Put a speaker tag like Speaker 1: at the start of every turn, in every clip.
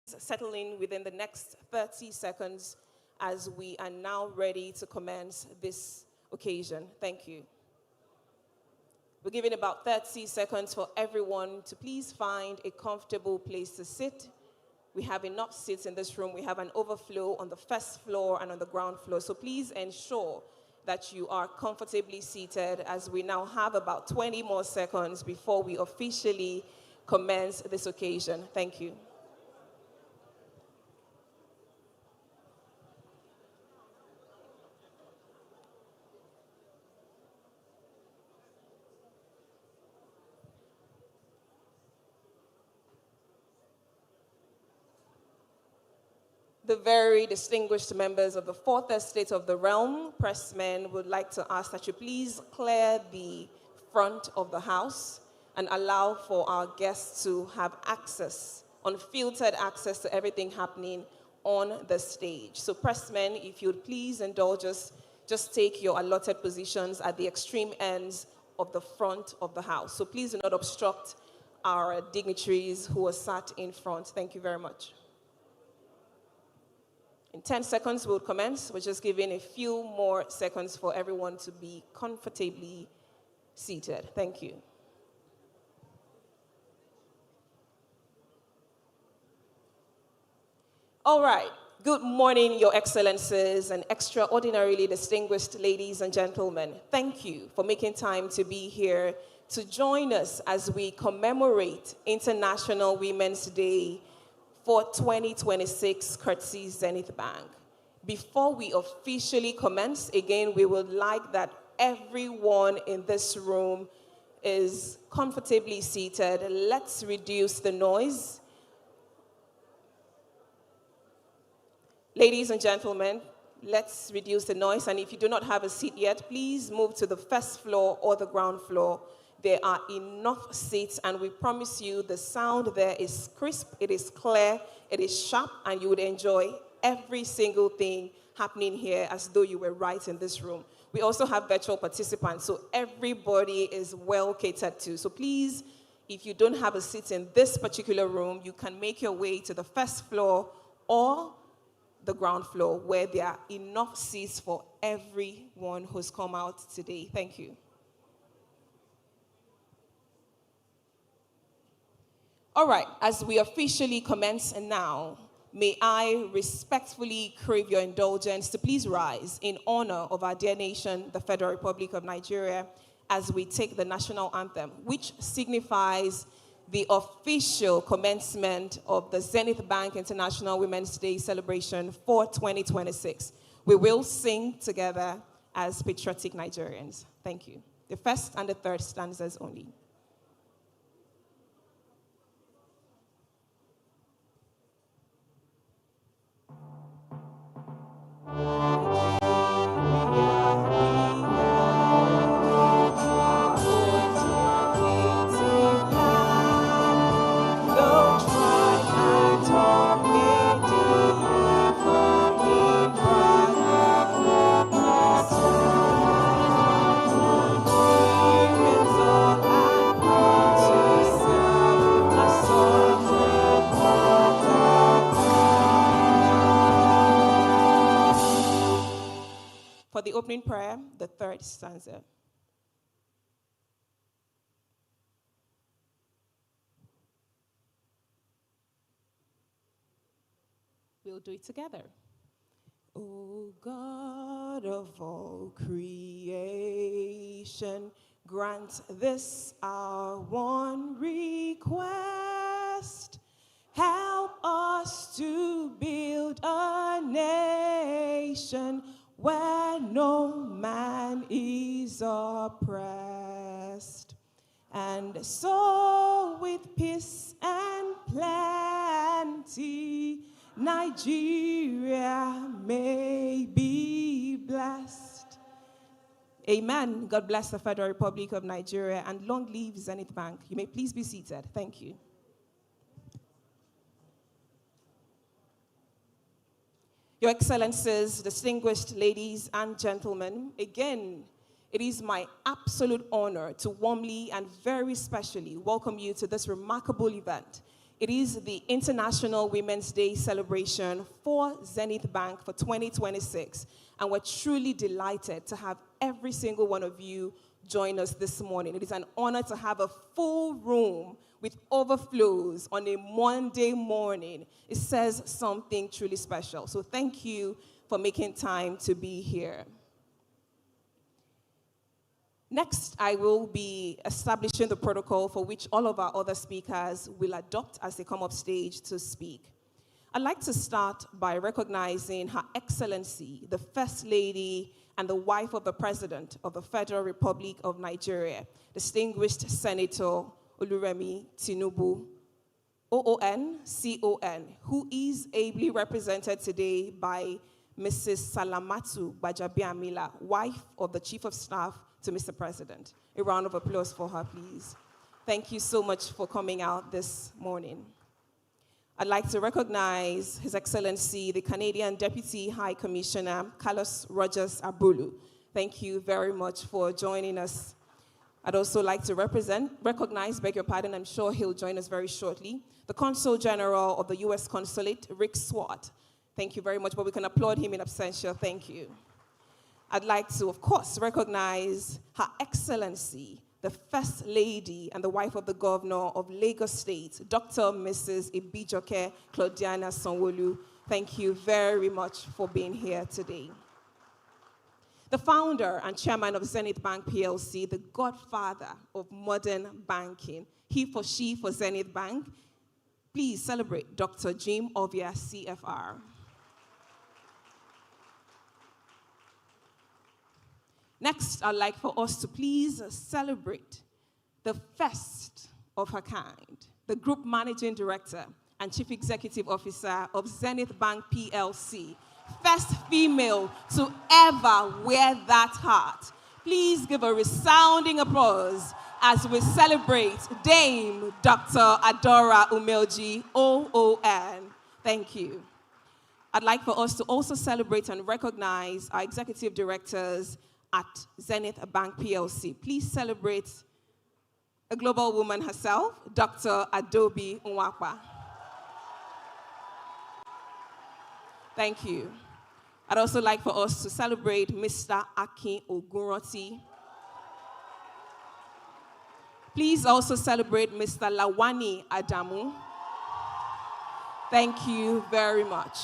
Speaker 1: settle in within the next 30 seconds as we are now ready to commence this occasion. Thank you. We're giving about 30 seconds for everyone to please find a comfortable place to sit. We have enough seats in this room. We have an overflow on the first floor and on the ground floor. So please ensure that you are comfortably seated as we now have about 20 more seconds before we officially commence this occasion. Thank you. The very distinguished members of the Fourth Estate of the Realm, pressmen, would like to ask that you please clear the front of the house and allow for our guests to have access, unfiltered access to everything happening on the stage. So pressmen, if you'd please indulge us, just take your allotted positions at the extreme ends of the front of the house. So please do not obstruct our dignitaries who are sat in front. Thank you very much. In 10 seconds, we'll commence. We're just giving a few more seconds for everyone to be comfortably seated. Thank you. All right. Good morning, Your Excellencies and extraordinarily distinguished ladies and gentlemen. Thank you for making time to be here to join us as we commemorate International Women's Day for 2026, courtesy Zenith Bank. Before we officially commence, again, we would like that everyone in this room is comfortably seated. Let's reduce the noise. Ladies and gentlemen, let's reduce the noise. And if you do not have a seat yet, please move to the first floor or the ground floor. There are enough seats, and we promise you the sound there is crisp, it is clear, it is sharp, and you would enjoy every single thing happening here as though you were right in this room. We also have virtual participants, so everybody is well catered to. So please, if you don't have a seat in this particular room, you can make your way to the first floor or the ground floor where there are enough seats for everyone who's come out today. Thank you. All right, as we officially commence now, may I respectfully crave your indulgence to please rise in honor of our dear nation, the Federal Republic of Nigeria, as we take the national anthem, which signifies the official commencement of the Zenith Bank International Women's Day celebration for 2026. We will sing together as patriotic Nigerians. Thank you. The first and the third stanzas only. For the opening prayer, the third stanza. We'll do it together. O God of all creation, grant this our one request. Help us to build a nation where no man is oppressed, and so with peace and plenty, Nigeria may be blessed. Amen. God bless the Federal Republic of Nigeria, and long live Zenith Bank. You may please be seated. Thank you. Your Excellencies, distinguished ladies and gentlemen, again, it is my absolute honor to warmly and very specially welcome you to this remarkable event. It is the International Women's Day celebration for Zenith Bank for 2026. And we're truly delighted to have every single one of you join us this morning. It is an honor to have a full room with overflows on a Monday morning. It says something truly special. So thank you for making time to be here. Next, I will be establishing the protocol for which all of our other speakers will adopt as they come up stage to speak. I'd like to start by recognizing Her Excellency, the First Lady and the wife of the President of the Federal Republic of Nigeria, distinguished Senator Oluremi Tinubu, OON, CON, who is ably represented today by Mrs. Salamatu Gbajabiamila, wife of the Chief of Staff to Mr. President. A round of applause for her, please. Thank you so much for coming out this morning. I'd like to recognize His Excellency, the Canadian Deputy High Commissioner, Carlos Rogers Abulu. Thank you very much for joining us. I'd also like to recognize, beg your pardon, I'm sure he'll join us very shortly, the Consul General of the U.S. Consulate, Rick Swart. Thank you very much, but we can applaud him in absentia. Thank you. I'd like to, of course, recognize Her Excellency, the First Lady and the wife of the Governor of Lagos State, Dr. Mrs. Ibijoke Claudiana Sanwo-Olu. Thank you very much for being here today. The founder and chairman of Zenith Bank PLC, the godfather of modern banking, he for she for Zenith Bank. Please celebrate Dr. Jim Ovia, CFR. Next, I'd like for us to please celebrate the first of her kind, the Group Managing Director and Chief Executive Officer of Zenith Bank PLC, first female to ever wear that hat. Please give a resounding applause as we celebrate Dame Dr. Adora Umelji, OON. Thank you. I'd like for us to also celebrate and recognize our executive directors at Zenith Bank PLC. Please celebrate a global woman herself, Dr. Adobe Nwakwa. Thank you. I'd also like for us to celebrate Mr. Akin Ogunroti. Please also celebrate Mr. Lawani Adamu. Thank you very much.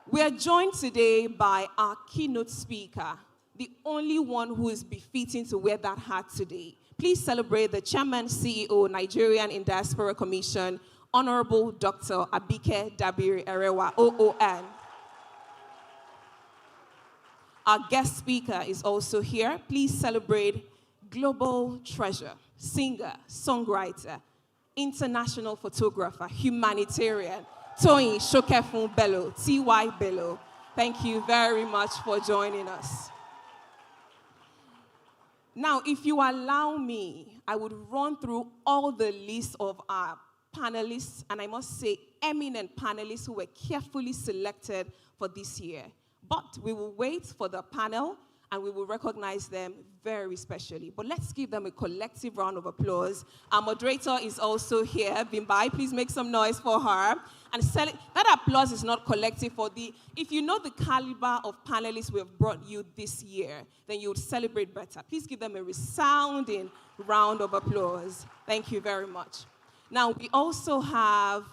Speaker 1: We are joined today by our keynote speaker, the only one who is befitting to wear that hat today. Please celebrate the Chairman, CEO, Nigerian in Diaspora Commission, Honorable Dr. Abike Dabiri Erewa, OON. Our guest speaker is also here. Please celebrate global treasure, singer, songwriter, international photographer, humanitarian, Toyin Shokefun Bello, T.Y. Bello. Thank you very much for joining us. Now, if you allow me, I would run through all the list of our panelists, and I must say eminent panelists who were carefully selected for this year. But we will wait for the panel, and we will recognize them very specially. But let's give them a collective round of applause. Our moderator is also here. Bimbai, please make some noise for her. And that applause is not collective for if you know the caliber of panelists we have brought you this year, then you would celebrate better. Please give them a resounding round of applause. Thank you very much. Now, we also have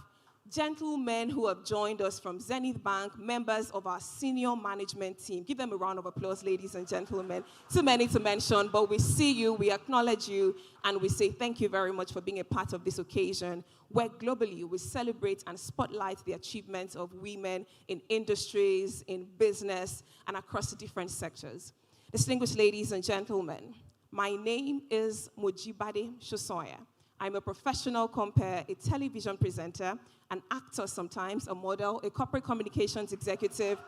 Speaker 1: gentlemen who have joined us from Zenith Bank, members of our senior management team. Give them a round of applause, ladies and gentlemen. Too many to mention, but we see you, we acknowledge you, and we say thank you very much for being a part of this occasion, where globally we celebrate and spotlight the achievements of women in industries, in business, and across different sectors. Distinguished ladies and gentlemen, my name is Mojibade Shosoya. I'm a professional compere, a television presenter, an actor sometimes, a model, a corporate communications executive.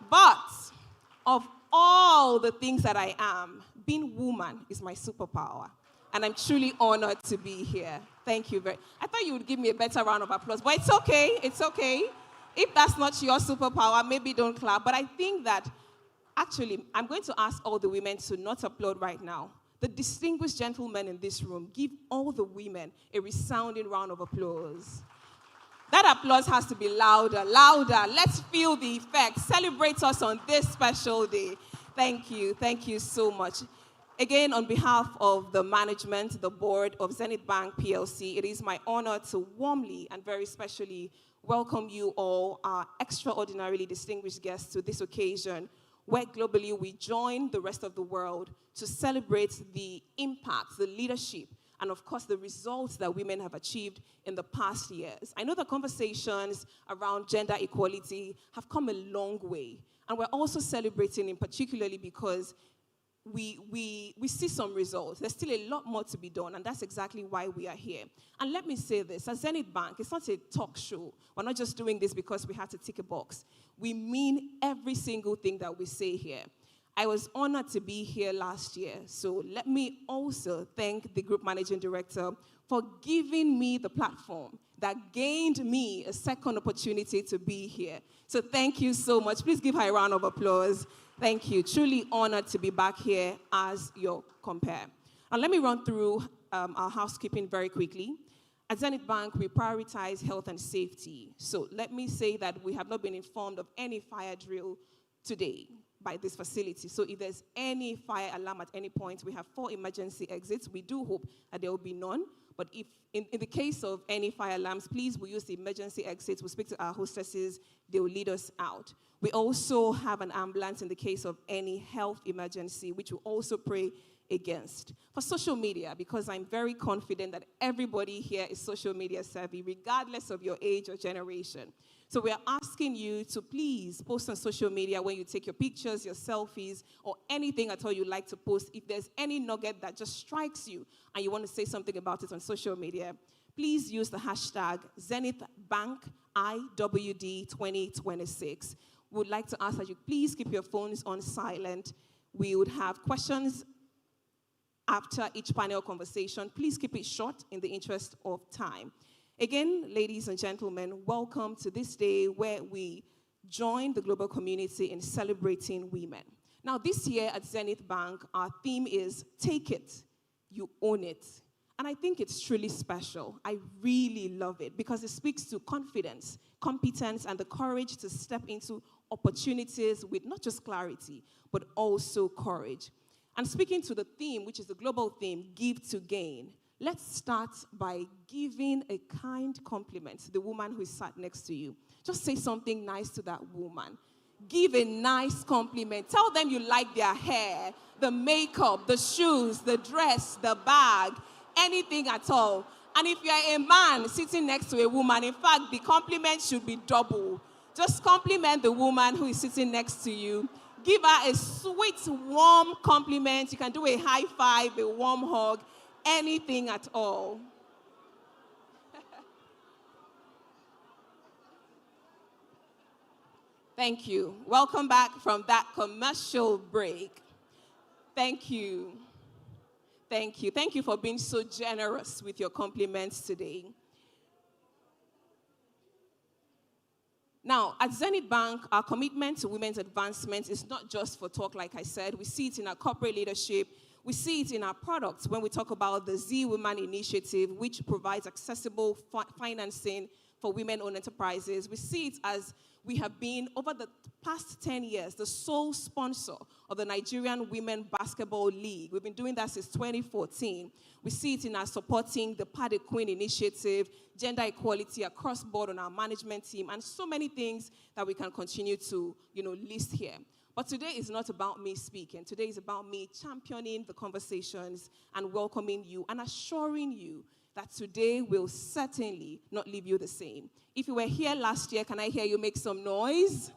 Speaker 1: But of all the things that I am, being woman is my superpower. And I'm truly honored to be here. Thank you very much. I thought you would give me a better round of applause, but it's okay, it's okay. If that's not your superpower, maybe don't clap. But I think that, actually, I'm going to ask all the women to not applaud right now. the distinguished gentlemen in this room, give all the women a resounding round of applause. That applause has to be louder, louder. Let's feel the effect. Celebrate us on this special day. Thank you so much. Again, on behalf of the management, the board of Zenith Bank PLC, it is my honor to warmly and very specially welcome you all, our extraordinarily distinguished guests, to this occasion, where globally we join the rest of the world to celebrate the impact, the leadership, and of course the results that women have achieved in the past years. I know the conversations around gender equality have come a long way, and we're also celebrating in particularly because we see some results. There's still a lot more to be done, and that's exactly why we are here. And let me say this, as Zenith Bank, it's not a talk show. We're not just doing this because we have to tick a box. We mean every single thing that we say here. I was honored to be here last year, so let me also thank the Group Managing Director for giving me the platform that gained me a second opportunity to be here. So thank you so much. Please give her a round of applause. Thank you. Truly honored to be back here as your compare. And let me run through our housekeeping very quickly. At Zenith Bank, we prioritize health and safety. So let me say that we have not been informed of any fire drill today by this facility. So if there's any fire alarm at any point, we have 4 emergency exits. We do hope that there will be none. But if in the case of any fire alarms, please, we'll use the emergency exits. We'll speak to our hostesses. They will lead us out. We also have an ambulance in the case of any health emergency, which we also pray against. For social media, because I'm very confident that everybody here is social media savvy, regardless of your age or generation. So we are asking you to please post on social media when you take your pictures, your selfies, or anything at all you like to post. If there's any nugget that just strikes you and you want to say something about it on social media, please use the hashtag ZenithBankIWD2026. We would like to ask that you please keep your phones on silent. We would have questions after each panel conversation. Please keep it short in the interest of time. Again, ladies and gentlemen, welcome to this day where we join the global community in celebrating women. Now, this year at Zenith Bank, our theme is Take It, You Own It. And I think it's truly special. I really love it because it speaks to confidence, competence, and the courage to step into opportunities with not just clarity, but also courage. And speaking to the theme, which is the global theme, Give to Gain, let's start by giving a kind compliment to the woman who is sat next to you. Just say something nice to that woman. Give a nice compliment. Tell them you like their hair, the makeup, the shoes, the dress, the bag, anything at all. And if you're a man sitting next to a woman, in fact, the compliment should be double. Just compliment the woman who is sitting next to you. Give her a sweet, warm compliment. You can do a high five, a warm hug, anything at all. Thank you. Welcome back from that commercial break. Thank you. Thank you. Thank you for being so generous with your compliments today. Now, at Zenith Bank, our commitment to women's advancement is not just for talk, like I said. We see it in our corporate leadership. We see it in our products when we talk about the Z Women Initiative, which provides accessible financing for women-owned enterprises. We see it as we have been, over the past 10 years, the sole sponsor of the Nigerian Women Basketball League. We've been doing that since 2014. We see it in our supporting the Paddy Queen Initiative, gender equality across board on our management team, and so many things that we can continue to, list here. But today is not about me speaking. Today is about me championing the conversations and welcoming you and assuring you that today will certainly not leave you the same. If you were here last year, can I hear you make some noise?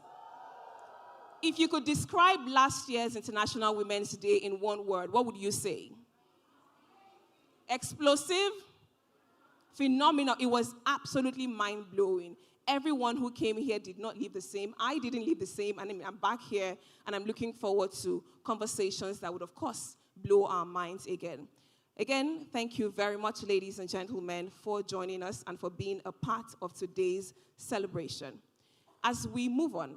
Speaker 1: If you could describe last year's International Women's Day in one word, what would you say? Explosive? Phenomenal. It was absolutely mind-blowing. Everyone who came here did not leave the same. I didn't leave the same, and I'm back here, and I'm looking forward to conversations that would, of course, blow our minds again. Again, thank you very much, ladies and gentlemen, for joining us and for being a part of today's celebration. As we move on,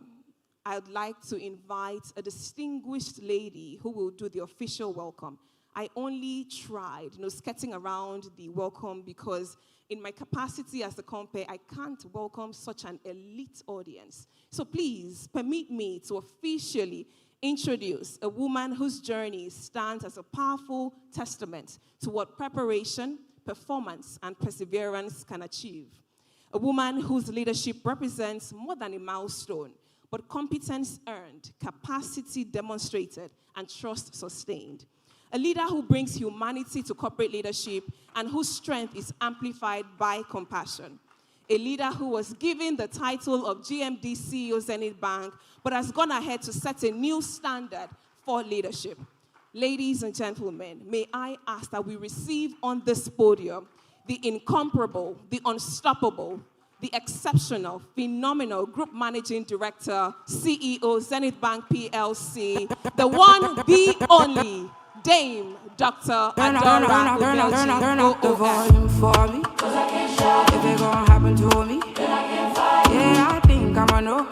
Speaker 1: I'd like to invite a distinguished lady who will do the official welcome. I only tried, skirting around the welcome because in my capacity as the compere, I can't welcome such an elite audience. So please permit me to officially introduce a woman whose journey stands as a powerful testament to what preparation, performance, and perseverance can achieve. A woman whose leadership represents more than a milestone, but competence earned, capacity demonstrated, and trust sustained. A leader who brings humanity to corporate leadership and whose strength is amplified by compassion. A leader who was given the title of GMD CEO Zenith Bank, but has gone ahead to set a new standard for leadership. Ladies and gentlemen, may I ask that we receive on this podium the incomparable, the unstoppable, the exceptional, phenomenal Group Managing Director, CEO, Zenith Bank PLC, the one, the only, Dame Dr. Adora Ubelji.
Speaker 2: The volume for me, if it gon' happen to me, yeah, I think I'ma know,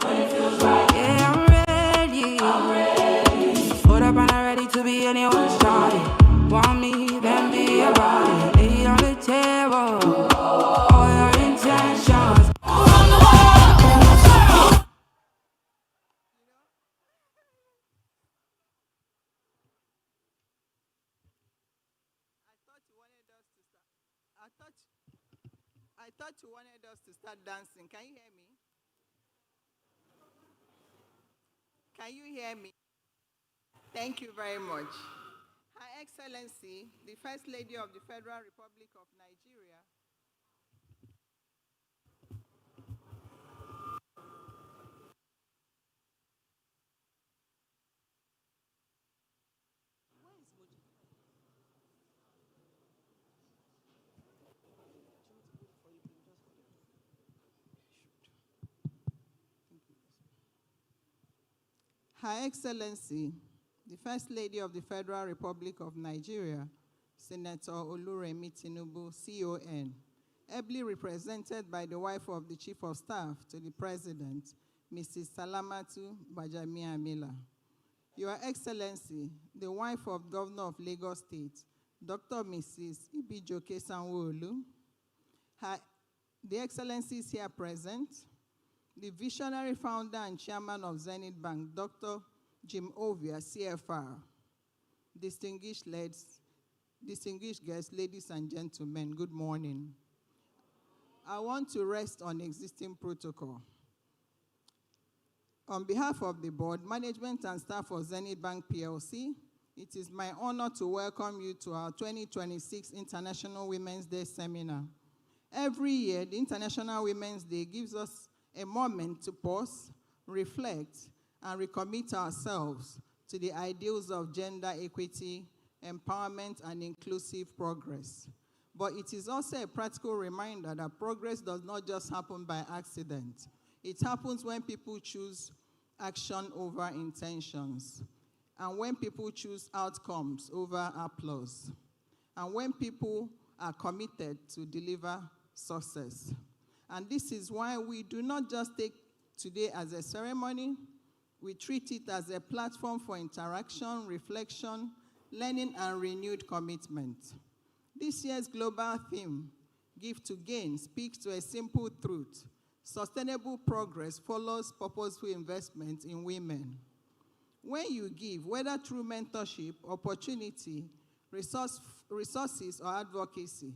Speaker 2: yeah, I'm ready, put up and I'm ready to be anyone's shawty, want me, then be about it, lay on the table, all your intentions.
Speaker 3: I thought you wanted us to start dancing. Can you hear me? Can you hear me? Thank you very much. Her Excellency, the First Lady of the Federal Republic of Nigeria. Her Excellency, the First Lady of the Federal Republic of Nigeria, Senator Oluremi Tinubu, CON, ably represented by the wife of the Chief of Staff to the President, Mrs. Salamatu Bajamiamila. Your Excellency, the wife of Governor of Lagos State, Dr. Mrs. Ibijoke Sanwo-Olu, the Excellencies here present, the visionary founder and chairman of Zenith Bank, Dr. Jim Ovia, CFR, distinguished guests, ladies and gentlemen, good morning. I want to rest on existing protocol. On behalf of the board, management and staff of Zenith Bank PLC, it is my honor to welcome you to our 2026 International Women's Day seminar. Every year, the International Women's Day gives us a moment to pause, reflect, and recommit ourselves to the ideals of gender equity, empowerment, and inclusive progress. But it is also a practical reminder that progress does not just happen by accident. It happens when people choose action over intentions, and when people choose outcomes over applause, and when people are committed to deliver success. And this is why we do not just take today as a ceremony, we treat it as a platform for interaction, reflection, learning, and renewed commitment. This year's global theme, Give to Gain, speaks to a simple truth. Sustainable progress follows purposeful investment in women. When you give, whether through mentorship, opportunity, resources, or advocacy,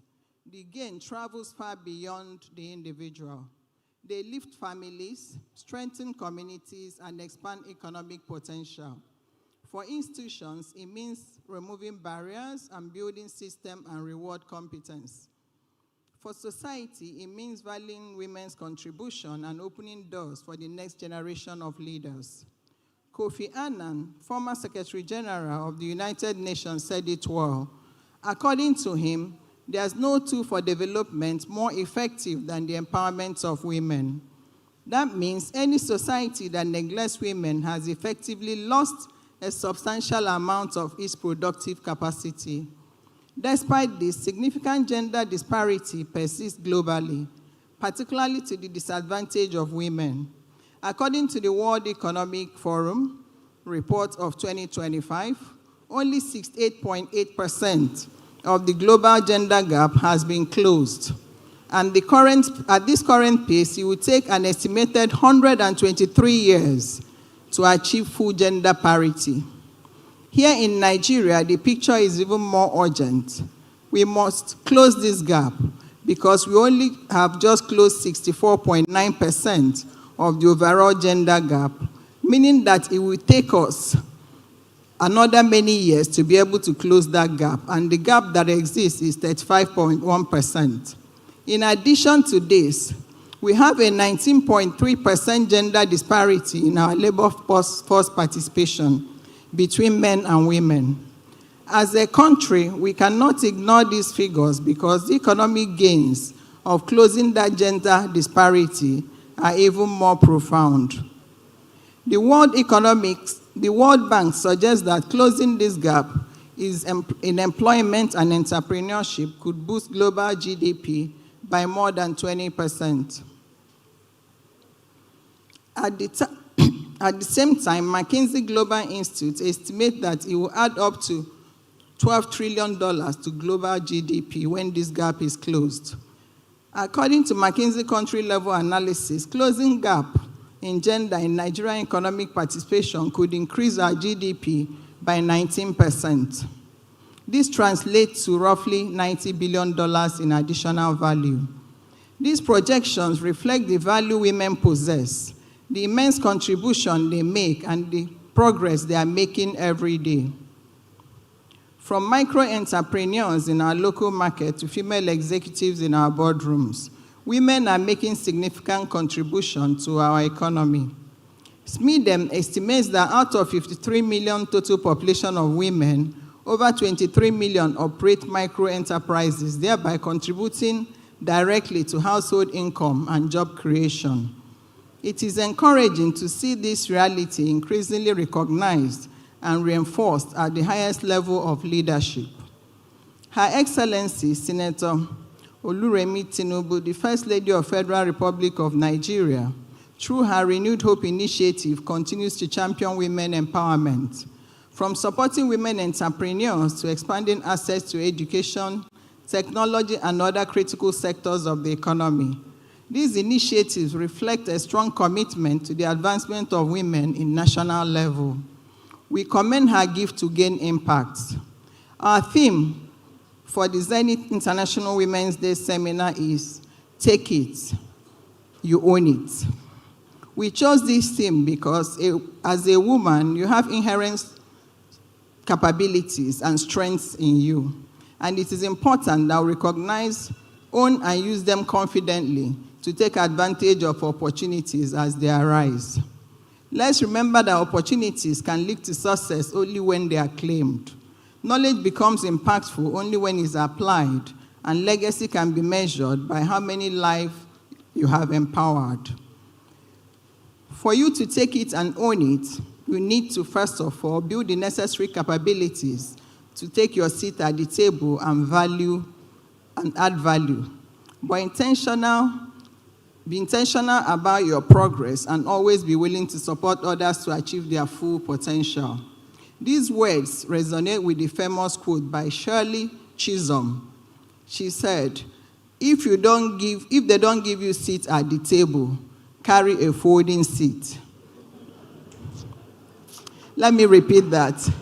Speaker 3: the gain travels far beyond the individual. They lift families, strengthen communities, and expand economic potential. For institutions, it means removing barriers and building system and reward competence. For society, it means valuing women's contribution and opening doors for the next generation of leaders. Kofi Annan, former Secretary General of the United Nations, said it well. According to him, there's no tool for development more effective than the empowerment of women. That means any society that neglects women has effectively lost a substantial amount of its productive capacity. Despite this, significant gender disparity persists globally, particularly to the disadvantage of women. According to the World Economic Forum report of 2025, only 68.8% of the global gender gap has been closed. And at this current pace, it will take an estimated 123 years to achieve full gender parity. Here in Nigeria, the picture is even more urgent. We must close this gap because we only have just closed 64.9% of the overall gender gap, meaning that it will take us another many years to be able to close that gap, and the gap that exists is 35.1%. In addition to this, we have a 19.3% gender disparity in our labor force participation between men and women. As a country, we cannot ignore these figures because the economic gains of closing that gender disparity are even more profound. The World Bank suggests that closing this gap in employment and entrepreneurship could boost global GDP by more than 20%. At the same time, McKinsey Global Institute estimates that it will add up to $12 trillion to global GDP when this gap is closed. According to McKinsey country-level analysis, closing gap in gender in Nigerian economic participation could increase our GDP by 19%. This translates to roughly $90 billion in additional value. These projections reflect the value women possess, the immense contribution they make, and the progress they are making every day. From micro-entrepreneurs in our local market to female executives in our boardrooms, women are making significant contribution to our economy. SMIDEM estimates that out of 53 million total population of women, over 23 million operate micro-enterprises, thereby contributing directly to household income and job creation. It is encouraging to see this reality increasingly recognized and reinforced at the highest level of leadership. Her Excellency, Senator Oluremi Tinubu, the First Lady of Federal Republic of Nigeria, through her Renewed Hope initiative, continues to champion women empowerment, from supporting women entrepreneurs to expanding access to education, technology, and other critical sectors of the economy. These initiatives reflect a strong commitment to the advancement of women in national level. We commend her gift to gain impact. Our theme for the Zenith International Women's Day Seminar is Take It, You Own It. We chose this theme because as a woman, you have inherent capabilities and strengths in you. And it is important that we recognize, own, and use them confidently to take advantage of opportunities as they arise. Let's remember that opportunities can lead to success only when they are claimed. Knowledge becomes impactful only when it's applied, and legacy can be measured by how many lives you have empowered. For you to take it and own it, you need to, first of all, build the necessary capabilities to take your seat at the table and add value. Be intentional about your progress and always be willing to support others to achieve their full potential. These words resonate with the famous quote by Shirley Chisholm. She said, if they don't give you seat at the table, carry a folding seat. Let me repeat that.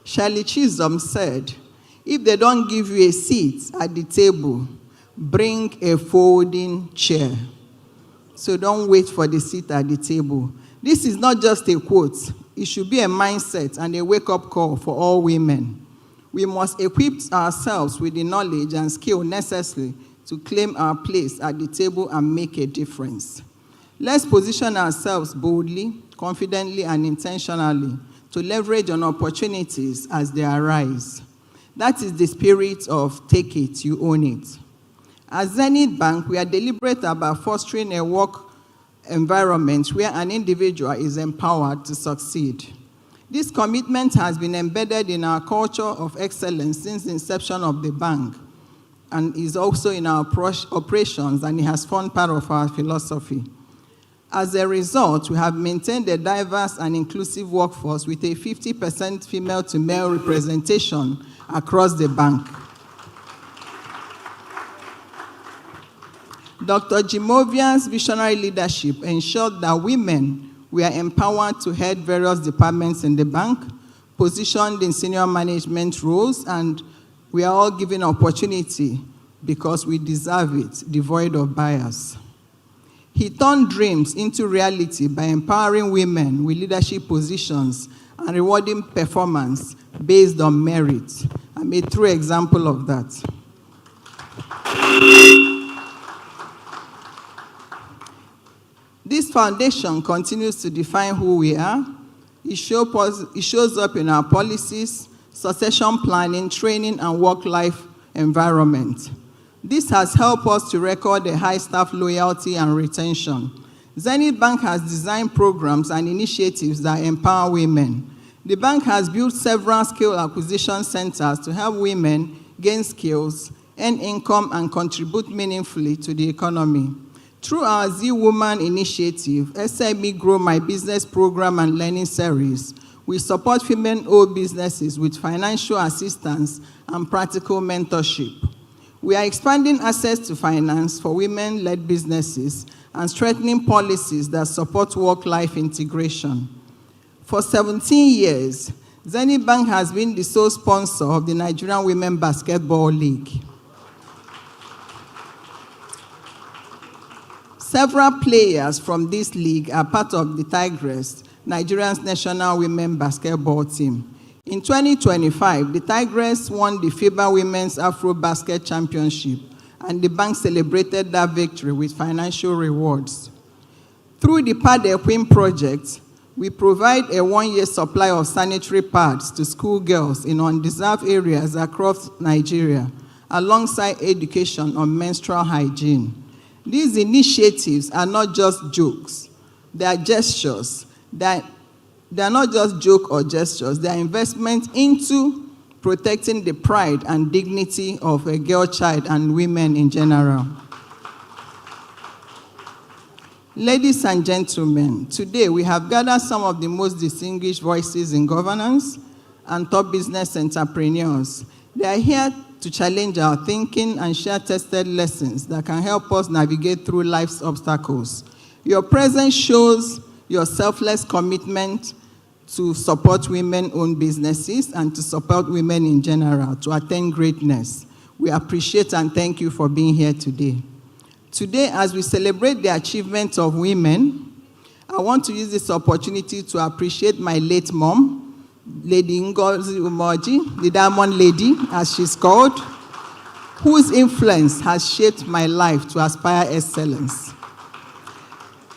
Speaker 3: Shirley Chisholm said, if they don't give you a seat at the table, bring a folding chair. So don't wait for the seat at the table. This is not just a quote. It should be a mindset and a wake-up call for all women. We must equip ourselves with the knowledge and skill necessary to claim our place at the table and make a difference. Let's position ourselves boldly, confidently, and intentionally to leverage on opportunities as they arise. That is the spirit of Take It, You Own It. As Zenith Bank, we are deliberate about fostering a work environment where an individual is empowered to succeed. This commitment has been embedded in our culture of excellence since the inception of the bank and is also in our operations, and it has formed part of our philosophy. As a result, we have maintained a diverse and inclusive workforce with a 50% female-to-male representation across the bank. Dr. Jimovian's visionary leadership ensured that women were empowered to head various departments in the bank, positioned in senior management roles, and we are all given opportunity because we deserve it, devoid of bias. He turned dreams into reality by empowering women with leadership positions and rewarding performance based on merit. I'm a true example of that. This foundation continues to define who we are. It shows up in our policies, succession planning, training, and work-life environment. This has helped us to record a high staff loyalty and retention. Zenith Bank has designed programs and initiatives that empower women. The bank has built several skill acquisition centers to help women gain skills, earn income, and contribute meaningfully to the economy. Through our Z Woman initiative, SME Grow My Business program and learning series, we support female-owned businesses with financial assistance and practical mentorship. We are expanding access to finance for women-led businesses and strengthening policies that support work-life integration. For 17 years, Zenith Bank has been the sole sponsor of the Nigerian Women Basketball League. Several players from this league are part of the Tigress, Nigeria's national women basketball team. In 2025, the Tigress won the FIBA Women's Afro Basket Championship, and the bank celebrated that victory with financial rewards. Through the Pad Queen project, we provide a 1-year supply of sanitary pads to schoolgirls in undeserved areas across Nigeria, alongside education on menstrual hygiene. These initiatives are not just jokes, they are gestures. They are not just joke or gestures, they are investment into protecting the pride and dignity of a girl child and women in general. Ladies and gentlemen, today we have gathered some of the most distinguished voices in governance and top business entrepreneurs. They are here to challenge our thinking and share tested lessons that can help us navigate through life's obstacles. Your presence shows your selfless commitment to support women-owned businesses and to support women in general to attain greatness. We appreciate and thank you for being here today. Today, as we celebrate the achievements of women, I want to use this opportunity to appreciate my late mom, Lady Ngozi Umoji, the Diamond Lady, as she's called, whose influence has shaped my life to aspire excellence.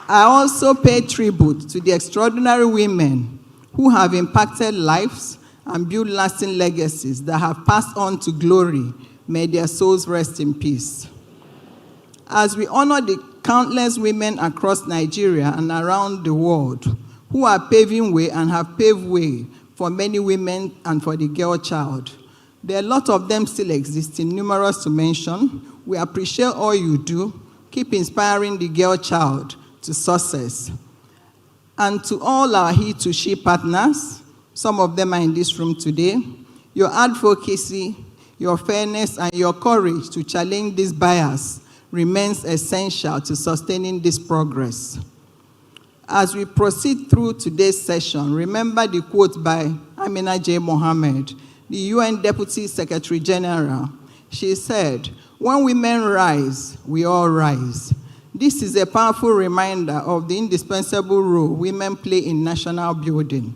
Speaker 3: I also pay tribute to the extraordinary women who have impacted lives and built lasting legacies that have passed on to glory. May their souls rest in peace. As we honor the countless women across Nigeria and around the world who are paving way and have paved way for many women and for the girl child, there are a lot of them still existing, numerous to mention. We appreciate all you do. Keep inspiring the girl child to success. And to all our he to she partners, some of them are in this room today, your advocacy, your fairness, and your courage to challenge this bias remains essential to sustaining this progress. As we proceed through today's session, remember the quote by Amina J. Mohammed, the UN Deputy Secretary General. She said, "When women rise, we all rise." This is a powerful reminder of the indispensable role women play in national building.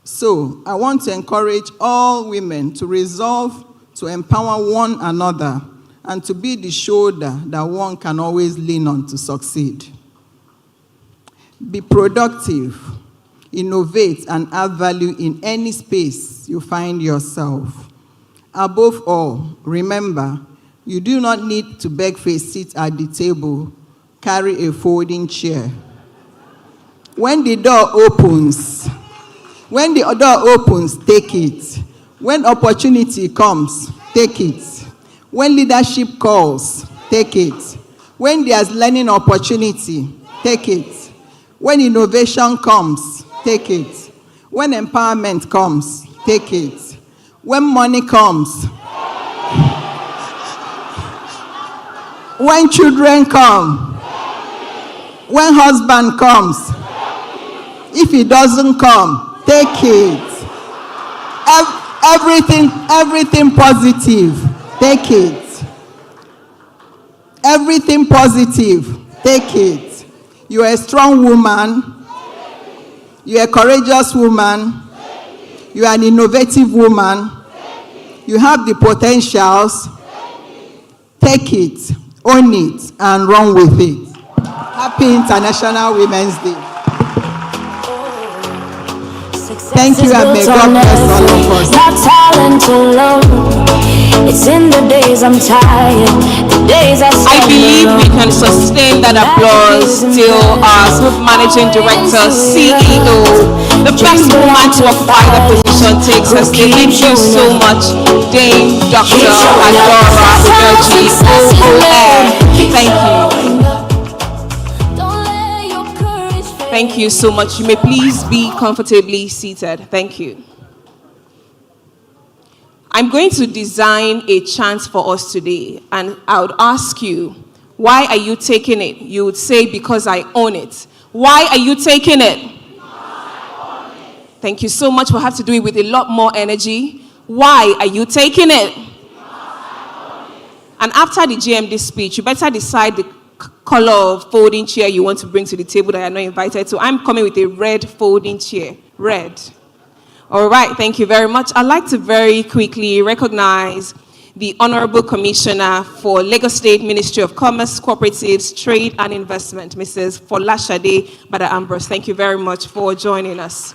Speaker 3: So, I want to encourage all women to resolve to empower one another and to be the shoulder that one can always lean on to succeed. Be productive, innovate, and add value in any space you find yourself. Above all, remember, you do not need to beg for a seat at the table. Carry a folding chair. When the door opens, take it. When opportunity comes, take it. When leadership calls, take it. When there's learning opportunity, take it. When innovation comes, take it. When empowerment comes, take it. When money comes, when children come, when husband comes, if he doesn't come, take it. Everything positive, take it. Everything positive, take it. You are a strong woman. You are a courageous woman. You are an innovative woman. You have the potentials. Take it, own it, and run with it. Happy International Women's Day. Thank you, and may God bless all of us.
Speaker 4: Not talent alone. It's in the days I'm tired, the days I
Speaker 1: believe we can sustain that applause till our managing director, CEO, the best woman to occupy the position, takes us. Thank you so much, Dame Dr. Adora Udoji OOM. Thank you. Thank you so much. You may please be comfortably seated. Thank you. I'm going to design a chant for us today, and I would ask you, why are you taking it? You would say, because I own it. Why are you taking it? Because I own it. Thank you so much. We'll have to do it with a lot more energy. Why are you taking it? Because I own it. And after the GMD speech, you better decide the color of folding chair you want to bring to the table that you're not invited to. I'm coming with a red folding chair. Red. All right, thank you very much. I'd like to very quickly recognize the Honorable Commissioner for Lagos State Ministry of Commerce, Cooperatives, Trade and Investment, Mrs. Folashade Bada Ambrose. Thank you very much for joining us.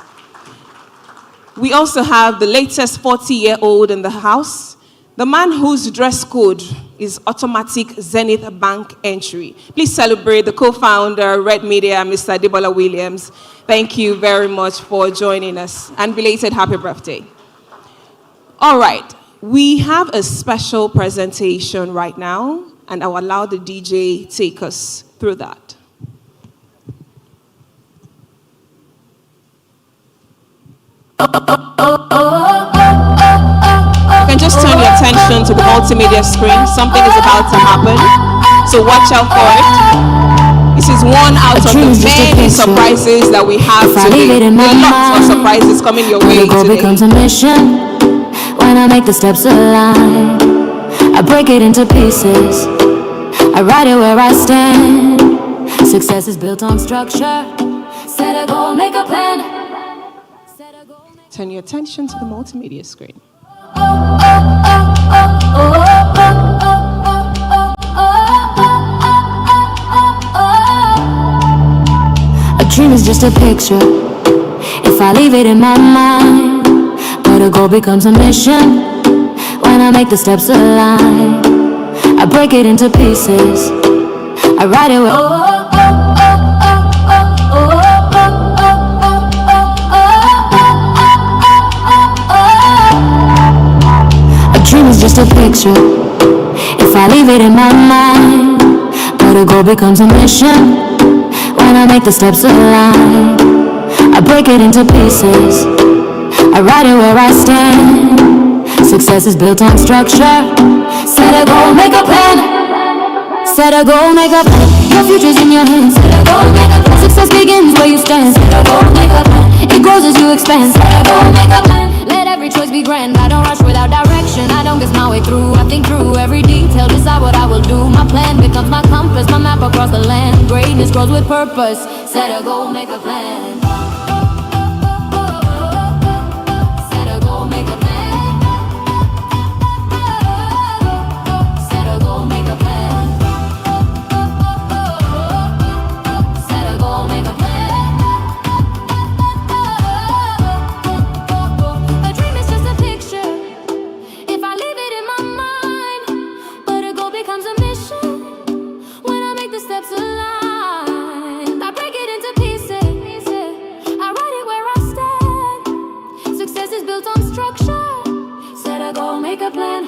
Speaker 1: We also have the latest 40-year-old in the house, the man whose dress code is automatic Zenith Bank entry. Please celebrate the co-founder, Red Media, Mr. Debola Williams. Thank you very much for joining us, and belated happy birthday. All right, we have a special presentation right now, and I'll allow the DJ take us through that. You can just turn your attention to the multimedia screen. Something is about to happen, so watch out for it. This is one out of the many surprises that we have today. Lots of surprises coming your way today.
Speaker 4: Becomes a mission when I make the steps align. I break it into pieces. I write it where I stand. Success is built on structure. Set a goal, make a plan.
Speaker 1: Turn your attention to the multimedia screen.
Speaker 4: A dream is just a picture if I leave it in my mind, but a goal becomes a mission when I make the steps align. I break it into pieces. I write it with just a picture if I leave it in my mind, but a goal becomes a mission when I make the steps align. I break it into pieces. I write it where I stand. Success is built on structure. Set a goal, make a plan. Set a goal, make a plan. Your future's in your hands. Set a goal, make a plan. Success begins where you stand. Set a goal, make a plan. It grows as you expand. Set a goal, make a plan. Let every choice be grand. I don't rush without direction. I don't guess my way through. I think through every detail. Decide what I will do. My plan becomes my compass. My map across the land. Greatness grows with purpose. Set a goal, make a plan. Set a goal, make a plan. Set a goal, make a plan. Set a goal, make a plan.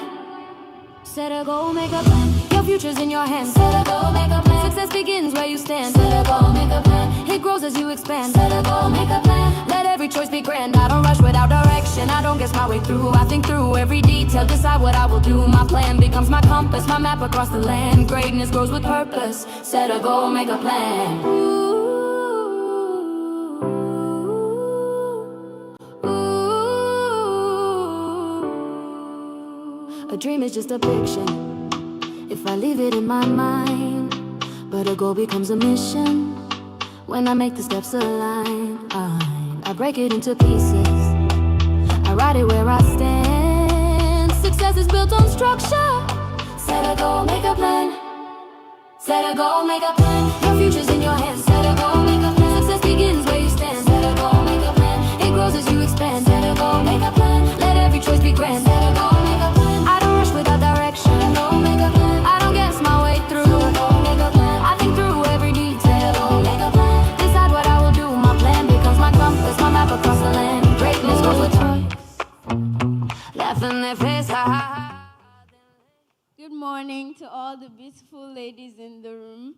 Speaker 4: Set a goal, make a plan. Your future's in your hands. Set a goal, make a plan. Success begins where you stand. Set a goal, make a plan. It grows as you expand. Set a goal, make a plan. Let every choice be grand. I don't rush without direction. I don't guess my way through. I think through every detail, decide what I will do. My plan becomes my compass, my map across the land. Greatness grows with purpose. Set a goal, make a plan. Ooh. A dream is just a fiction if I leave it in my mind, but a goal becomes a mission when I make the steps align. I break it into pieces, I write it where I stand. Success is built on structure. Set a goal, make a plan. Set a goal, make a plan. Your future's in your hands. Set a goal, make a plan. Success begins where you stand. Set a goal, make a plan. It grows as you expand. Set a goal, make a plan. Let every choice be grand. Set a goal, make a plan. I don't rush without direction. Set a goal, make a plan. I don't guess my way through. Set a goal, make a plan. I think through every detail. Set a goal, make a plan. Decide what I will do. My plan becomes my compass, my map across the land. Greatness grows with choice. Laugh in their face, ha ha ha.
Speaker 5: Good morning to all the beautiful ladies in the room.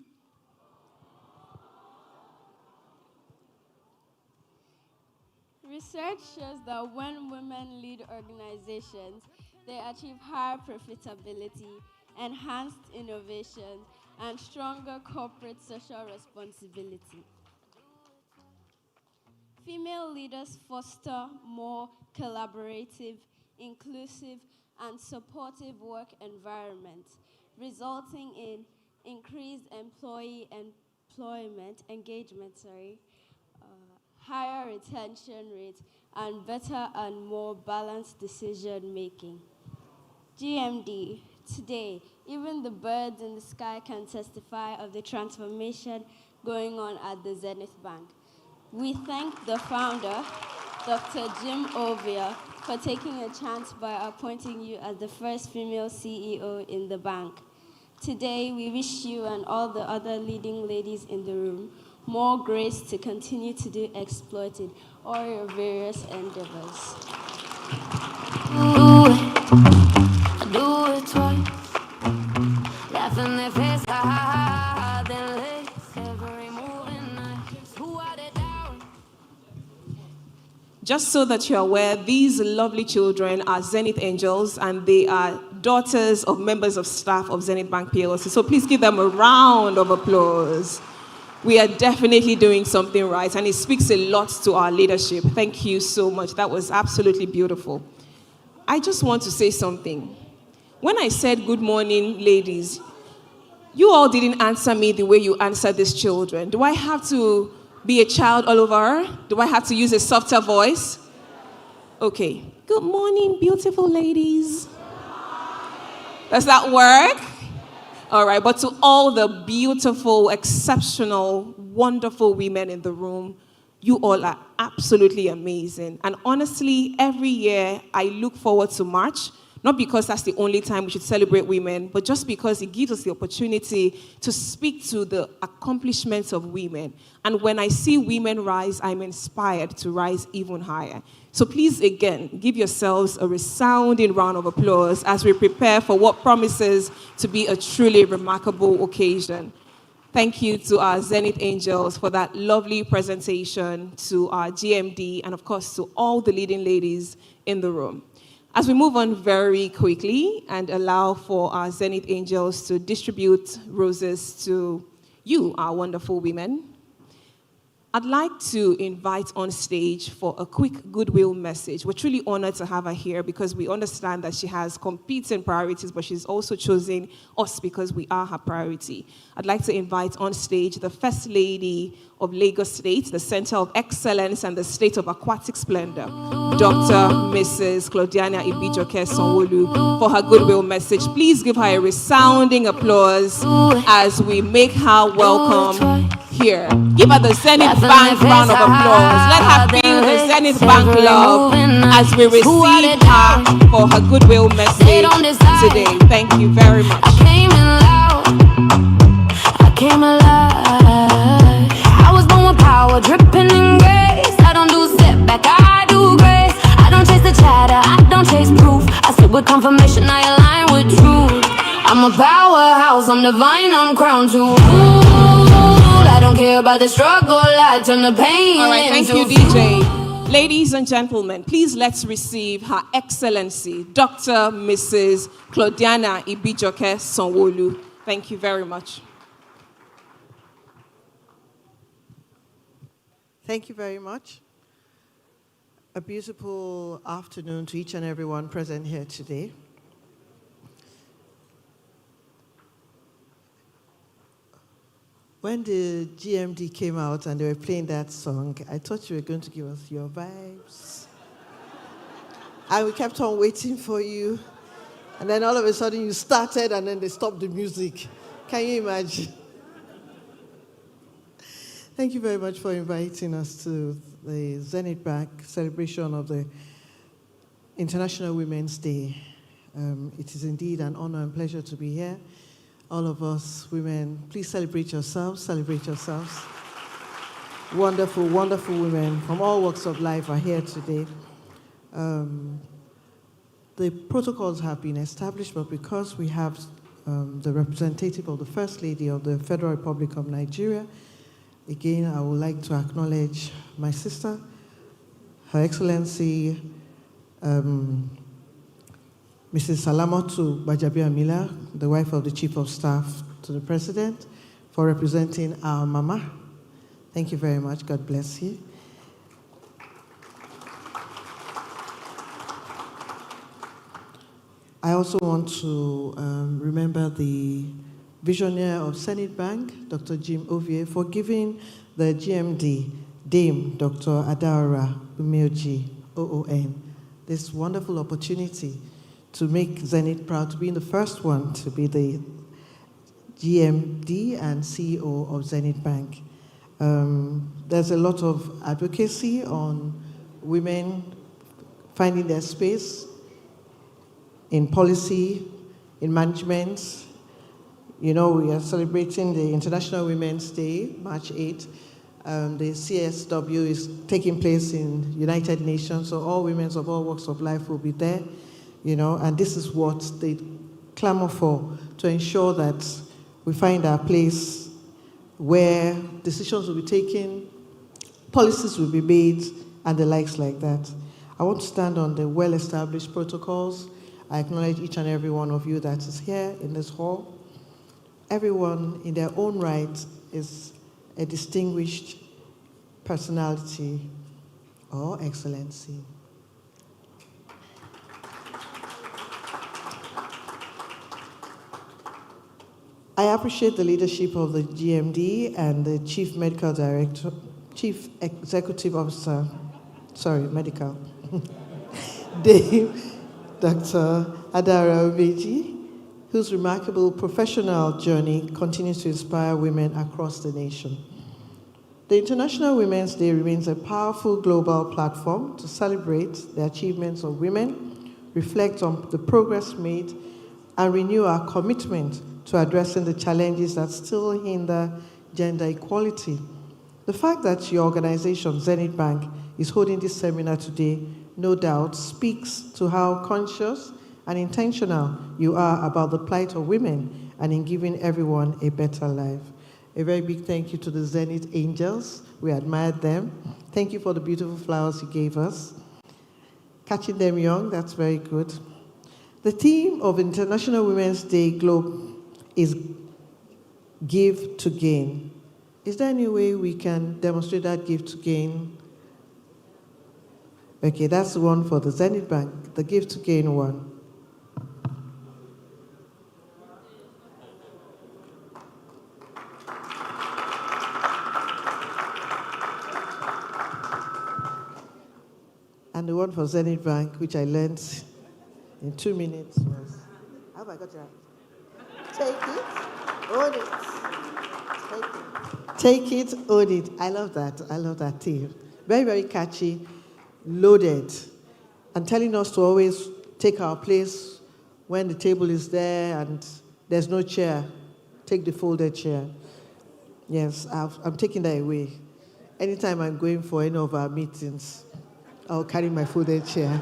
Speaker 5: Research shows that when women lead organizations, they achieve higher profitability, enhanced innovation, and stronger corporate social responsibility. Female leaders foster more collaborative, inclusive, and supportive work environment, resulting in increased employee engagement, higher retention rates, and better and more balanced decision making. GMD, today, even the birds in the sky can testify of the transformation going on at the Zenith Bank. We thank the founder, Dr. Jim Ovia, for taking a chance by appointing you as the first female CEO in the bank. Today, we wish you and all the other leading ladies in the room more grace to continue to do exploit in all your various endeavors.
Speaker 4: Do it twice. Laugh in their face, ha ha ha. Then lace every moving night. Who are they down?
Speaker 1: Just so that you're aware, these lovely children are Zenith Angels, and they are daughters of members of staff of Zenith Bank PLC. So please give them a round of applause. We are definitely doing something right, and it speaks a lot to our leadership. Thank you so much. That was absolutely beautiful. I just want to say something. When I said good morning, ladies, you all didn't answer me the way you answered these children. Do I have to be a child all over? Do I have to use a softer voice? Okay. Good morning, beautiful ladies. Does that work? All right, but to all the beautiful, exceptional, wonderful women in the room, you all are absolutely amazing. And honestly, every year I look forward to March, not because that's the only time we should celebrate women, but just because it gives us the opportunity to speak to the accomplishments of women. And when I see women rise, I'm inspired to rise even higher. So please, again, give yourselves a resounding round of applause as we prepare for what promises to be a truly remarkable occasion. Thank you to our Zenith Angels for that lovely presentation, to our GMD, and of course to all the leading ladies in the room. As we move on very quickly and allow for our Zenith Angels to distribute roses to you, our wonderful women, I'd like to invite on stage for a quick Goodwill message. We're truly honored to have her here because we understand that she has competing priorities, but she's also chosen us because we are her priority. I'd like to invite on stage the First Lady of Lagos State, the Center of Excellence and the State of Aquatic Splendor, Dr. Mrs. Claudiana Ibijoke Sanwo-Olu, for her Goodwill message. Please give her a resounding applause as we make her welcome here. Give her the Zenith Bank round of applause. Let her feel the Zenith Bank love as we receive her for her Goodwill message today. Thank you very much.
Speaker 4: I came in loud, I came alive. I was born with power, dripping in grace. I don't do setback, I do grace. I don't chase the chatter, I don't chase proof. I sit with confirmation, I align with truth. I'm a powerhouse, I'm divine, I'm crowned to rule. I don't care about the struggle, I turn the pain.
Speaker 1: All right, thank you, DJ. Ladies and gentlemen, please let's receive Her Excellency, Dr. Mrs. Claudiana Ibijoke Sanwo-Olu. Thank you very much.
Speaker 6: Thank you very much. A beautiful afternoon to each and everyone present here today. When the GMD came out and they were playing that song, I thought you were going to give us your vibes. And we kept on waiting for you. And then all of a sudden you started and then they stopped the music. Can you imagine? Thank you very much for inviting us to the Zenith Bank celebration of the International Women's Day. It is indeed an honor and pleasure to be here. All of us women, please celebrate yourselves, celebrate yourselves. Wonderful, wonderful women from all walks of life are here today. The protocols have been established, but because we have the representative of the First Lady of the Federal Republic of Nigeria, again, I would like to acknowledge my sister, Her Excellency, Mrs. Salamotu Bajabiamila, the wife of the Chief of Staff to the President, for representing our mama. Thank you very much. God bless you. I also want to remember the visionary of Zenith Bank, Dr. Jim Ovie, for giving the GMD, Dame Dr. Adaora Umeoji, OON, this wonderful opportunity to make Zenith proud to be the first one to be the GMD and CEO of Zenith Bank. There's a lot of advocacy on women finding their space in policy, in management. You know, we are celebrating the International Women's Day, March 8th. The CSW is taking place in United Nations, so all women of all walks of life will be there. You know, and this is what they clamor for, to ensure that we find our place where decisions will be taken, policies will be made, and the likes like that. I want to stand on the well-established protocols. I acknowledge each and every one of you that is here in this hall. Everyone in their own right is a distinguished personality or excellency. I appreciate the leadership of the GMD and the Chief Medical Director, Chief Executive Officer, medical, Dame Dr. Adaora Umeoji, whose remarkable professional journey continues to inspire women across the nation. The International Women's Day remains a powerful global platform to celebrate the achievements of women, reflect on the progress made, and renew our commitment to addressing the challenges that still hinder gender equality. The fact that your organization, Zenith Bank, is holding this seminar today, no doubt, speaks to how conscious and intentional you are about the plight of women and in giving everyone a better life. A very big thank you to the Zenith Angels. We admired them. Thank you for the beautiful flowers you gave us. Catching them young, that's very good. The theme of International Women's Day Globe is give to gain. Is there any way we can demonstrate that give to gain? Okay, that's the one for the Zenith Bank, the give to gain one. And the one for Zenith Bank, which I learned in 2 minutes, was, how have I got it right? Take it, own it. Take it, own it. I love that theme. Very, very catchy, loaded, and telling us to always take our place when the table is there and there's no chair. Take the folded chair. Yes, I'm taking that away. Anytime I'm going for any of our meetings, I'll carry my folded chair.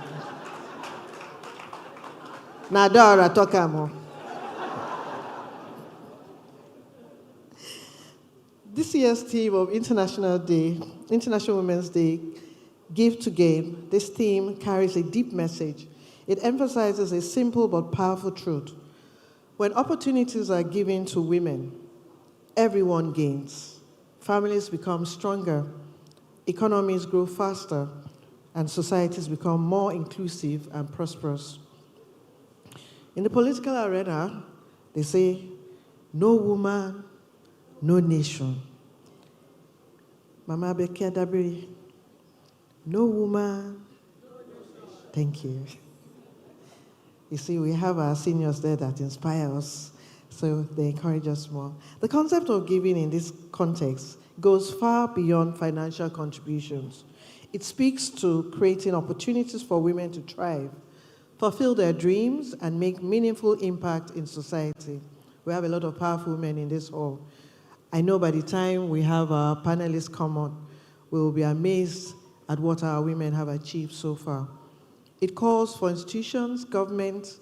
Speaker 6: Now, Dora, talk more. This year's theme of International Women's Day, Give to Gain, this theme carries a deep message. It emphasizes a simple but powerful truth. When opportunities are given to women, everyone gains. Families become stronger, economies grow faster, and societies become more inclusive and prosperous. In the political arena, they say, no woman, no nation. Mama Bekia Dabiri, no woman. Thank you. You see, we have our seniors there that inspire us, so they encourage us more. The concept of giving in this context goes far beyond financial contributions. It speaks to creating opportunities for women to thrive, fulfill their dreams, and make meaningful impact in society. We have a lot of powerful women in this hall. I know by the time we have our panelists come on, we will be amazed at what our women have achieved so far. It calls for institutions, governments,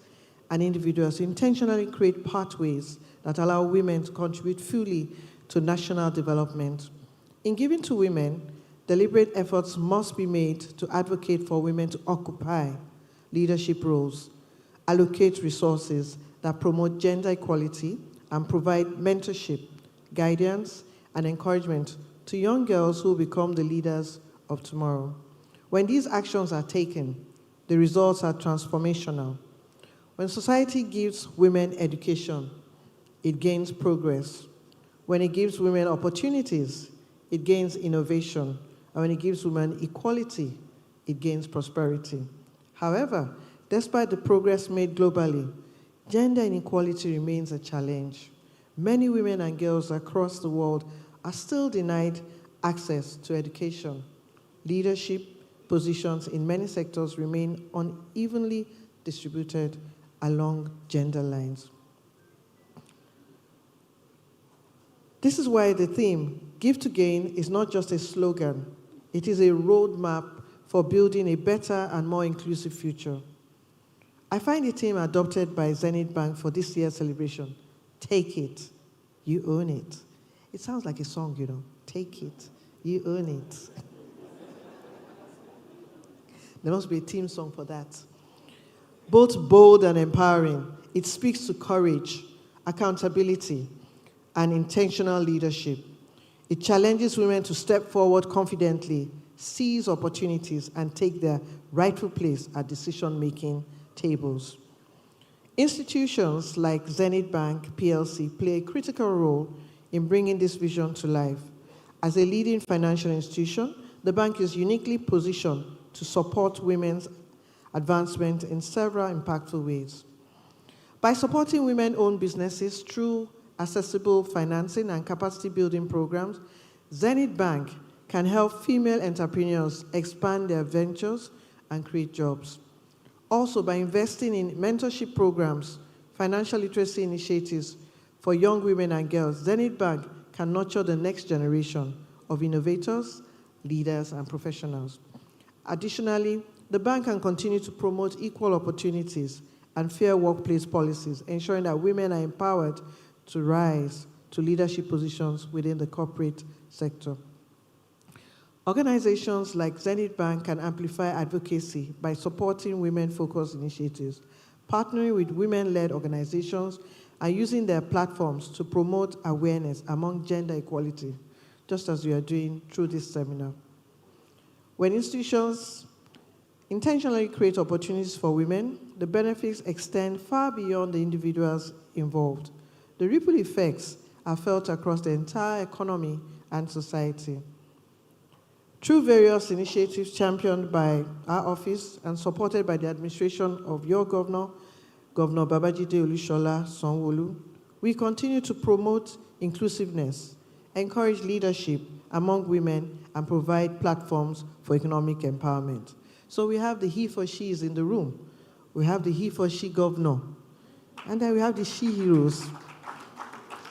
Speaker 6: and individuals to intentionally create pathways that allow women to contribute fully to national development. In giving to women, deliberate efforts must be made to advocate for women to occupy leadership roles, allocate resources that promote gender equality, and provide mentorship, guidance, and encouragement to young girls who will become the leaders of tomorrow. When these actions are taken, the results are transformational. When society gives women education, it gains progress. When it gives women opportunities, it gains innovation. And when it gives women equality, it gains prosperity. However, despite the progress made globally, gender inequality remains a challenge. Many women and girls across the world are still denied access to education. Leadership positions in many sectors remain unevenly distributed along gender lines. This is why the theme, Give to Gain, is not just a slogan. It is a roadmap for building a better and more inclusive future. I find the theme adopted by Zenith Bank for this year's celebration, Take It, You Own It. It sounds like a song, you know. Take it, you own it. There must be a theme song for that. Both bold and empowering, it speaks to courage, accountability, and intentional leadership. It challenges women to step forward confidently, seize opportunities, and take their rightful place at decision-making tables. Institutions like Zenith Bank PLC play a critical role in bringing this vision to life. As a leading financial institution, the bank is uniquely positioned to support women's advancement in several impactful ways. By supporting women-owned businesses through accessible financing and capacity-building programs, Zenith Bank can help female entrepreneurs expand their ventures and create jobs. Also, by investing in mentorship programs, financial literacy initiatives for young women and girls, Zenith Bank can nurture the next generation of innovators, leaders, and professionals. Additionally, the bank can continue to promote equal opportunities and fair workplace policies, ensuring that women are empowered to rise to leadership positions within the corporate sector. Organizations like Zenith Bank can amplify advocacy by supporting women-focused initiatives, partnering with women-led organizations, and using their platforms to promote awareness among gender equality, just as we are doing through this seminar. When institutions intentionally create opportunities for women, the benefits extend far beyond the individuals involved. The ripple effects are felt across the entire economy and society. Through various initiatives championed by our office and supported by the administration of your governor, Governor Babajide Olusola Sanwo-Olu, we continue to promote inclusiveness, encourage leadership among women, and provide platforms for economic empowerment. So we have the he for she's in the room. We have the he for she governor. And then we have the she heroes.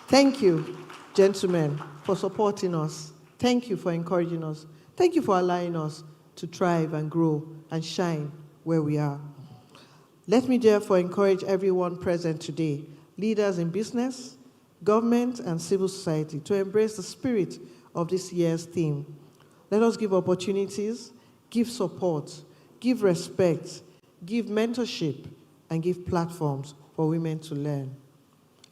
Speaker 6: Thank you, gentlemen, for supporting us. Thank you for encouraging us. Thank you for allowing us to thrive and grow and shine where we are. Let me therefore encourage everyone present today, leaders in business, government and civil society to embrace the spirit of this year's theme. Let us give opportunities, give support, give respect, give mentorship, and give platforms for women to learn.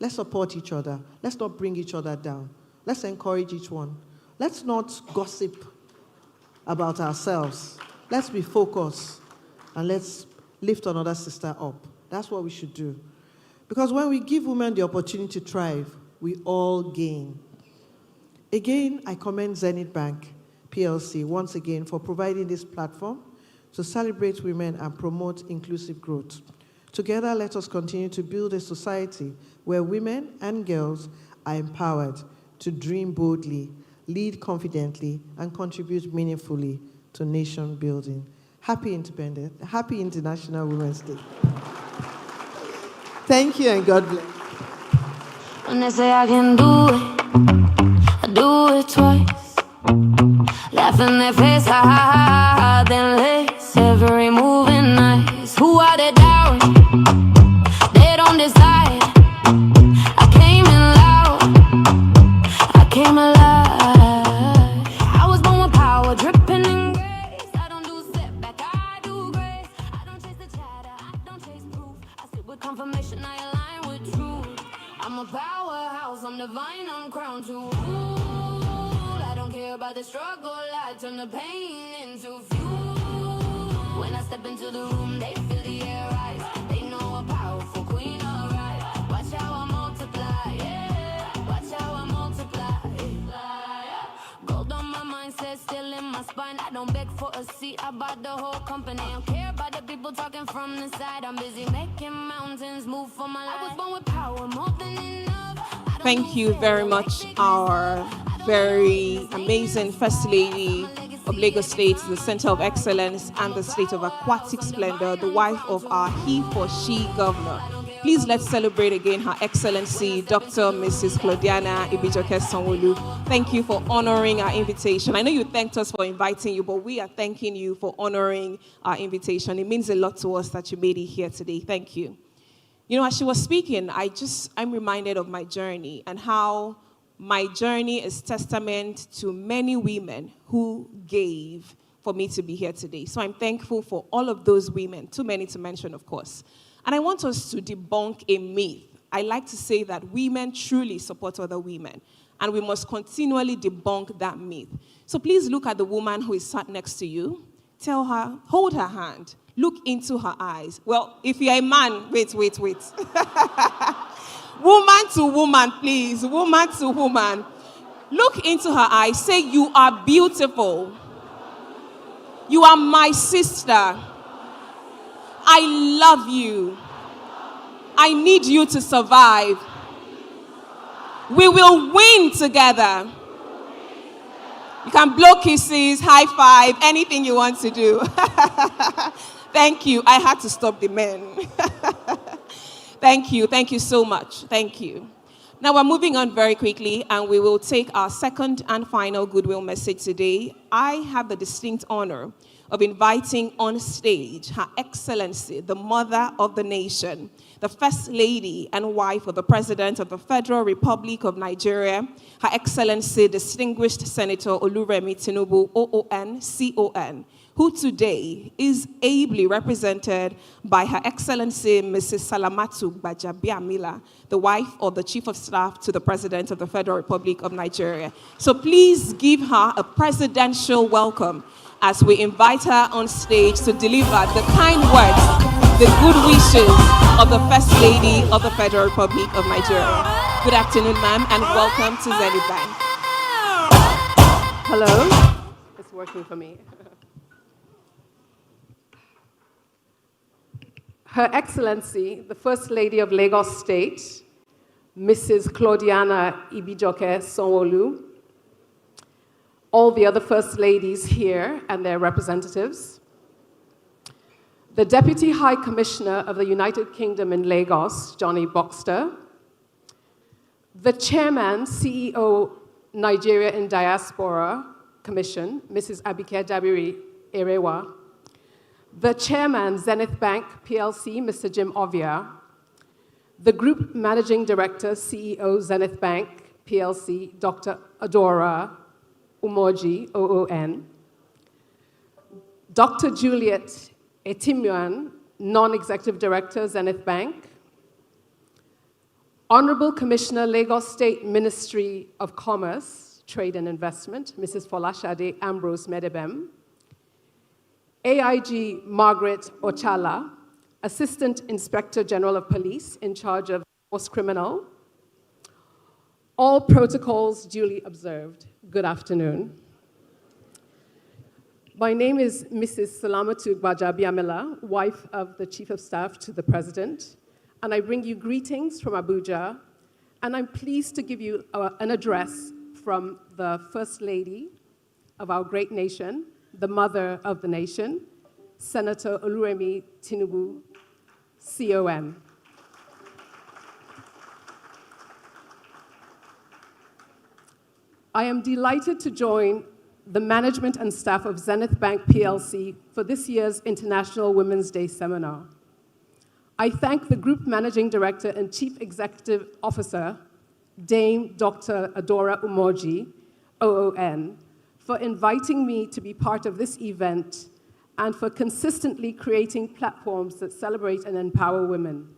Speaker 6: Let's support each other. Let's not bring each other down. Let's encourage each one. Let's not gossip about ourselves. Let's be focused, and let's lift another sister up. That's what we should do. Because when we give women the opportunity to thrive, we all gain. Again, I commend Zenith Bank PLC once again for providing this platform to celebrate women and promote inclusive growth. Together, let us continue to build a society where women and girls are empowered to dream boldly, lead confidently, and contribute meaningfully to nation building. Happy International Women's Day. Thank you and God bless.
Speaker 4: When they say I can do it, I do it twice. Laugh in their face, ha ha ha ha, then lace every moving nice. Who are they doubting? They don't decide. I came in loud, I came alive. I was born with power, dripping in grace. I don't do setback, I do grace. I don't chase the chatter, I don't chase proof. I sit with confirmation, I align with truth. I'm a powerhouse, I'm divine, I'm crowned to rule. I don't care about the struggle, I turn the pain into fuel. When I step into the room, they feel the air rise. They know a powerful queen, alright. Watch how I multiply, yeah. Watch how I multiply. Gold on my mindset, still in my spine. I don't beg for a seat, I bought the whole company. I don't care about the people talking from the side. I'm busy making mountains move for my life. I was born with power, more than enough.
Speaker 1: Thank you very much, our very amazing First Lady of Lagos State, the Center of Excellence and the State of Aquatic Splendor, the wife of our he-for-she governor. Please let's celebrate again Her Excellency, Dr. Mrs. Claudiana Ibijoke Sanwo-Olu. Thank you for honoring our invitation. I know you thanked us for inviting you, but we are thanking you for honoring our invitation. It means a lot to us that you made it here today. Thank you. You know, as she was speaking, I'm reminded of my journey and how my journey is testament to many women who gave for me to be here today. So I'm thankful for all of those women, too many to mention, of course. And I want us to debunk a myth. I like to say that women truly support other women, and we must continually debunk that myth. So please look at the woman who is sat next to you. Tell her, hold her hand, look into her eyes. Well, if you're a man, wait. Woman to woman, please. Woman to woman. Look into her eyes. Say, you are beautiful. You are my sister. I love you. I need you to survive. We will win together. You can blow kisses, high five, anything you want to do. Thank you. I had to stop the men. Thank you so much. Thank you. Now we're moving on very quickly, and we will take our second and final Goodwill message today. I have the distinct honor of inviting on stage Her Excellency, the Mother of the Nation, the First Lady and wife of the President of the Federal Republic of Nigeria, Her Excellency, Distinguished Senator Oluremi Tinubu, OON, CON, who today is ably represented by Her Excellency Mrs. Salamatu Gbajabiamila, the wife of the Chief of Staff to the President of the Federal Republic of Nigeria. So please give her a presidential welcome as we invite her on stage to deliver the kind words, the good wishes of the First Lady of the Federal Republic of Nigeria. Good afternoon, ma'am, and welcome to Zenith Bank.
Speaker 7: Hello. It's working for me. Her Excellency, the First Lady of Lagos State, Mrs. Claudiana Ibijoke Sanwo-Olu, all the other First Ladies here and their representatives, the Deputy High Commissioner of the United Kingdom in Lagos, Johnny Boxter, the Chairman, CEO, Nigeria in Diaspora Commission, Mrs. Abike Dabiri Erewa, the Chairman, Zenith Bank PLC, Mr. Jim Ovia, the Group Managing Director, CEO, Zenith Bank, PLC, Dr. Adora Umoji, OON, Dr. Juliet Etimian, Non-Executive Director, Zenith Bank, Honorable Commissioner, Lagos State Ministry of Commerce, Trade and Investment, Mrs. Folashade Ambrose Medebem, AIG Margaret Ochala, Assistant Inspector General of Police in charge of force criminal. All protocols duly observed. Good afternoon. My name is Mrs. Salamatu Gbajabiamila, wife of the Chief of Staff to the President, and I bring you greetings from Abuja, and I'm pleased to give you an address from the First Lady of our great nation, the mother of the nation, Senator Oluremi Tinubu, CON. I am delighted to join the management and staff of Zenith Bank PLC for this year's International Women's Day seminar. I thank the Group Managing Director and Chief Executive Officer, Dame Dr. Adora Umoji, OON, for inviting me to be part of this event and for consistently creating platforms that celebrate and empower women.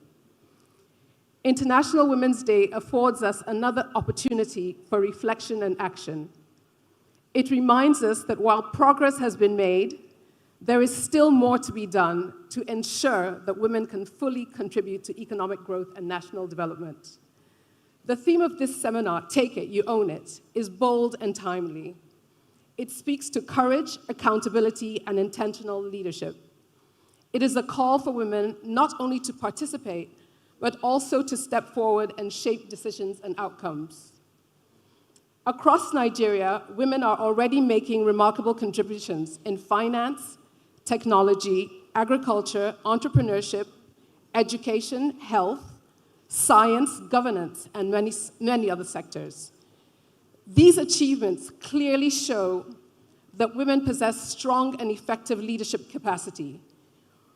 Speaker 7: International Women's Day affords us another opportunity for reflection and action. It reminds us that while progress has been made, there is still more to be done to ensure that women can fully contribute to economic growth and national development. The theme of this seminar, Take It, You Own It, is bold and timely. It speaks to courage, accountability, and intentional leadership. It is a call for women not only to participate, but also to step forward and shape decisions and outcomes. Across Nigeria, women are already making remarkable contributions in finance, technology, agriculture, entrepreneurship, education, health, science, governance, and many other sectors. These achievements clearly show that women possess strong and effective leadership capacity.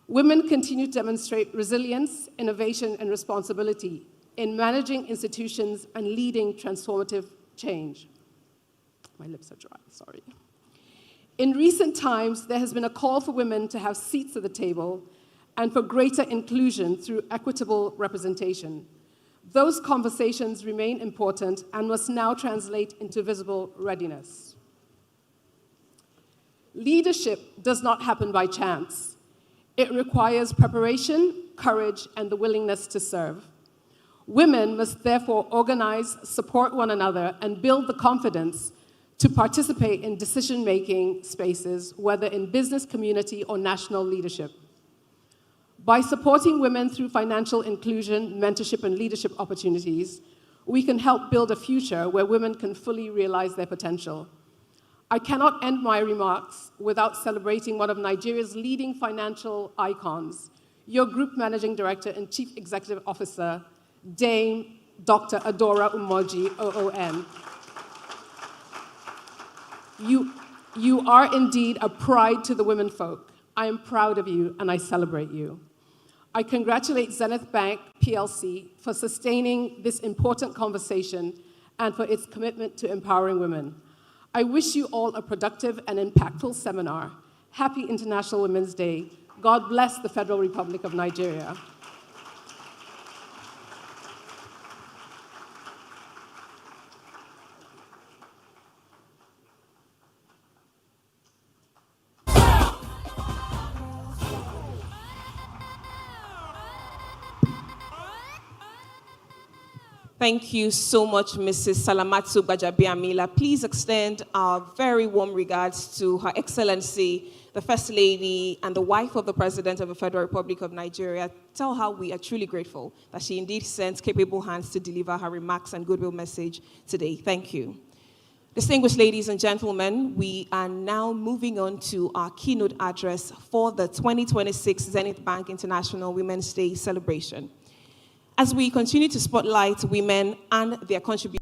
Speaker 7: Women continue to demonstrate resilience, innovation, and responsibility in managing institutions and leading transformative change. My lips are dry, sorry. In recent times, there has been a call for women to have seats at the table and for greater inclusion through equitable representation. Those conversations remain important and must now translate into visible readiness. Leadership does not happen by chance. It requires preparation, courage, and the willingness to serve. Women must therefore organize, support one another, and build the confidence to participate in decision-making spaces, whether in business, community, or national leadership. By supporting women through financial inclusion, mentorship, and leadership opportunities, we can help build a future where women can fully realize their potential. I cannot end my remarks without celebrating one of Nigeria's leading financial icons, your Group Managing Director and Chief Executive Officer, Dame Dr. Adora Umoji, OON. You are indeed a pride to the women folk. I am proud of you and I celebrate you. I congratulate Zenith Bank PLC for sustaining this important conversation and for its commitment to empowering women. I wish you all a productive and impactful seminar. Happy International Women's Day. God bless the Federal Republic of Nigeria.
Speaker 1: Thank you so much, Mrs. Salamatu Gbajabiamila. Please extend our very warm regards to Her Excellency, the First Lady, and the wife of the President of the Federal Republic of Nigeria. Tell her we are truly grateful that she indeed sent capable hands to deliver her remarks and goodwill message today. Thank you. Distinguished ladies and gentlemen, we are now moving on to our keynote address for the 2026 Zenith Bank International Women's Day celebration. As we continue to spotlight women and their contributions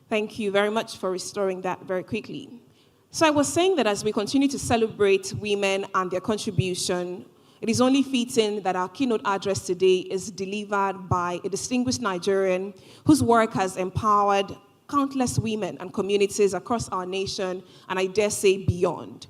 Speaker 1: Thank you very much for restoring that very quickly. So I was saying that as we continue to celebrate women and their contribution, it is only fitting that our keynote address today is delivered by a distinguished Nigerian whose work has empowered countless women and communities across our nation, and I dare say beyond.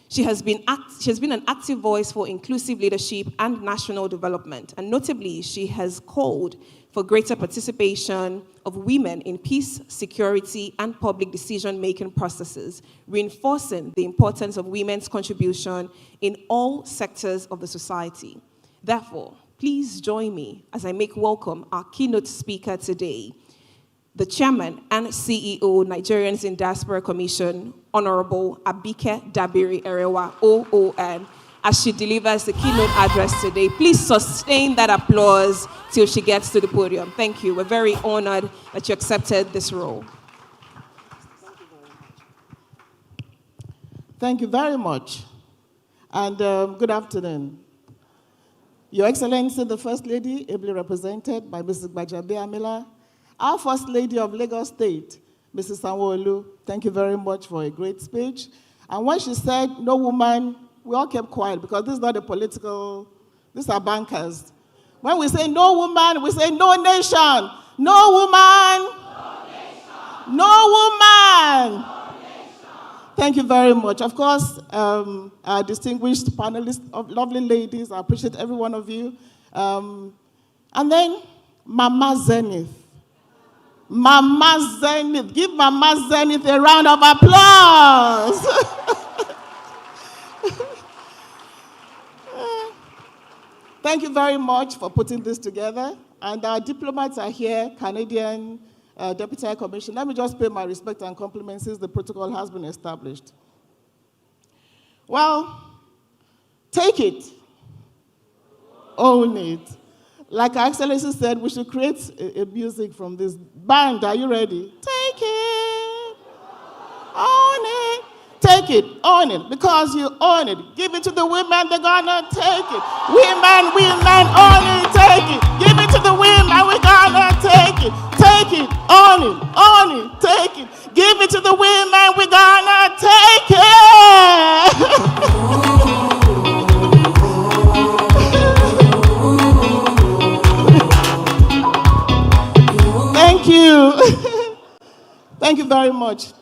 Speaker 1: She has been an active voice for inclusive leadership and national development, and notably, she has called for greater participation of women in peace, security, and public decision-making processes, reinforcing the importance of women's contribution in all sectors of the society. Therefore, please join me as I make welcome our keynote speaker today, the Chairman and CEO, Nigerians in Diaspora Commission, Honorable Abike Dabiri Erewa, OON, as she delivers the keynote address today. Please sustain that applause till she gets to the podium. Thank you. We're very honored that you accepted this role.
Speaker 8: Thank you very much. And good afternoon. Your Excellency, the First Lady, ably represented by Mrs. Bajabe Amila, our First Lady of Lagos State, Mrs. Sanwo-Olu, thank you very much for a great speech. And when she said, no woman, we all kept quiet because this is not a political, these are bankers. When we say no woman, we say no nation. No woman. No nation. No woman. No nation. Thank you very much. Of course, our distinguished panelists, lovely ladies, I appreciate every one of you. And then, Mama Zenith. Mama Zenith. Give Mama Zenith a round of applause. Thank you very much for putting this together. And our diplomats are here, Canadian Deputy High Commission. Let me just pay my respect and compliments since the protocol has been established. Well, take it. Own it. Like Our Excellency said, we should create a music from this. Band, are you ready? Take it. Own it. Take it, own it, because you own it. Give it to the women, they're gonna take it. Women, own it, take it. Give it to the women, we're gonna take it. Take it, own it, take it. Give it to the women, we're gonna take it. Thank you. Thank you very much.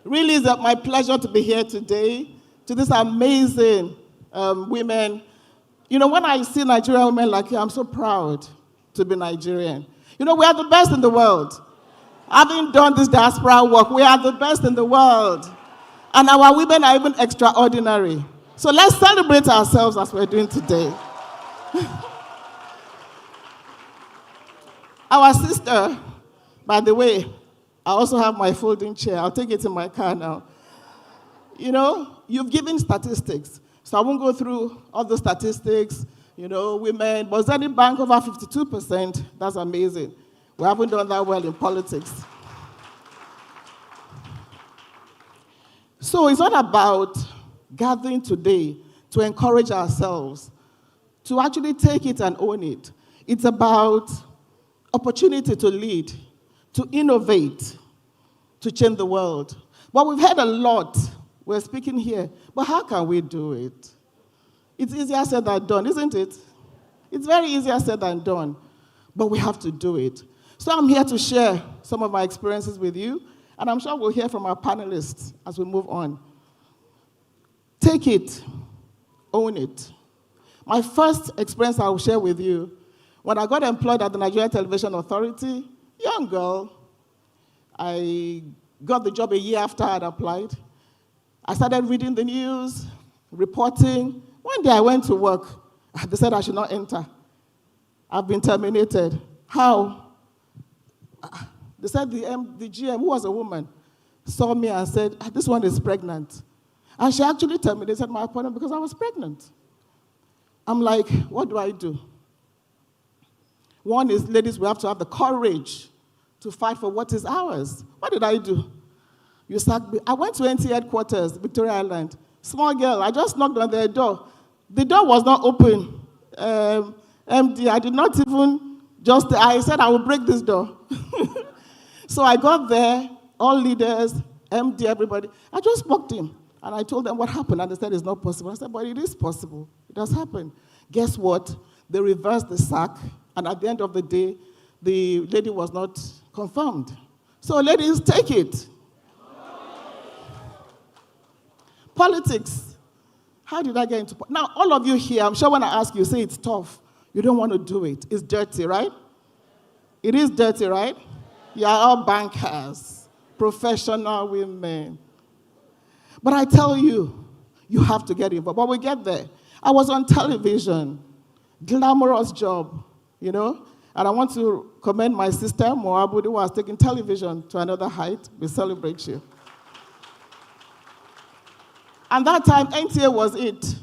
Speaker 8: Really is my pleasure to be here today to this amazing women. You know, when I see Nigerian women like you, I'm so proud to be Nigerian. You know, we are the best in the world. Having done this diaspora work, we are the best in the world. And our women are even extraordinary. So let's celebrate ourselves as we're doing today. Our sister, by the way, I also have my folding chair. I'll take it in my car now. You know, you've given statistics. So I won't go through all the statistics, you know, women. But Zenith Bank over 52%, that's amazing. We haven't done that well in politics. So it's not about gathering today to encourage ourselves, to actually take it and own it. It's about opportunity to lead, to innovate, to change the world. But we've heard a lot. We're speaking here. But how can we do it? It's easier said than done, isn't it? It's very easier said than done. But we have to do it. So I'm here to share some of my experiences with you. And I'm sure we'll hear from our panelists as we move on. Take it. Own it. My first experience I will share with you, when I got employed at the Nigerian Television Authority, young girl, I got the job a year after I had applied. I started reading the news, reporting. One day I went to work. They said I should not enter. I've been terminated. How? They said the GM, who was a woman, saw me and said, this one is pregnant. And she actually terminated my appointment because I was pregnant. I'm like, what do I do? One is, ladies, we have to have the courage to fight for what is ours. What did I do? You sacked me. I went to NT headquarters, Victoria Island. Small girl, I just knocked on their door. The door was not open. MD, I did not even I said I will break this door. So I got there, all leaders, MD, everybody. I just walked in, and I told them what happened, and they said it's not possible. I said, but it is possible. It has happened. Guess what? They reversed the sack, and at the end of the day, the lady was not confirmed. So ladies, take it. Politics. How did I get into politics? Now, all of you here, I'm sure when I ask you, say it's tough. You don't want to do it. It's dirty, right? It is dirty, right? You are all bankers, professional women. But I tell you, you have to get involved. But we get there. I was on television, glamorous job, you know? And I want to commend my sister, Moabu, who was taking television to another height. We celebrate you. And that time, NTA was it.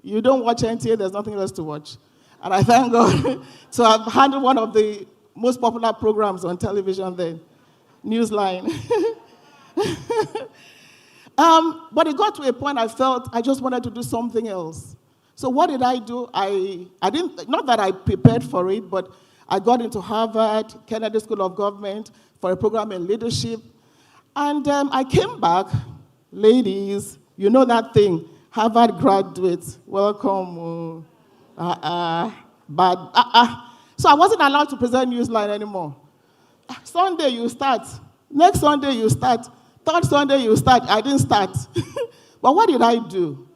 Speaker 8: You don't watch NTA, there's nothing else to watch. And I thank God to have handled one of the most popular programs on television then, Newsline. But it got to a point I felt I just wanted to do something else. So what did I do? I didn't, not that I prepared for it, but I got into Harvard, Kennedy School of Government for a program in leadership. And I came back, ladies, you know that thing, Harvard graduates, welcome. So I wasn't allowed to present Newsline anymore. Sunday you start, next Sunday you start, third Sunday you start. I didn't start. But what did I do?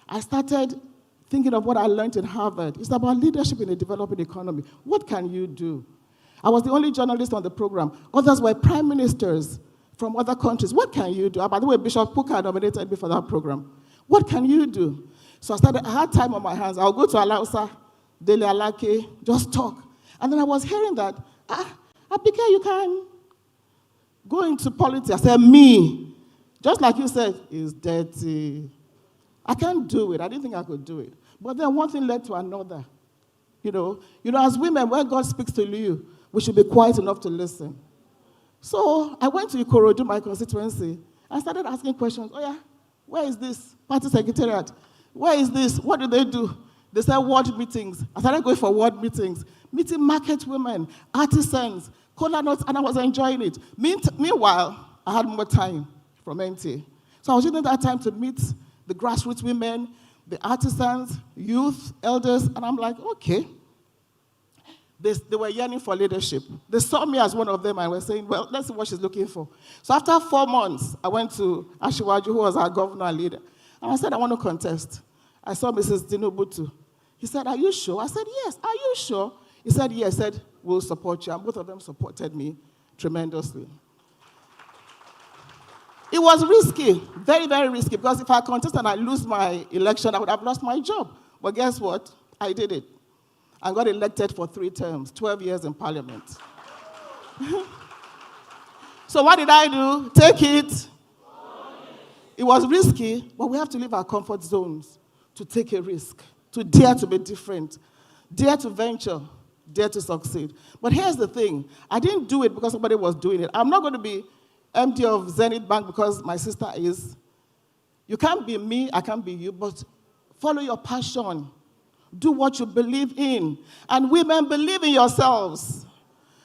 Speaker 8: I started thinking of what I learned in Harvard. It's about leadership in a developing economy. What can you do? I was the only journalist on the program. Others were prime ministers from other countries. What can you do? By the way, Bishop Puka nominated me for that program. What can you do? So I had time on my hands. I'll go to Alausa, Dele Alake, just talk. And then I was hearing that, Abike, you can go into politics. I said, me. Just like you said, it's dirty. I can't do it. I didn't think I could do it. But then one thing led to another. You know, as women, when God speaks to you, we should be quiet enough to listen. So I went to Ikorodu, my constituency. I started asking questions. Oh, yeah, where is this party secretariat? Where is this? What do they do? They said ward meetings. I started going for ward meetings, meeting market women, artisans, cola nuts, and I was enjoying it. Meanwhile, I had more time from NTA. So I was using that time to meet the grassroots women, the artisans, youth, elders, and I'm like, okay. They were yearning for leadership. They saw me as one of them and were saying, well, let's see what she's looking for. So after 4 months, I went to Ashiwaju, who was our governor and leader, and I said, I want to contest. I saw Mrs. Tinubu. He said, are you sure? I said, yes. Are you sure? He said, yes. I said, we'll support you. And both of them supported me tremendously. It was risky, very, very risky, because if I contest and I lose my election, I would have lost my job. But guess what? I did it. I got elected for 3 terms, 12 years in parliament. So what did I do? Take it. It was risky, but we have to leave our comfort zones to take a risk, to dare to be different, dare to venture, dare to succeed. But here's the thing. I didn't do it because somebody was doing it. I'm not going to be MD of Zenith Bank because my sister is. You can't be me, I can't be you, but follow your passion. Do what you believe in. And women, believe in yourselves.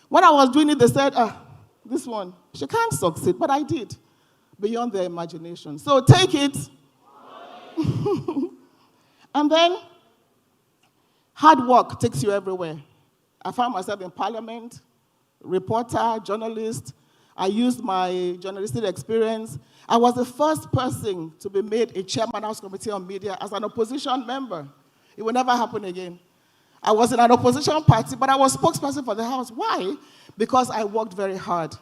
Speaker 8: When I was doing it, they said, this one, she can't succeed, but I did. Beyond their imagination. So take it. And then, hard work takes you everywhere. I found myself in parliament, reporter, journalist. I used my journalistic experience. I was the first person to be made a chairman House Committee on Media as an opposition member. It will never happen again. I was in an opposition party, but I was spokesperson for the House. Why? Because I worked very hard.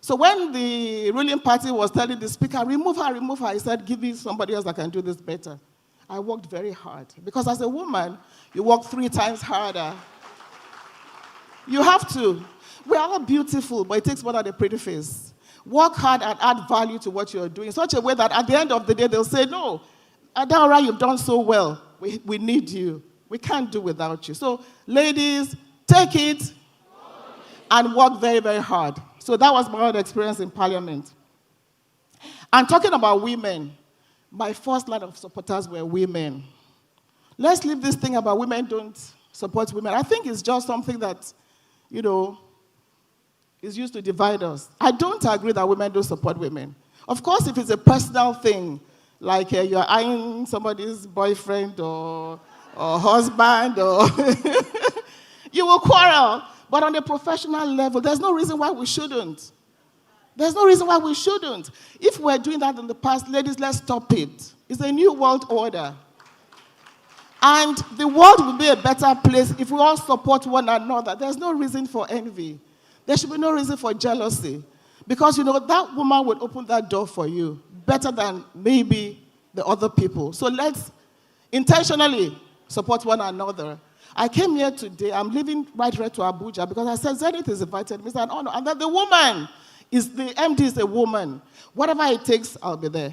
Speaker 8: So when the ruling party was telling the speaker, remove her, he said, give me somebody else that can do this better. I worked very hard. Because as a woman, you work 3 times harder. You have to. We're all beautiful, but it takes more than a pretty face. Work hard and add value to what you're doing in such a way that at the end of the day, they'll say, no, Adaora, you've done so well. We need you. We can't do without you. So, ladies, take it and work very, very hard. So that was my own experience in parliament. And talking about women, my first line of supporters were women. Let's leave this thing about women don't support women. I think it's just something that, is used to divide us. I don't agree that women don't support women. Of course, if it's a personal thing, like you're eyeing somebody's boyfriend or husband, or you will quarrel. But on a professional level, there's no reason why we shouldn't. There's no reason why we shouldn't. If we're doing that in the past, ladies, let's stop it. It's a new world order. And the world will be a better place if we all support one another. There's no reason for envy. There should be no reason for jealousy. Because, that woman would open that door for you better than maybe the other people. So let's intentionally support one another. I came here today. I'm leaving right here to Abuja because I said Zenith is invited me. And that the woman the MD is a woman. Whatever it takes, I'll be there.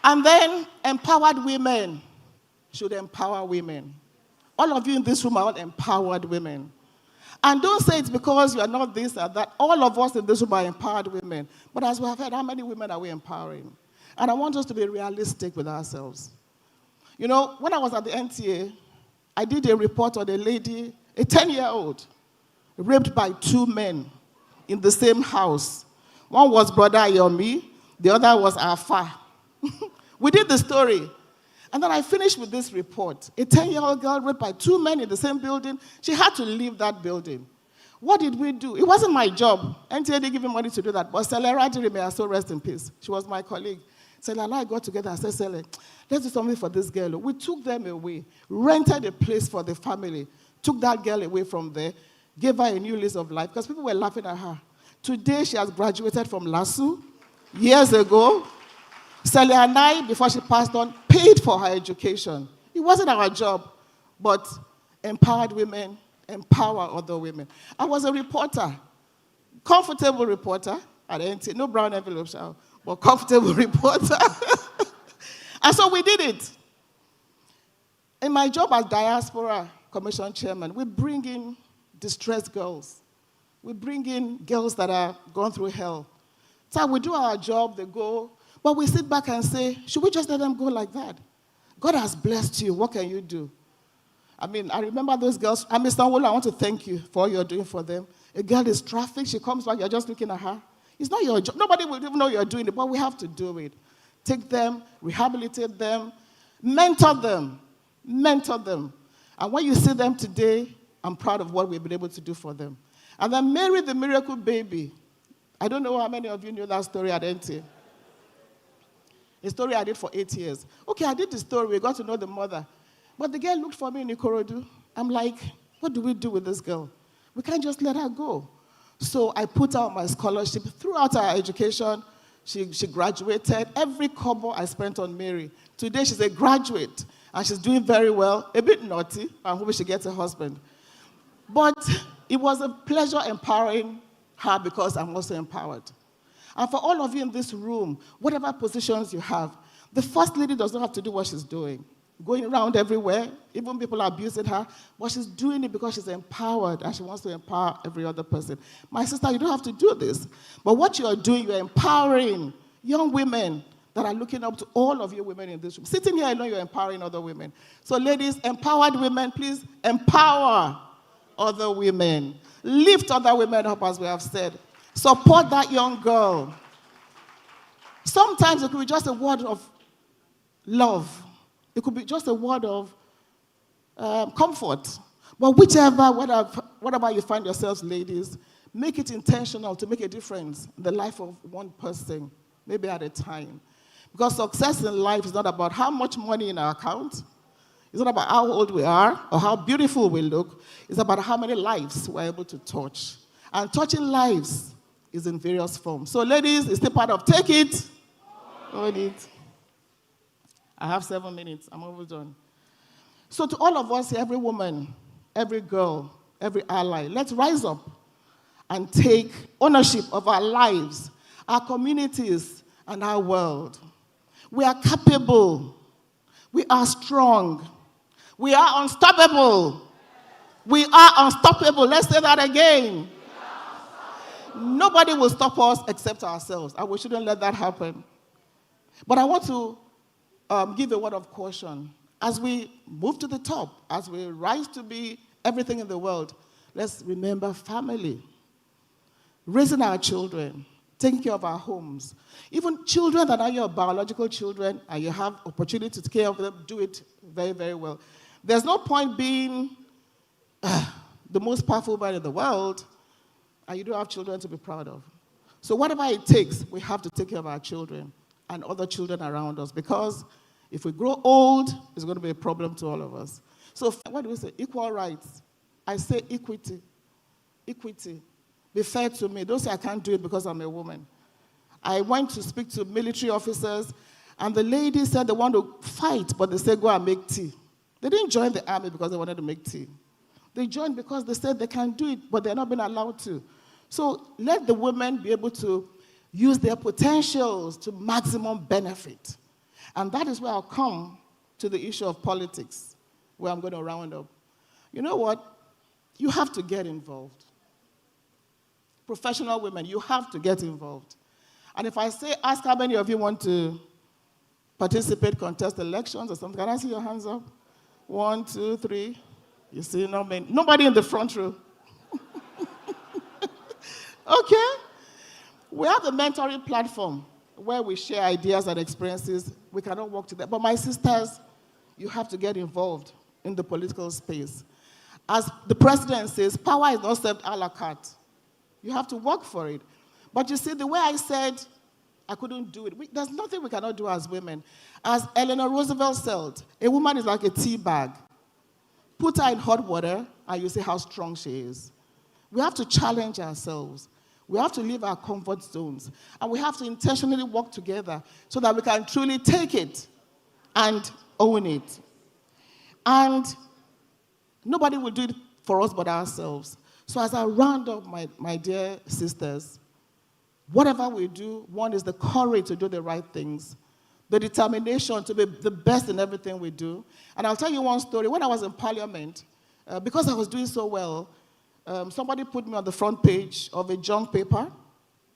Speaker 8: And then empowered women should empower women. All of you in this room are all empowered women. And don't say it's because you are not this or that. All of us in this room are empowered women. But as we have heard, how many women are we empowering? And I want us to be realistic with ourselves. When I was at the NTA, I did a report on a lady, a 10-year-old, raped by 2 men in the same house. One was Brother Yomi, the other was Afa. We did the story. And then I finished with this report. A 10-year-old girl raped by 2 men in the same building. She had to leave that building. What did we do? It wasn't my job. NTA didn't give me money to do that. But Sele Radiri, may I so rest in peace. She was my colleague. Sele and I got together and said, Sele, let's do something for this girl. We took them away, rented a place for the family, took that girl away from there, gave her a new lease of life because people were laughing at her. Today, she has graduated from LASU years ago. Sally and I, before she passed on, paid for her education. It wasn't our job, but empowered women empower other women. I was a reporter, comfortable reporter at NT, no brown envelopes, but comfortable reporter. And so we did it. In my job as Diaspora Commission Chairman, we bring in distressed girls. We bring in girls that are gone through hell. So we do our job, they go, but we sit back and say, should we just let them go like that? God has blessed you. What can you do? I remember those girls. Mr. Wolo, I want to thank you for all you're doing for them. A girl is trafficked. She comes back. You're just looking at her. It's not your job. Nobody will even know you're doing it, but we have to do it. Take them, rehabilitate them, mentor them. Mentor them. And when you see them today, I'm proud of what we've been able to do for them. And then Mary, the miracle baby. I don't know how many of you knew that story at NT. A story I did for 8 years. Okay, I did the story. We got to know the mother. But the girl looked for me in Ikorodu. I'm like, what do we do with this girl? We can't just let her go. So I put her on my scholarship. Throughout her education, she graduated. Every kobo I spent on Mary. Today, she's a graduate. And she's doing very well. A bit naughty. I hope she gets a husband. But it was a pleasure empowering her because I'm also empowered. And for all of you in this room, whatever positions you have, the First Lady does not have to do what she's doing. Going around everywhere, even people are abusing her, but she's doing it because she's empowered and she wants to empower every other person. My sister, you don't have to do this. But what you are doing, you're empowering young women that are looking up to all of you women in this room. Sitting here, I know you're empowering other women. So ladies, empowered women, please empower other women. Lift other women up, as we have said. Support that young girl. Sometimes it could be just a word of love. It could be just a word of comfort. But whatever you find yourselves, ladies, make it intentional to make a difference in the life of one person, maybe at a time. Because success in life is not about how much money in our account. It's not about how old we are or how beautiful we look. It's about how many lives we're able to touch. And touching lives is in various forms. So ladies, it's still part of take it. Hold it. I have 7 minutes. I'm almost done. So to all of us, every woman, every girl, every ally, let's rise up and take ownership of our lives, our communities, and our world. We are capable. We are strong. We are unstoppable. We are unstoppable. Let's say that again. Nobody will stop us except ourselves, and we shouldn't let that happen. But I want to give a word of caution. as we move to the top, as we rise to be everything in the world, let's remember family. Raising our children, taking care of our homes. Even children that are your biological children and you have opportunity to take care of them, do it very, very well. There's no point being the most powerful man in the world and you don't have children to be proud of. So whatever it takes, we have to take care of our children and other children around us, because if we grow old, it's going to be a problem to all of us. So what do we say? Equal rights. I say equity. Equity. Be fair to me. Don't say I can't do it because I'm a woman. I went to speak to military officers, and the lady said they want to fight, but they said go and make tea. They didn't join the army because they wanted to make tea. They joined because they said they can do it, but they're not being allowed to. So let the women be able to use their potentials to maximum benefit. And that is where I'll come to the issue of politics, where I'm going to round up. You know what? You have to get involved. Professional women, you have to get involved. And if I say, ask how many of you want to participate, contest elections or something, can I see your hands up? 1, 2, 3. You see, no many. Nobody in the front row. Okay. We have the mentoring platform where we share ideas and experiences. We cannot work together. But my sisters, you have to get involved in the political space. As the president says, power is not served a la carte. You have to work for it. But you see, the way I said I couldn't do it, there's nothing we cannot do as women. As Eleanor Roosevelt said, a woman is like a tea bag. Put her in hot water, and you see how strong she is. We have to challenge ourselves. We have to leave our comfort zones. And we have to intentionally work together so that we can truly take it and own it. And nobody will do it for us but ourselves. So as I round up, my dear sisters, whatever we do, one is the courage to do the right things, the determination to be the best in everything we do. And I'll tell you one story. When I was in Parliament, because I was doing so well, somebody put me on the front page of a junk paper,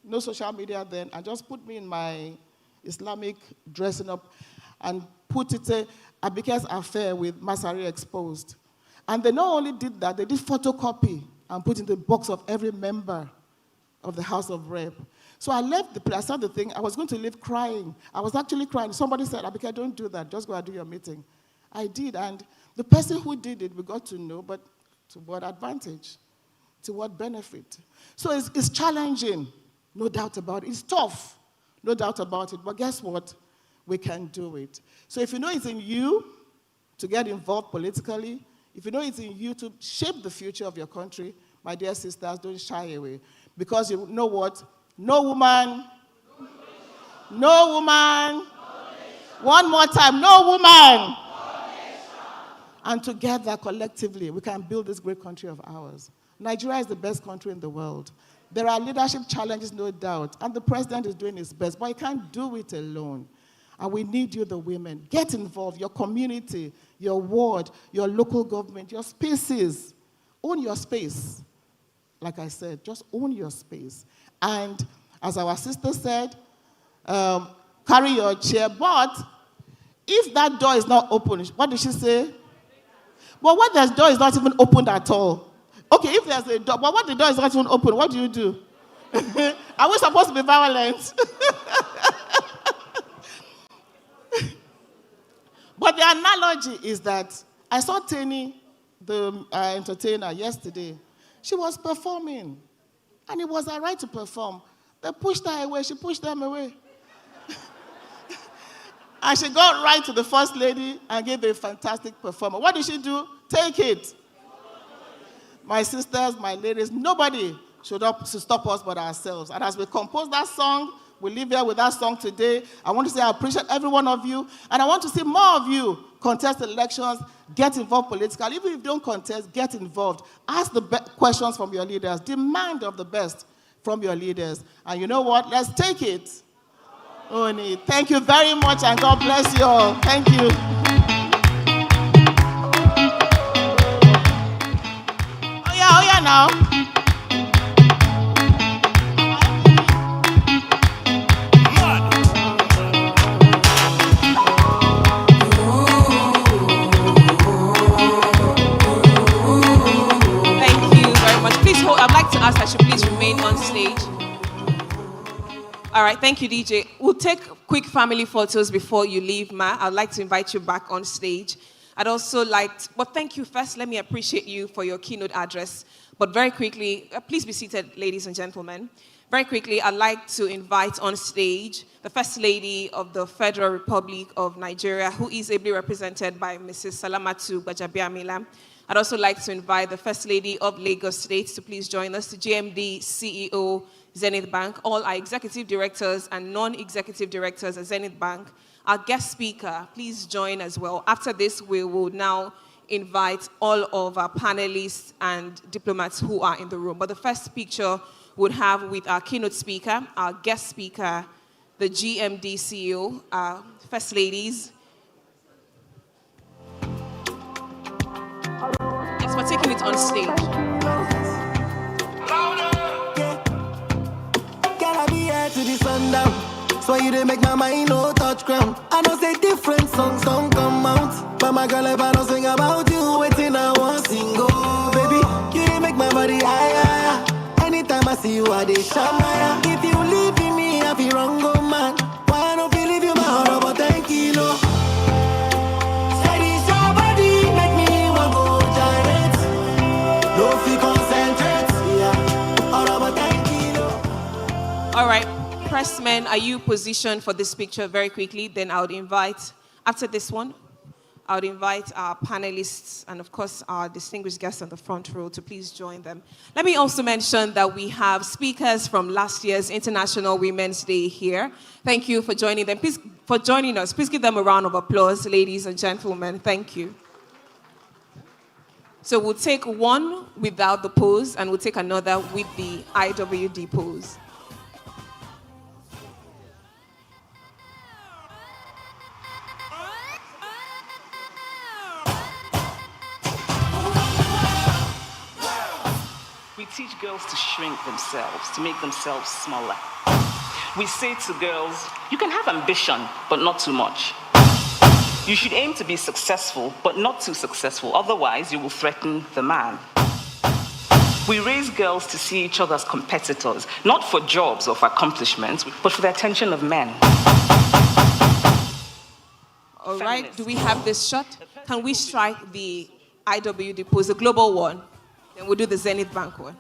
Speaker 8: no social media then, and just put me in my Islamic dressing up and put it, Abike's affair with Masari exposed. And they not only did that, they did photocopy and put in the box of every member of the House of Rep. So I left the place, I saw the thing, I was going to leave crying. I was actually crying. Somebody said, Abike, don't do that, just go and do your meeting. I did, and the person who did it, we got to know, but to what advantage? To what benefit? So it's challenging, no doubt about it. It's tough, no doubt about it, but guess what? We can do it. So if you know it's in you to get involved politically, if you know it's in you to shape the future of your country, my dear sisters, don't shy away. Because you know what? No woman, no woman, one more time, no woman. And together, collectively, we can build this great country of ours. Nigeria is the best country in the world. There are leadership challenges, no doubt, and the president is doing his best, but he can't do it alone. And we need you, the women. Get involved, your community, your ward, your local government, your spaces. Own your space. Like I said, just own your space. And as our sister said, carry your chair. But if that door is not open, what did she say? But what if the door is not even opened at all? Okay, if there's a door, but what the door is not even open, what do you do? Are we supposed to be violent? But the analogy is that I saw Teni, the entertainer, yesterday. She was performing, and it was her right to perform. They pushed her away. She pushed them away. And she got right to the first lady and gave a fantastic performance. What did she do? Take it. My sisters, my ladies, nobody should stop us but ourselves. And as we compose that song, we leave here with that song today. I want to say I appreciate every one of you. And I want to see more of you contest elections, get involved politically. Even if you don't contest, get involved. Ask the questions from your leaders. Demand of the best from your leaders. And you know what? Let's take it. Oni. Thank you very much, and God bless you all. Thank you. Oh yeah now.
Speaker 1: All right, thank you, DJ. We'll take quick family photos before you leave, Ma. I'd like to invite you back on stage. I'd also but thank you first. Let me appreciate you for your keynote address. But very quickly, please be seated, ladies and gentlemen. Very quickly, I'd like to invite on stage the First Lady of the Federal Republic of Nigeria, who is ably represented by Mrs. Salamatu Gbajabiamila. I'd also like to invite the First Lady of Lagos State to please join us, the GMD CEO, Zenith Bank, all our executive directors and non-executive directors at Zenith Bank. Our guest speaker, please join as well. After this, we will now invite all of our panelists and diplomats who are in the room. But the first picture would have with our keynote speaker, our guest speaker, the GMD CEO, our First Ladies. Yes, we're taking it on stage.
Speaker 9: To the sundown, so you didn't make my mind no touch ground. I know say different songs don't come out, but my girl, if I don't sing about you, waiting I won't sing. Oh, baby, you didn't make my body higher. Anytime I see you, I dey shine. If you leave me, I feel wrong, oh man. Why I don't believe you, my heart, but thank you, no. Steady, your body make me want go giant. No fee concentrate, yeah. All about thank you, no.
Speaker 1: All right. Pressmen, are you positioned for this picture very quickly? Then I would invite, after this one, I would invite our panelists and, of course, our distinguished guests on the front row to please join them. Let me also mention that we have speakers from last year's International Women's Day here. Thank you for joining them. Please, for joining us, please give them a round of applause, ladies and gentlemen. Thank you. So we'll take one without the pose, and we'll take another with the IWD pose.
Speaker 10: We teach girls to shrink themselves, to make themselves smaller. We say to girls, you can have ambition, but not too much. You should aim to be successful, but not too successful, otherwise you will threaten the man. We raise girls to see each other as competitors, not for jobs or for accomplishments, but for the attention of men.
Speaker 1: All right, do we have this shot? Can we strike the IWD pose, the global one? Then we'll do the Zenith Bank one.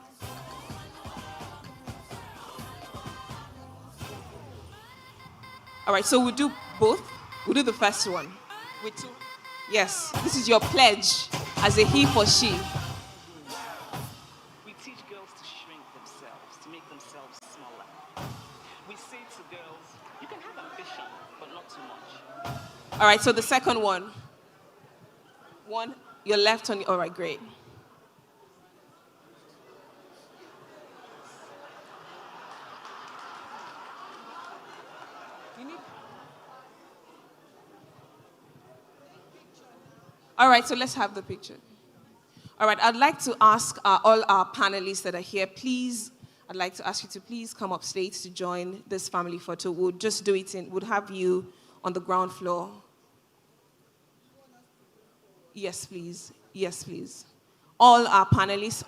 Speaker 1: All right, so we'll do both. We'll do the first one. With two. Yes, this is your pledge as a he for she.
Speaker 10: We teach girls to shrink themselves, to make themselves smaller. We say to girls, you can have ambition, but not too much.
Speaker 1: All right, so the second one. One, your left on, all right, great. All right, so let's have the picture. All right, I'd like to ask all our panelists that are here, please, I'd like to ask you to please come up stage to join this family photo. We'll just do it we'll have you on the ground floor. Yes, please. Yes, please. All our panelists.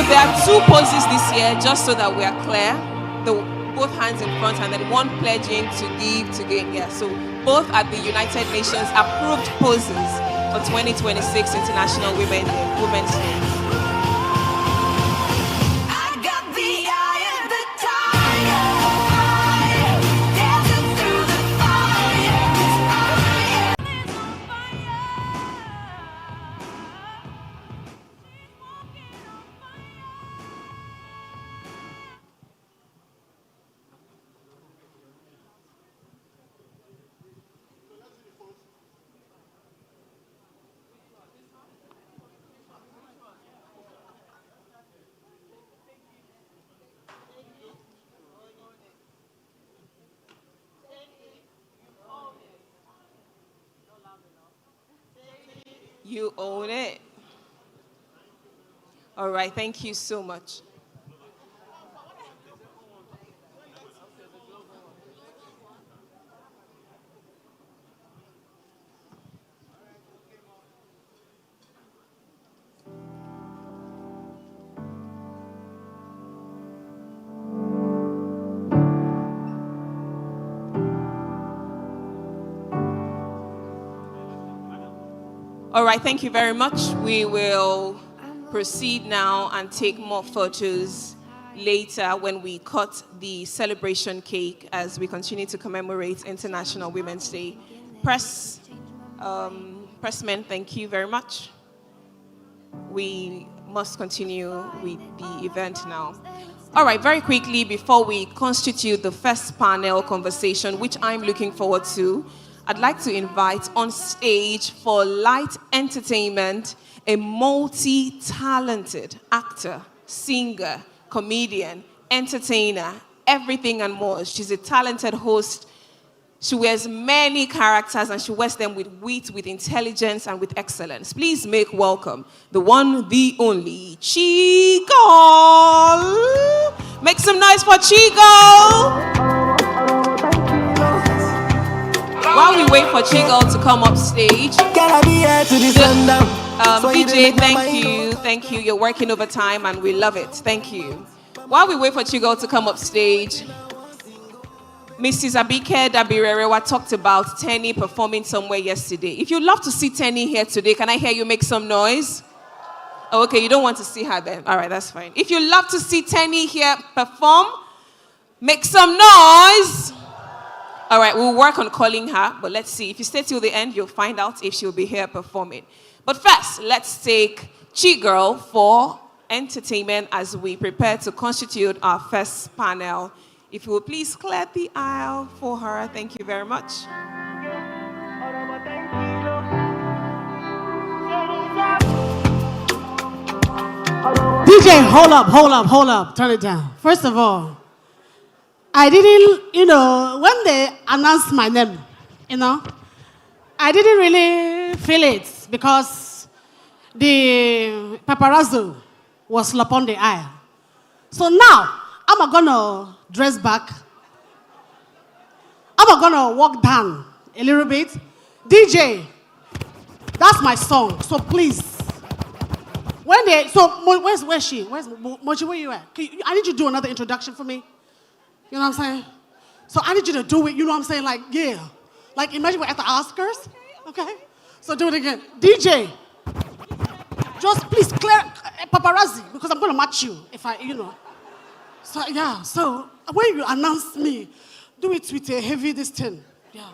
Speaker 1: there are two poses this year, just so that we are clear. Both hands in front and then one pledging to give to gain. Yeah, so both at the United Nations approved poses for 2026 International Women's Day. You own it. All right, thank you so much. All right, thank you very much. We will proceed now and take more photos later when we cut the celebration cake as we continue to commemorate International Women's Day. Pressmen, thank you very much. We must continue with the event now. All right, very quickly before we constitute the first panel conversation, which I'm looking forward to, I'd like to invite on stage for light entertainment a multi-talented actor, singer, comedian, entertainer, everything and more. She's a talented host. She wears many characters and she wears them with wit, with intelligence, and with excellence. Please make welcome the one, the only, Chigo. Make some noise for Chigo. While we wait for Chigo to come up stage, DJ, thank you. You're working overtime and we love it. Thank you. While we wait for Chigo to come up stage, Mrs. Abike Dabirerewa talked about Tenny performing somewhere yesterday. If you'd love to see Tenny here today, can I hear you make some noise? Oh, okay, you don't want to see her then. All right, that's fine. If you'd love to see Tenny here perform, make some noise. All right, we'll work on calling her, but let's see. If you stay till the end, you'll find out if she'll be here performing. But first, let's take Chi-Girl for entertainment as we prepare to constitute our first panel. If you will please clear the aisle for her. Thank you very much.
Speaker 11: DJ, hold up. Turn it down. First of all, I didn't, when they announced my name, I didn't really feel it because the paparazzo was upon the aisle. So now, I'm gonna dress back. I'm gonna walk down a little bit. DJ, that's my song, so please. Where's she? Where's Mochi, where you at? I need you to do another introduction for me. You know what I'm saying? So I need you to do it, you know what I'm saying? Like, yeah. Like, imagine we're at the Oscars, okay? So do it again. DJ, just please clear paparazzi, because I'm going to match you if So, yeah, so when you announce me, do it with a heavy this thing. Yeah.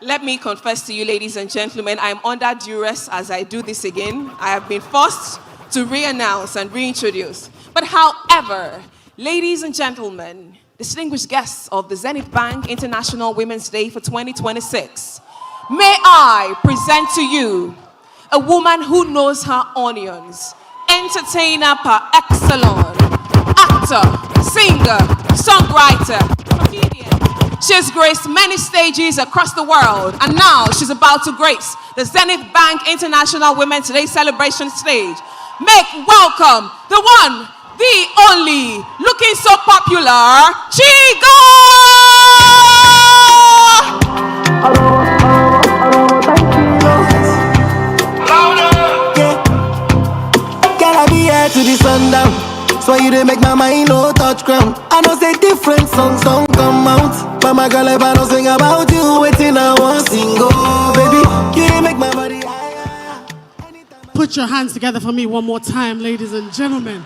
Speaker 1: Let me confess to you, ladies and gentlemen, I'm under duress as I do this again. I have been forced to re-announce and reintroduce. But however, ladies and gentlemen, distinguished guests of the Zenith Bank International Women's Day for 2026, may I present to you a woman who knows her onions, entertainer par excellence, actor, singer, songwriter, comedian. She has graced many stages across the world, and now she's about to grace the Zenith Bank International Women's Day celebration stage. Make welcome the one, the only, looking so popular, Chigo!
Speaker 9: the sundown. So you dey make my mind no touch ground. I know say different songs don't come out, but my girl, if I don't sing about you, waiting I want sing. Oh, baby, you dey make my body higher.
Speaker 11: Put your hands together for me one more time, ladies and gentlemen.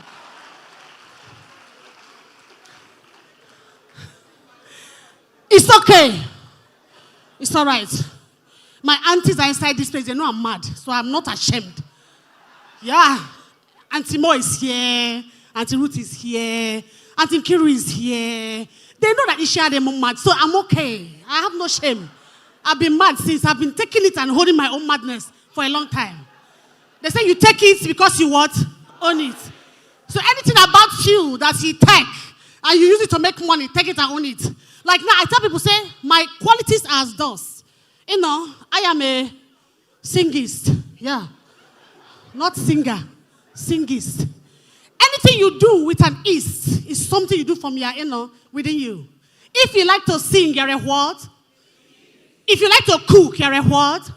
Speaker 11: It's okay. It's all right. My aunties are inside this place. They know I'm mad, so I'm not ashamed. Yeah. Auntie Mo is here. Auntie Ruth is here. Auntie Kiru is here. They know that Isha them mad, so I'm okay. I have no shame. I've been mad since. I've been taking it and holding my own madness for a long time. They say you take it because you what? Own it. So anything about you that you take and you use it to make money, take it and own it. Like now, I tell people, say, my qualities are as those. You know, I am a singist. Yeah. Not singer. Singist. Anything you do with an ease is something you do from your, within you. If you like to sing, you're a what? If you like to cook, you're a what?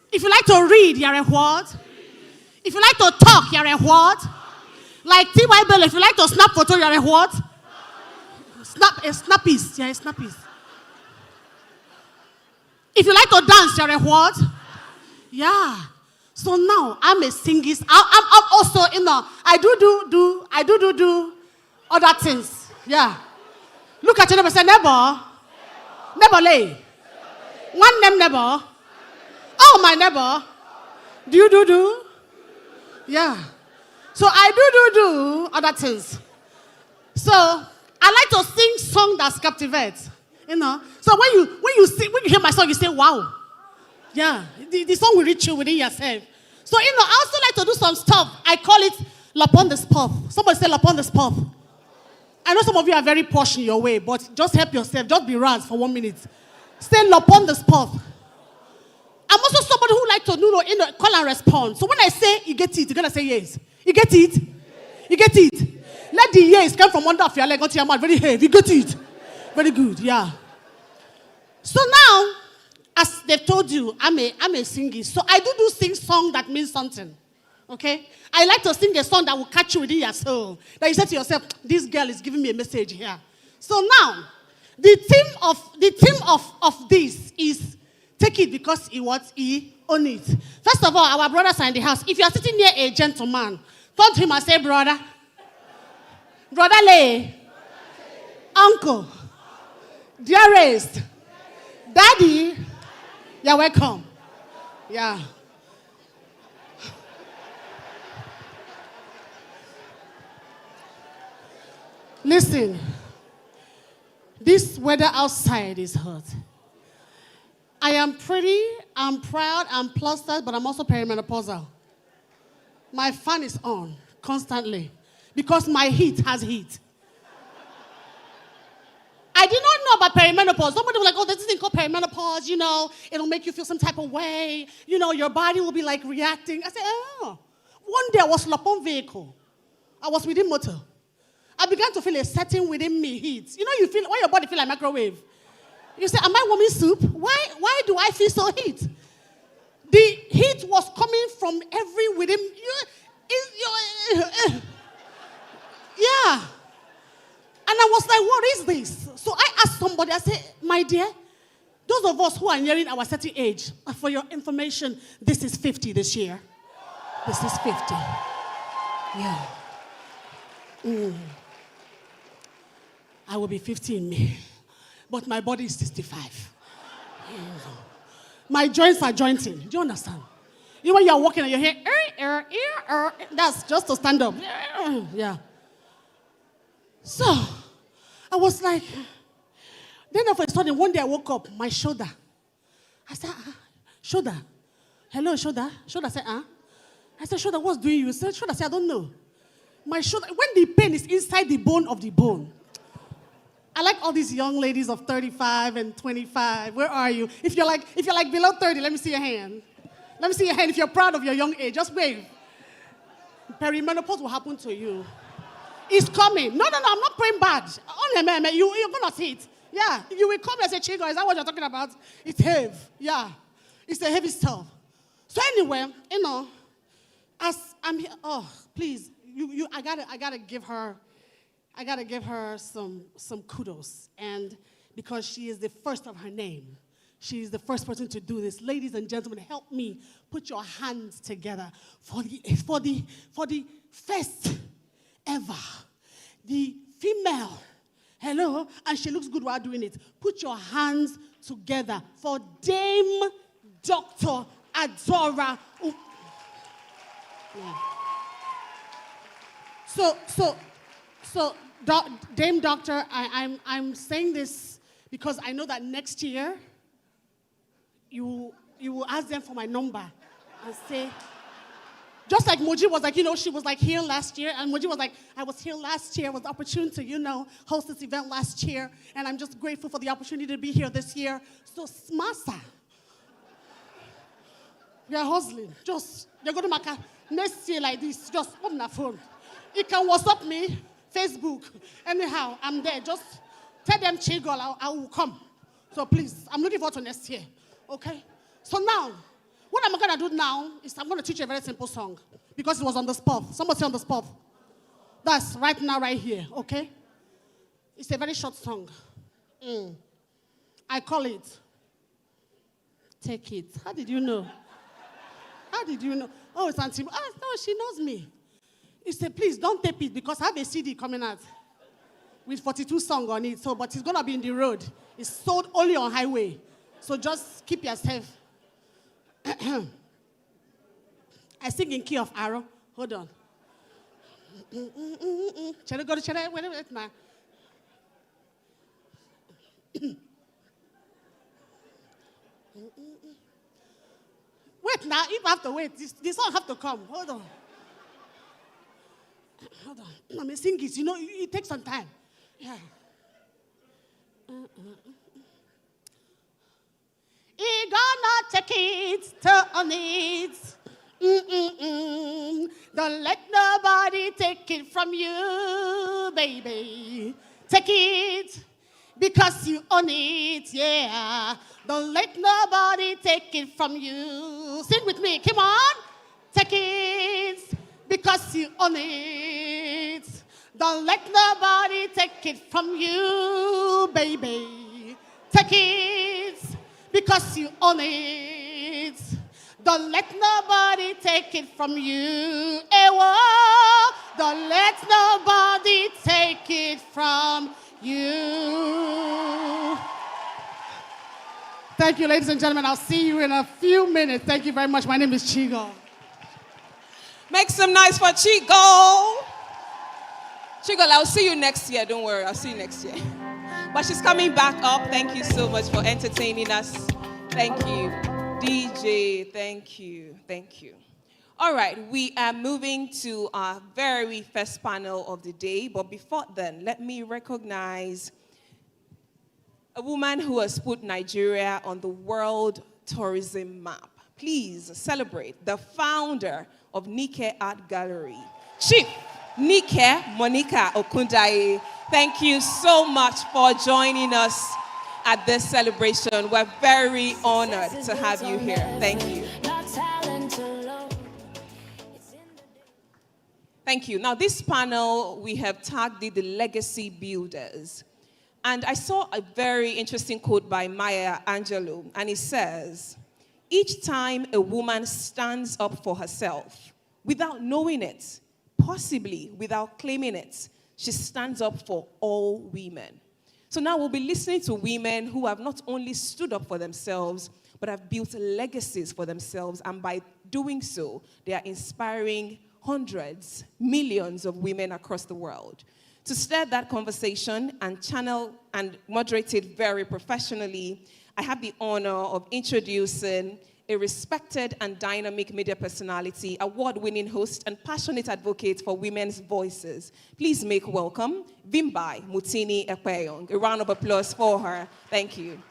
Speaker 11: If you like to read, you're a what? If you like to talk, you're a what? Like T.Y. Bell, if you like to snap photo, you're a what? Snappies. Yeah, snappies. If you like to dance, you're a what? Yeah. So now I'm a singist. I'm also, I do other things. Yeah. Look at your neighbor, say, neighbor. Neighbor lay. One name neighbor. Oh, my neighbor. Do you do? Yeah. So I do other things. So I like to sing song that captivates. So when you hear my song, you say, wow. Yeah. The song will reach you within yourself. So I also like to do some stuff. I call it lapon the spot. Somebody say lapon the spot. I know some of you are very posh in your way, but just help yourself. Just be raz for 1 minute. Say lapon the spot. I'm also somebody who like to call and respond. So when I say you get it, you're gonna say yes. You get it? You get it? Let the yes come from under of your leg onto your mouth. Very heavy. You get it? Very good. Yeah. So now, as they've told you, I'm a singer. So I do sing song that means something. Okay? I like to sing a song that will catch you within your soul. That you say to yourself, this girl is giving me a message here. So now, the theme of this is take it because he own it. First of all, our brothers are in the house. If you are sitting near a gentleman, turn to him and say, brother, brotherly, uncle, dearest, daddy, you're welcome. Yeah. Listen, this weather outside is hot. I am pretty, I'm proud, I'm plastered, but I'm also perimenopausal. My fan is on constantly because my heat has heat. I did not know about perimenopause. Somebody was like, oh, there's this thing called perimenopause, it'll make you feel some type of way. Your body will be like reacting. I said, oh. One day I was lapon vehicle. I was within motor. I began to feel a setting within me heat. You feel, when your body feel like microwave. You say, am I warming soup? Why do I feel so heat? The heat was coming from every within. Yeah. And I was like, what is this? So I asked somebody, I said, my dear, those of us who are nearing our certain age, for your information, this is 50 this year. This is 50. Yeah. I will be 50 in May. But my body is 65. My joints are jointing. Do you understand? When you're walking and you hear, that's just to stand up. Yeah. So, I was like, then all of a sudden, one day I woke up, my shoulder. I said, shoulder. Hello, shoulder. Shoulder said, I said, shoulder, what's doing you? Shoulder said, I don't know. My shoulder, when the pain is inside the bone of the bone. I like all these young ladies of 35 and 25. Where are you? If you're like below 30, let me see your hand. Let me see your hand. If you're proud of your young age, just wave. Perimenopause will happen to you. It's coming. No, I'm not praying bad. You're going to see it. Yeah, you will come and say, Chigo, is that what you're talking about? It's heavy. Yeah, it's a heavy stuff. So anyway, as I'm here, oh, please, I gotta give her some kudos, and because she is the first of her name. She is the first person to do this. Ladies and gentlemen, help me put your hands together for the first ever, the female. Hello, and she looks good while doing it. Put your hands together for Dame Dr. Adora. So, Dame Doctor, I'm saying this because I know that next year you will ask them for my number and say, just like Moji was like, she was like here last year, and Moji was like, I was here last year, was the opportunity to, host this event last year, and I'm just grateful for the opportunity to be here this year. So, Smasa, we are hustling. You're going to make a next year like this, just open the phone. You can WhatsApp me, Facebook, anyhow, I'm there. Just tell them, Chigol, I will come. So please, I'm looking forward to next year, okay? So now, what I'm going to do now is I'm going to teach you a very simple song because it was on the spot. Somebody say on the spot. That's right now, right here, okay? It's a very short song. I call it Take It. How did you know? How did you know? Oh, it's Anthem. Oh, no, she knows me. He said, please don't tape it because I have a CD coming out with 42 songs on it. So, but it's going to be in the road. It's sold only on highway. So just keep yourself. I sing in key of arrow. Hold on. Shall I go to wait, man. Wait now, if I have to wait, this song have to come. Hold on. Hold on. Let me sing it. It takes some time. Yeah. You gonna take it, turn it. Don't let nobody take it from you, baby. Take it because you own it, yeah. Don't let nobody take it from you. Sing with me, come on. Take it because you own it. Don't let nobody take it from you, baby. Take it because you own it. Don't let nobody take it from you. Ewo, don't let nobody take it from you. Thank you, ladies and gentlemen. I'll see you in a few minutes. Thank you very much. My name is Chigo.
Speaker 1: Make some noise for Chigo. Chigo, I'll see you next year. Don't worry, I'll see you next year. But she's coming back up. Thank you so much for entertaining us. Thank you. DJ, thank you. Thank you. All right, we are moving to our very first panel of the day. But before then, let me recognize a woman who has put Nigeria on the world tourism map. Please celebrate the founder of Nike Art Gallery, Chief Nike Monica Okundaye. Thank you so much for joining us at this celebration. We're very honored to have you here. Thank you. Thank you. Now, this panel, we have tagged it the Legacy Builders. And I saw a very interesting quote by Maya Angelou, and it says, each time a woman stands up for herself, without knowing it, possibly without claiming it, she stands up for all women. So now we'll be listening to women who have not only stood up for themselves, but have built legacies for themselves. And by doing so, they are inspiring hundreds, millions of women across the world. To start that conversation and channel and moderate it very professionally, I have the honor of introducing a respected and dynamic media personality, award-winning host, and passionate advocate for women's voices. Please make welcome Vimbai Mutini Ekpeyong. A round of applause for her. Thank you.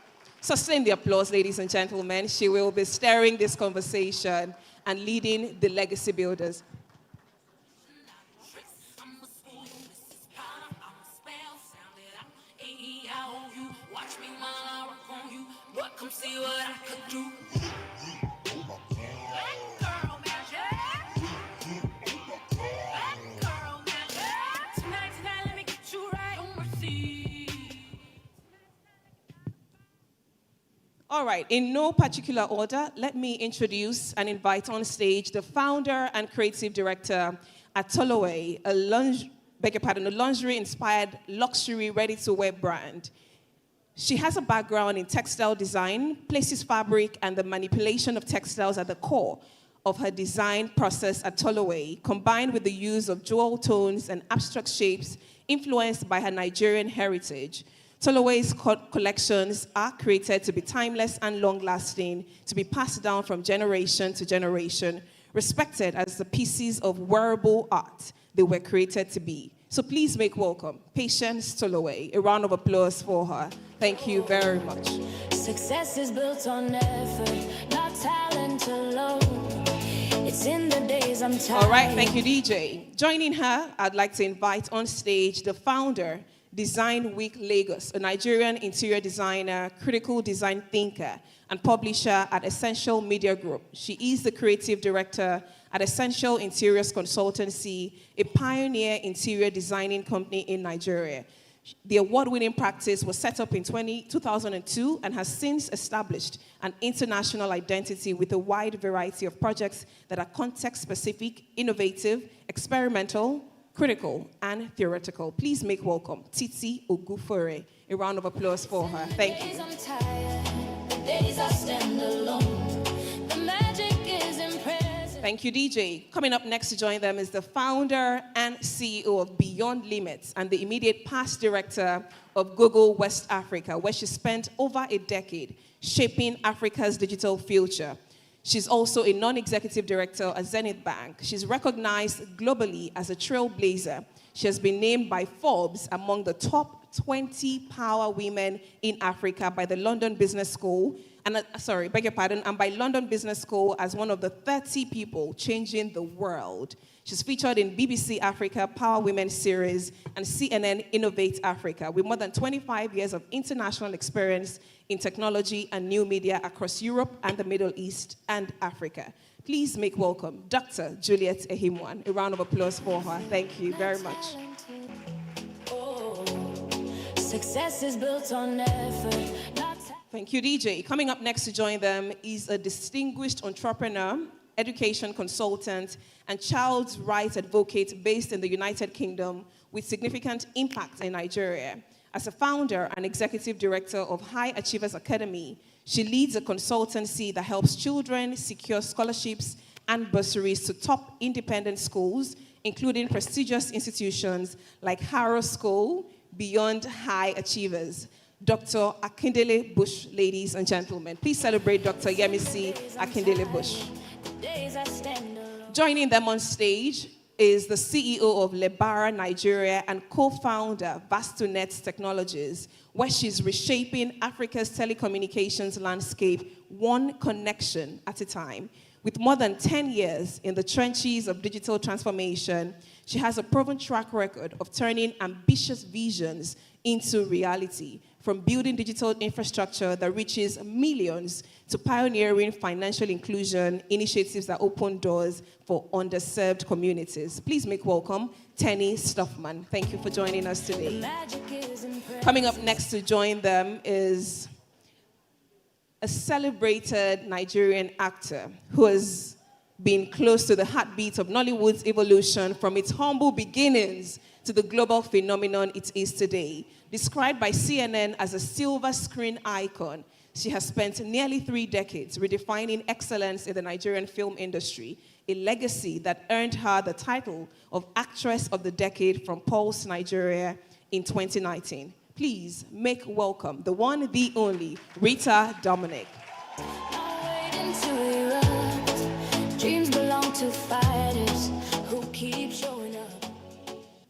Speaker 1: Sustain the applause, ladies and gentlemen. She will be steering this conversation and leading the Legacy Builders.
Speaker 2: Come see what I could do.
Speaker 1: All right, in no particular order, let me introduce and invite on stage the founder and creative director at Toloway, a lingerie-inspired luxury ready-to-wear brand. She has a background in textile design, places fabric and the manipulation of textiles at the core of her design process at Toloway, combined with the use of jewel tones and abstract shapes influenced by her Nigerian heritage. Toloway's collections are created to be timeless and long-lasting, to be passed down from generation to generation, respected as the pieces of wearable art they were created to be. So please make welcome Patience Toloway. A round of applause for her. Thank you very much.
Speaker 4: Success is built on effort, not talent alone. It's in the days I'm tired.
Speaker 1: All right, thank you, DJ. Joining her, I'd like to invite on stage the founder, Design Week Lagos, a Nigerian interior designer, critical design thinker, and publisher at Essential Media Group. She is the creative director at Essential Interiors Consultancy, a pioneer interior designing company in Nigeria. The award-winning practice was set up in 2002 and has since established an international identity with a wide variety of projects that are context-specific, innovative, experimental, critical, and theoretical. Please make welcome Titi Ogufore. A round of applause for her. Thank you. Thank you, DJ. Coming up next to join them is the founder and CEO of Beyond Limits and the immediate past director of Google West Africa, where she spent over a decade shaping Africa's digital future. She's also a non-executive director at Zenith Bank. She's recognized globally as a trailblazer. She has been named by Forbes among the top 20 power women in Africa by the London Business School, and by London Business School as one of the 30 people changing the world. She's featured in BBC Africa Power Women series and CNN Innovate Africa with more than 25 years of international experience in technology and new media across Europe and the Middle East and Africa. Please make welcome Dr. Juliet Ehimwan. A round of applause for her. Thank you very much.
Speaker 4: Success is built on effort.
Speaker 1: Thank you, DJ. Coming up next to join them is a distinguished entrepreneur, education consultant, and child's rights advocate based in the United Kingdom with significant impact in Nigeria. As a founder and executive director of High Achievers Academy, she leads a consultancy that helps children secure scholarships and bursaries to top independent schools, including prestigious institutions like Harrow School, Beyond High Achievers. Dr. Akindele Bush, ladies and gentlemen. Please celebrate Dr. Yemisi Akindele Bush. Joining them on stage is the CEO of Lebara Nigeria and co-founder Vastunet Technologies, where she's reshaping Africa's telecommunications landscape one connection at a time. With more than 10 years in the trenches of digital transformation, she has a proven track record of turning ambitious visions into reality, from building digital infrastructure that reaches millions to pioneering financial inclusion initiatives that open doors for underserved communities. Please make welcome Tenny Stuffman. Thank you for joining us today. Coming up next to join them is a celebrated Nigerian actor who has been close to the heartbeat of Nollywood's evolution from its humble beginnings to the global phenomenon it is today. Described by CNN as a silver screen icon, she has spent nearly 3 decades redefining excellence in the Nigerian film industry, a legacy that earned her the title of Actress of the Decade from Pulse Nigeria in 2019. Please make welcome the one, the only, Rita Dominic. Dreams belong to fighters who keep showing up.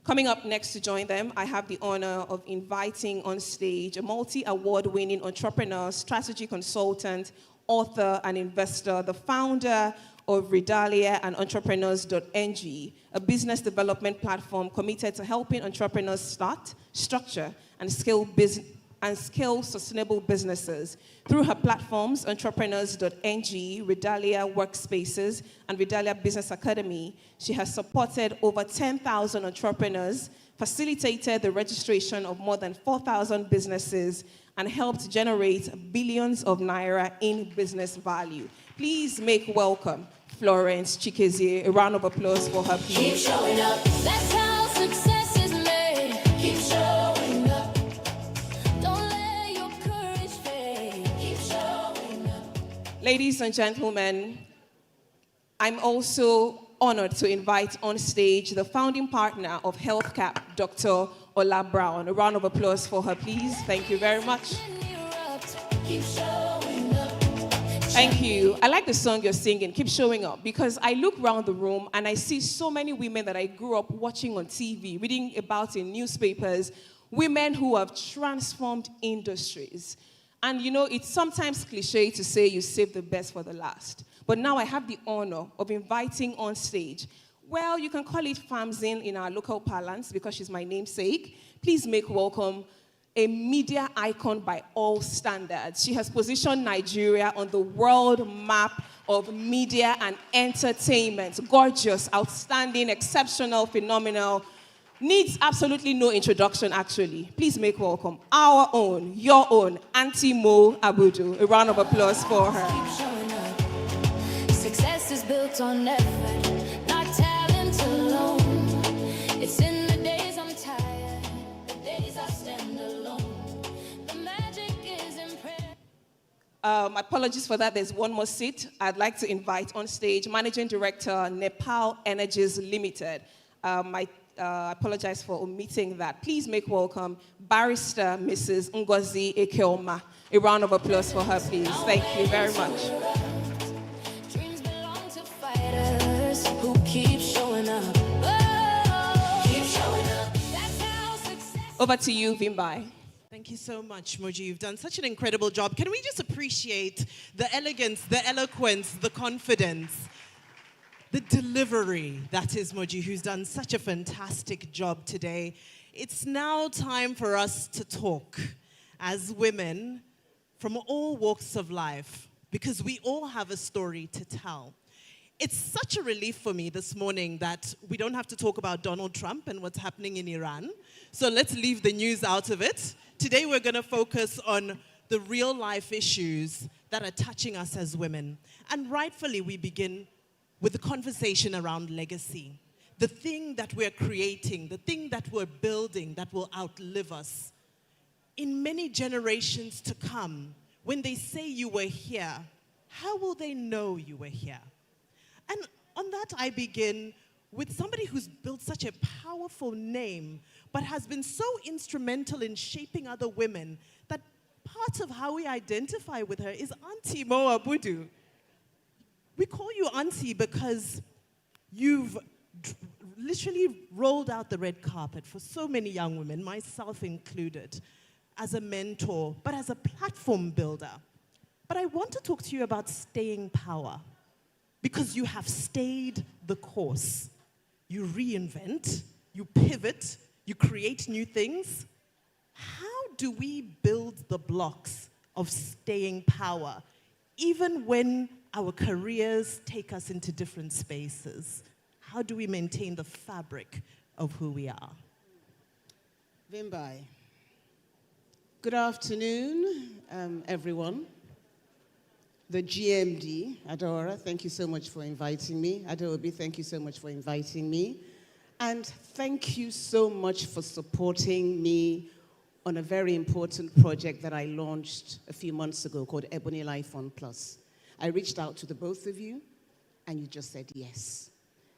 Speaker 1: Coming up next to join them, I have the honor of inviting on stage a multi-award-winning entrepreneur, strategy consultant, author, and investor, the founder of Redalia and Entrepreneurs.ng, a business development platform committed to helping entrepreneurs start, structure, and scale sustainable businesses. Through her platforms, Entrepreneurs.ng, Redalia Workspaces, and Redalia Business Academy, she has supported over 10,000 entrepreneurs, facilitated the registration of more than 4,000 businesses, and helped generate billions of naira in business value. Please make welcome Florence Chikezie. A round of applause for her, please.
Speaker 4: Keep showing up. That's how success is made. Keep showing up. Don't let your courage fade. Keep showing up.
Speaker 1: Ladies and gentlemen, I'm also honored to invite on stage the founding partner of HealthCap, Dr. Ola Brown. A round of applause for her, please. Thank you very much.
Speaker 4: Keep showing up.
Speaker 1: Thank you. I like the song you're singing, Keep Showing Up, because I look around the room and I see so many women that I grew up watching on TV, reading about in newspapers, women who have transformed industries. And you know, it's sometimes cliche to say you save the best for the last. But now I have the honor of inviting on stage, well, you can call it Famzin in our local parlance because she's my namesake. Please make welcome a media icon by all standards. She has positioned Nigeria on the world map of media and entertainment. Gorgeous, outstanding, exceptional, phenomenal. Needs absolutely no introduction, actually. Please make welcome our own, your own, Auntie Mo Abudu. A round of applause for her.
Speaker 4: Success is built on effort, not talent alone. It's in the days I'm tired, the days I stand alone. The magic is in prayer.
Speaker 1: Apologies for that. There's one more seat. I'd like to invite on stage Managing Director, Nepal Energies Limited. I apologize for omitting that. Please make welcome Barrister Mrs. Ngozi Ekeoma. A round of applause for her, please. Thank you very much.
Speaker 4: Dreams belong to fighters who keep showing up. Oh, keep showing up. That's how success.
Speaker 1: Over to you, Vimbai.
Speaker 12: Thank you so much, Moji. You've done such an incredible job. Can we just appreciate the elegance, the eloquence, the confidence, the delivery that is Moji, who's done such a fantastic job today. It's now time for us to talk as women from all walks of life, because we all have a story to tell. It's such a relief for me this morning that we don't have to talk about Donald Trump and what's happening in Iran. So let's leave the news out of it. Today we're going to focus on the real life issues that are touching us as women. And rightfully we begin with the conversation around legacy. The thing that we're creating, the thing that we're building that will outlive us. In many generations to come, when they say you were here, how will they know you were here? And on that, I begin with somebody who's built such a powerful name, but has been so instrumental in shaping other women that part of how we identify with her is Auntie Mo Abudu. We call you Auntie because you've literally rolled out the red carpet for so many young women, myself included, as a mentor, but as a platform builder. But I want to talk to you about staying power, because you have stayed the course. You reinvent, you pivot, you create new things. How do we build the blocks of staying power, even when our careers take us into different spaces? How do we maintain the fabric of who we are?
Speaker 13: Vimbai. Good afternoon, everyone. The GMD, Adora, thank you so much for inviting me. Adobe, thank you so much for inviting me. And thank you so much for supporting me on a very important project that I launched a few months ago called Ebony Life on Plus. I reached out to the both of you, and you just said yes.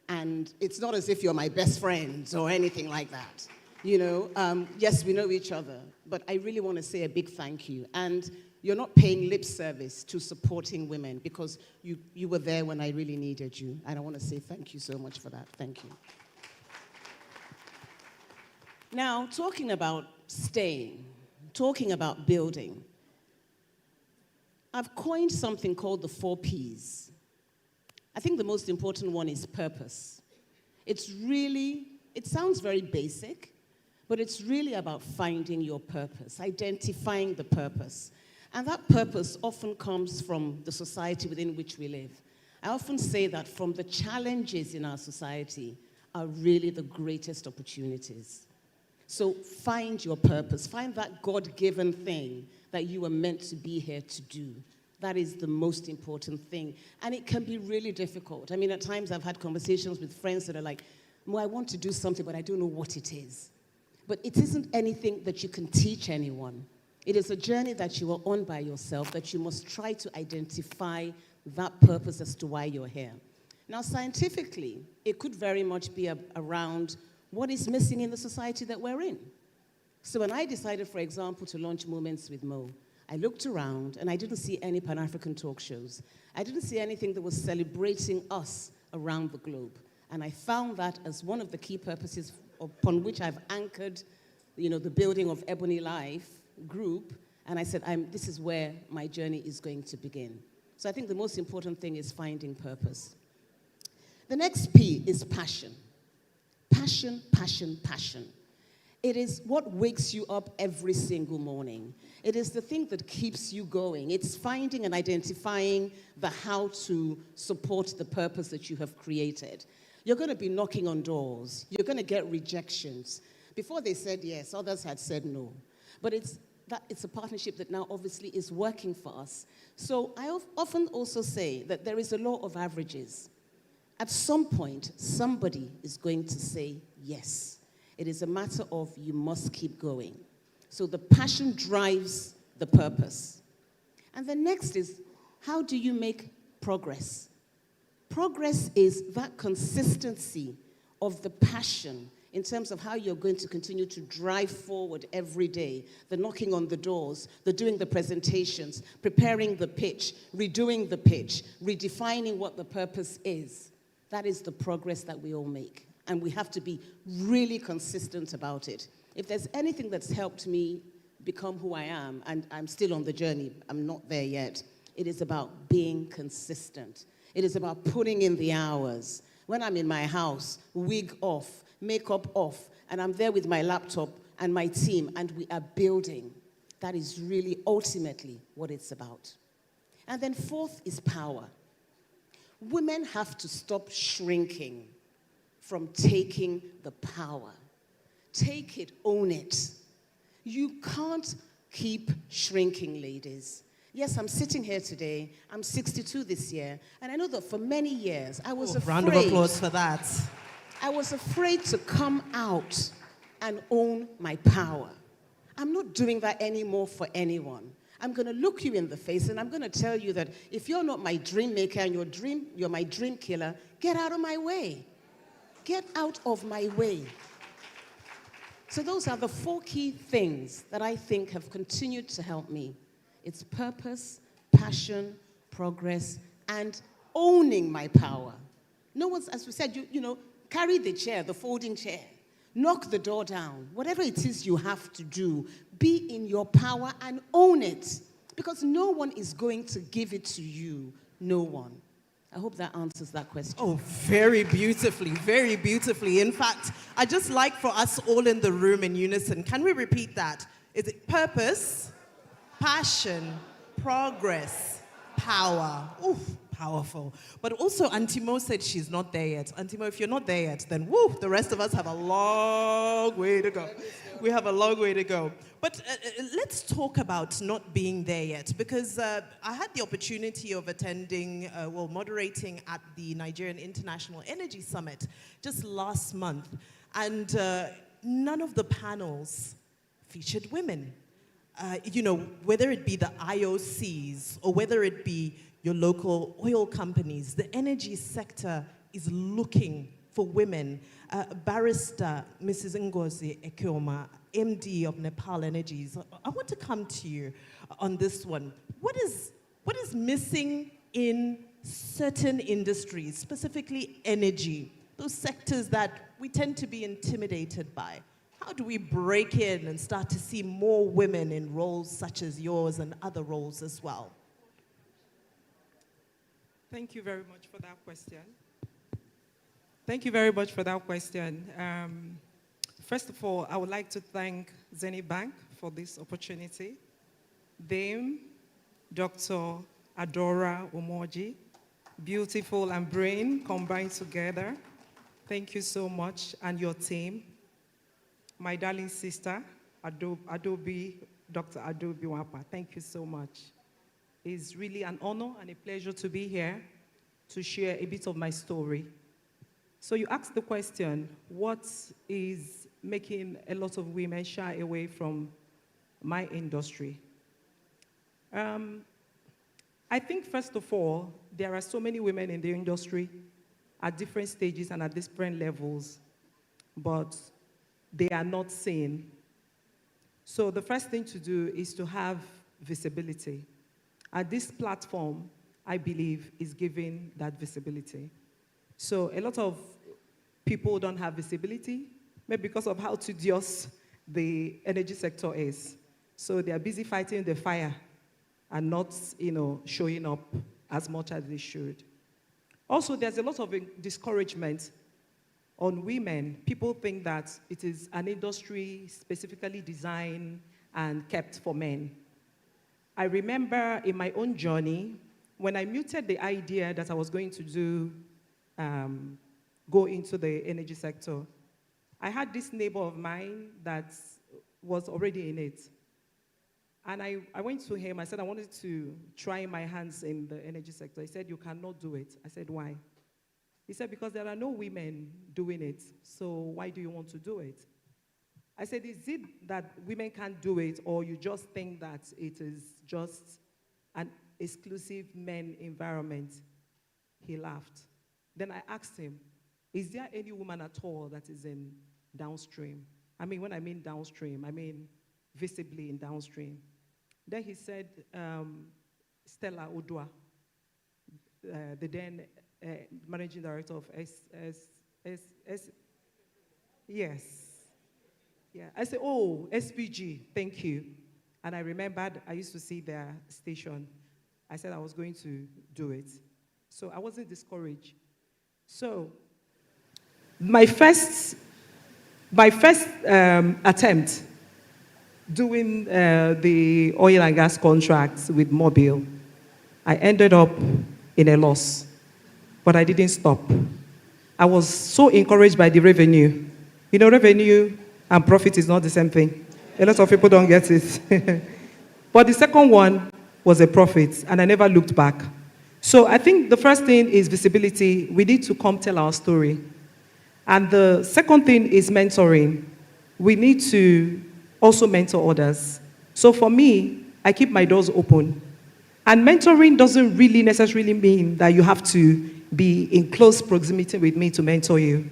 Speaker 13: And it's not as if you're my best friends or anything like that. You know, yes, we know each other, but I really want to say a big thank you. And you're not paying lip service to supporting women, because you were there when I really needed you. And I want to say thank you so much for that. Thank you. Now, talking about staying, talking about building, I've coined something called the 4 Ps. I think the most important one is purpose. It sounds very basic, but it's really about finding your purpose, identifying the purpose. And that purpose often comes from the society within which we live. I often say that from the challenges in our society are really the greatest opportunities. So find your purpose. Find that God-given thing that you were meant to be here to do. That is the most important thing. And it can be really difficult. I mean, at times I've had conversations with friends that are like, Mo, I want to do something, but I don't know what it is. But it isn't anything that you can teach anyone. It is a journey that you are on by yourself, that you must try to identify that purpose as to why you're here. Now, scientifically, it could very much be around what is missing in the society that we're in. So when I decided, for example, to launch Moments with Mo, I looked around and I didn't see any Pan-African talk shows. I didn't see anything that was celebrating us around the globe. And I found that as one of the key purposes upon which I've anchored, the building of Ebony Life group. And I said, this is where my journey is going to begin. So I think the most important thing is finding purpose. The next P is passion. Passion, passion, passion. It is what wakes you up every single morning. It is the thing that keeps you going. It's finding and identifying the how to support the purpose that you have created. You're going to be knocking on doors. You're going to get rejections. Before they said yes, others had said no. But it's a partnership that now obviously is working for us. So I often also say that there is a law of averages. At some point, somebody is going to say yes. It is a matter of you must keep going. So the passion drives the purpose. And the next is, how do you make progress? Progress is that consistency of the passion in terms of how you're going to continue to drive forward every day, the knocking on the doors, the doing the presentations, preparing the pitch, redoing the pitch, redefining what the purpose is. That is the progress that we all make. And we have to be really consistent about it. If there's anything that's helped me become who I am, and I'm still on the journey, I'm not there yet, it is about being consistent. It is about putting in the hours. When I'm in my house, wig off, makeup off, and I'm there with my laptop and my team, and we are building. That is really ultimately what it's about. And then fourth is power. Women have to stop shrinking from taking the power. Take it, own it. You can't keep shrinking, ladies. Yes, I'm sitting here today. I'm 62 this year. And I know that for many years, I was afraid.
Speaker 12: Round of applause for that.
Speaker 13: I was afraid to come out and own my power. I'm not doing that anymore for anyone. I'm going to look you in the face and I'm going to tell you that if you're not my dream maker and you're my dream killer, get out of my way. Get out of my way. So those are the 4 key things that I think have continued to help me. It's purpose, passion, progress, and owning my power. No one's, as we said, carry the chair, the folding chair. Knock the door down. Whatever it is you have to do, be in your power and own it. Because no one is going to give it to you. No one. I hope that answers that question.
Speaker 12: Oh, very beautifully, very beautifully. In fact, I'd just like for us all in the room in unison, can we repeat that? Is it purpose, passion, progress, power? Oof, powerful. But also, Auntie Mo said she's not there yet. Auntie Mo, if you're not there yet, then woo, the rest of us have a long way to go. We have a long way to go. But let's talk about not being there yet, because I had the opportunity of attending, moderating at the Nigerian International Energy Summit just last month, and none of the panels featured women. Whether it be the IOCs or whether it be your local oil companies, the energy sector is looking for women. Barrister Mrs. Ngozi Ekeoma, MD of Nepal Energies, I want to come to you on this one. What is missing in certain industries, specifically energy, those sectors that we tend to be intimidated by? How do we break in and start to see more women in roles such as yours and other roles as well?
Speaker 14: Thank you very much for that question. Thank you very much for that question. First of all, I would like to thank Zenith Bank for this opportunity. Dame, Dr. Adora Umoji, beautiful and brain combined together. Thank you so much, and your team. my darling sister, Adobe, Dr. Adobe Wapa. Thank you so much. It's really an honor and a pleasure to be here to share a bit of my story. So you asked the question, what is making a lot of women shy away from my industry? I think, first of all, there are so many women in the industry at different stages and at different levels, but they are not seen. So the first thing to do is to have visibility. And this platform, I believe, is giving that visibility. So a lot of people don't have visibility, maybe because of how tedious the energy sector is. So they are busy fighting the fire and not, showing up as much as they should. Also, there's a lot of discouragement on women. People think that it is an industry specifically designed and kept for men. I remember in my own journey, when I muted the idea that I was going to go into the energy sector, I had this neighbor of mine that was already in it. And I went to him, I said I wanted to try my hands in the energy sector. He said, you cannot do it. I said, why? He said, because there are no women doing it, so why do you want to do it? I said, is it that women can't do it, or you just think that it is just an exclusive men environment? He laughed. Then I asked him, is there any woman at all that is in downstream? I mean, when I mean downstream, I mean visibly in downstream. Then he said, Stella Odua, the then managing director of yes. Yeah. I said, oh, SPG, thank you. And I remembered I used to see their station. I said I was going to do it. So I wasn't discouraged. So my first attempt doing the oil and gas contracts with Mobile, I ended up in a loss, but I didn't stop. I was so encouraged by the revenue. You know, revenue and profit is not the same thing. A lot of people don't get it. But the second one was a profit, and I never looked back. So I think the first thing is visibility. We need to come tell our story. And the second thing is mentoring. We need to also mentor others. So for me, I keep my doors open. And mentoring doesn't really necessarily mean that you have to be in close proximity with me to mentor you.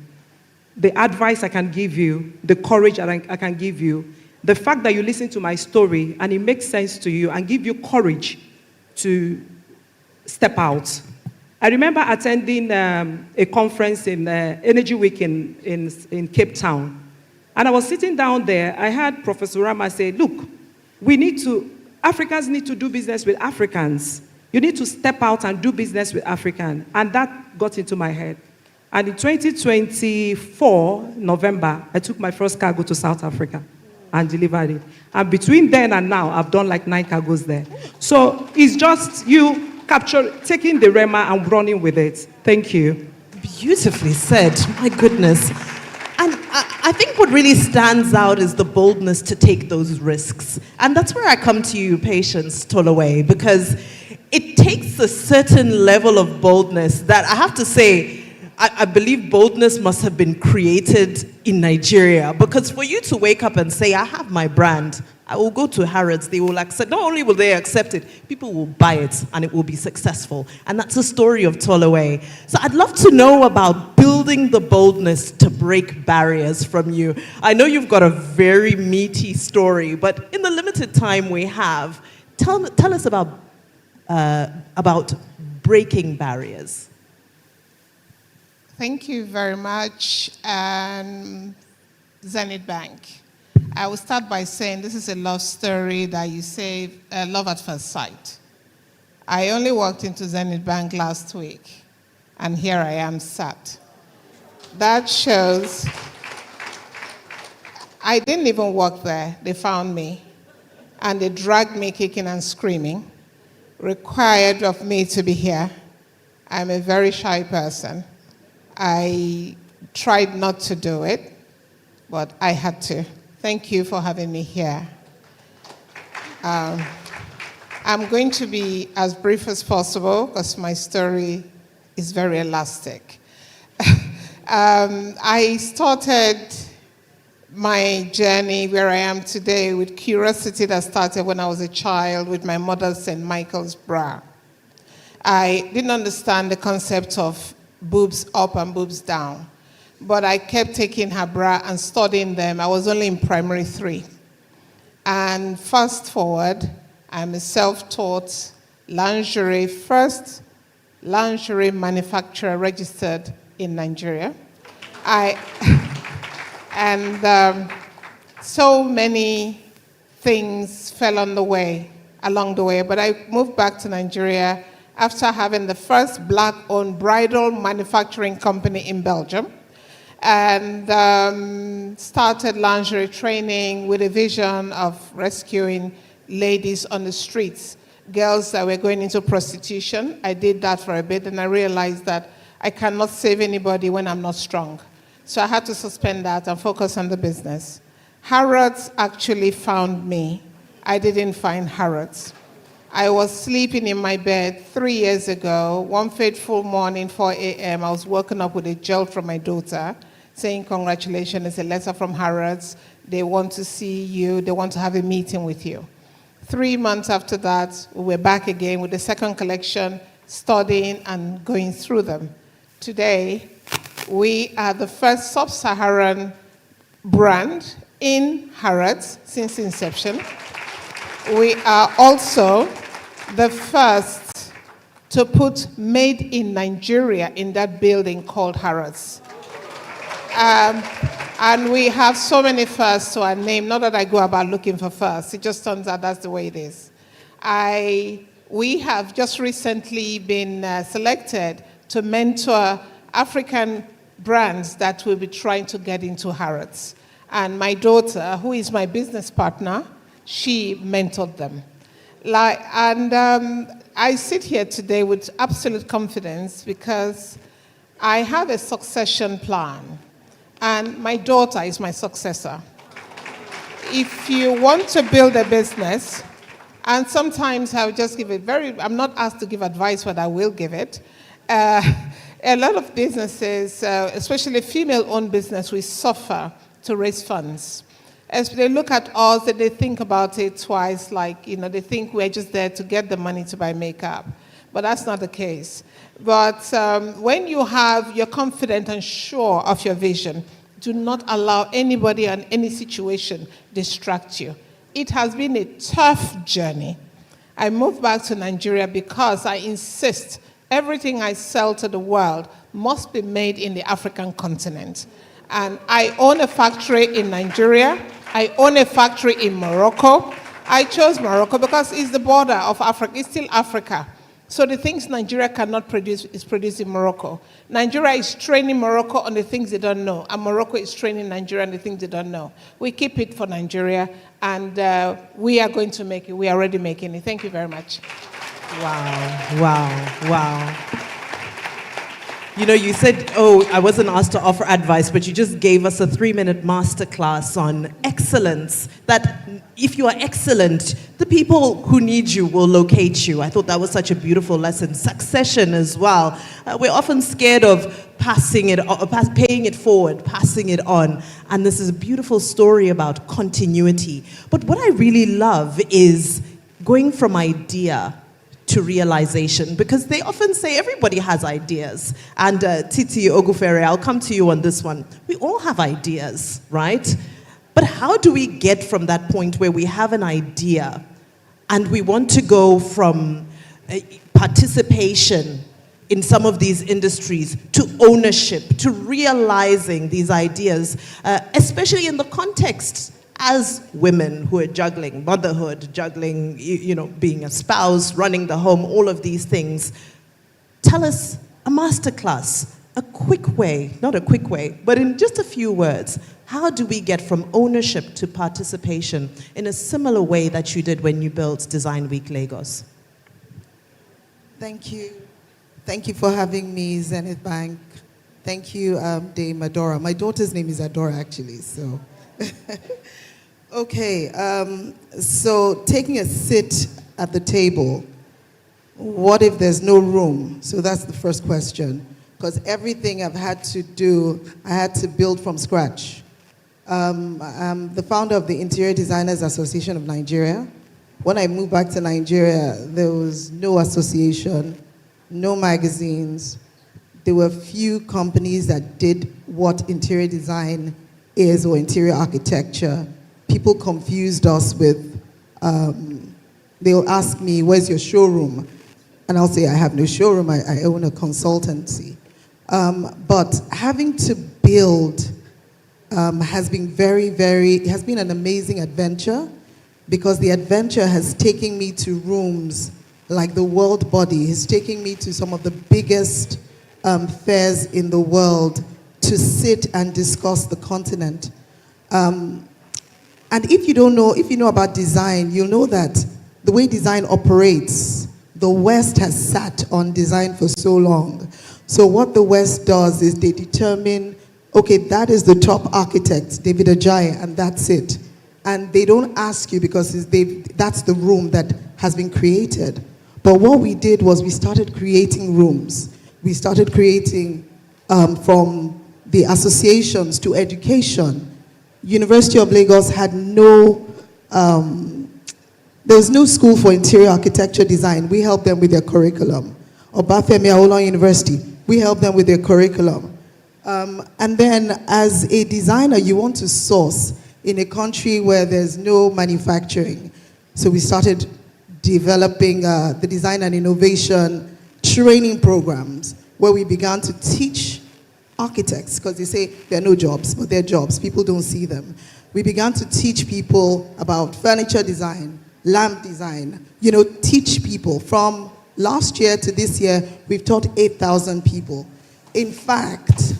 Speaker 14: The advice I can give you, the courage I can give you, the fact that you listen to my story and it makes sense to you and give you courage to step out. I remember attending a conference in Energy Week in Cape Town. And I was sitting down there, I heard Professor Rama say, look, Africans need to do business with Africans. You need to step out and do business with Africans. And that got into my head. And in 2024, November, I took my first cargo to South Africa and delivered it. And between then and now, I've done like 9 cargos there. So it's just you taking the Rema and running with it. Thank you.
Speaker 15: Beautifully said. My goodness. And I think what really stands out is the boldness to take those risks. And that's where I come to you, Patience Tolaway, because it takes a certain level of boldness that I have to say, I believe boldness must have been created in Nigeria. Because for you to wake up and say, I have my brand, I will go to Harrods, they will accept, not only will they accept it, people will buy it and it will be successful. And that's the story of Tolaway. So I'd love to know about building the boldness to break barriers from you. I know you've got a very meaty story, but in the limited time we have, tell us about breaking barriers.
Speaker 16: Thank you very much, Zenith Bank. I will start by saying this is a love story that you say, love at first sight. I only walked into Zenith Bank last week, and here I am sat. That shows I didn't even walk there. They found me, and they dragged me kicking and screaming, required of me to be here. I'm a very shy person. I tried not to do it. but I had to. Thank you for having me here. I'm going to be as brief as possible because my story is very elastic. I started my journey where I am today with curiosity that started when I was a child with my mother's St. Michael's bra. I didn't understand the concept of boobs up and boobs down, but I kept taking her bra and studying them. I was only in primary 3. And fast forward, I'm a self-taught lingerie, first lingerie manufacturer registered in Nigeria. So many things fell along the way, but I moved back to Nigeria after having the first black-owned bridal manufacturing company in Belgium, and started lingerie training with a vision of rescuing ladies on the streets, girls that were going into prostitution. I did that for a bit, and I realized that I cannot save anybody when I'm not strong. So I had to suspend that and focus on the business. Harrods actually found me. I didn't find Harrods. I was sleeping in my bed 3 years ago. One fateful morning, 4 a.m., I was woken up with a jolt from my daughter saying, congratulations, it's a letter from Harrods. They want to see you. They want to have a meeting with you. 3 months after that, we were back again with the second collection, studying and going through them. Today, we are the first sub-Saharan brand in Harrods since inception. We are also the first to put Made in Nigeria in that building called Harrods. And we have so many firsts to our name, not that I go about looking for firsts, it just turns out that's the way it is. We have just recently been selected to mentor African brands that will be trying to get into Harrods. And my daughter, who is my business partner, she mentored them. I sit here today with absolute confidence because I have a succession plan, and my daughter is my successor. If you want to build a business, and sometimes I'll just give it I'm not asked to give advice, but I will give it. A lot of businesses, especially female-owned business, we suffer to raise funds. As they look at us, they think about it twice, they think we're just there to get the money to buy makeup. But that's not the case. But when you're confident and sure of your vision, do not allow anybody and any situation distract you. It has been a tough journey. I moved back to Nigeria because I insist everything I sell to the world must be made in the African continent. And I own a factory in Nigeria. I own a factory in Morocco. I chose Morocco because it's the border of Africa. It's still Africa. So the things Nigeria cannot produce is produced in Morocco. Nigeria is training Morocco on the things they don't know, and Morocco is training Nigeria on the things they don't know. We keep it for Nigeria, and we are going to make it. We are already making it. Thank you very much.
Speaker 15: Wow. You said, I wasn't asked to offer advice, but you just gave us a 3-minute masterclass on excellence, that if you are excellent, the people who need you will locate you. I thought that was such a beautiful lesson. Succession as well. We're often scared of paying it forward, passing it on. And this is a beautiful story about continuity. But what I really love is going from idea to realization, because they often say everybody has ideas. And Titi Ogufere, I'll come to you on this one. We all have ideas, right? But how do we get from that point where we have an idea and we want to go from participation in some of these industries to ownership, to realizing these ideas, especially in the context as women who are juggling motherhood, juggling, being a spouse, running the home, all of these things. Tell us a masterclass, a quick way, not a quick way, but in just a few words, how do we get from ownership to participation in a similar way that you did when you built Design Week Lagos?
Speaker 17: Thank you. Thank you for having me, Zenith Bank.
Speaker 6: Thank you, Dame Adora. My daughter's name is Adora, actually, so. Okay, so taking a seat at the table, what if there's no room? So that's the first question. Because everything I've had to do, I had to build from scratch. I'm the founder of the Interior Designers Association of Nigeria. When I moved back to Nigeria, there was no association, no magazines. There were few companies that did what interior design is or interior architecture. People confused us with, they'll ask me, where's your showroom? And I'll say, I have no showroom, I own a consultancy. But having to build has been it has been an amazing adventure, because the adventure has taken me to rooms like the World Body. It's taking me to some of the biggest fairs in the world to sit and discuss the continent. And if you know about design, you'll know that the way design operates, the West has sat on design for so long. So what the West does is they determine, okay, that is the top architect, David Ajayi, and that's it. And they don't ask you because that's the room that has been created. But what we did was we started creating rooms. We started creating from the associations to education. University of Lagos had there was no school for interior architecture design. We helped them with their curriculum. Obafemi Awolowo University, we helped them with their curriculum. And then as a designer, you want to source in a country where there's no manufacturing. So we started developing the design and innovation training programs where we began to teach architects, because they say there are no jobs, but there are jobs. People don't see them. We began to teach people about furniture design, lamp design, teach people. From last year to this year, we've taught 8,000 people. In fact,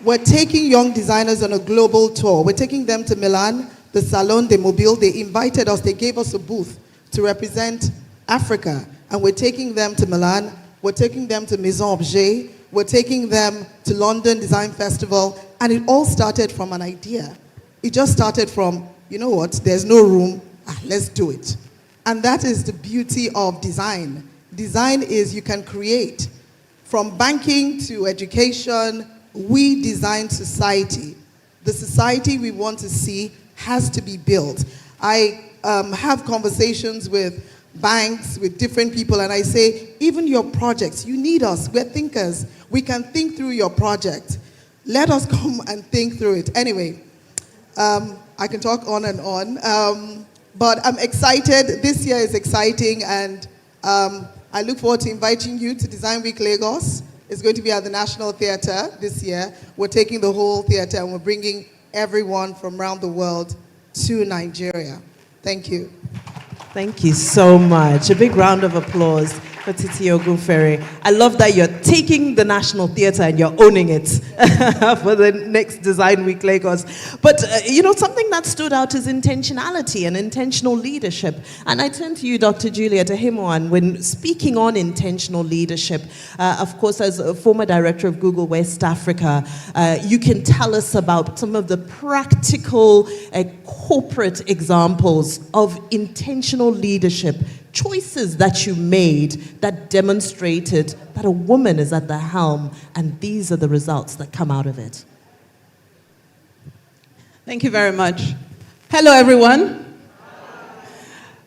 Speaker 6: we're taking young designers on a global tour. We're taking them to Milan, the Salon de Mobile. They invited us, they gave us a booth to represent Africa. And we're taking them to Milan, we're taking them to Maison Objet, we're taking them to London Design Festival, and it all started from an idea. It just started from, you know what, there's no room, let's do it. And that is the beauty of design. Design is you can create. From banking to education, we design society. The society we want to see has to be built. I have conversations with banks, with different people, and I say, even your projects, you need us. We're thinkers. We can think through your project. Let us come and think through it. Anyway, I can talk on and on, but I'm excited. This year is exciting, and I look forward to inviting you to Design Week Lagos. It's going to be at the National Theatre this year. We're taking the whole theatre and we're bringing everyone from around the world to Nigeria. Thank you.
Speaker 15: Thank you so much. A big round of applause for Titi Ogunfere. I love that you're taking the National Theatre and you're owning it for the next Design Week Lagos. But, something that stood out is intentionality and intentional leadership. And I turn to you, Dr. Juliet Ahimwan, when speaking on intentional leadership. Of course, as a former director of Google West Africa, you can tell us about some of the practical corporate examples of intentional leadership, choices that you made that demonstrated that a woman is at the helm, and these are the results that come out of it.
Speaker 17: Thank you very much. Hello, everyone.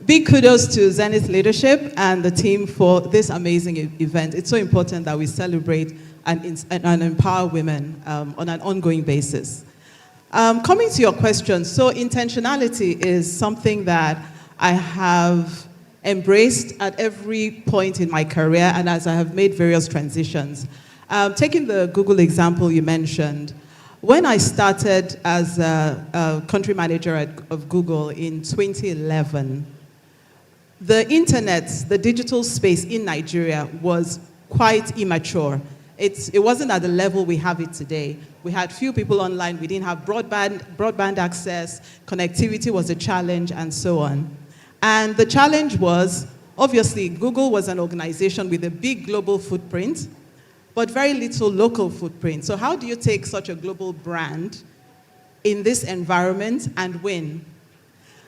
Speaker 17: Big kudos to Zenith Leadership and the team for this amazing event. It's so important that we celebrate and empower women on an ongoing basis. Coming to your question, so intentionality is something that I have embraced at every point in my career and as I have made various transitions. Taking the Google example you mentioned, when I started as a country manager of Google in 2011, the internet, the digital space in Nigeria was quite immature. It wasn't at the level we have it today. We had few people online, we didn't have broadband access, connectivity was a challenge, and so on. And the challenge was, obviously, Google was an organization with a big global footprint, but very little local footprint. So how do you take such a global brand in this environment and win?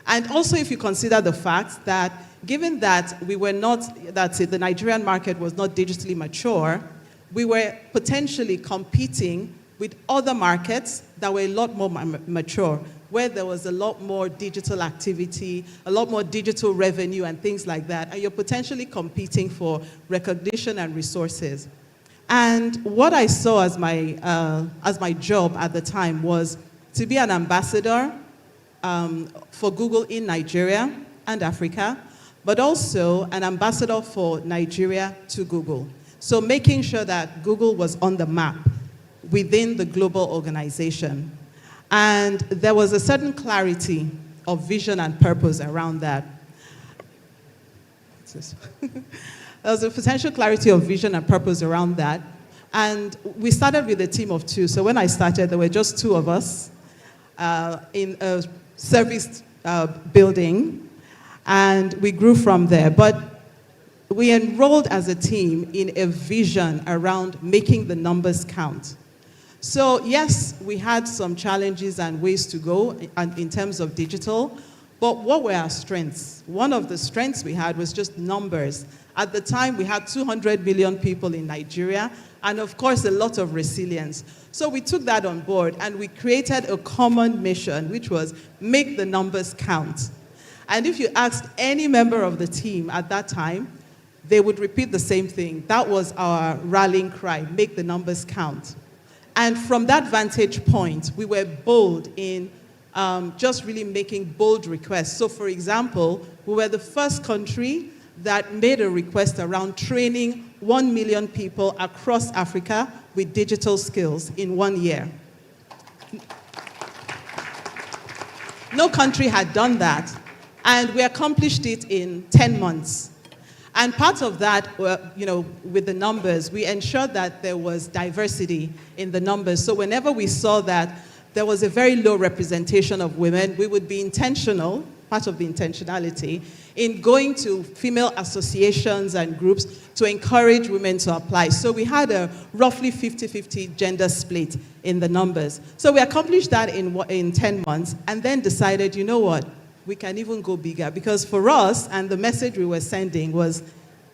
Speaker 17: And also if you consider the fact that given that the Nigerian market was not digitally mature, we were potentially competing with other markets that were a lot more mature, where there was a lot more digital activity, a lot more digital revenue and things like that, and you're potentially competing for recognition and resources. And what I saw as my job at the time was to be an ambassador for Google in Nigeria and Africa, but also an ambassador for Nigeria to Google. So making sure that Google was on the map within the global organization. And there was a certain clarity of vision and purpose around that. There was a potential clarity of vision and purpose around that. And we started with a team of 2. So when I started, there were just 2 of us in a service building, and we grew from there. But we enrolled as a team in a vision around making the numbers count. So yes, we had some challenges and ways to go in terms of digital, but what were our strengths? One of the strengths we had was just numbers. At the time, we had 200 million people in Nigeria, and of course, a lot of resilience. So we took that on board, and we created a common mission, which was make the numbers count. And if you asked any member of the team at that time, they would repeat the same thing. That was our rallying cry, make the numbers count. And from that vantage point, we were bold in just really making bold requests. So for example, we were the first country that made a request around training 1 million people across Africa with digital skills in 1 year. No country had done that, and we accomplished it in 10 months. And part of that, with the numbers, we ensured that there was diversity in the numbers. So whenever we saw that there was a very low representation of women, we would be intentional, part of the intentionality, in going to female associations and groups to encourage women to apply. So we had a roughly 50-50 gender split in the numbers. So we accomplished that in 10 months, and then decided, you know what? We can even go bigger, because for us, and the message we were sending was,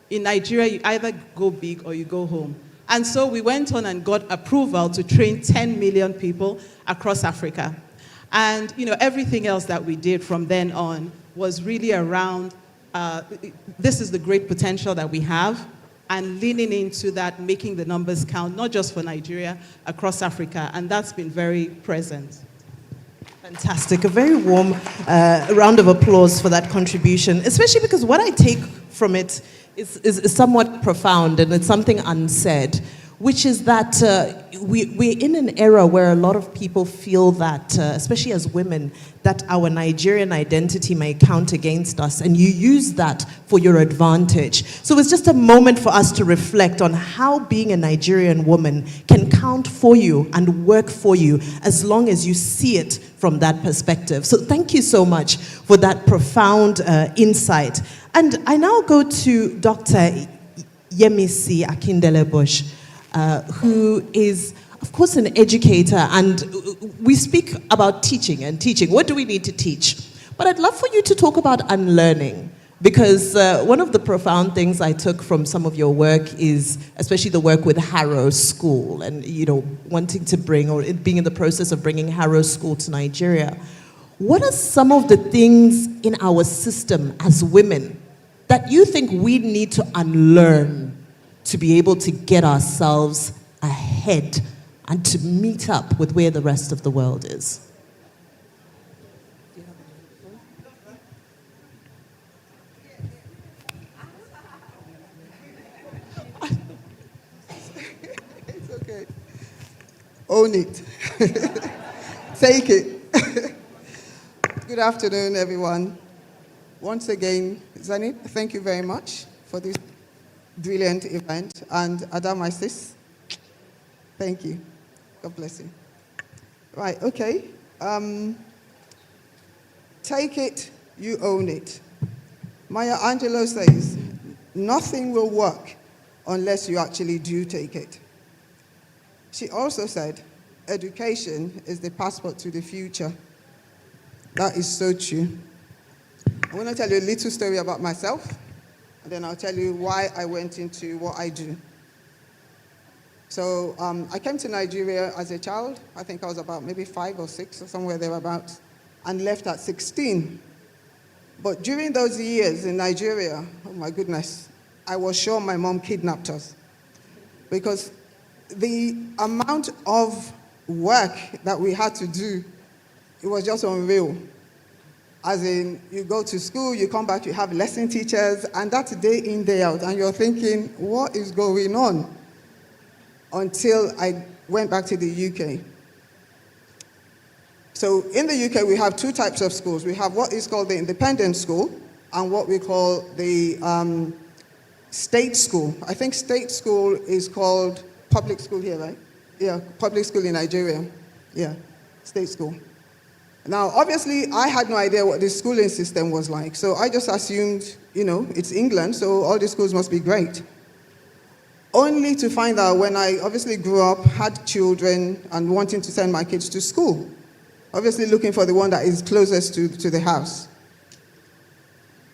Speaker 17: in Nigeria, you either go big or you go home. And so we went on and got approval to train 10 million people across Africa. And everything else that we did from then on was really around, this is the great potential that we have, and leaning into that, making the numbers count, not just for Nigeria, across Africa. And that's been very present.
Speaker 15: Fantastic. A very warm round of applause for that contribution, especially because what I take from it is somewhat profound, and it's something unsaid, which is that we're in an era where a lot of people feel that, especially as women, that our Nigerian identity may count against us, and you use that for your advantage. So it's just a moment for us to reflect on how being a Nigerian woman can count for you and work for you as long as you see it from that perspective. So thank you so much for that profound insight. And I now go to Dr. Yemisi Akindele-Bush, who is, of course, an educator, and we speak about teaching and teaching. What do we need to teach? But I'd love for you to talk about unlearning, because one of the profound things I took from some of your work is especially the work with Harrow School, and wanting to bring, or being in the process of bringing Harrow School to Nigeria. What are some of the things in our system as women that you think we need to unlearn to be able to get ourselves ahead and to meet up with where the rest of the world is?
Speaker 18: It's okay. Own it. Take it. Good afternoon, everyone. Once again, Zenith, thank you very much for this brilliant event. And Adamasis, thank you. God bless you. Right, okay. Take it, you own it. Maya Angelou says, nothing will work unless you actually do take it. She also said, education is the passport to the future. That is so true. I want to tell you a little story about myself, and then I'll tell you why I went into what I do. So I came to Nigeria as a child. I think I was about maybe 5 or 6 or somewhere thereabouts, and left at 16. But during those years in Nigeria, oh my goodness, I was sure my mom kidnapped us. Because the amount of work that we had to do, it was just unreal. As in, you go to school, you come back, you have lesson teachers, and that's day in, day out, and you're thinking, what is going on? Until I went back to the UK. So in the UK, we have 2 types of schools. We have what is called the independent school and what we call the state school. I think state school is called public school here, right? Yeah, public school in Nigeria. Yeah, state school. Now, obviously, I had no idea what the schooling system was like, so I just assumed, it's England, so all the schools must be great. Only to find out when I obviously grew up, had children, and wanting to send my kids to school. Obviously looking for the one that is closest to the house.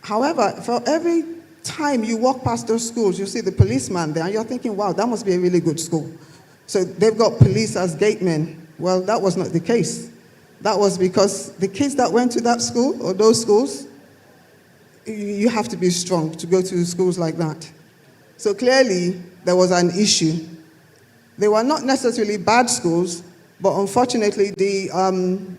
Speaker 18: However, for every time you walk past those schools, you see the policeman there, and you're thinking, wow, that must be a really good school. So they've got police as gatemen. Well, that was not the case. That was because the kids that went to that school, or those schools, you have to be strong to go to schools like that. So clearly, there was an issue. They were not necessarily bad schools, but unfortunately, the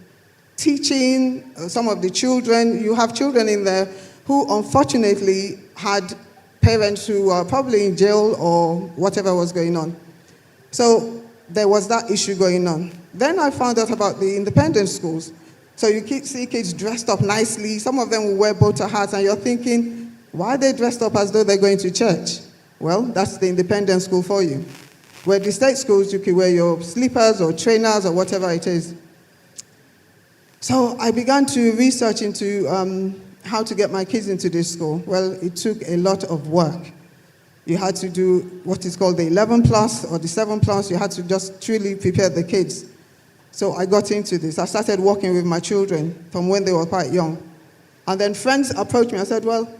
Speaker 18: teaching, some of the children, you have children in there who unfortunately had parents who were probably in jail or whatever was going on. So there was that issue going on. Then I found out about the independent schools. So you see kids dressed up nicely. Some of them will wear boater hats, and you're thinking, why are they dressed up as though they're going to church? Well, that's the independent school for you. Where the state schools, you can wear your slippers or trainers or whatever it is. So I began to research into how to get my kids into this school. Well, it took a lot of work. You had to do what is called the 11 plus or the 7 plus. You had to just truly prepare the kids. So I got into this. I started working with my children from when they were quite young. And then friends approached me and said, well,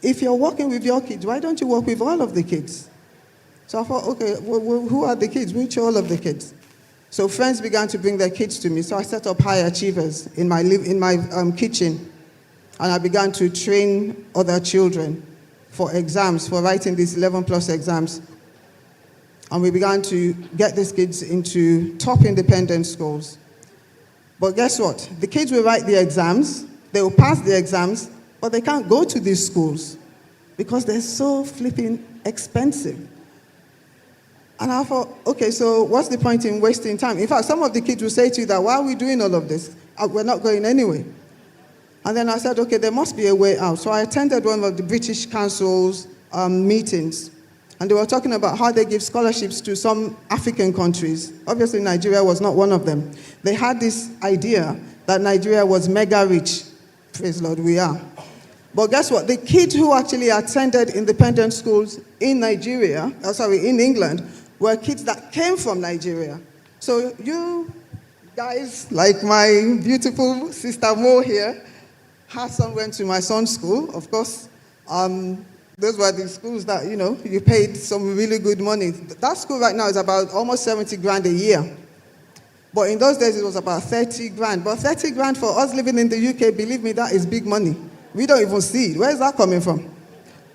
Speaker 18: if you're working with your kids, why don't you work with all of the kids? So I thought, okay, well, who are the kids? Which all of the kids? So friends began to bring their kids to me. So I set up high achievers in my kitchen. And I began to train other children for exams, for writing these 11 plus exams. And we began to get these kids into top independent schools. But guess what? The kids will write the exams, they will pass the exams, but they can't go to these schools because they're so flipping expensive. And I thought, okay, so what's the point in wasting time? In fact, some of the kids will say to you that, why are we doing all of this? We're not going anyway. And then I said, okay, there must be a way out. So I attended one of the British Council's meetings. And they were talking about how they give scholarships to some African countries. Obviously, Nigeria was not one of them. They had this idea that Nigeria was mega rich. Praise Lord, we are. But guess what? The kids who actually attended independent schools in in England, were kids that came from Nigeria. So you guys, like my beautiful sister Mo here, her son went to my son's school, of course. Those were the schools that, you paid some really good money. That school right now is about almost 70 grand a year. But in those days, it was about 30 grand. But 30 grand for us living in the UK, believe me, that is big money. We don't even see it. Where is that coming from?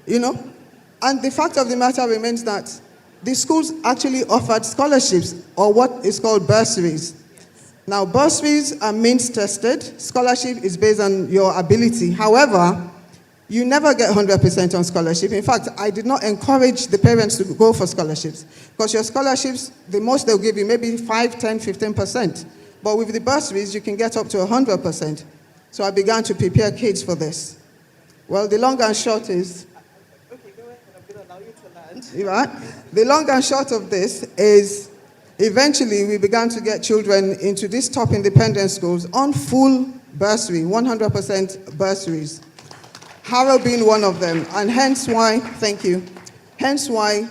Speaker 18: And the fact of the matter remains that the schools actually offered scholarships, or what is called bursaries. Now, bursaries are means tested. Scholarship is based on your ability. However, you never get 100% on scholarship. In fact, I did not encourage the parents to go for scholarships, because your scholarships, the most they'll give you, maybe 5, 10, 15%. But with the bursaries, you can get up to 100%. So I began to prepare kids for this. Well, the long and short is, right? The long and short of this is, eventually we began to get children into these top independent schools on full bursary, 100% bursaries. Harrow being one of them, and hence why, thank you, hence why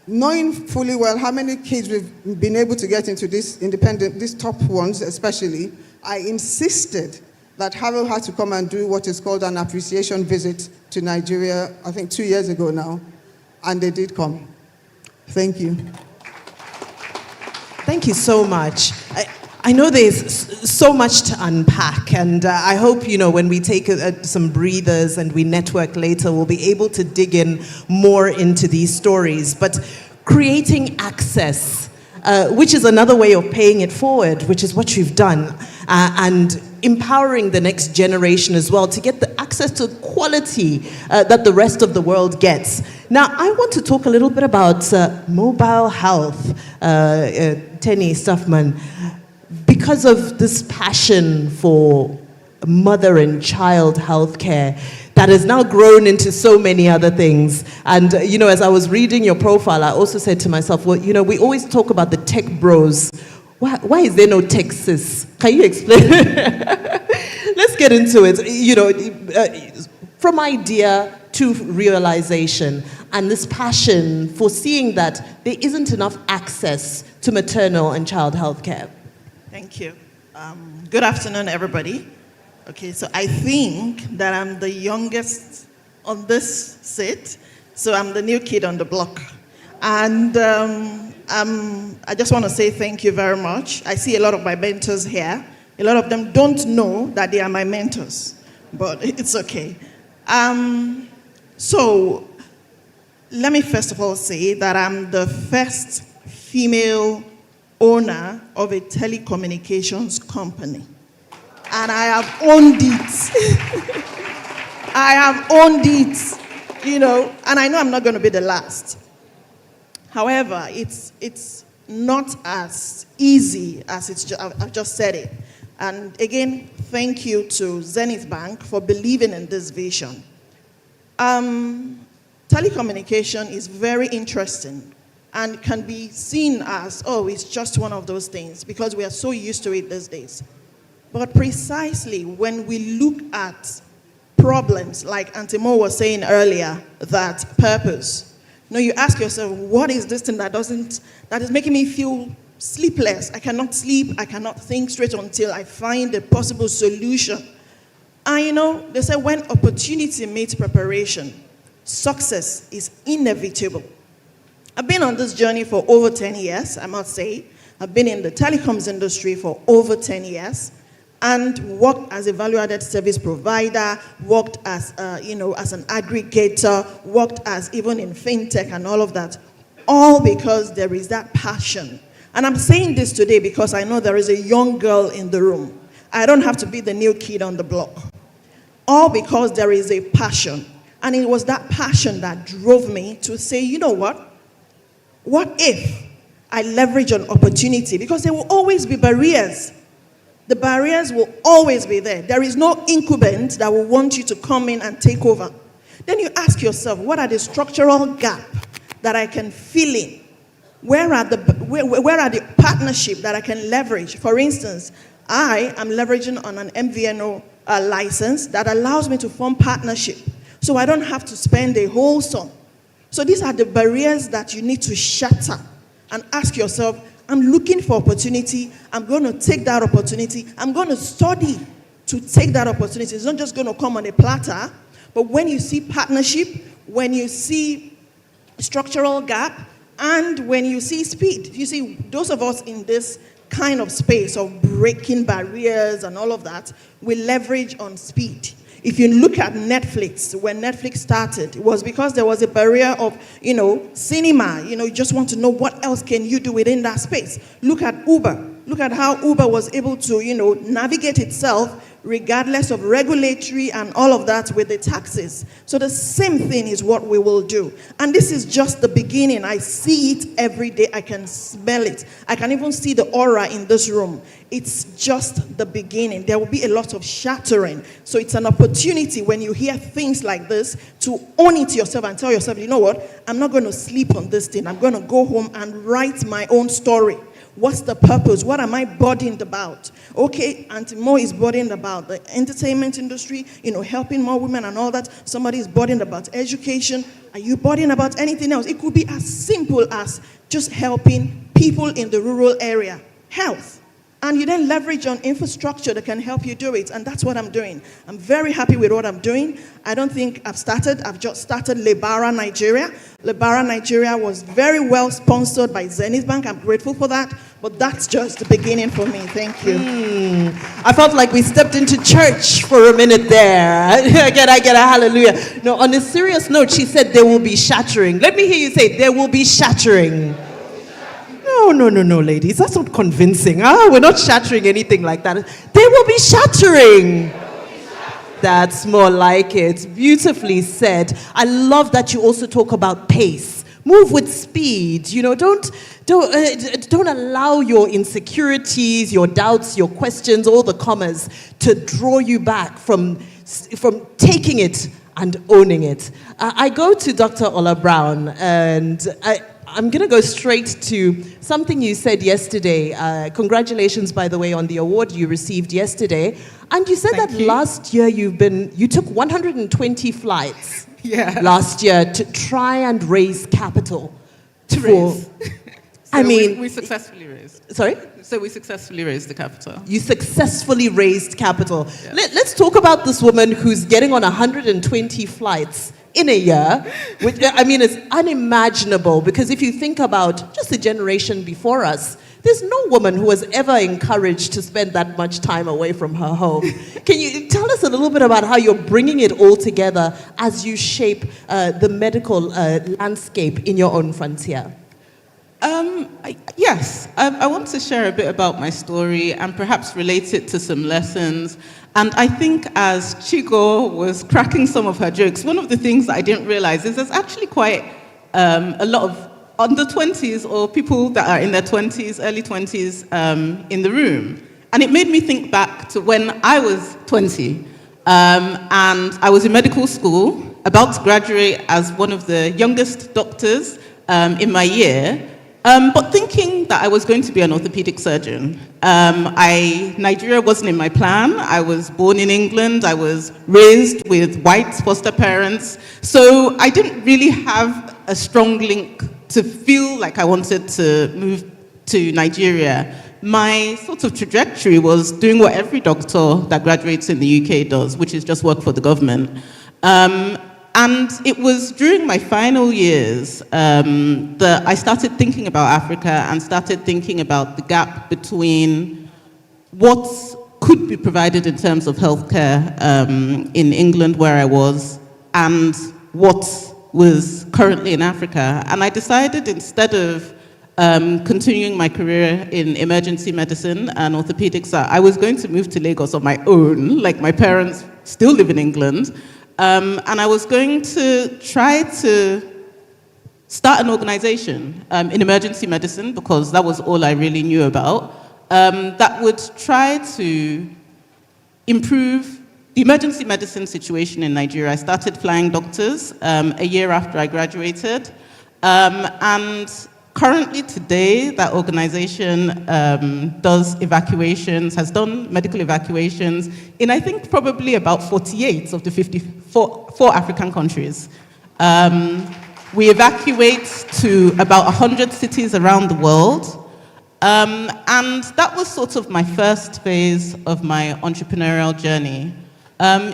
Speaker 18: knowing fully well how many kids we've been able to get into this independent, these top ones especially, I insisted that Havel had to come and do what is called an appreciation visit to Nigeria, I think 2 years ago now, and they did come. Thank you.
Speaker 15: Thank you so much. I know there's so much to unpack, and I hope, when we take some breathers and we network later, we'll be able to dig in more into these stories. But creating access, which is another way of paying it forward, which is what you've done, and empowering the next generation as well to get the access to quality that the rest of the world gets. Now, I want to talk a little bit about mobile health, Tenny Stuffman. Because of this passion for mother and child healthcare that has now grown into so many other things. And, as I was reading your profile, I also said to myself, well, we always talk about the tech bros. Why is there no tech sis? Can you explain? Let's get into it. From idea to realization, and this passion for seeing that there isn't enough access to maternal and child health care.
Speaker 19: Thank you. Good afternoon, everybody. Okay, so I think that I'm the youngest on this seat, so I'm the new kid on the block. And I just want to say thank you very much. I see a lot of my mentors here. A lot of them don't know that they are my mentors, but it's okay. So let me first of all say that I'm the first female owner of a telecommunications company. And I have owned it. I have owned it, and I know I'm not going to be the last. However, it's not as easy as I've just said it. And again, thank you to Zenith Bank for believing in this vision. Telecommunication is very interesting and can be seen as, it's just one of those things because we are so used to it these days. But precisely when we look at problems, like Antimo was saying earlier, that purpose, you ask yourself, what is this thing that is making me feel sleepless? I cannot sleep, I cannot think straight until I find a possible solution. And they say when opportunity meets preparation, success is inevitable. I've been on this journey for over 10 years, I must say. I've been in the telecoms industry for over 10 years and worked as a value-added service provider, worked as, as an aggregator, worked as even in fintech and all of that, all because there is that passion. And I'm saying this today because I know there is a young girl in the room. I don't have to be the new kid on the block. All because there is a passion. And it was that passion that drove me to say, you know what? What if I leverage an opportunity? Because there will always be barriers. The barriers will always be there. There is no incumbent that will want you to come in and take over. Then you ask yourself, what are the structural gaps that I can fill in? Where are the partnerships that I can leverage? For instance, I am leveraging on an MVNO license that allows me to form partnership. So I don't have to spend a whole sum. So these are the barriers that you need to shatter and ask yourself, I'm looking for opportunity. I'm going to take that opportunity. I'm going to study to take that opportunity. It's not just going to come on a platter, but when you see partnership, when you see structural gap, and when you see speed, you see those of us in this kind of space of breaking barriers and all of that, we leverage on speed. If you look at Netflix, when Netflix started, it was because there was a barrier of, cinema. You just want to know what else can you do within that space. Look at Uber. Look at how Uber was able to, navigate itself regardless of regulatory and all of that with the taxes. So the same thing is what we will do. And this is just the beginning. I see it every day. I can smell it. I can even see the aura in this room. It's just the beginning. There will be a lot of shattering. So it's an opportunity when you hear things like this to own it yourself and tell yourself, you know what? I'm not going to sleep on this thing. I'm going to go home and write my own story. What's the purpose? What am I burdened about? Okay, Auntie Mo is burdened about the entertainment industry, helping more women and all that. Somebody is burdened about education. Are you burdened about anything else? It could be as simple as just helping people in the rural area. Health. And you then leverage on infrastructure that can help you do it. And that's what I'm doing. I'm very happy with what I'm doing. I don't think I've started. I've just started Lebara Nigeria. Lebara Nigeria was very well sponsored by Zenith Bank. I'm grateful for that. But that's just the beginning for me. Thank you.
Speaker 15: I felt like we stepped into church for a minute there. I get a hallelujah. No, on a serious note, she said there will be shattering. Let me hear you say, there will be shattering. No, ladies. That's not convincing. We're not shattering anything like that. They will be shattering. That's more like it. Beautifully said. I love that you also talk about pace. Move with speed. Don't allow your insecurities, your doubts, your questions, all the commas to draw you back from taking it and owning it. I go to Dr. Ola Brown, and I'm going to go straight to something you said yesterday. Congratulations, by the way, on the award you received yesterday. And you said last year you took 120 flights last year to try and raise capital.
Speaker 20: We successfully raised.
Speaker 15: Sorry?
Speaker 20: So we successfully raised the capital.
Speaker 15: You successfully raised capital. Yeah. Let's talk about this woman who's getting on 120 flights in a year, which is unimaginable, because if you think about just the generation before us, there's no woman who was ever encouraged to spend that much time away from her home. Can you tell us a little bit about how you're bringing it all together as you shape the medical landscape in your own frontier?
Speaker 20: Yes, I want to share a bit about my story and perhaps relate it to some lessons. And I think as Chigo was cracking some of her jokes, one of the things that I didn't realize is there's actually quite a lot of under 20s or people that are in their 20s, early 20s in the room. And it made me think back to when I was 20 and I was in medical school, about to graduate as one of the youngest doctors in my year. But thinking that I was going to be an orthopedic surgeon. Nigeria wasn't in my plan. I was born in England. I was raised with white foster parents. So I didn't really have a strong link to feel like I wanted to move to Nigeria. My sort of trajectory was doing what every doctor that graduates in the UK does, which is just work for the government. And it was during my final years that I started thinking about Africa and started thinking about the gap between what could be provided in terms of healthcare in England, where I was, and what was currently in Africa. And I decided, instead of continuing my career in emergency medicine and orthopedics, I was going to move to Lagos on my own, like my parents still live in England. And I was going to try to start an organization in emergency medicine, because that was all I really knew about, that would try to improve the emergency medicine situation in Nigeria. I started flying doctors a year after I graduated. And currently today, that organization does evacuations, has done medical evacuations in, I think, probably about 48 of the 54 African countries. We evacuate to about 100 cities around the world. And that was sort of my first phase of my entrepreneurial journey.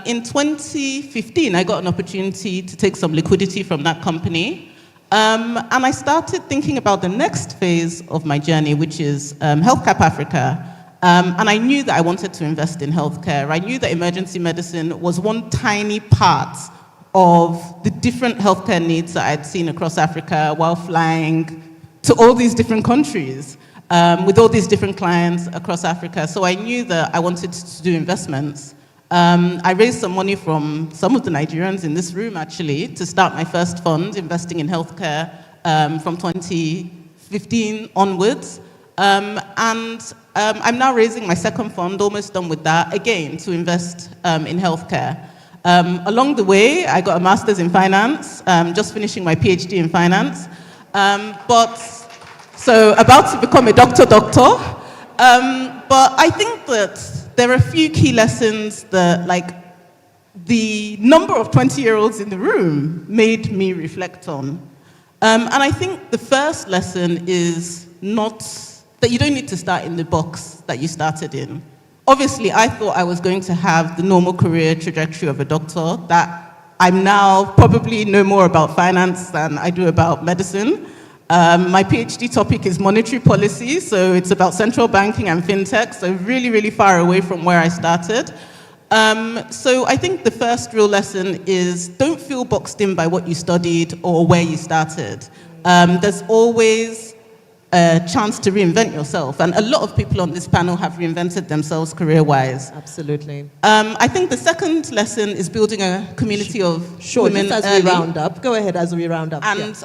Speaker 20: In 2015, I got an opportunity to take some liquidity from that company. And I started thinking about the next phase of my journey, which is HealthCap Africa. And I knew that I wanted to invest in healthcare. I knew that emergency medicine was one tiny part of the different healthcare needs that I'd seen across Africa while flying to all these different countries with all these different clients across Africa. So I knew that I wanted to do investments. I raised some money from some of the Nigerians in this room, actually, to start my first fund, investing in healthcare from 2015 onwards. And I'm now raising my second fund, almost done with that, again, to invest in healthcare. Along the way, I got a master's in finance, just finishing my PhD in finance. But So about to become a doctor. But I think that there are a few key lessons that, like, the number of 20-year-olds in the room made me reflect on. And I think the first lesson is not that you don't need to start in the box that you started in. Obviously, I thought I was going to have the normal career trajectory of a doctor, that I'm now probably know more about finance than I do about medicine. My PhD topic is monetary policy, so it's about central banking and fintech, so really, really far away from where I started. So I think the first real lesson is don't feel boxed in by what you studied or where you started. There's always a chance to reinvent yourself, and a lot of people on this panel have reinvented themselves career-wise.
Speaker 21: Absolutely.
Speaker 20: I think the second lesson is building a community of women
Speaker 21: just as
Speaker 20: early.
Speaker 21: we round up. Go ahead as we round up.
Speaker 20: And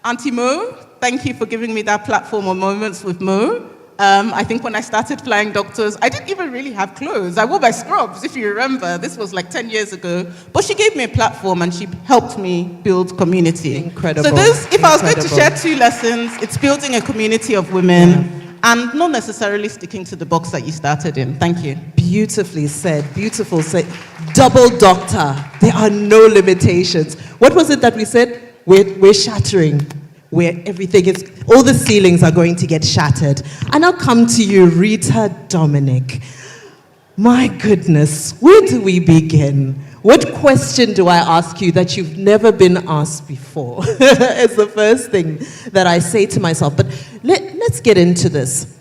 Speaker 20: Auntie Mo, thank you for giving me that platform on Moments with Mo. I think when I started flying doctors, I didn't even really have clothes. I wore my scrubs, if you remember. This was like 10 years ago. But she gave me a platform and she helped me build community.
Speaker 21: Incredible.
Speaker 20: So if I was going to share two lessons, it's building a community of women and not necessarily sticking to the box that you started in. Thank you.
Speaker 21: Beautifully said, beautiful said. Double doctor, there are no limitations. What was it that we said? We're shattering. Where everything is, all the ceilings are going to get shattered. And I'll come to you, Rita Dominic. My goodness, where do we begin? What question do I ask you that you've never been asked before? It's the first thing that I say to myself. But let's get into this.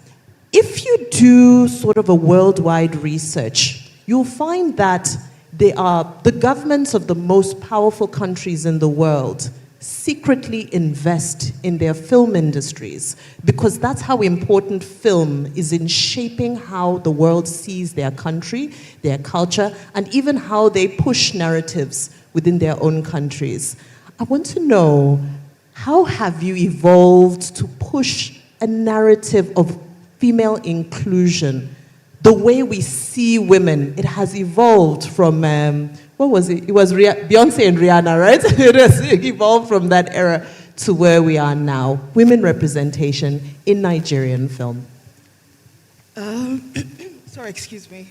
Speaker 21: If you do sort of a worldwide research, you'll find that they are the governments of the most powerful countries in the world secretly invest in their film industries, because that's how important film is in shaping how the world sees their country, their culture, and even how they push narratives within their own countries. I want to know, how have you evolved to push a narrative of female inclusion? The way we see women, it has evolved from what was it? It was Beyonce and Rihanna, right? It has evolved from that era to where we are now. Women representation in Nigerian film.
Speaker 22: Sorry, excuse me.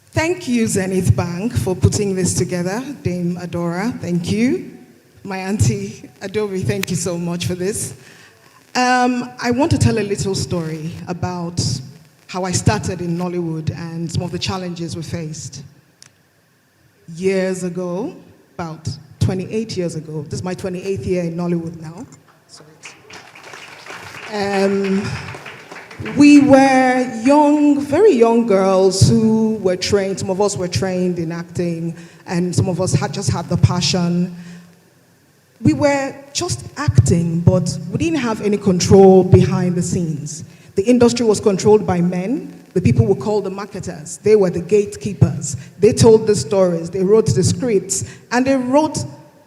Speaker 22: Thank you, Zenith Bank, for putting this together. Dame Adora, thank you. My auntie Adobe, thank you so much for this. I want to tell a little story about how I started in Nollywood and some of the challenges we faced. Years ago, about 28 years ago, this is my 28th year in Nollywood now. We were young, very young girls who were trained, some of us were trained in acting, and some of us had just had the passion. We were just acting, but we didn't have any control behind the scenes. The industry was controlled by men. The people we call the marketers. They were the gatekeepers. They told the stories, they wrote the scripts, and they wrote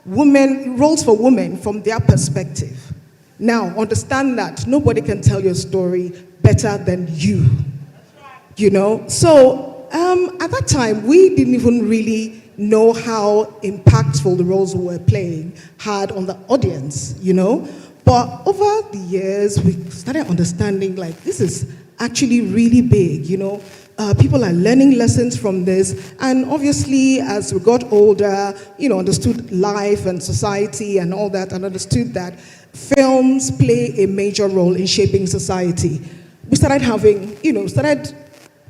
Speaker 22: roles for women from their perspective. Now, understand that nobody can tell your story better than you. You know? So, at that time, we didn't even really know how impactful the roles we were playing had on the audience, you know? But over the years, we started understanding, like, this is actually really big, you know. People are learning lessons from this, and obviously as we got older, you know, understood life and society and all that, and understood that films play a major role in shaping society. We started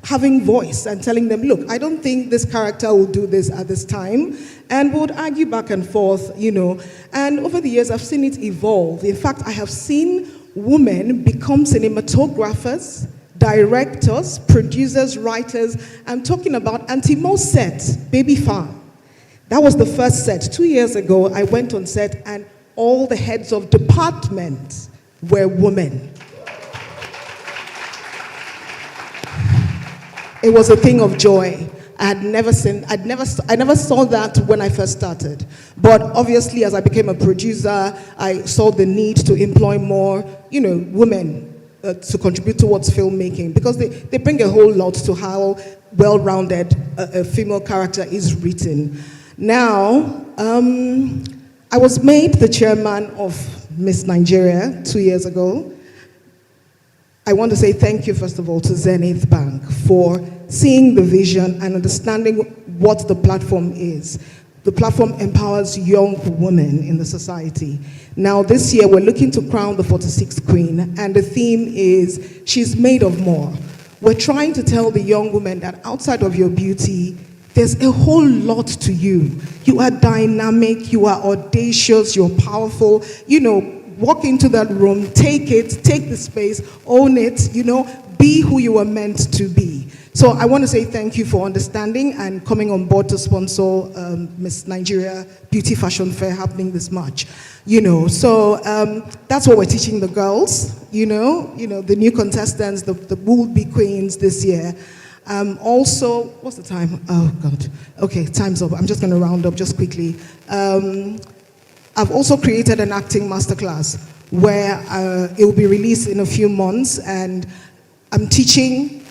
Speaker 22: having voice and telling them, look, I don't think this character will do this at this time, and we would argue back and forth, you know. And over the years, I've seen it evolve. In fact, I have seen women become cinematographers, directors, producers, writers. I'm talking about Auntie Mo's set, Baby Farm. That was the first set. 2 years ago, I went on set and all the heads of departments were women. It was a thing of joy. I never saw that when I first started. But obviously, as I became a producer, I saw the need to employ more, you know, women to contribute towards filmmaking, because they bring a whole lot to how well-rounded a female character is written. Now, I was made the chairman of Miss Nigeria 2 years ago. I want to say thank you, first of all, to Zenith Bank for seeing the vision and understanding what the platform is. The platform empowers young women in the society. Now, this year, we're looking to crown the 46th queen, and the theme is, she's made of more. We're trying to tell the young women that outside of your beauty, there's a whole lot to you. You are dynamic, you are audacious, you're powerful. You know, walk into that room, take it, take the space, own it, you know, be who you were meant to be. So I want to say thank you for understanding and coming on board to sponsor Miss Nigeria Beauty Fashion Fair happening this March. You know, so that's what we're teaching the girls, you know, the new contestants, the would-be queens this year. Also, what's the time? Oh, God. Okay, time's up. I'm just going to round up just quickly. I've also created an acting masterclass where it will be released in a few months, and I'm teaching,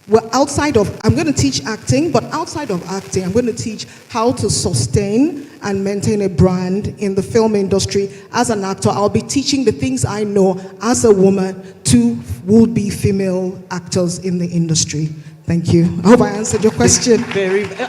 Speaker 22: I'm going to teach acting, but outside of acting, I'm going to teach how to sustain and maintain a brand in the film industry. As an actor, I'll be teaching the things I know as a woman to would-be female actors in the industry. Thank you. I hope I answered your question.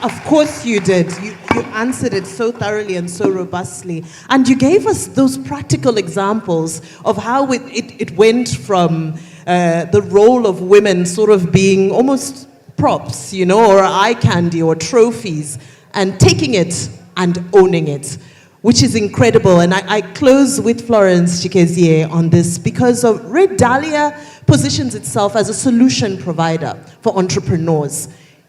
Speaker 21: Of course you did. You answered it so thoroughly and so robustly. And you gave us those practical examples of how it went from the role of women sort of being almost props, you know, or eye candy or trophies, and taking it and owning it, which is incredible. And I close with Florence Chikezie on this because Red Dahlia positions itself as a solution provider for entrepreneurs.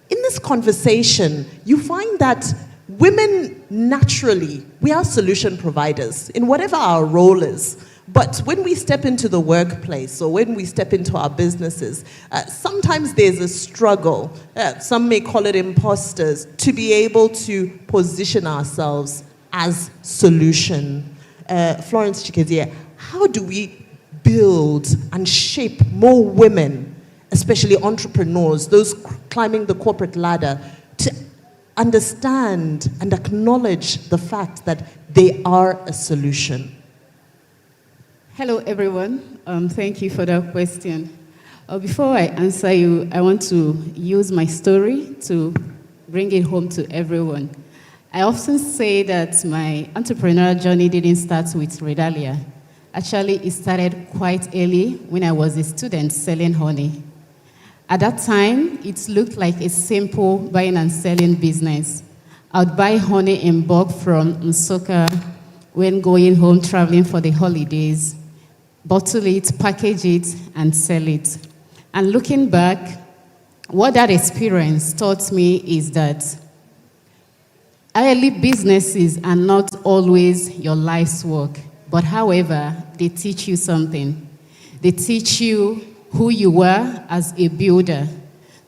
Speaker 21: In this conversation, you find that women naturally, we are solution providers in whatever our role is. But when we step into the workplace or when we step into our businesses, sometimes there's a struggle, some may call it imposters, to be able to position ourselves as solution. Florence Chikezie, how do we build and shape more women, especially entrepreneurs, those climbing the corporate ladder, to understand and acknowledge the fact that they are a solution?
Speaker 3: Hello, everyone. Thank you for that question. Before I answer you, I want to use my story to bring it home to everyone. I often say that my entrepreneurial journey didn't start with Red Dahlia. Actually, it started quite early when I was a student selling honey. At that time, it looked like a simple buying and selling business. I would buy honey in bulk from Nsukka when going home traveling for the holidays, bottle it, package it, and sell it. And looking back, what that experience taught me is that early businesses are not always your life's work. But however, they teach you something. They teach you who you were as a builder.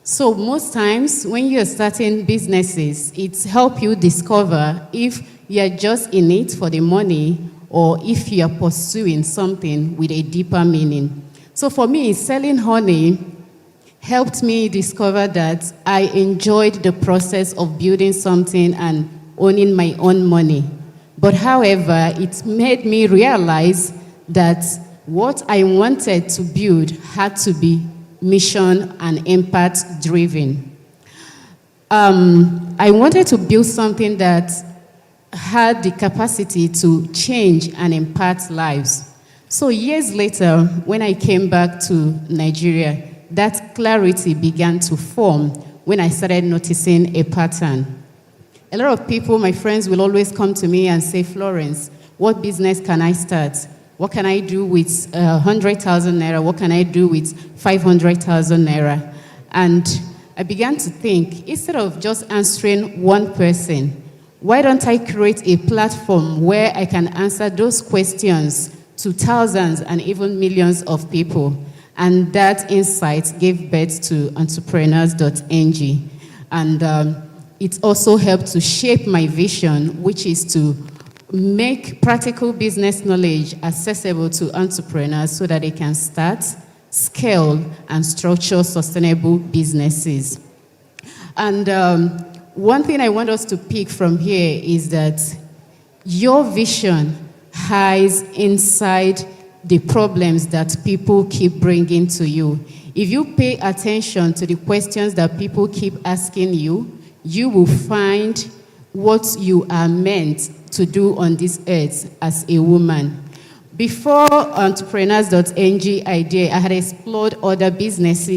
Speaker 3: So most times when you're starting businesses, it helps you discover if you're just in it for the money or if you're pursuing something with a deeper meaning. So for me, selling honey helped me discover that I enjoyed the process of building something and owning my own money. But however, it made me realize that what I wanted to build had to be mission and impact driven. I wanted to build something that had the capacity to change and impact lives. So years later, when I came back to Nigeria, that clarity began to form when I started noticing a pattern. A lot of people, my friends, will always come to me and say, Florence, what business can I start? What can I do with 100,000 naira? What can I do with 500,000 naira? And I began to think, instead of just answering one person, why don't I create a platform where I can answer those questions to thousands and even millions of people? And that insight gave birth to entrepreneurs.ng. And it also helped to shape my vision, which is to make practical business knowledge accessible to entrepreneurs so that they can start, scale, and structure sustainable businesses. And one thing I want us to pick from here is that your vision hides inside the problems that people keep bringing to you. If you pay attention to the questions that people keep asking you, you will find what you are meant to do on this earth as a woman. Before entrepreneurs.ng idea, I had explored other business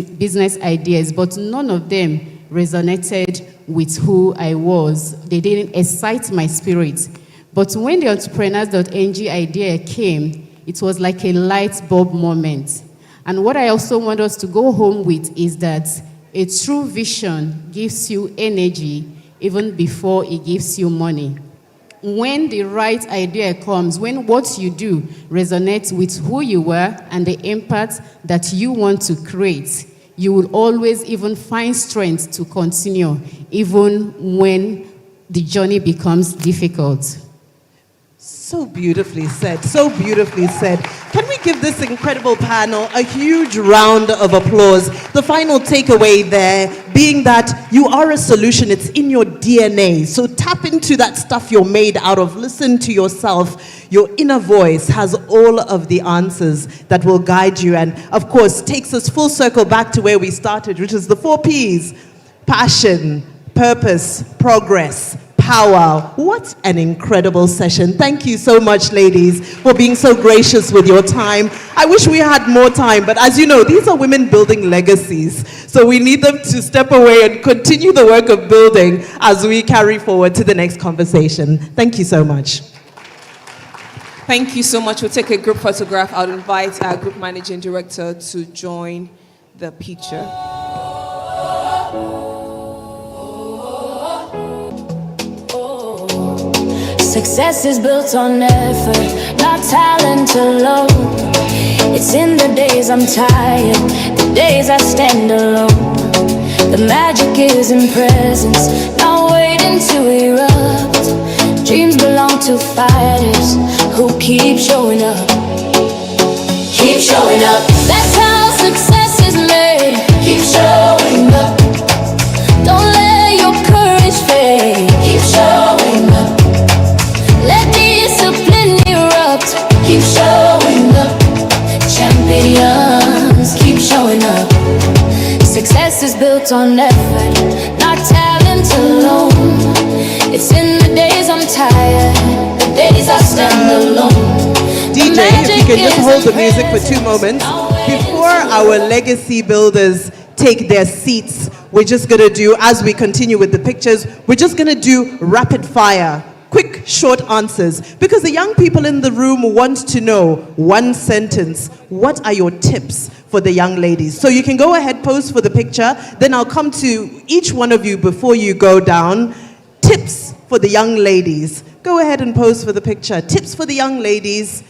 Speaker 3: ideas, but none of them resonated with who I was. They didn't excite my spirit. But when the entrepreneurs.ng idea came, it was like a light bulb moment. And what I also want us to go home with is that a true vision gives you energy even before it gives you money. When the right idea comes, when what you do resonates with who you were and the impact that you want to create, you will always even find strength to continue, even when the journey becomes difficult.
Speaker 21: So beautifully said, so beautifully said. Can we give this incredible panel a huge round of applause? The final takeaway there being that you are a solution, it's in your DNA. So tap into that stuff you're made out of. Listen to yourself. Your inner voice has all of the answers that will guide you and, of course, takes us full circle back to where we started, which is the 4 Ps. Passion, purpose, progress, power. What an incredible session. Thank you so much, ladies, for being so gracious with your time. I wish we had more time, but as you know, these are women building legacies. So we need them to step away and continue the work of building as we carry forward to the next conversation. Thank you so much.
Speaker 1: Thank you so much. We'll take a group photograph. I'll invite our group managing director to join the picture.
Speaker 4: Success is built on effort, not talent alone. It's in the days I'm tired, the days I stand alone. The magic is in presence, not waiting to erupt. Dreams belong to fighters who keep showing up. Keep showing up. That's how success is made. Keep showing up. Don't let your courage fade. Keep showing up. Let discipline erupt. Keep showing up. Champions, keep showing up. Success is built on effort, not talent alone. It's in the days I'm tired, the days I stand alone.
Speaker 21: DJ, if you can just hold the music for 2 moments. Before our legacy builders take their seats, we're just going to do, as we continue with the pictures, we're just going to do rapid fire. Quick, short answers. Because the young people in the room want to know, 1 sentence, what are your tips for the young ladies? So you can go ahead, pose for the picture. Then I'll come to each one of you before you go down. Tips for the young ladies. Go ahead and pose for the picture. Tips for the young ladies.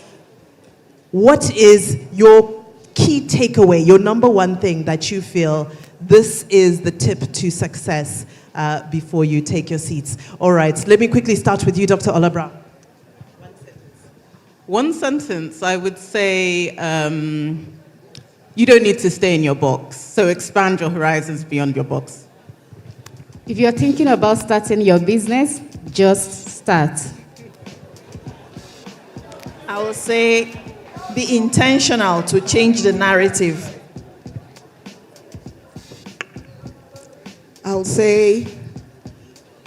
Speaker 21: What is your key takeaway, your number 1 thing that you feel this is the tip to success? Before you take your seats. All right, let me quickly start with you, Dr. Olabra.
Speaker 20: 1 sentence, I would say, you don't need to stay in your box. So expand your horizons beyond your box.
Speaker 3: If you're thinking about starting your business, just start.
Speaker 19: I will say, be intentional to change the narrative.
Speaker 22: I'll say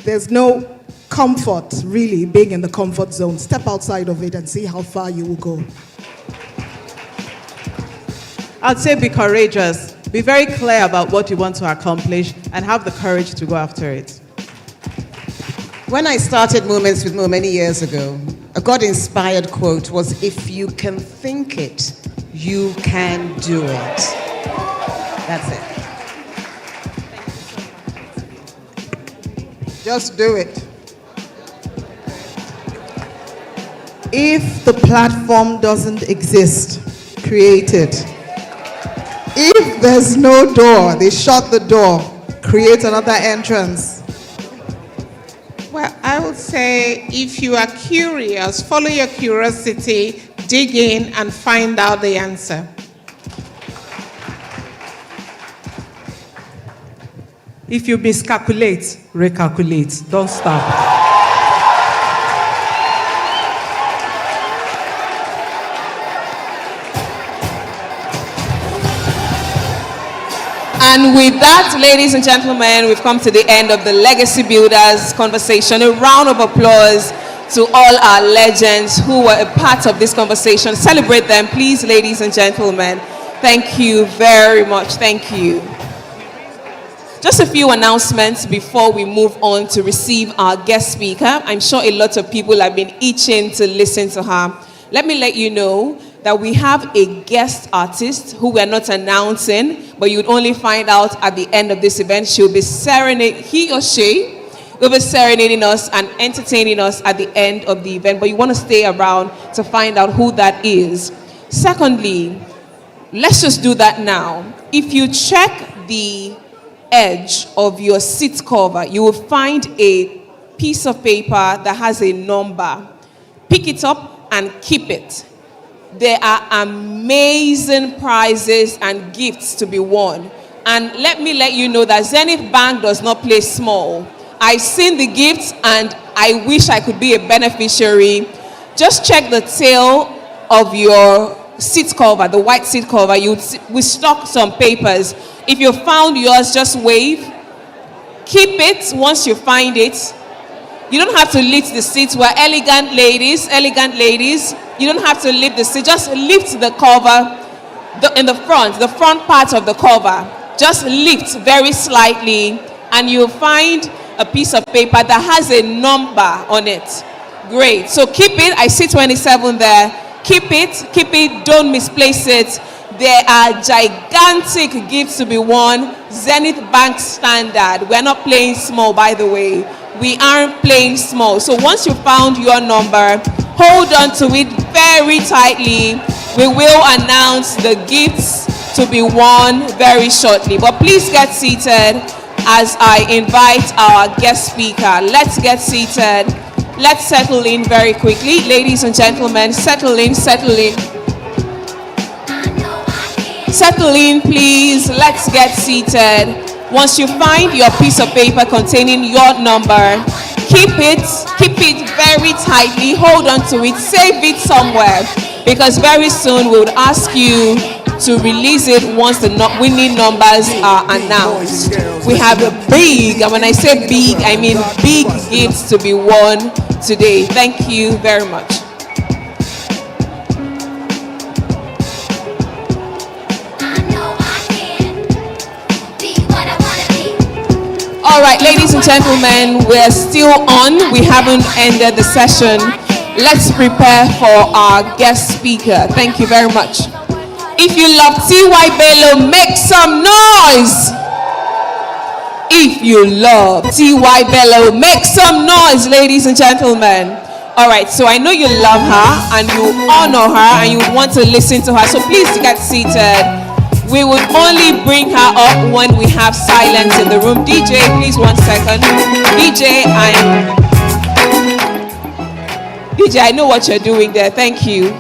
Speaker 22: there's no comfort really being in the comfort zone. Step outside of it and see how far you will go.
Speaker 17: I'd say be courageous. Be very clear about what you want to accomplish and have the courage to go after it.
Speaker 13: When I started Moments with Mo many years ago, a God-inspired quote was, "If you can think it, you can do it." That's it. Just do it.
Speaker 8: If the platform doesn't exist, create it. If there's no door, they shut the door, create another entrance.
Speaker 16: Well, I would say if you are curious, follow your curiosity, dig in and find out the answer.
Speaker 5: If you miscalculate, recalculate. Don't stop.
Speaker 1: And with that, ladies and gentlemen, we've come to the end of the Legacy Builders conversation. A round of applause to all our legends who were a part of this conversation. Celebrate them, please, ladies and gentlemen. Thank you very much. Thank you. Just a few announcements before we move on to receive our guest speaker. I'm sure a lot of people have been itching to listen to her. Let me let you know that we have a guest artist who we're not announcing, but you'd only find out at the end of this event. She'll be serenading, he or she will be serenading us and entertaining us at the end of the event, but you want to stay around to find out who that is. Secondly, let's just do that now. If you check the edge of your seat cover, you will find a piece of paper that has a number. Pick it up and keep it. There are amazing prizes and gifts to be won. And let me let you know that Zenith Bank does not play small. I've seen the gifts and I wish I could be a beneficiary. Just check the tail of your seat cover, the white seat cover. We stock some papers. If you found yours, just wave. Keep it once you find it. You don't have to lift the seat. We're elegant ladies. You don't have to lift the seat. Just lift the cover in the front part of the cover. Just lift very slightly and you'll find a piece of paper that has a number on it. Great. So keep it. I see 27 there. Keep it. Don't misplace it. There are gigantic gifts to be won. Zenith Bank standard. We're not playing small, by the way. We aren't playing small. So once you found your number, hold on to it very tightly. We will announce the gifts to be won very shortly. But please get seated as I invite our guest speaker. Let's get seated. Let's settle in very quickly. Ladies and gentlemen, settle in. Settle in, please. Let's get seated. Once you find your piece of paper containing your number, keep it very tightly. Hold on to it. Save it somewhere because very soon we would ask you to release it once the winning numbers are announced. We have a big, and when I say big, I mean big gifts to be won today. Thank you very much. All right, ladies and gentlemen, we're still on. We haven't ended the session. Let's prepare for our guest speaker. Thank you very much. If you love T.Y. Bello, make some noise. If you love T.Y. Bello, make some noise, ladies and gentlemen. All right, so I know you love her and you honor her and you want to listen to her. So please get seated. We would only bring her up when we have silence in the room. DJ, please 1 second. DJ, I know what you're doing there. Thank you.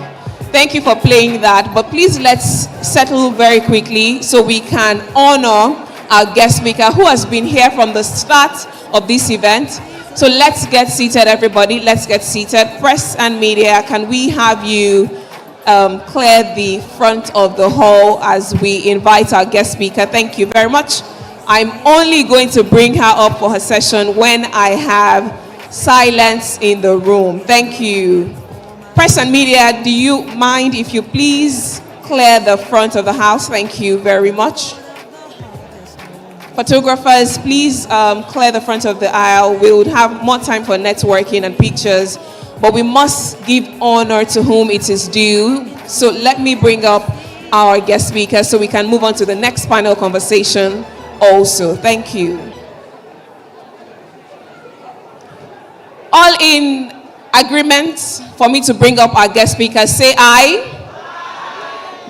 Speaker 1: Thank you for playing that. But please let's settle very quickly so we can honor our guest speaker who has been here from the start of this event. So let's get seated, everybody. Let's get seated. Press and media, can we have you clear the front of the hall as we invite our guest speaker. Thank you very much. I'm only going to bring her up for her session when I have silence in the room. Thank you. Press and media, do you mind if you please clear the front of the house? Thank you very much. Photographers, please clear the front of the aisle. We would have more time for networking and pictures, but we must give honor to whom it is due. So let me bring up our guest speaker so we can move on to the next panel conversation also. Thank you. All in agreement for me to bring up our guest speaker, say aye.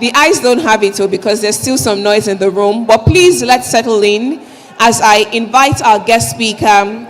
Speaker 1: The ayes don't have it because there's still some noise in the room, but please let's settle in as I invite our guest speaker,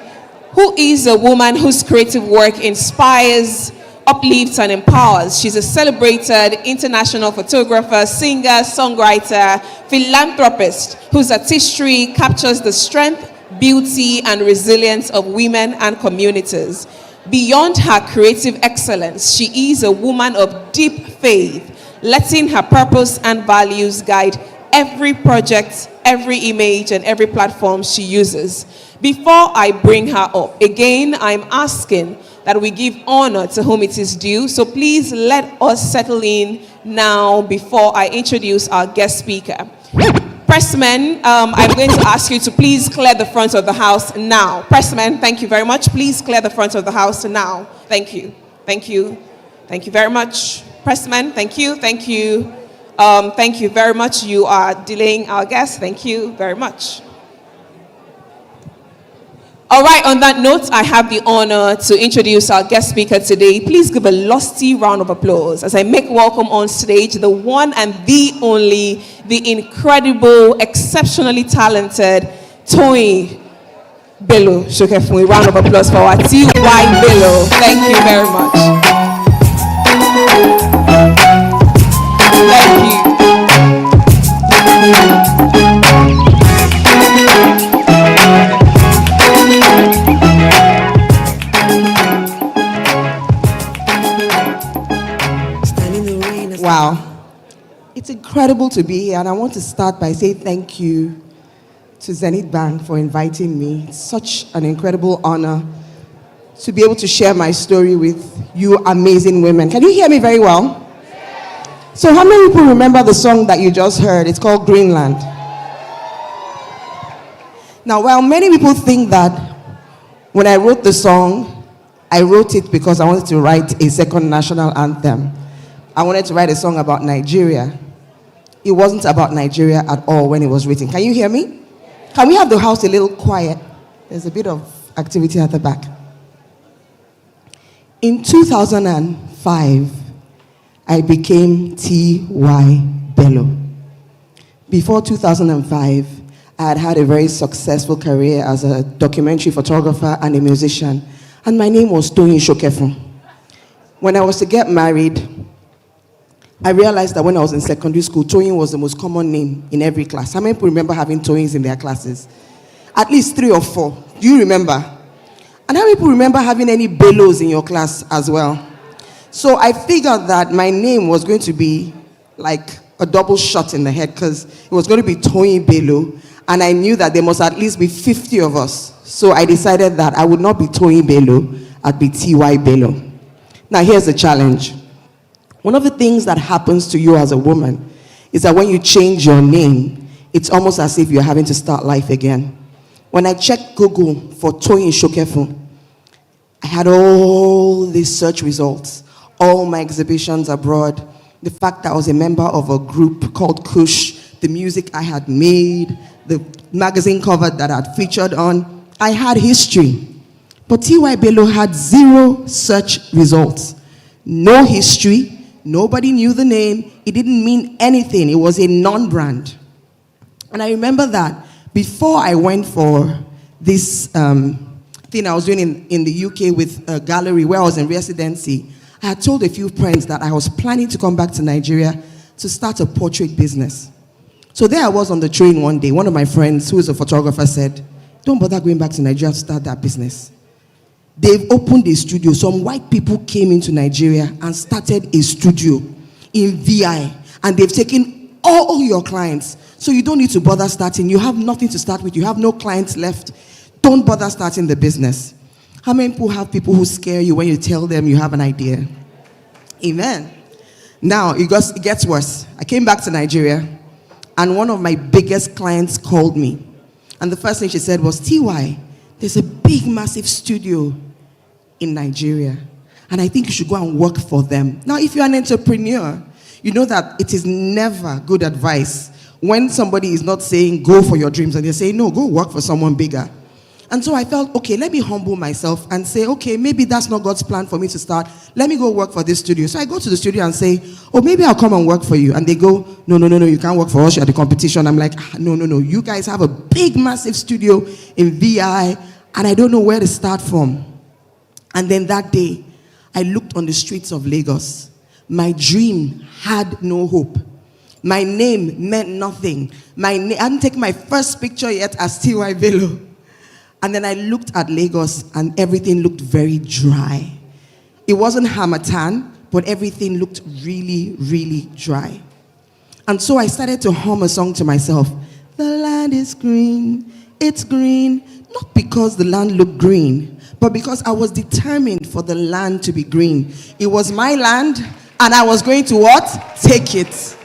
Speaker 1: who is a woman whose creative work inspires, uplifts, and empowers. She's a celebrated international photographer, singer, songwriter, philanthropist whose artistry captures the strength, beauty, and resilience of women and communities. Beyond her creative excellence, she is a woman of deep faith, letting her purpose and values guide every project, every image, and every platform she uses. Before I bring her up, again, I'm asking that we give honor to whom it is due. So please let us settle in now before I introduce our guest speaker. Pressmen, I'm going to ask you to please clear the front of the house now. Pressmen, thank you very much. Please clear the front of the house now. Thank you. Thank you. Thank you very much. Pressmen, thank you. Thank you. Thank you very much. You are delaying our guest. Thank you very much. All right, on that note, I have the honor to introduce our guest speaker today. Please give a lusty round of applause as I make welcome on stage the one and the only, the incredible, exceptionally talented Toyin Bello Shokefun. Round of applause for our T.Y. Bello. Thank you very much. Thank you.
Speaker 7: Wow. It's incredible to be here, and I want to start by saying thank you to Zenith Bank for inviting me. It's such an incredible honor to be able to share my story with you amazing women. Can you hear me very well? So how many people remember the song that you just heard? It's called Greenland. Now, while many people think that when I wrote the song, I wrote it because I wanted to write a second national anthem. I wanted to write a song about Nigeria. It wasn't about Nigeria at all when it was written. Can you hear me? Can we have the house a little quiet? There's a bit of activity at the back. In 2005, I became T.Y. Bello. Before 2005, I had had a very successful career as a documentary photographer and a musician, and my name was Toyin Shokefun. When I was to get married, I realized that when I was in secondary school, Toyin was the most common name in every class. How many people remember having Toyins in their classes? At least 3 or 4. Do you remember? And how many people remember having any Bellos in your class as well? So I figured that my name was going to be like a double shot in the head because it was going to be Toyin Bello, and I knew that there must at least be 50 of us. So I decided that I would not be Toyin Bello, I'd be T.Y. Bello. Now here's the challenge. One of the things that happens to you as a woman is that when you change your name, it's almost as if you're having to start life again. When I checked Google for Toyin Shokefun, I had all these search results, all my exhibitions abroad, the fact that I was a member of a group called Kush, the music I had made, the magazine cover that I'd featured on. I had history. But T.Y. Bello had 0 search results. No history. Nobody knew the name. It didn't mean anything. It was a non-brand. And I remember that before I went for this thing I was doing in the UK with a gallery where I was in residency, I had told a few friends that I was planning to come back to Nigeria to start a portrait business. So there I was on the train one day. One of my friends, who is a photographer, said, "Don't bother going back to Nigeria to start that business. They've opened a studio. Some white people came into Nigeria and started a studio in VI, and they've taken all your clients. So you don't need to bother starting. You have nothing to start with. You have no clients left. Don't bother starting the business." How many people have people who scare you when you tell them you have an idea? Amen. Now, it gets worse. I came back to Nigeria, and one of my biggest clients called me. And the first thing she said was, "T.Y., there's a big, massive studio in Nigeria, and I think you should go and work for them." Now, if you're an entrepreneur, you know that it is never good advice when somebody is not saying go for your dreams and they're saying no, go work for someone bigger. And so I felt, okay, let me humble myself and say, okay, maybe that's not God's plan for me to start. Let me go work for this studio. So I go to the studio and say, oh, maybe I'll come and work for you. And they go, no, you can't work for us. You're the competition. I'm like, no. You guys have a big, massive studio in VI, and I don't know where to start from. And then that day, I looked on the streets of Lagos. My dream had no hope. My name meant nothing. I hadn't taken my first picture yet as T.Y. Bello. And then I looked at Lagos and everything looked very dry. It wasn't Hamatan, but everything looked really, really dry. And so I started to hum a song to myself. The land is green, it's green, not because the land looked green, but because I was determined for the land to be green. It was my land, and I was going to what? Take it.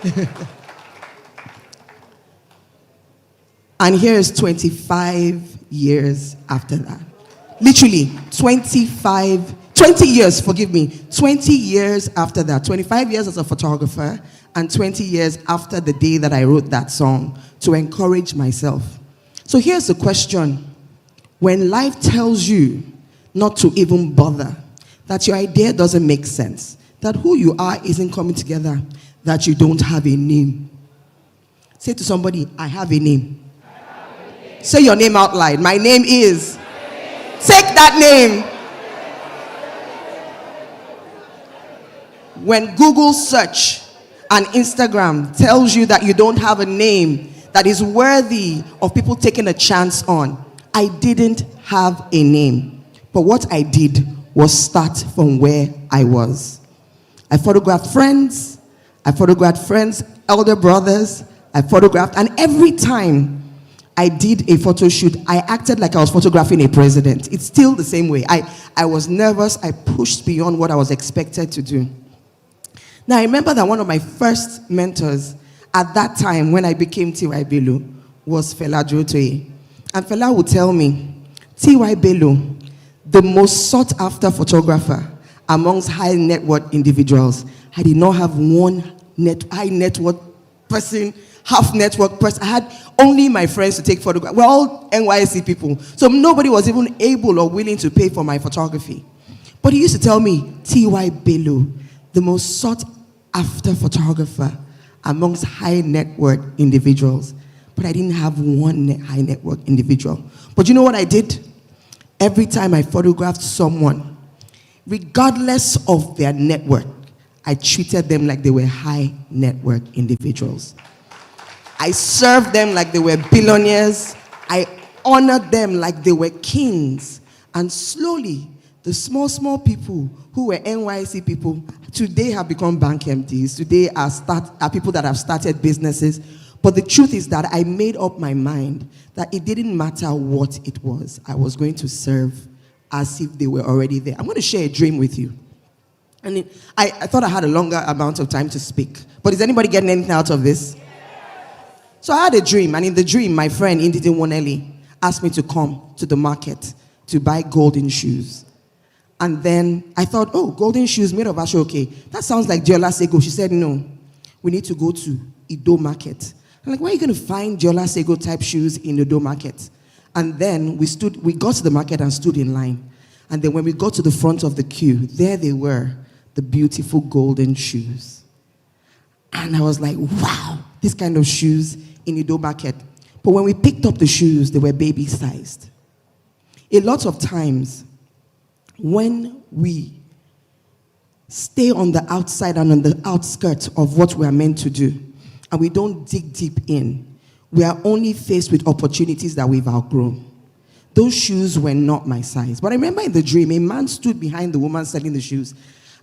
Speaker 7: And here is 25 years after that. Literally, 20 years, forgive me, 20 years after that. 25 years as a photographer, and 20 years after the day that I wrote that song to encourage myself. So here's the question. When life tells you not to even bother, that your idea doesn't make sense, that who you are isn't coming together, that you don't have a name. Say to somebody, I have a name. Say your name out loud. My name is. Take that name. When Google search and Instagram tells you that you don't have a name that is worthy of people taking a chance on, I didn't have a name. But what I did was start from where I was. I photographed friends, elder brothers, and every time I did a photo shoot, I acted like I was photographing a president. It's still the same way. I was nervous. I pushed beyond what I was expected to do. Now, I remember that one of my first mentors at that time when I became T.Y. Bello was Fela Jotoye. And Fela would tell me, T.Y. Bello, the most sought after photographer amongst high net worth individuals, I did not have one high net worth person, half net worth person. I had only my friends to take photographs. We're all NYSC people. So nobody was even able or willing to pay for my photography. But he used to tell me, T.Y. Bello, the most sought after photographer amongst high net worth individuals. But I didn't have one high net worth individual. But you know what I did? Every time I photographed someone, regardless of their network, I treated them like they were high net worth individuals. I served them like they were billionaires. I honored them like they were kings. And slowly, the small people who were NYC people today have become bank MDs. Today are people that have started businesses. But the truth is that I made up my mind that it didn't matter what it was. I was going to serve as if they were already there. I'm going to share a dream with you. And I thought I had a longer amount of time to speak. But is anybody getting anything out of this? So I had a dream. And in the dream, my friend, Indidi Wonelli, asked me to come to the market to buy golden shoes. And then I thought, oh, golden shoes made of ashoke. That sounds like Diola Sego. She said, no, we need to go to Ido Market. I'm like, where are you going to find Diola Sego type shoes in the Ido Market? And then we got to the market and stood in line. And then when we got to the front of the queue, there they were, the beautiful golden shoes. And I was like, wow, this kind of shoes in Ido Market. But when we picked up the shoes, they were baby-sized. A lot of times, when we stay on the outside and on the outskirts of what we are meant to do, and we don't dig deep in, we are only faced with opportunities that we've outgrown. Those shoes were not my size. But I remember in the dream, a man stood behind the woman selling the shoes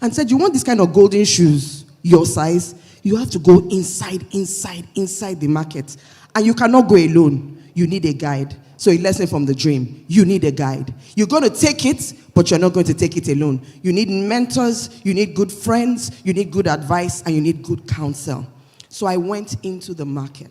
Speaker 7: and said, you want this kind of golden shoes, your size? You have to go inside the market. And you cannot go alone. You need a guide. So a lesson from the dream. You need a guide. You're going to take it, but you're not going to take it alone. You need mentors, you need good friends, you need good advice, and you need good counsel. So I went into the market.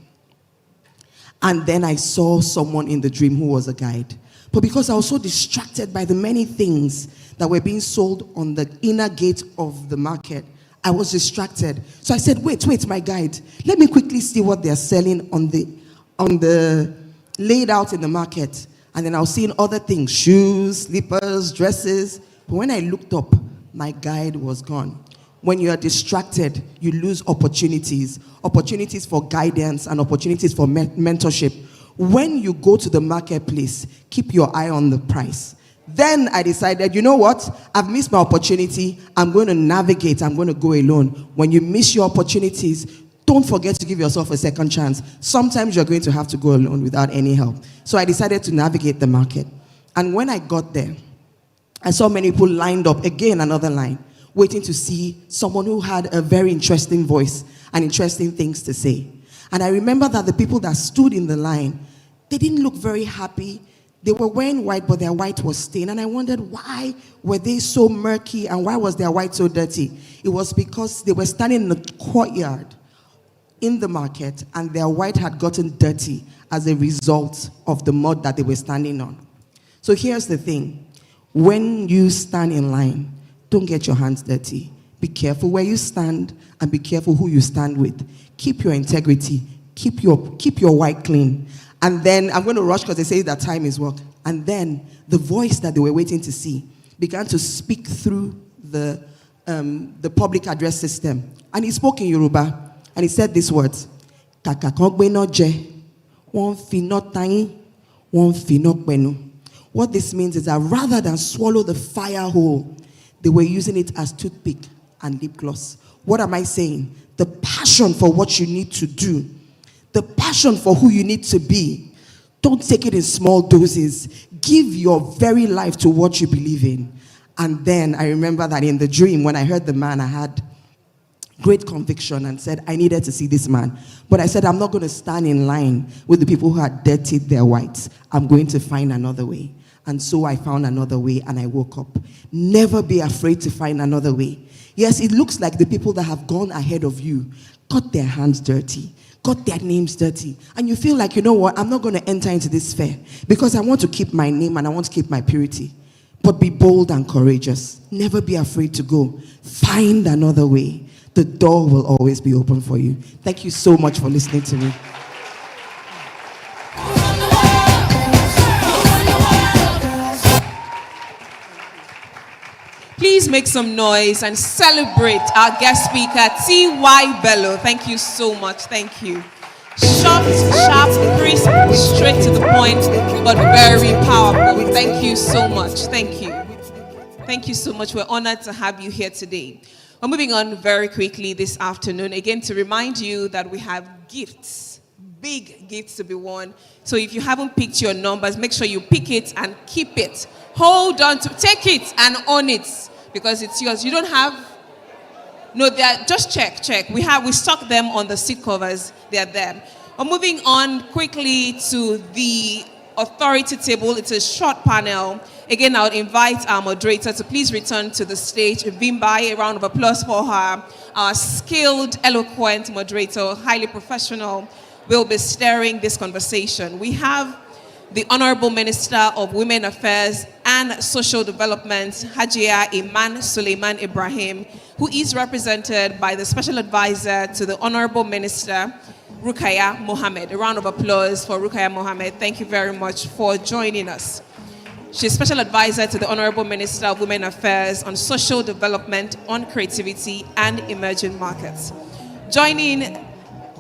Speaker 7: And then I saw someone in the dream who was a guide. But because I was so distracted by the many things that were being sold on the inner gate of the market, I was distracted. So I said, wait, my guide. Let me quickly see what they're selling on the laid out in the market. And then I was seeing other things, shoes, slippers, dresses. But when I looked up, my guide was gone. When you are distracted, you lose opportunities for guidance and opportunities for mentorship. When you go to the marketplace, keep your eye on the price. Then I decided, you know what? I've missed my opportunity. I'm going to navigate. I'm going to go alone. When you miss your opportunities, don't forget to give yourself a second chance. Sometimes you're going to have to go alone without any help. So I decided to navigate the market. And when I got there, I saw many people lined up. Again, another line. waiting to see someone who had a very interesting voice and interesting things to say. And I remember that the people that stood in the line, they didn't look very happy. They were wearing white, but their white was stained. And I wondered, why were they so murky and why was their white so dirty? It was because they were standing in the courtyard in the market and their white had gotten dirty as a result of the mud that they were standing on. So here's the thing. When you stand in line, don't get your hands dirty. Be careful where you stand and be careful who you stand with. Keep your integrity. Keep your white clean. And then, I'm going to rush because they say that time is work. And then, the voice that they were waiting to see began to speak through the public address system. And he spoke in Yoruba. And he said these words. Kaka kan gbe na je, won fi na tayin, won fi na penu. What this means is that rather than swallow the fire whole, they were using it as toothpick and lip gloss. What am I saying? The passion for what you need to do, the passion for who you need to be, don't take it in small doses. Give your very life to what you believe in. And then I remember that in the dream, when I heard the man, I had great conviction and said, I needed to see this man. But I said, I'm not going to stand in line with the people who had dirtied their whites. I'm going to find another way. And so I found another way and I woke up. Never be afraid to find another way. Yes, it looks like the people that have gone ahead of you got their hands dirty, got their names dirty. And you feel like, you know what, I'm not going to enter into this fair because I want to keep my name and I want to keep my purity. But be bold and courageous. Never be afraid to go. Find another way. The door will always be open for you. Thank you so much for listening to me.
Speaker 1: Please make some noise and celebrate our guest speaker, T.Y. Bello. Thank you so much. Thank you. Short, sharp, crisp, straight to the point, but very powerful. Thank you so much. Thank you. Thank you so much. We're honored to have you here today. We're moving on very quickly this afternoon. Again, to remind you that we have gifts, big gifts to be won. So if you haven't picked your numbers, make sure you pick it and keep it. Hold on to, take it and own it because it's yours. You don't have, no, they're, just check. We stock them on the seat covers. They're there. We're moving on quickly to the authority table. It's a short panel. Again, I would invite our moderator to please return to the stage. Vimbai, a round of applause for her. Our skilled, eloquent moderator, highly professional, will be steering this conversation. We have the Honorable Minister of Women Affairs and Social Development, Hajia Iman Suleiman Ibrahim, who is represented by the Special Advisor to the Honorable Minister, Rukaya Mohammed. A round of applause for Rukaya Mohammed. Thank you very much for joining us. She's Special Advisor to the Honorable Minister of Women Affairs on Social Development, on Creativity and Emerging Markets. Joining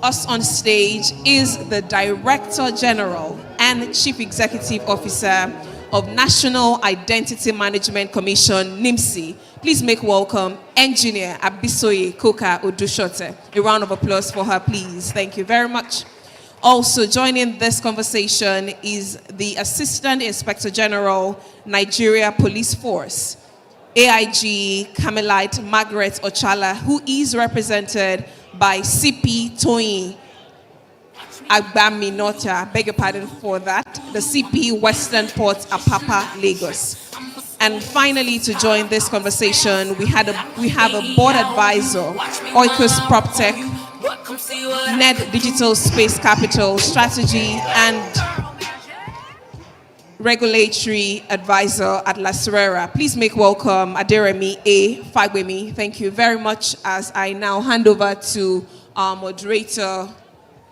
Speaker 1: us on stage is the Director General and Chief Executive Officer of National Identity Management Commission, NIMSI. Please make welcome Engineer Abisoye Koka Odushote. A round of applause for her, please. Thank you very much. Also joining this conversation is the Assistant Inspector General, Nigeria Police Force, AIG Carmelite Margaret Ochala, who is represented by CP Toyin Agbaminota, beg your pardon for that, the CP Western Port Apapa, Lagos. And finally, to join this conversation, we have a board advisor, Oikos PropTech, Net Digital Space Capital Strategy, and regulatory advisor at La Serrera. Please make welcome Aderemi A. Fagbemi. Thank you very much, as I now hand over to our moderator,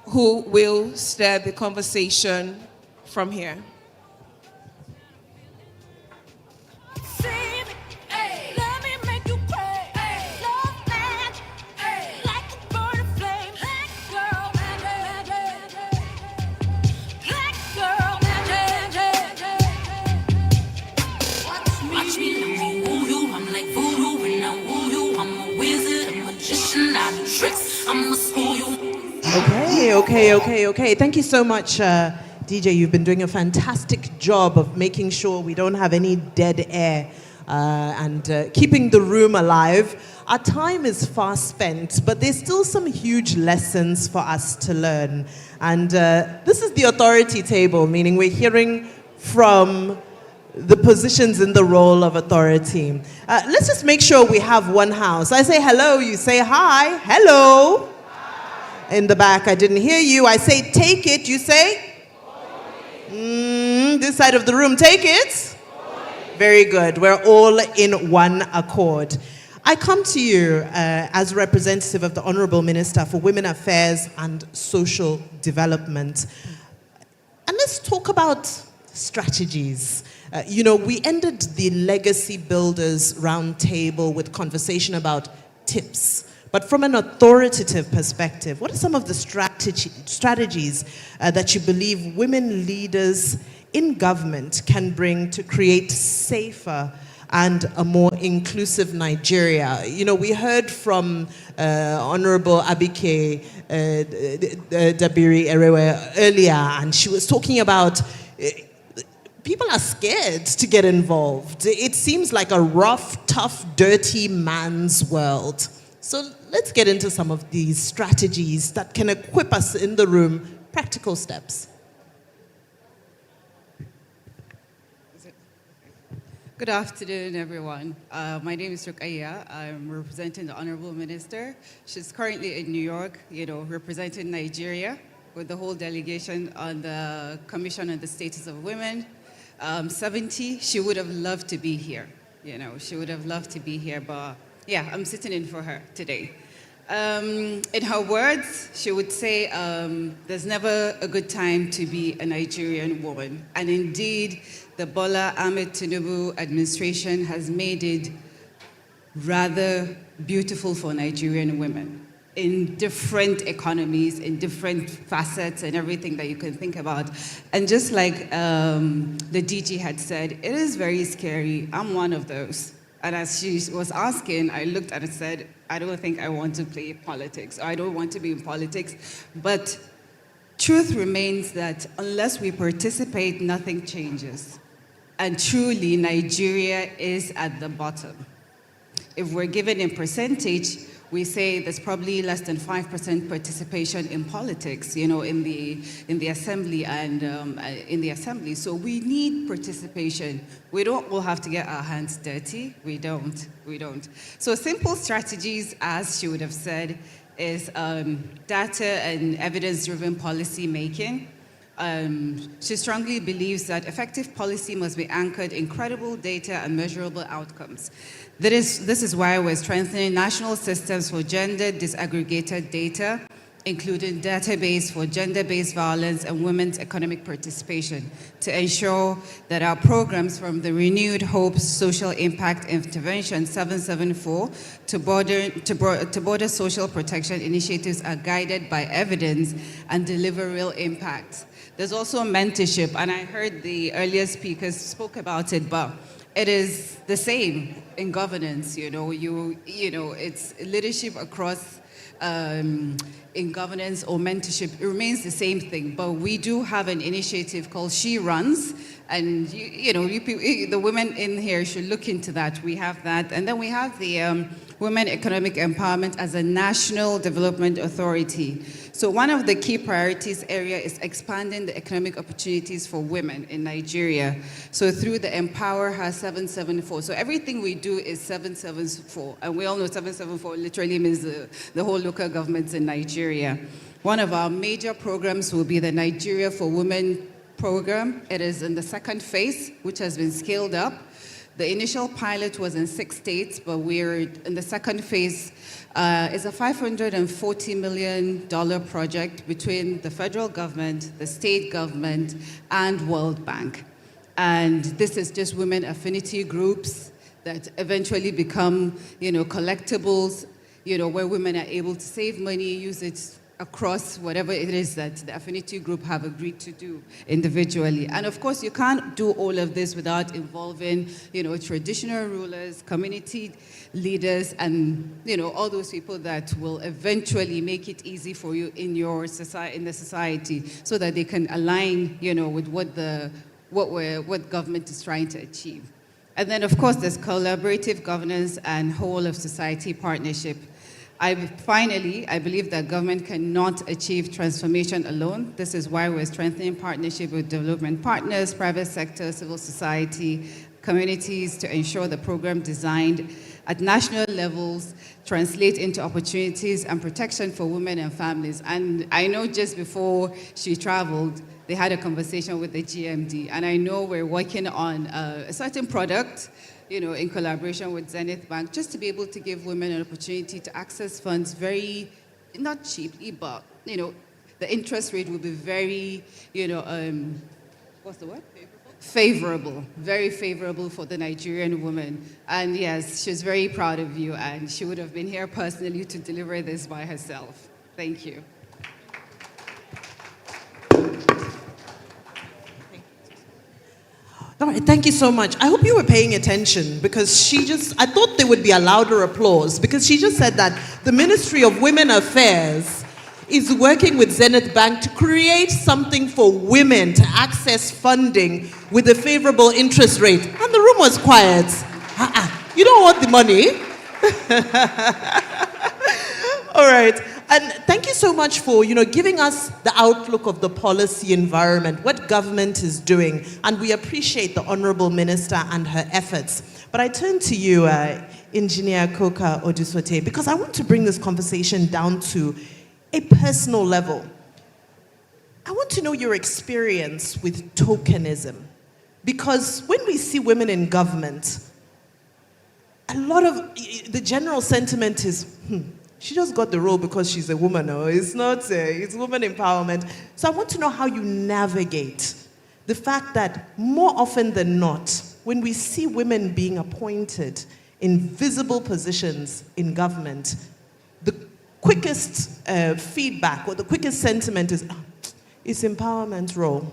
Speaker 1: who will steer the conversation from here.
Speaker 21: Okay. Thank you so much, DJ. You've been doing a fantastic job of making sure we don't have any dead air and keeping the room alive. Our time is fast spent, but there's still some huge lessons for us to learn. And this is the authority table, meaning we're hearing from the positions in the role of authority. Let's just make sure we have one house. I say hello, you say hi. Hello. In the back, I didn't hear you. I say take it, you say? This side of the room, take it. Very good. We're all in one accord. I come to you as representative of the Honorable Minister for Women Affairs and Social Development. And let's talk about strategies. We ended the Legacy Builders Roundtable with conversation about tips. But from an authoritative perspective, what are some of the strategies that you believe women leaders in government can bring to create safer and a more inclusive Nigeria? We heard from Honorable Abike Dabiri Erewe earlier, and she was talking about people are scared to get involved. It seems like a rough, tough, dirty man's world. So let's get into some of these strategies that can equip us in the room, practical steps.
Speaker 9: Good afternoon, everyone. My name is Rukaya. I'm representing the Honorable Minister. She's currently in New York, representing Nigeria with the whole delegation on the Commission on the Status of Women. 70, she would have loved to be here. She would have loved to be here, but yeah, I'm sitting in for her today. In her words, she would say, there's never a good time to be a Nigerian woman. And indeed, the Bola Ahmed Tinubu administration has made it rather beautiful for Nigerian women in different economies, in different facets and everything that you can think about. And just like the DG had said, it is very scary. I'm one of those. And as she was asking, I looked at it and said, I don't think I want to play politics. I don't want to be in politics. But truth remains that unless we participate, nothing changes. And truly, Nigeria is at the bottom. If we're given in percentage, we say there's probably less than 5% participation in politics, in the assembly and in the assembly. So we need participation. We don't all have to get our hands dirty. We don't. So simple strategies, as she would have said, is data and evidence-driven policy making. She strongly believes that effective policy must be anchored in credible data and measurable outcomes. This is why we're strengthening national systems for gender disaggregated data, including database for gender-based violence and women's economic participation, to ensure that our programs from the Renewed Hope Social Impact Intervention 774 to border social protection initiatives are guided by evidence and deliver real impact. There's also mentorship, and I heard the earlier speakers spoke about it, but it is the same in governance. It's leadership across in governance or mentorship. It remains the same thing, but we do have an initiative called She Runs, and the women in here should look into that. We have that, and then we have the Women Economic Empowerment as a National Development Authority. So one of the key priorities area is expanding the economic opportunities for women in Nigeria. So through the Empower Her 774. So everything we do is 774. And we all know 774 literally means the whole local governments in Nigeria. One of our major programs will be the Nigeria for Women program. It is in the second phase, which has been scaled up. The initial pilot was in 6 states, but we're in the second phase. It's a $540 million project between the federal government, the state government, and World Bank. And this is just women affinity groups that eventually become, collectibles, where women are able to save money, use it across whatever it is that the affinity group have agreed to do individually. And of course, you can't do all of this without involving, traditional rulers, community leaders, and, all those people that will eventually make it easy for you in your society, in the society, so that they can align, with what government is trying to achieve. And then, of course, there's collaborative governance and whole of society partnership. Finally, I believe that government cannot achieve transformation alone. This is why we're strengthening partnership with development partners, private sector, civil society, communities to ensure the program designed at national levels translate into opportunities and protection for women and families. And I know just before she traveled, they had a conversation with the GMD, and I know we're working on a certain product, in collaboration with Zenith Bank, just to be able to give women an opportunity to access funds very, not cheaply, but, the interest rate will be very, what's the word? Favorable, very favorable for the Nigerian woman. And yes, she's very proud of you, and she would have been here personally to deliver this by herself. Thank you.
Speaker 15: All right, thank you so much. I hope you were paying attention because I thought there would be a louder applause because she just said that the Ministry of Women Affairs is working with Zenith Bank to create something for women to access funding with a favorable interest rate. And the room was quiet. You don't want the money. All right. And thank you so much for, giving us the outlook of the policy environment, what government is doing. And we appreciate the Honorable Minister and her efforts. But I turn to you, Engineer Koka Odusote, because I want to bring this conversation down to a personal level. I want to know your experience with tokenism. Because when we see women in government, a lot of the general sentiment is, she just got the role because she's a woman. No, it's not. It's woman empowerment. So I want to know how you navigate the fact that more often than not, when we see women being appointed in visible positions in government, the quickest feedback or the quickest sentiment is, it's empowerment role.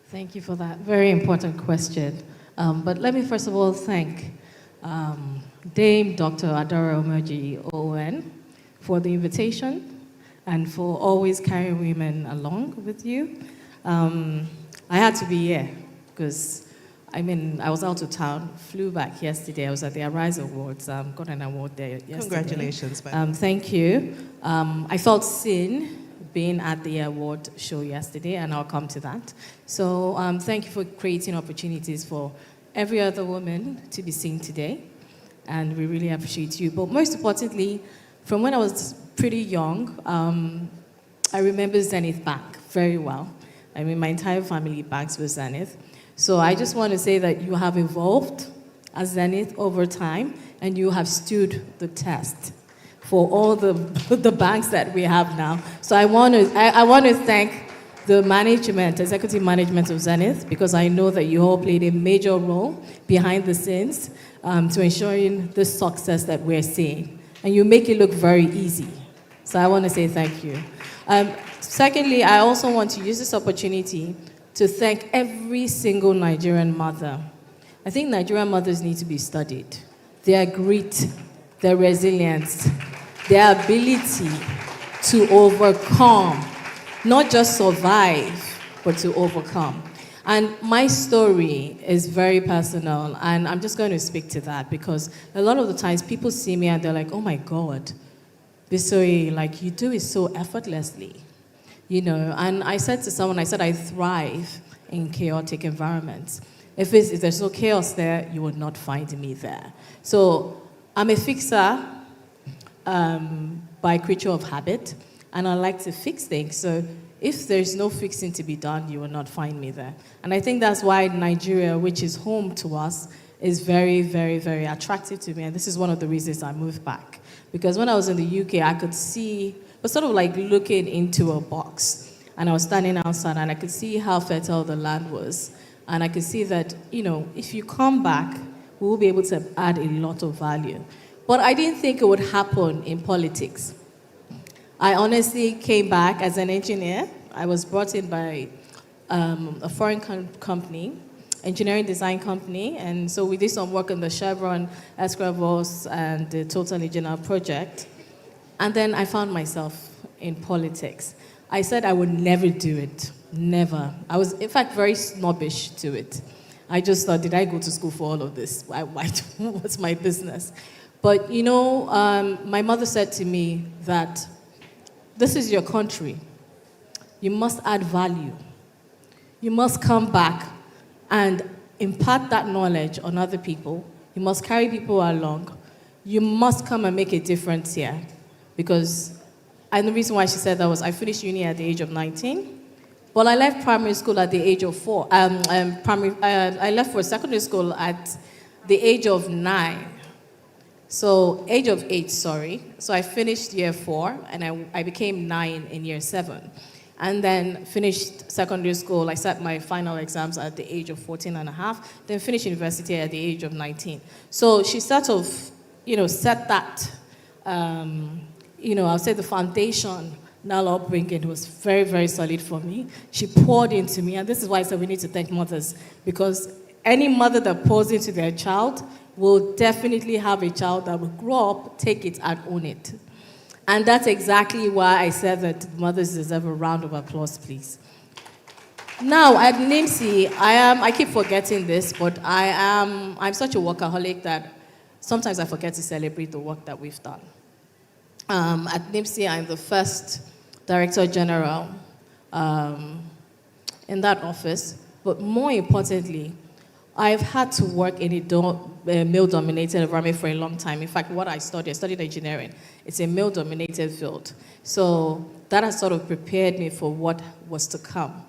Speaker 10: Thank you for that very important question. But let me first of all thank Dame Dr. Adora Omoji ON for the invitation and for always carrying women along with you. I had to be here because, I was out of town, flew back yesterday. I was at the Arise Awards, got an award there yesterday.
Speaker 15: Congratulations.
Speaker 10: Thank you. I felt seen being at the award show yesterday, and I'll come to that. So thank you for creating opportunities for every other woman to be seen today, and we really appreciate you. But most importantly, from when I was pretty young, I remember Zenith Bank very well. My entire family banks with Zenith. So I just want to say that you have evolved as Zenith over time, and you have stood the test for all the banks that we have now. So I want to thank the management, executive management of Zenith, because I know that you all played a major role behind the scenes to ensuring the success that we're seeing. And you make it look very easy. So I want to say thank you. Secondly, I also want to use this opportunity to thank every single Nigerian mother. I think Nigerian mothers need to be studied. Their grit, their resilience, their ability to overcome, not just survive, but to overcome. And my story is very personal, and I'm just going to speak to that because a lot of the times people see me and they're like, oh my God, Bisoye, like you do it so effortlessly. And I said to someone, I thrive in chaotic environments. If there's no chaos there, you will not find me there. So I'm a fixer by creature of habit, and I like to fix things. So if there's no fixing to be done, you will not find me there. And I think that's why Nigeria, which is home to us, is very, very, very attractive to me. And this is one of the reasons I moved back. Because when I was in the UK, I could see, it was sort of like looking into a box. And I was standing outside, and I could see how fertile the land was. And I could see that, if you come back, we will be able to add a lot of value. But I didn't think it would happen in politics. I honestly came back as an engineer. I was brought in by a foreign company, engineering design company, and so we did some work on the Chevron, Escravos, and the Total Regional project. And then I found myself in politics. I said I would never do it, Never. I was, in fact, very snobbish to it. I just thought, did I go to school for all of this? What's my business? But, you know, my mother said to me that this is your country. You must add value. You must come back and impart that knowledge on other people. You must carry people along. You must come and make a difference here. Because, and the reason why she said that was I finished uni at the age of 19. Well, I left primary school at the age of 4. I left for secondary school at the age of 9. So, age of 8, sorry. So I finished year 4, and I became 9 in year 7. And then finished secondary school. I sat my final exams at the age of 14 and a half, then finished university at the age of 19. So she sort of, set that, I'll say the foundation. Nala upbringing was very, very solid for me. She poured into me, and this is why I said we need to thank mothers, because any mother that pours into their child will definitely have a child that will grow up, take it, and own it. And that's exactly why I said that mothers deserve a round of applause, please. Now, at NIMSI, I keep forgetting this, but I'm such a workaholic that sometimes I forget to celebrate the work that we've done. At NIMSI, I'm the first Director General in that office, but more importantly, I've had to work in a male-dominated environment for a long time. In fact, what I studied engineering. It's a male-dominated field. So that has sort of prepared me for what was to come.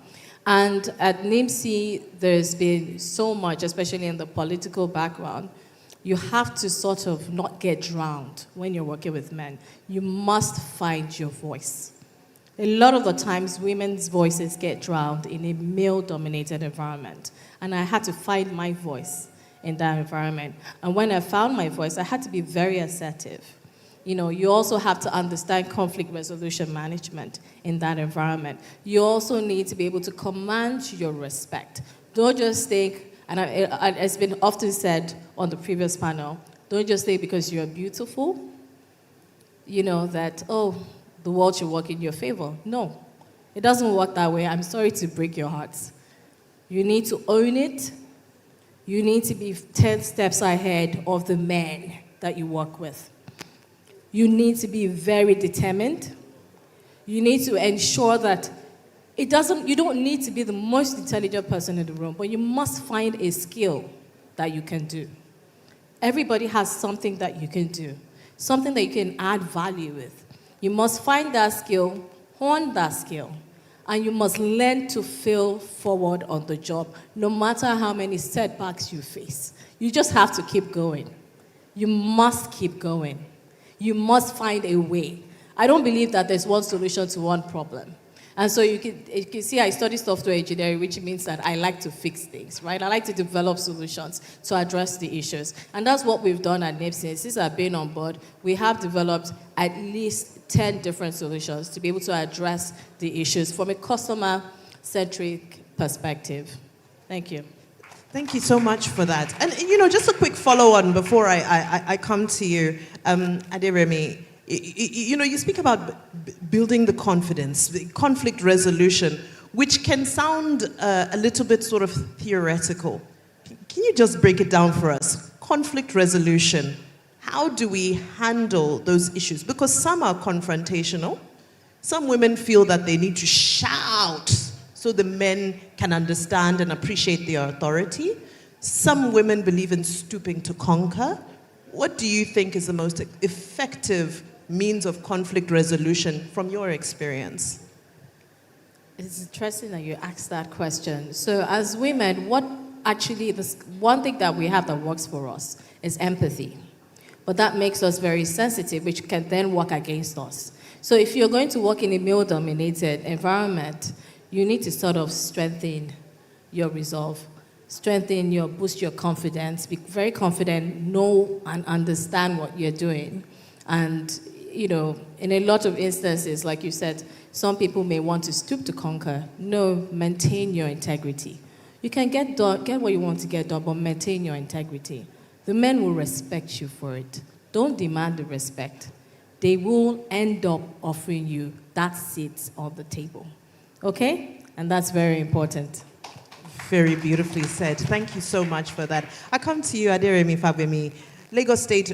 Speaker 10: And at NIMSI, there's been so much, especially in the political background. You have to sort of not get drowned when you're working with men. You must find your voice. A lot of the times, women's voices get drowned in a male-dominated environment. And I had to find my voice in that environment. And when I found my voice, I had to be very assertive. You also have to understand conflict resolution management in that environment. You also need to be able to command your respect. Don't just think, and it's been often said on the previous panel, don't just think because you're beautiful, that, the world should work in your favor. No, it doesn't work that way. I'm sorry to break your hearts. You need to own it. You need to be 10 steps ahead of the men that you work with. You need to be very determined. You need to ensure that you don't need to be the most intelligent person in the room, but you must find a skill that you can do. Everybody has something that you can do, something that you can add value with. You must find that skill, hone that skill, and you must learn to fail forward on the job, no matter how many setbacks you face. You just have to keep going. You must keep going. You must find a way. I don't believe that there's one solution to one problem. And so you can see I study software engineering, which means that I like to fix things, right? I like to develop solutions to address the issues. And that's what we've done at NIPSI. Since I've been on board, we have developed at least 10 different solutions to be able to address the issues from a customer-centric perspective. Thank you.
Speaker 15: Thank you so much for that. And, just a quick follow-on before I come to you, Aderemi. You speak about building the confidence, the conflict resolution, which can sound a little bit sort of theoretical. Can you just break it down for us? Conflict resolution. How do we handle those issues? Because some are confrontational. Some women feel that they need to shout so the men can understand and appreciate their authority. Some women believe in stooping to conquer. What do you think is the most effective means of conflict resolution from your experience?
Speaker 10: It's interesting that you asked that question. So as women, one thing that we have that works for us is empathy. But that makes us very sensitive, which can then work against us. So if you're going to work in a male-dominated environment, you need to sort of strengthen your resolve, boost your confidence, be very confident, know and understand what you're doing. And, in a lot of instances, like you said, some people may want to stoop to conquer. No, maintain your integrity. You can get what you want to get done, but maintain your integrity. The men will respect you for it. Don't demand the respect. They will end up offering you that seat on the table. Okay? And that's very important.
Speaker 15: Very beautifully said. Thank you so much for that. I come to you, Aderemi Fabemi, Lagos State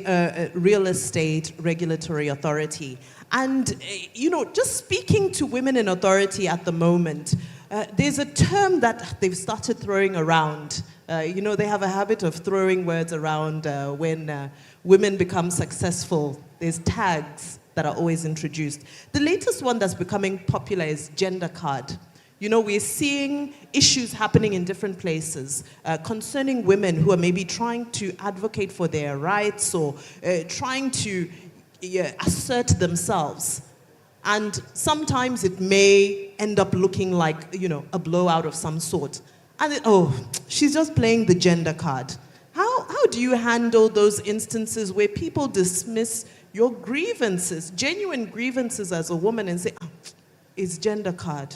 Speaker 15: Real Estate Regulatory Authority. And, just speaking to women in authority at the moment, there's a term that they've started throwing around. They have a habit of throwing words around when women become successful. There's tags that are always introduced. The latest one that's becoming popular is gender card. We're seeing issues happening in different places concerning women who are maybe trying to advocate for their rights or trying to assert themselves. And sometimes it may end up looking like, a blowout of some sort. And she's just playing the gender card. How do you handle those instances where people dismiss your grievances, genuine grievances as a woman, and say, it's gender card?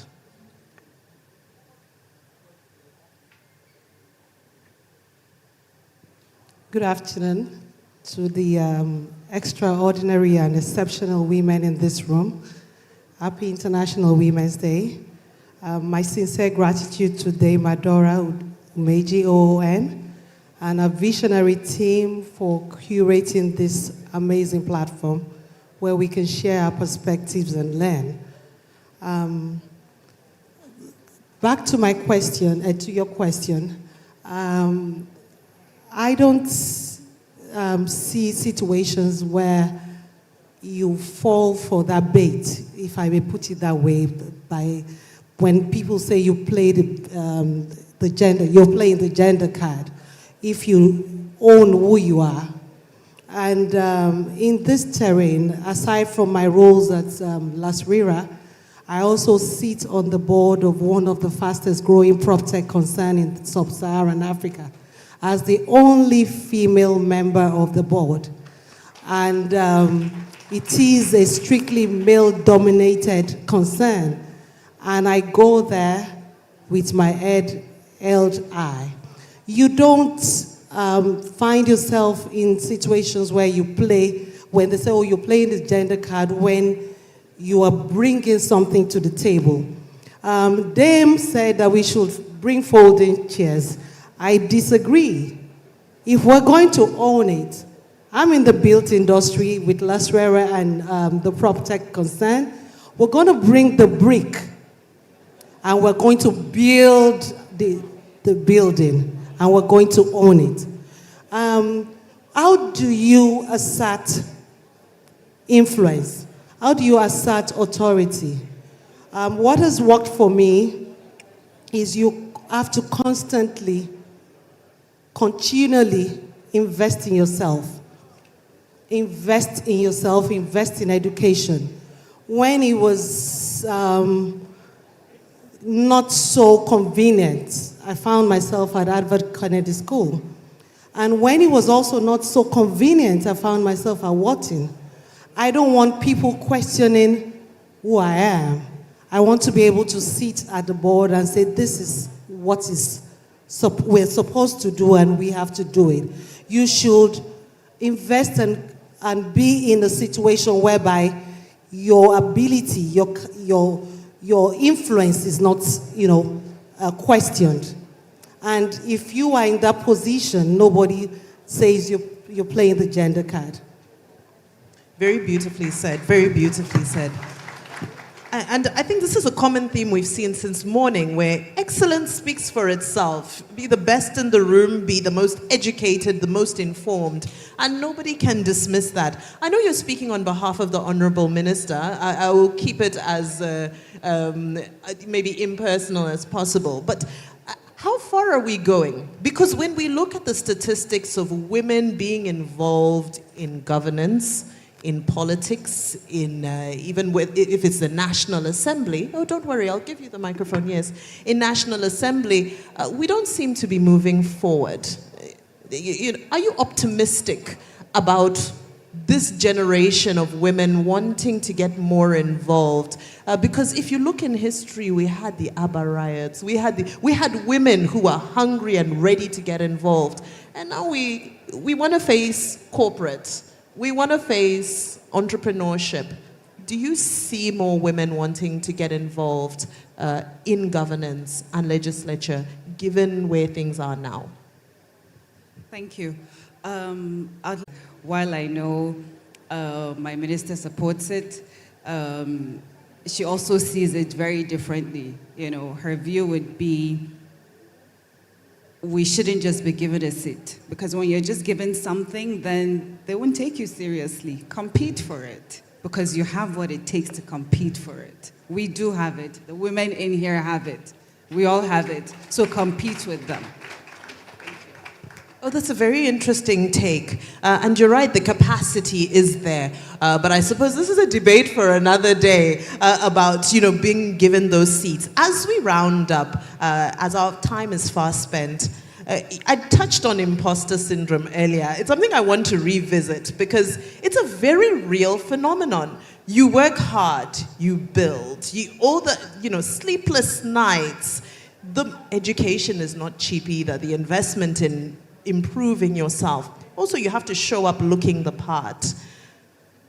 Speaker 2: Good afternoon to the extraordinary and exceptional women in this room. Happy International Women's Day. My sincere gratitude to Dame Adora Umeji OON and a visionary team for curating this amazing platform where we can share our perspectives and learn. Back to my question, to your question. I don't see situations where you fall for that bait, if I may put it that way, by when people say you play the gender, you're playing the gender card, if you own who you are. And in this terrain, aside from my roles at Las Rira, I also sit on the board of one of the fastest growing prop tech concerns in sub-Saharan Africa, as the only female member of the board. And it is a strictly male-dominated concern. And I go there with my head held high. You don't find yourself in situations where you play, when they say, you're playing the gender card, when you are bringing something to the table. Dame said that we should bring folding chairs. I disagree. If we're going to own it, I'm in the built industry with Las Rera and the prop tech concern. We're going to bring the brick and we're going to build the building and we're going to own it. How do you assert influence? How do you assert authority? What has worked for me is you have to continually invest in yourself. Invest in yourself, invest in education. When it was not so convenient, I found myself at Harvard Kennedy School. And when it was also not so convenient, I found myself at Wharton. I don't want people questioning who I am. I want to be able to sit at the board and say, this is what we're supposed to do and we have to do it. You should invest and be in a situation whereby your ability, your influence is not, questioned. And if you are in that position, nobody says you're playing the gender card.
Speaker 15: Very beautifully said, very beautifully said. And I think this is a common theme we've seen since morning, where excellence speaks for itself. Be the best in the room, be the most educated, the most informed, and nobody can dismiss that. I know you're speaking on behalf of the Honorable Minister. I will keep it as maybe impersonal as possible. But how far are we going? Because when we look at the statistics of women being involved in governance, in politics, in even if it's the National Assembly. Oh, don't worry, I'll give you the microphone, yes. In National Assembly, we don't seem to be moving forward. Are you optimistic about this generation of women wanting to get more involved? Because if you look in history, we had the ABBA riots, we had women who were hungry and ready to get involved. And now we want to face corporate. We want to face entrepreneurship.
Speaker 21: do you see more women wanting to get involved in governance and legislature, given where things are now?
Speaker 9: Thank you. While I know my minister supports it, she also sees it very differently. You know, her view would be, we shouldn't just be given a seat, because when you're just given something, then they won't take you seriously. Compete for it, because you have what it takes to compete for it. We do have it. The women in here have it. We all have it. So compete with them.
Speaker 21: Oh, that's a very interesting take. And you're right, the capacity is there. But I suppose this is a debate for another day about, being given those seats. As we round up, as our time is fast spent, I touched on imposter syndrome earlier. It's something I want to revisit because it's a very real phenomenon. You work hard, you build, all the, sleepless nights. The education is not cheap either. The investment in improving yourself. Also, you have to show up looking the part.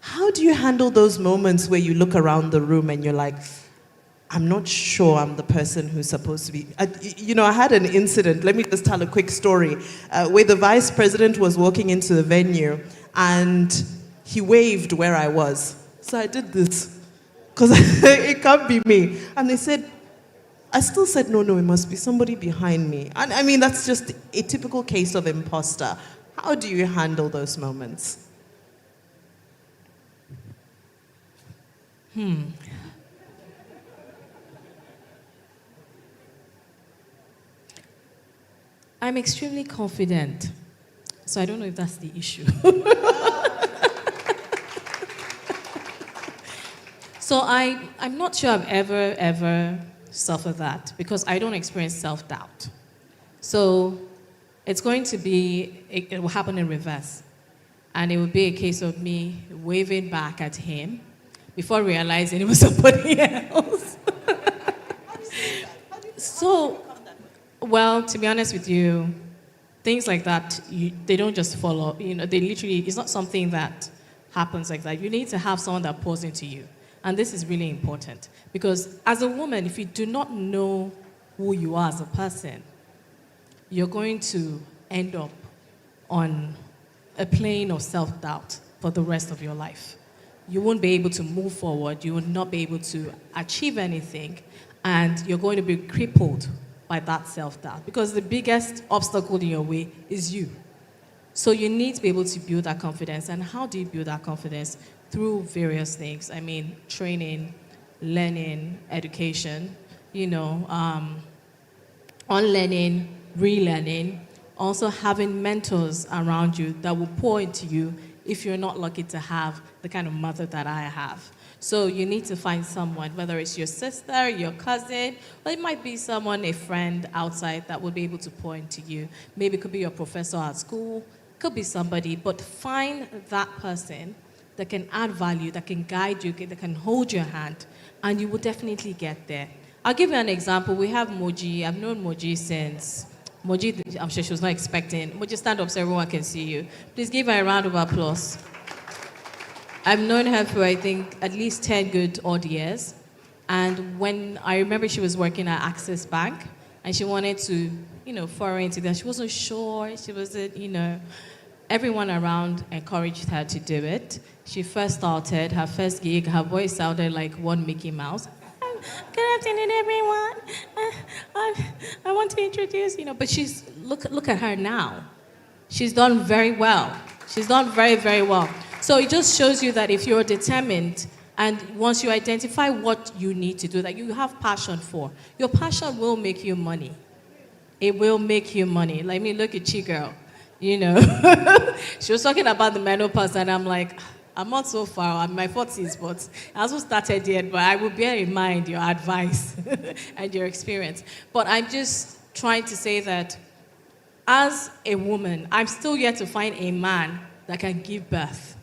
Speaker 21: How do you handle those moments where you look around the room and you're like, I'm not sure I'm the person who's supposed to be. I had an incident, let me just tell a quick story, where the vice president was walking into the venue and he waved where I was. So I did this, because it can't be me. And they said, I still said, no, it must be somebody behind me. And I mean, that's just a typical case of imposter. How do you handle those moments?
Speaker 10: I'm extremely confident, so I don't know if that's the issue. So I'm not sure I've ever suffered that, because I don't experience self-doubt. So it's going to be, it will happen in reverse. And it will be a case of me waving back at him before realizing it was somebody else. So, well, to be honest with you, things like that, they don't just follow. They literally, it's not something that happens like that. You need to have someone that pours into you. And this is really important, because as a woman, if you do not know who you are as a person, you're going to end up on a plane of self-doubt for the rest of your life. You won't be able to move forward, you will not be able to achieve anything, and you're going to be crippled by that self-doubt, because the biggest obstacle in your way is you. So you need to be able to build that confidence. And how do you build that confidence? Through various things. I mean, training, learning, education, unlearning, relearning, also having mentors around you that will pour into you if you're not lucky to have the kind of mother that I have. So you need to find someone, whether it's your sister, your cousin, or it might be someone, a friend outside that will be able to pour into you. Maybe it could be your professor at school, could be somebody, but find that person that can add value, that can guide you, that can hold your hand, and you will definitely get there. I'll give you an example. We have Moji. I've known Moji since, I'm sure she was not expecting. Moji, stand up so everyone can see you. Please give her a round of applause. I've known her for, I think, at least 10 good odd years. And when I remember she was working at Access Bank, and she wanted to, foray into that. She wasn't sure. She wasn't, everyone around encouraged her to do it. She first started, her first gig, her voice sounded like one Mickey Mouse. Good afternoon, everyone. I want to introduce, but look at her now. She's done very well. She's done very, very well. So it just shows you that if you're determined, and once you identify what you need to do, that you have passion for, your passion will make you money. It will make you money. Let me look at you, girl. She was talking about the menopause, and I'm like, I'm not so far. I'm in my 40s, but I also started yet, but I will bear in mind your advice and your experience. But I'm just trying to say that as a woman, I'm still yet to find a man that can give birth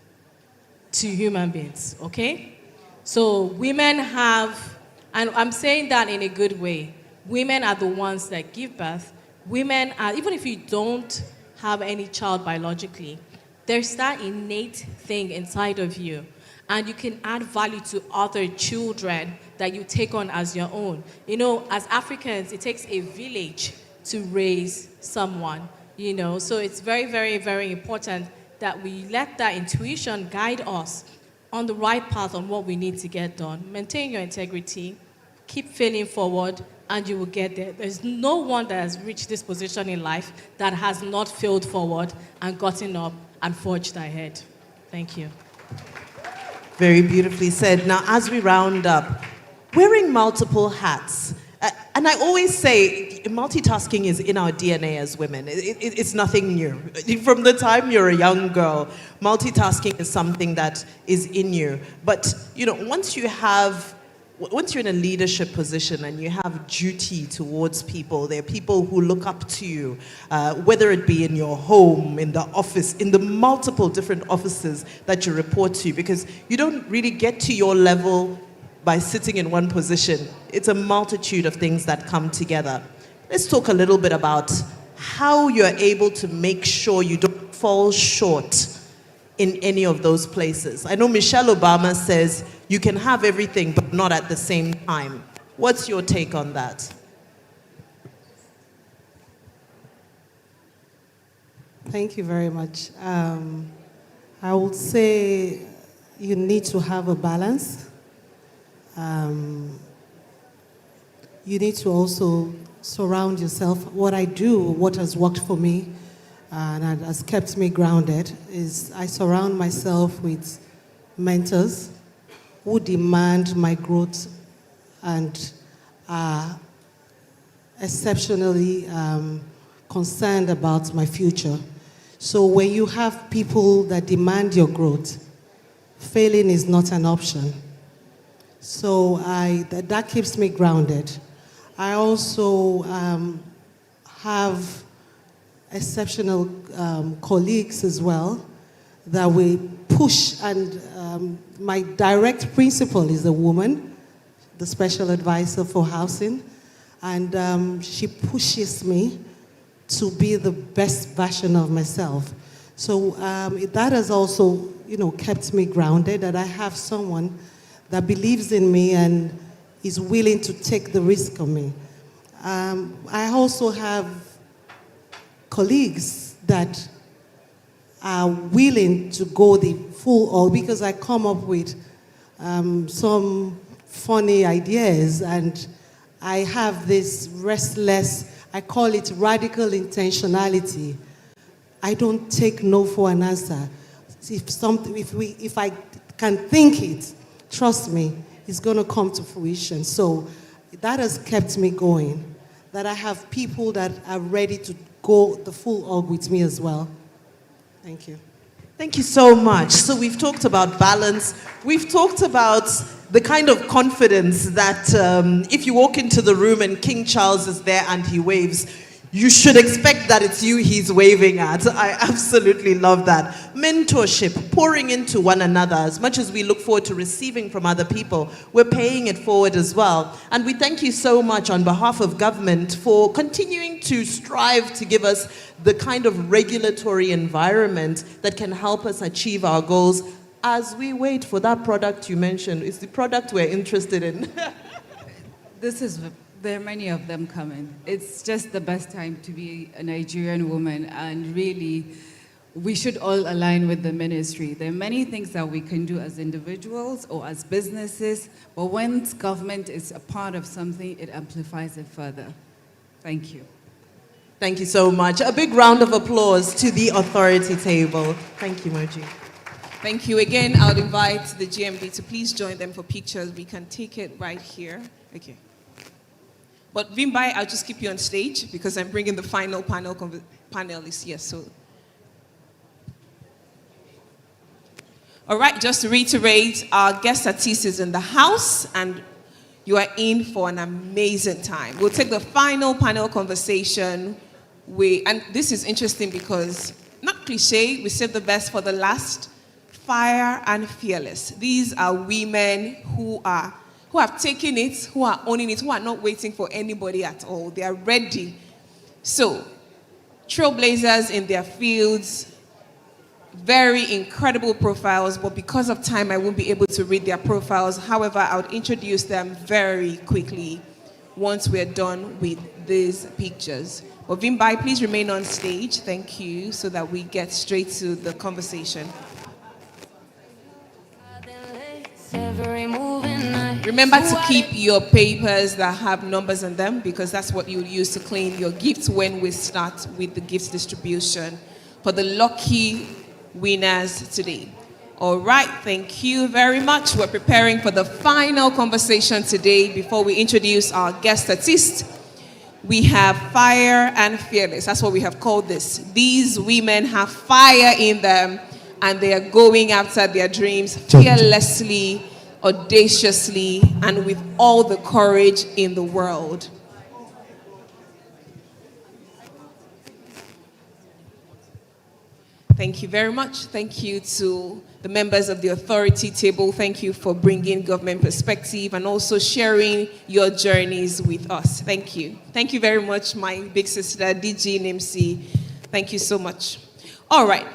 Speaker 10: to human beings, okay? So women have, and I'm saying that in a good way, women are the ones that give birth. Women are, even if you don't have any child biologically, there's that innate thing inside of you. and you can add value to other children that you take on as your own. You know, as Africans, it takes a village to raise someone, you know, so it's very, very, very important that we let that intuition guide us on the right path on what we need to get done. Maintain your integrity, keep failing forward, and you will get there. There's no one that has reached this position in life that has not failed forward and gotten up and forged ahead. Thank you.
Speaker 21: Very beautifully said. Now, as we round up, wearing multiple hats, and I always say multitasking is in our DNA as women. It's nothing new. From the time you're a young girl, multitasking is something that is in you. But, you know, once you're in a leadership position and you have duty towards people, there are people who look up to you, whether it be in your home, in the office, in the multiple different offices that you report to, because you don't really get to your level by sitting in one position. It's a multitude of things that come together. Let's talk a little bit about how you're able to make sure you don't fall short in any of those places. I know Michelle Obama says you can have everything, but not at the same time. What's your take on that?
Speaker 2: Thank you very much. I would say you need to have a balance. You need to also surround yourself. What I do, what has worked for me, and has kept me grounded, is I surround myself with mentors who demand my growth and are exceptionally concerned about my future. So when you have people that demand your growth, failing is not an option. So that keeps me grounded. I also have exceptional colleagues as well that we push, and my direct principal is a woman, the special advisor for housing, and she pushes me to be the best version of myself. So that has also, you know, kept me grounded, that I have someone that believes in me and is willing to take the risk on me. I also have colleagues that are willing to go the full all, because I come up with some funny ideas, and I have this restless, I call it radical intentionality. I don't take no for an answer. If I can think it, trust me, it's going to come to fruition. So that has kept me going, that I have people that are ready to go the full hog with me as well. Thank you.
Speaker 21: Thank you so much. So we've talked about balance. We've talked about the kind of confidence that if you walk into the room and King Charles is there and he waves, you should expect that it's you he's waving at. I absolutely love that. Mentorship, pouring into one another. As much as we look forward to receiving from other people, we're paying it forward as well. And we thank you so much on behalf of government for continuing to strive to give us the kind of regulatory environment that can help us achieve our goals as we wait for that product you mentioned. It's the product we're interested in.
Speaker 9: There are many of them coming. It's just the best time to be a Nigerian woman, and really, we should all align with the ministry. There are many things that we can do as individuals or as businesses, but when government is a part of something, it amplifies it further. Thank you.
Speaker 21: Thank you so much. A big round of applause to the authority table. Thank you, Moji.
Speaker 1: Thank you again. I would invite the GMD to please join them for pictures. We can take it right here. Okay. But Vimbai, I'll just keep you on stage because I'm bringing the final panelists here. So, all right, just to reiterate, our guest artist is in the house, and you are in for an amazing time. We'll take the final panel conversation. And this is interesting because, not cliche, we saved the best for the last. Fire and fearless. These are women who have taken it, who are owning it, who are not waiting for anybody at all. They are ready. So, trailblazers in their fields, Very incredible profiles, but because of time, I won't be able to read their profiles. However, I would introduce them very quickly once we're done with these pictures. But Vimbai, please remain on stage. Thank you, so that we get straight to the conversation. Remember to keep your papers that have numbers on them, because that's what you use to claim your gifts when we start with the gifts distribution for the lucky winners today. All right, thank you very much. We're preparing for the final conversation today before we introduce our guest artist. We have fire and fearless. That's what we have called this. These women have fire in them, and they are going after their dreams fearlessly, audaciously, and with all the courage in the world. Thank you very much. Thank you to the members of the authority table. Thank you for bringing government perspective and also sharing your journeys with us. Thank you. Thank you very much, my big sister, DG Nimsi. Thank you so much. All right.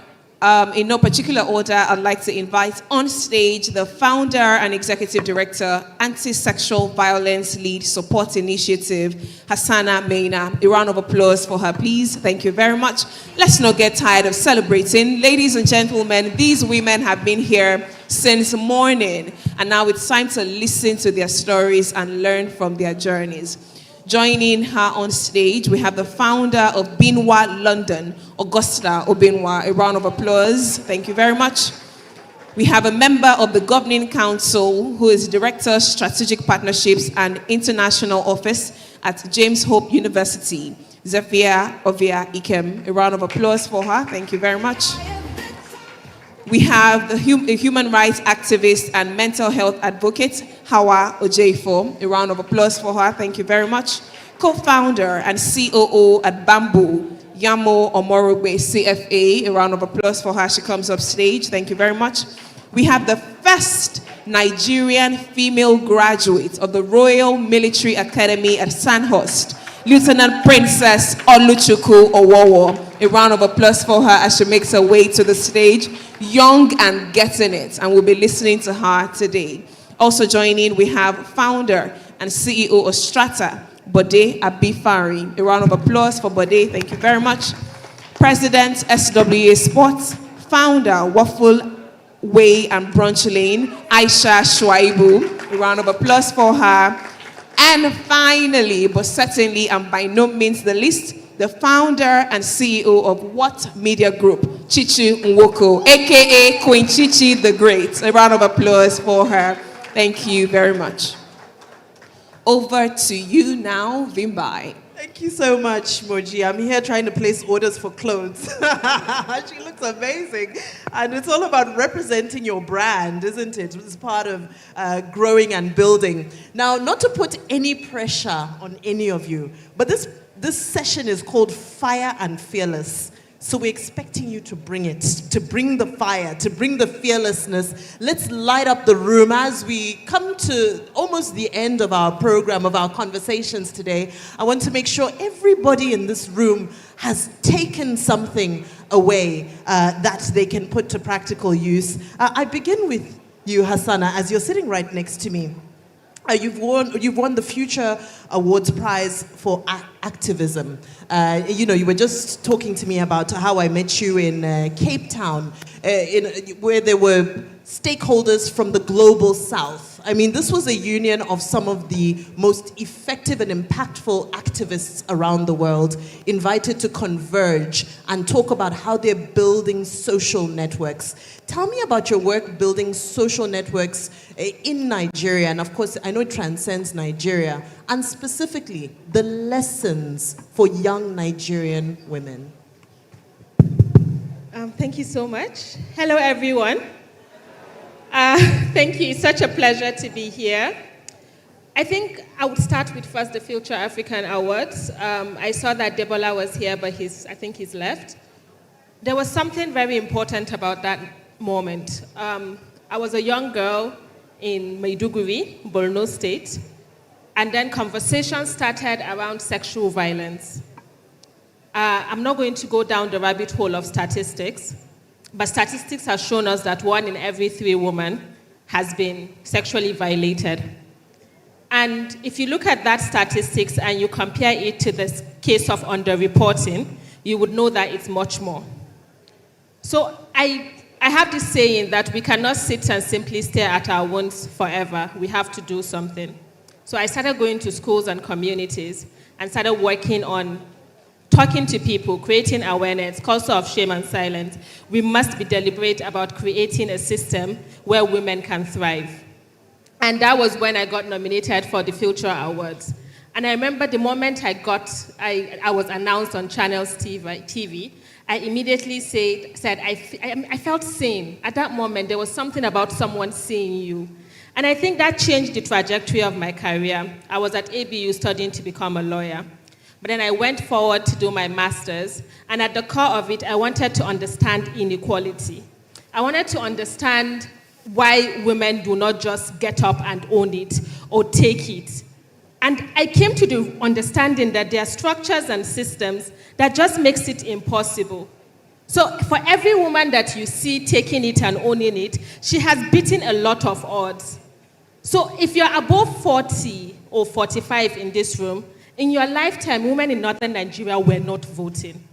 Speaker 1: In no particular order, I'd like to invite on stage the founder and executive director, Anti-Sexual Violence Lead Support Initiative, Hassana Maina. A round of applause for her, please. Thank you very much. Let's not get tired of celebrating. Ladies and gentlemen, these women have been here since morning, and now it's time to listen to their stories and learn from their journeys. Joining her on stage, we have the founder of Binwa London, Augusta Obinwa. A round of applause. Thank you very much. We have a member of the Governing Council who is Director of Strategic Partnerships and International Office at James Hope University, Zafia Ovia Ikem. A round of applause for her. Thank you very much. We have the human rights activist and mental health advocate, Hawa Ojefo. A round of applause for her. Thank you very much. Co-founder and COO at Bamboo, Yamo Omorogbe, CFA. A round of applause for her. She comes up stage. Thank you very much. We have the first Nigerian female graduate of the Royal Military Academy at Sandhurst, Lieutenant Princess Oluchukwu Owowo. A round of applause for her as she makes her way to the stage, young and getting it, and we'll be listening to her today. Also joining, we have founder and CEO of Strata, Bode Abifari. A round of applause for Bode. Thank you very much. President, SWA Sports, founder, Waffle Way and Brunch Lane, Aisha Shuaibu. A round of applause for her. And finally, but certainly and by no means the least, the founder and CEO of What Media Group, Chichi Nwoko, aka Queen Chichi the Great. A round of applause for her. Thank you very much. Over to you now, Vimbai.
Speaker 21: Thank you so much, Moji. I'm here trying to place orders for clothes. She looks amazing. And it's all about representing your brand, isn't it? It's part of growing and building. Now, not to put any pressure on any of you, but this session is called Fire and Fearless. So we're expecting you to bring it, to bring the fire, to bring the fearlessness. Let's light up the room as we come to almost the end of our program, of our conversations today. I want to make sure everybody in this room has taken something away that they can put to practical use. I begin with you, Hassana, as you're sitting right next to me. You've won the Future Awards Prize for Activism. You were just talking to me about how I met you in Cape Town, where there were stakeholders from the global south. I mean, this was a union of some of the most effective and impactful activists around the world, invited to converge and talk about how they're building social networks. Tell me about your work building social networks in Nigeria, and of course, I know it transcends Nigeria, and specifically the lessons for young Nigerian women.
Speaker 11: Thank you so much. Hello, everyone. Thank you. It's such a pleasure to be here. I think I would start with first the Future African Awards. I saw that Debola was here, but I think he's left. There was something very important about that moment. I was a young girl in Maiduguri, Borno State, and then conversations started around sexual violence. I'm not going to go down the rabbit hole of statistics, but statistics have shown us that 1 in every 3 women has been sexually violated. And if you look at that statistics and you compare it to the case of underreporting, you would know that it's much more. So I have this saying that we cannot sit and simply stare at our wounds forever. We have to do something. So I started going to schools and communities and started working on talking to people, creating awareness, culture of shame and silence. We must be deliberate about creating a system where women can thrive. And that was when I got nominated for the Future Awards. And I remember the moment I was announced on Channels TV, I immediately said I felt seen. At that moment, there was something about someone seeing you. And I think that changed the trajectory of my career. I was at ABU studying to become a lawyer. But then I went forward to do my master's, and at the core of it, I wanted to understand inequality. I wanted to understand why women do not just get up and own it or take it. And I came to the understanding that there are structures and systems that just makes it impossible. So for every woman that you see taking it and owning it, she has beaten a lot of odds. So if you're above 40 or 45 in this room, in your lifetime, women in northern Nigeria were not voting.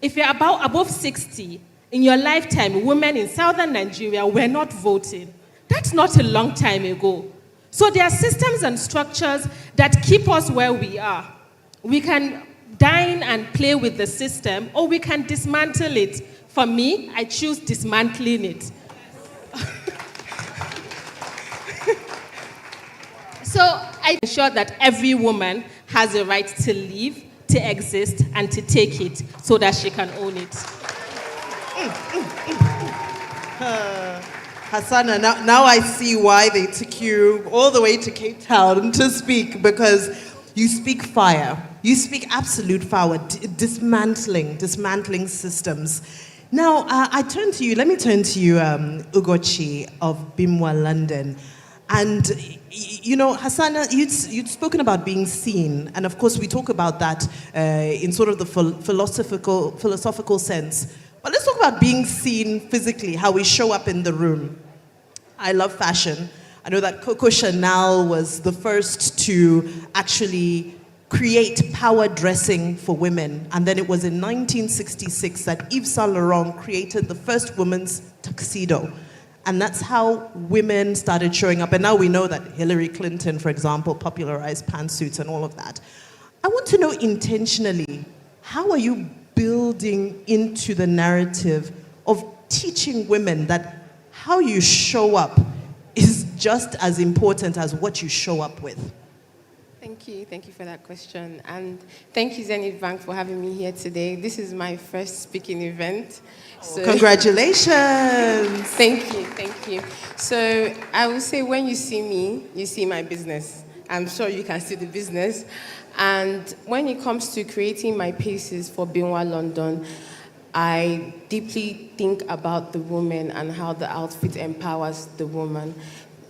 Speaker 11: If you're above 60, in your lifetime, women in southern Nigeria were not voting. That's not a long time ago. So there are systems and structures that keep us where we are. We can dine and play with the system, or we can dismantle it. For me, I choose dismantling it. So I ensure that every woman has a right to live, to exist, and to take it so that she can own it.
Speaker 21: Hassana, now I see why they took you all the way to Cape Town to speak, because you speak fire. You speak absolute power, dismantling systems. Now, let me turn to you, Ugochi of BIMWA London. And, you know, Hassana, you'd spoken about being seen. And of course, we talk about that in sort of the philosophical sense. But let's talk about being seen physically, how we show up in the room. I love fashion. I know that Coco Chanel was the first to actually create power dressing for women. And then it was in 1966 that Yves Saint Laurent created the first women's tuxedo. And that's how women started showing up. And now we know that Hillary Clinton, for example, popularized pantsuits and all of that. I want to know intentionally, how are you building into the narrative of teaching women that how you show up is just as important as what you show up with?
Speaker 12: Thank you for that question. And thank you, Zenith Bank, for having me here today. This is my first speaking event. So
Speaker 21: congratulations.
Speaker 12: Thank you. So I will say when you see me, you see my business. I'm sure you can see the business. And when it comes to creating my pieces for BIMWA London, I deeply think about the woman and how the outfit empowers the woman.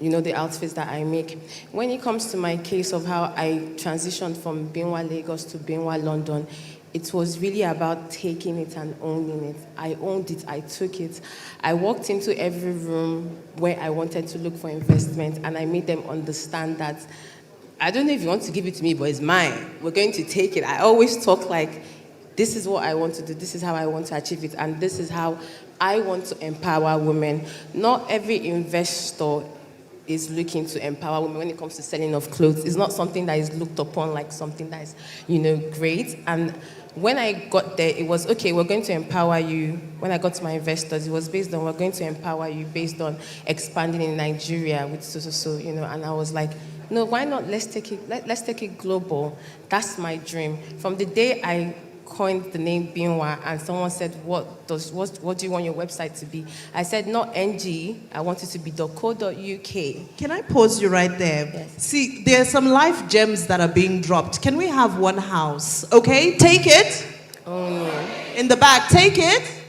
Speaker 12: You know, the outfits that I make. When it comes to my case of how I transitioned from BIMWA Lagos to BIMWA London, it was really about taking it and owning it. I owned it, I took it. I walked into every room where I wanted to look for investment, and I made them understand that, I don't know if you want to give it to me, but it's mine. We're going to take it. I always talk like, this is what I want to do, this is how I want to achieve it, and this is how I want to empower women. Not every investor is looking to empower women when it comes to selling of clothes. It's not something that is looked upon like something that is, great. And when I got there, it was, okay, we're going to empower you. When I got to my investors, it was based on, we're going to empower you based on expanding in Nigeria with and I was like, no, why not? Let's take it global. That's my dream. From the day I coined the name BIMWA and someone said, what do you want your website to be? I said, not NG, I want it to be .co.uk.
Speaker 21: Can I pause you right there?
Speaker 12: Yes.
Speaker 21: See, there are some life gems that are being dropped. Can we have one house? Okay, take it.
Speaker 12: Oh, no.
Speaker 21: In the back, take it.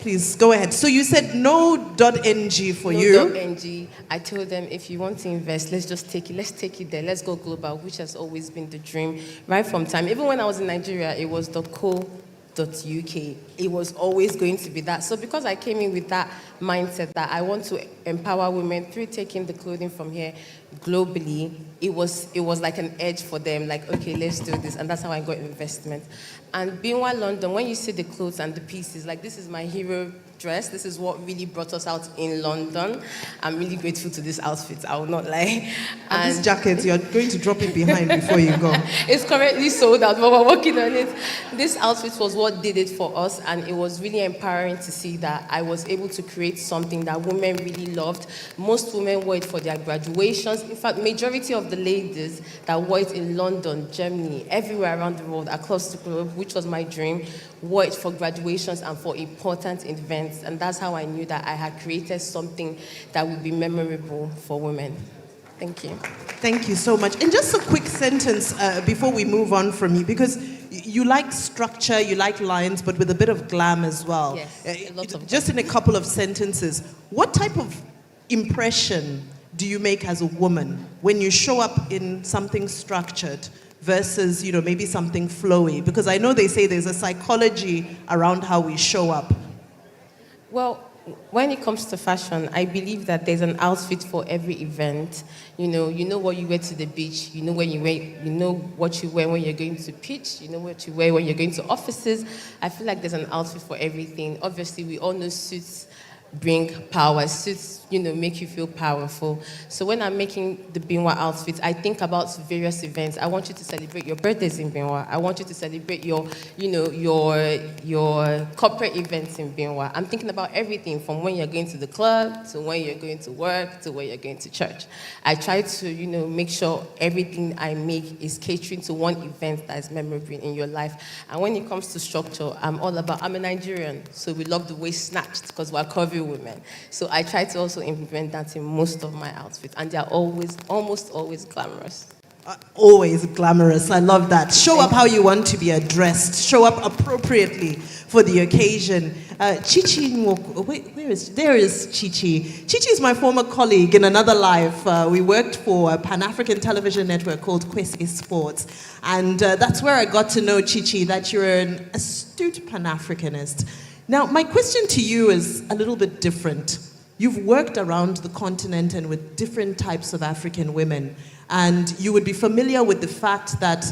Speaker 21: Please, go ahead. So you said no .ng for you.
Speaker 12: No .ng. I told them, if you want to invest, let's just take it. Let's take it there. Let's go global, which has always been the dream right from time. Even when I was in Nigeria, it was .co.uk. It was always going to be that. So because I came in with that mindset that I want to empower women through taking the clothing from here globally, it was like an edge for them, like, okay, let's do this. And that's how I got investment. And being in London, when you see the clothes and the pieces, like this is my hero dress. This is what really brought us out in London. I'm really grateful to this outfit, I will not lie.
Speaker 21: And this jacket, you're going to drop it behind before you go.
Speaker 12: It's currently sold out, but we're working on it. This outfit was what did it for us, and it was really empowering to see that I was able to create something that women really loved. Most women wore it for their graduations. In fact, majority of the ladies that wore it in London, Germany, everywhere around the world, across the globe, which was my dream, wore it for graduations and for important events. And that's how I knew that I had created something that would be memorable for women. Thank you.
Speaker 21: Thank you so much. And just a quick sentence before we move on from you, because you like structure, you like lines, but with a bit of glam as well.
Speaker 12: Yes, lots of
Speaker 21: just in a couple of sentences, what type of impression do you make as a woman when you show up in something structured versus, maybe something flowy? Because I know they say there's a psychology around how we show up.
Speaker 12: Well, when it comes to fashion, I believe that there's an outfit for every event. You know what you wear to the beach. You know what you wear when you're going to pitch. You know what you wear when you're going to offices. I feel like there's an outfit for everything. Obviously, we all know suits bring power. Suits, make you feel powerful. So when I'm making the Binwa outfit, I think about various events. I want you to celebrate your birthdays in Binwa. I want you to celebrate your corporate events in Binwa. I'm thinking about everything from when you're going to the club, to when you're going to work, to when you're going to church. I try to, make sure everything I make is catering to one event that is memorable in your life. And when it comes to structure, I'm a Nigerian, so we love the waist snatched because we're curvy women. So I try to also implement that in most of my outfits, and they're almost always glamorous.
Speaker 21: Always glamorous. I love that. Show up how you want to be addressed. Show up appropriately for the occasion. Chichi, there is Chichi. Chichi is my former colleague in another life. We worked for a Pan-African television network called Kwesi Sports. And that's where I got to know Chichi, that you're an astute Pan-Africanist. Now, my question to you is a little bit different. You've worked around the continent and with different types of African women, and you would be familiar with the fact that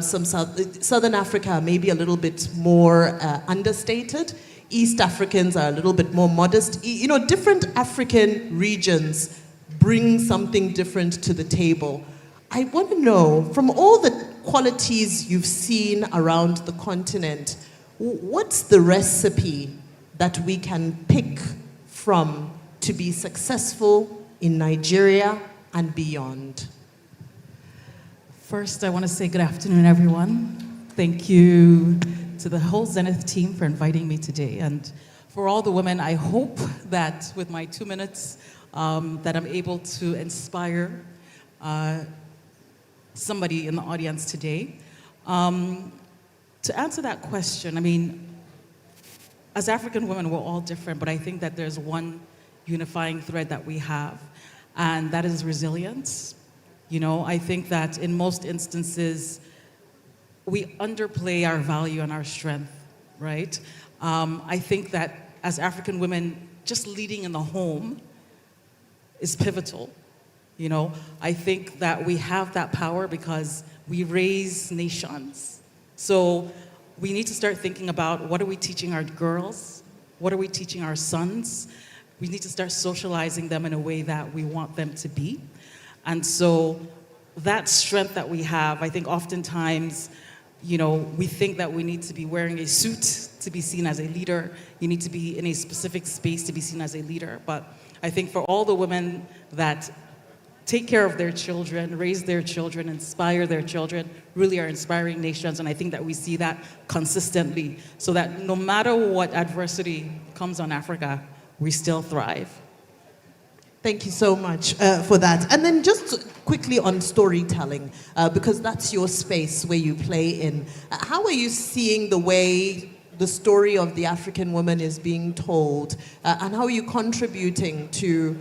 Speaker 21: some Southern Africa may be a little bit more understated. East Africans are a little bit more modest. Different African regions bring something different to the table. I want to know, from all the qualities you've seen around the continent, what's the recipe that we can pick from to be successful in Nigeria and beyond?
Speaker 6: First, I want to say good afternoon, everyone. Thank you to the whole Zenith team for inviting me today. And for all the women, I hope that with my 2 minutes, that I'm able to inspire somebody in the audience today. To answer that question, as African women, we're all different, but I think that there's one unifying thread that we have, and that is resilience. I think that in most instances, we underplay our value and our strength, right? I think that as African women, just leading in the home is pivotal. I think that we have that power because we raise nations. So we need to start thinking about what are we teaching our girls? What are we teaching our sons? We need to start socializing them in a way that we want them to be. And so that strength that we have, I think oftentimes, we think that we need to be wearing a suit to be seen as a leader. You need to be in a specific space to be seen as a leader. But I think for all the women that take care of their children, raise their children, inspire their children, really are inspiring nations. And I think that we see that consistently, so that no matter what adversity comes on Africa, we still thrive.
Speaker 21: Thank you so much for that. And then just quickly on storytelling, because that's your space where you play in. How are you seeing the way the story of the African woman is being told? And how are you contributing to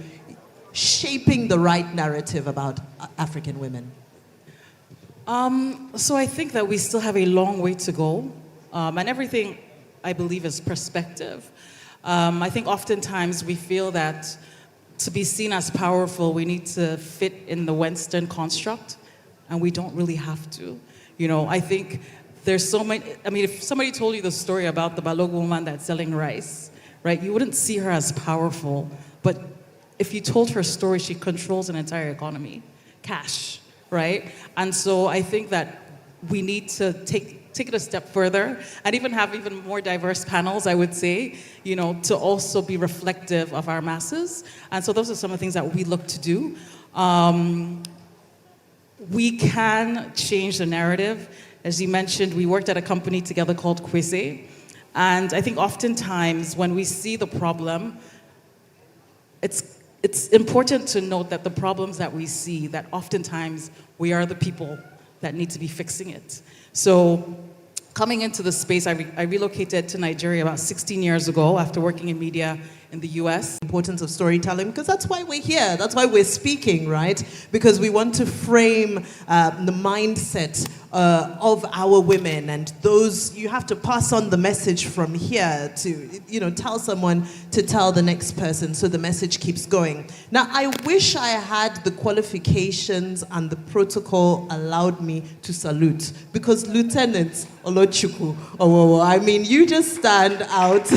Speaker 21: shaping the right narrative about African women?
Speaker 6: So I think that we still have a long way to go And everything, I believe, is perspective. I think oftentimes we feel that to be seen as powerful, we need to fit in the Western construct, and we don't really have to. I think there's so many, if somebody told you the story about the Balogun woman that's selling rice, right, you wouldn't see her as powerful. But if you told her story, she controls an entire economy, cash, right? And so I think that we need to take it a step further and even have even more diverse panels, I would say, to also be reflective of our masses. And so those are some of the things that we look to do. We can change the narrative. As you mentioned, we worked at a company together called Kwese. And I think oftentimes when we see the problem, it's important to note that the problems that we see, that oftentimes we are the people that need to be fixing it. So coming into the space, I relocated to Nigeria about 16 years ago after working in media in the US.
Speaker 21: Importance of storytelling, because that's why we're here. That's why we're speaking, right? Because we want to frame the mindset of our women, and those, you have to pass on the message from here to, tell someone to tell the next person, so the message keeps going. Now, I wish I had the qualifications and the protocol allowed me to salute, because Lieutenant Olochukwu, you just stand out.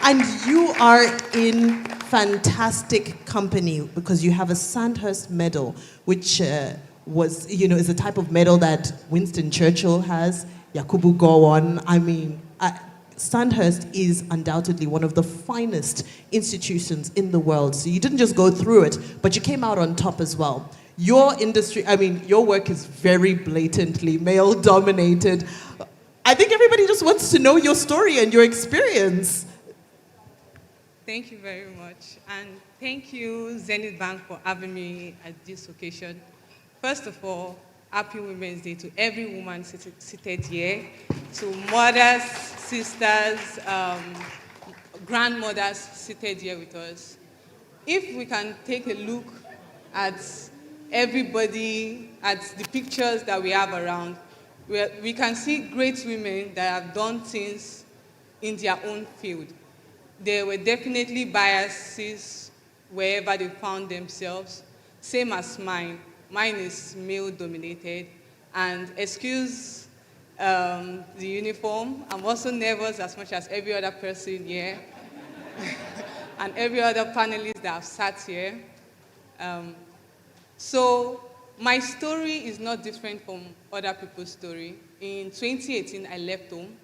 Speaker 21: And you are in fantastic company, because you have a Sandhurst medal, which is a type of medal that Winston Churchill has, Yakubu Gowon. Sandhurst is undoubtedly one of the finest institutions in the world. So you didn't just go through it, but you came out on top as well. Your industry, your work is very blatantly male-dominated. I think everybody just wants to know your story and your experience.
Speaker 14: Thank you very much. And thank you, Zenith Bank, for having me at this occasion. First of all, happy Women's Day to every woman seated here, to mothers, sisters, grandmothers seated here with us. If we can take a look at everybody, at the pictures that we have around, we can see great women that have done things in their own field. There were definitely biases wherever they found themselves, same as mine. Mine is male-dominated, and excuse the uniform, I'm also nervous as much as every other person here, and every other panelist that have sat here. So my story is not different from other people's story. In 2018, I left home.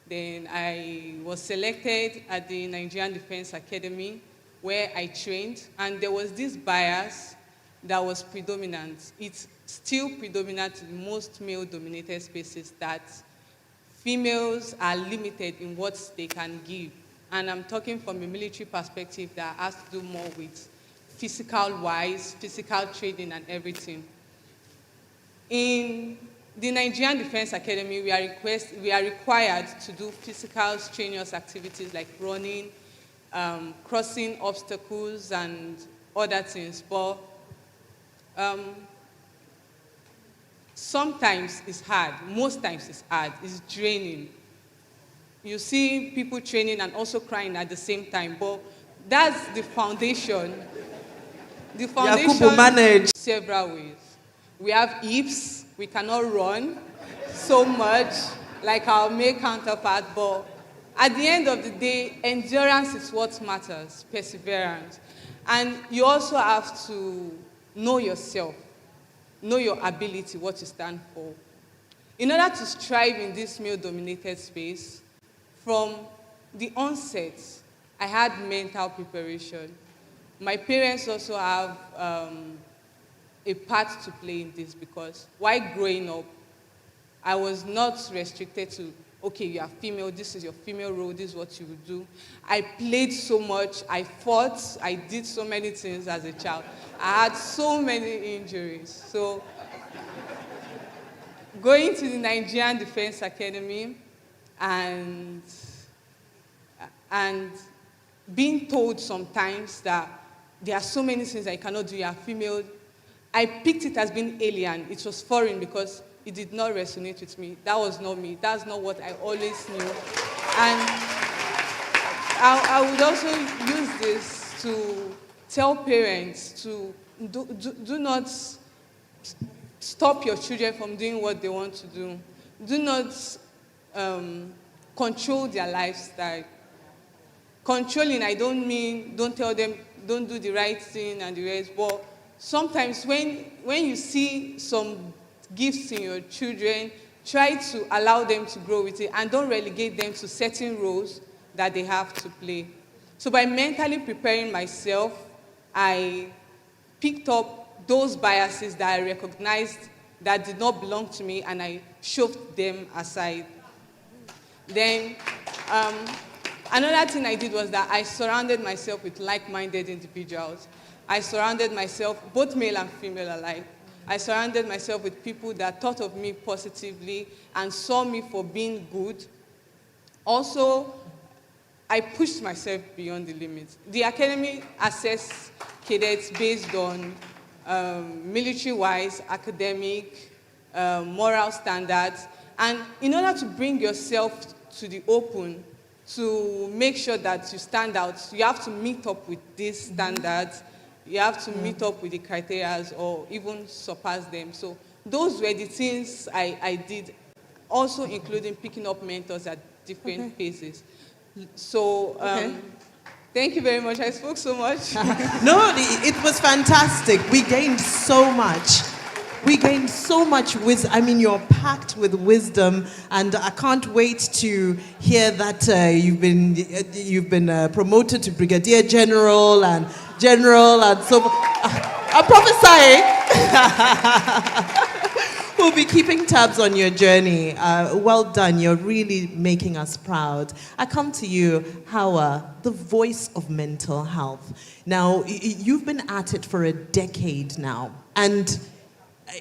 Speaker 14: Then I was selected at the Nigerian Defense Academy, where I trained, and there was this bias that was predominant. It's still predominant in most male-dominated spaces, that females are limited in what they can give. And I'm talking from a military perspective that has to do more with physical-wise, physical training and everything. In the Nigerian Defense Academy, we are required to do physical strenuous activities like running, crossing obstacles, and other things. But sometimes it's hard. Most times it's hard. It's draining. You see people training and also crying at the same time. But that's the foundation. The foundation manage several ways. We have hips. We cannot run so much like our male counterpart, but at the end of the day, endurance is what matters, perseverance. And you also have to know yourself, know your ability, what you stand for. In order to strive in this male-dominated space, from the onset, I had mental preparation. My parents also have a part to play in this, because while growing up, I was not restricted to, okay, you are female, this is your female role, this is what you would do. I played so much, I fought, I did so many things as a child. I had so many injuries. So going to the Nigerian Defense Academy and being told sometimes that there are so many things that you cannot do, you are female, I picked it as being alien. It was foreign because it did not resonate with me. That was not me. That's not what I always knew. And I would also use this to tell parents to do not stop your children from doing what they want to do. Do not control their lifestyle. Controlling, I don't mean don't tell them don't do the right thing and the rest, but sometimes when you see some gifts in your children, try to allow them to grow with it and don't relegate them to certain roles that they have to play. So by mentally preparing myself, I picked up those biases that I recognized that did not belong to me, and I shoved them aside. Then another thing I did was that I surrounded myself with like-minded individuals. I surrounded myself, both male and female alike. I surrounded myself with people that thought of me positively and saw me for being good. Also, I pushed myself beyond the limits. The academy assessed cadets based on military-wise, academic, moral standards. And in order to bring yourself to the open, to make sure that you stand out, you have to meet up with these standards. You have to meet up with the criteria or even surpass them. So those were the things I did, also including picking up mentors at different paces. So thank you very much. I spoke so much.
Speaker 21: No, it was fantastic. We gained so much. We gained so much wisdom. I mean, you're packed with wisdom, and I can't wait to hear that you've been promoted to Brigadier General and so. I'm prophesying. We'll be keeping tabs on your journey. Well done. You're really making us proud. I come to you, Hawa, the voice of mental health. Now, you've been at it for a decade now, and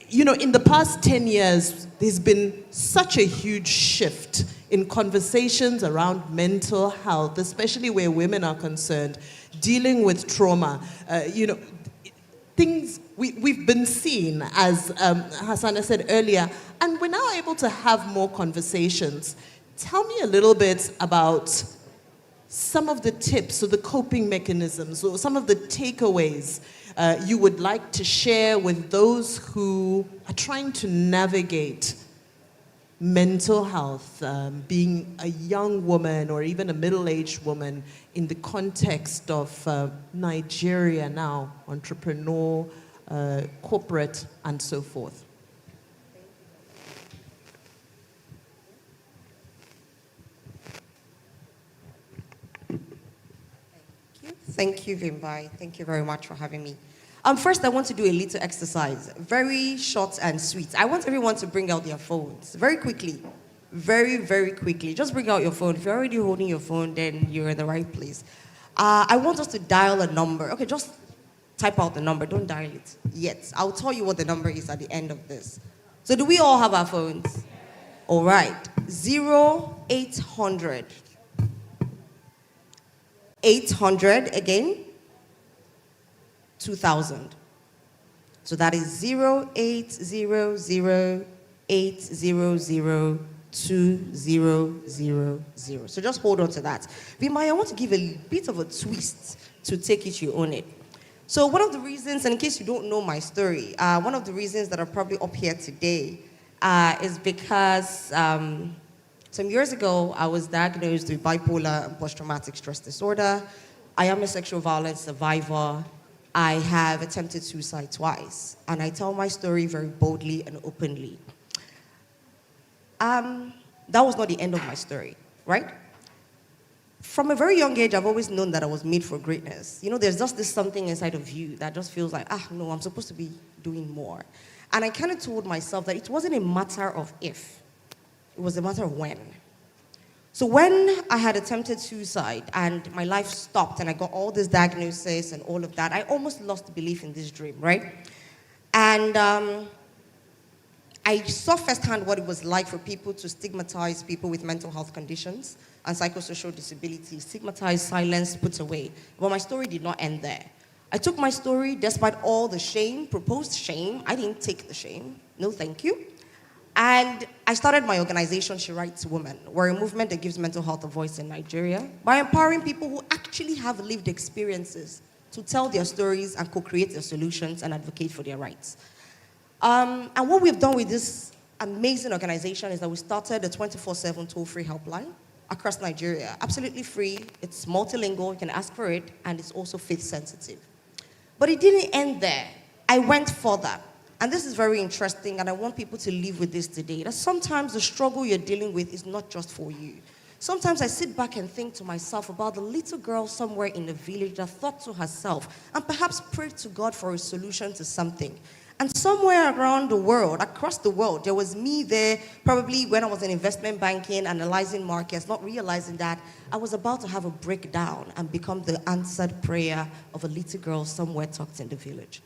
Speaker 21: you know, in the past 10 years, there's been such a huge shift in conversations around mental health, especially where women are concerned, dealing with trauma. You know, things we've been seeing, as Hassana said earlier, and we're now able to have more conversations. Tell me a little bit about some of the tips or the coping mechanisms or some of the takeaways you would like to share with those who are trying to navigate mental health, being a young woman or even a middle-aged woman in the context of Nigeria now, entrepreneur, corporate, and so forth.
Speaker 4: Thank you, Vimbai. Thank you very much for having me. First, I want to do a little exercise, very short and sweet. I want everyone to bring out their phones very quickly, very, very quickly. Just bring out your phone. If you're already holding your phone, then you're in the right place. I want us to dial a number. Okay, just type out the number. Don't dial it yet. I'll tell you what the number is at the end of this. So do we all have our phones? All right. 0800. 800 again, 2000. So that is 0800-800-2000. So just hold on to that. Vimai, I want to give a bit of a twist to take it, you own it. So one of the reasons, and in case you don't know my story, one of the reasons that I'm probably up here today is because some years ago, I was diagnosed with bipolar and post-traumatic stress disorder. I am a sexual violence survivor. I have attempted suicide twice, and I tell my story very boldly and openly. That was not the end of my story, right? From a very young age, I've always known that I was made for greatness. You know, there's just this something inside of you that just feels like, no, I'm supposed to be doing more. And I kind of told myself that it wasn't a matter of if. It was a matter of when. So when I had attempted suicide and my life stopped and I got all this diagnosis and all of that, I almost lost belief in this dream, right? And I saw firsthand what it was like for people to stigmatize people with mental health conditions and psychosocial disabilities, stigmatize, silence, put away. But my story did not end there. I took my story, despite all the shame, proposed shame. I didn't take the shame. No, thank you. And I started my organization, She Writes Women. We're a movement that gives mental health a voice in Nigeria by empowering people who actually have lived experiences to tell their stories and co-create their solutions and advocate for their rights. And what we've done with this amazing organization is that we started a 24/7 toll-free helpline across Nigeria. Absolutely free, it's multilingual, you can ask for it, and it's also faith-sensitive. But it didn't end there. I went further. And this is very interesting, and I want people to live with this today, that sometimes the struggle you're dealing with is not just for you. Sometimes I sit back and think to myself about the little girl somewhere in the village that thought to herself and perhaps prayed to God for a solution to something. And somewhere around the world, across the world, there was me there, probably when I was in investment banking, analyzing markets, not realizing that I was about to have a breakdown and become the answered prayer of a little girl somewhere tucked in the village.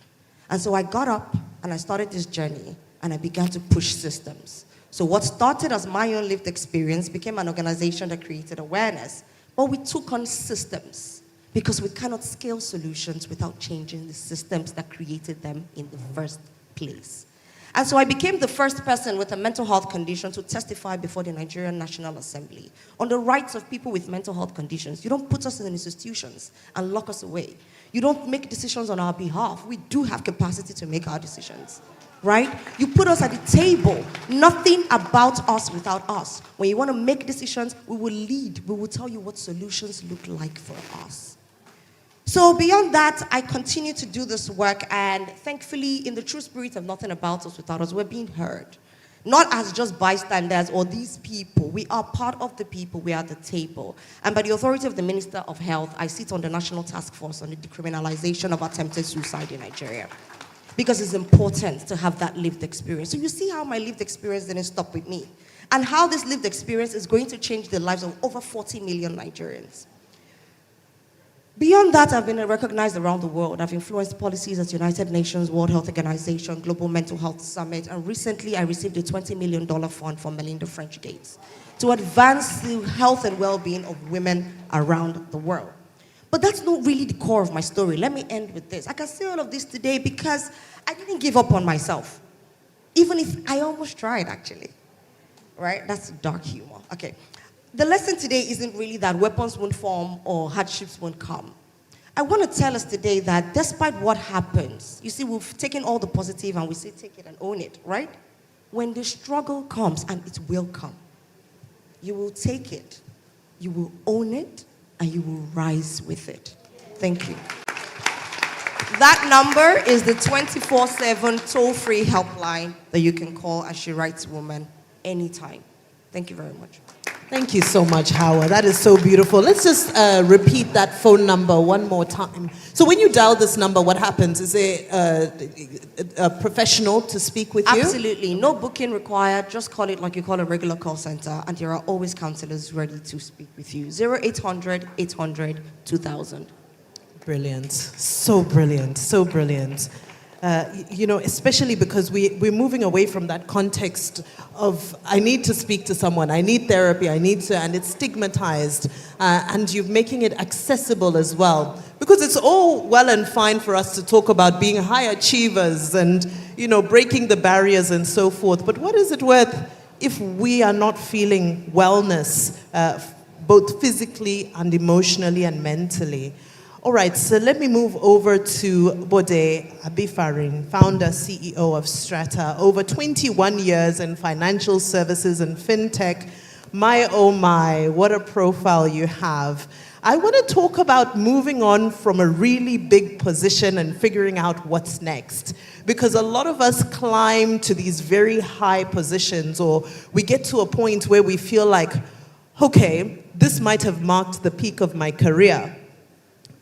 Speaker 4: And so I got up and I started this journey and I began to push systems. So what started as my own lived experience became an organization that created awareness. But we took on systems because we cannot scale solutions without changing the systems that created them in the first place. And so I became the first person with a mental health condition to testify before the Nigerian National Assembly on the rights of people with mental health conditions. You don't put us in institutions and lock us away. You don't make decisions on our behalf. We do have capacity to make our decisions, right? You put us at the table. Nothing about us without us. When you want to make decisions, we will lead. We will tell you what solutions look like for us. So beyond that, I continue to do this work, and thankfully, in the true spirit of nothing about us without us, we're being heard. Not as just bystanders or these people. We are part of the people. We are at the table. And by the authority of the Minister of Health, I sit on the National Task Force on the decriminalization of attempted suicide in Nigeria. Because it's important to have that lived experience. So you see how my lived experience didn't stop with me. And how this lived experience is going to change the lives of over 40 million Nigerians. Beyond that, I've been recognized around the world. I've influenced policies at United Nations, World Health Organization, Global Mental Health Summit, and recently I received a $20 million fund from Melinda French Gates to advance the health and well-being of women around the world. But that's not really the core of my story. Let me end with this. I can say all of this today because I didn't give up on myself, even if I almost tried, actually. Right? That's dark humor. Okay. The lesson today isn't really that weapons won't form or hardships won't come. I want to tell us today that despite what happens, you see, we've taken all the positive and we say take it and own it, right? When the struggle comes, and it will come, you will take it, you will own it, and you will rise with it. Thank you. That number is the 24/7 toll-free helpline that you can call as She Writes Woman anytime. Thank you very much.
Speaker 21: Thank you so much, Howard. That is so beautiful. Let's just repeat that phone number one more time. So when you dial this number, what happens? Is there a professional to speak with you?
Speaker 4: Absolutely. No booking required. Just call it like you call a regular call center, and there are always counselors ready to speak with you. 0800 800 2000.
Speaker 21: Brilliant. So brilliant. So brilliant. You know, especially because we're moving away from that context of I need to speak to someone, I need therapy, I need to, and it's stigmatized, and you're making it accessible as well. Because it's all well and fine for us to talk about being high achievers and, you know, breaking the barriers and so forth, but what is it worth if we are not feeling wellness, both physically and emotionally and mentally? All right, so let me move over to Bode Abifarin, founder, CEO of Strata. Over 21 years in financial services and fintech. My, oh my, what a profile you have. I want to talk about moving on from a really big position and figuring out what's next. Because a lot of us climb to these very high positions, or we get to a point where we feel like, okay, this might have marked the peak of my career.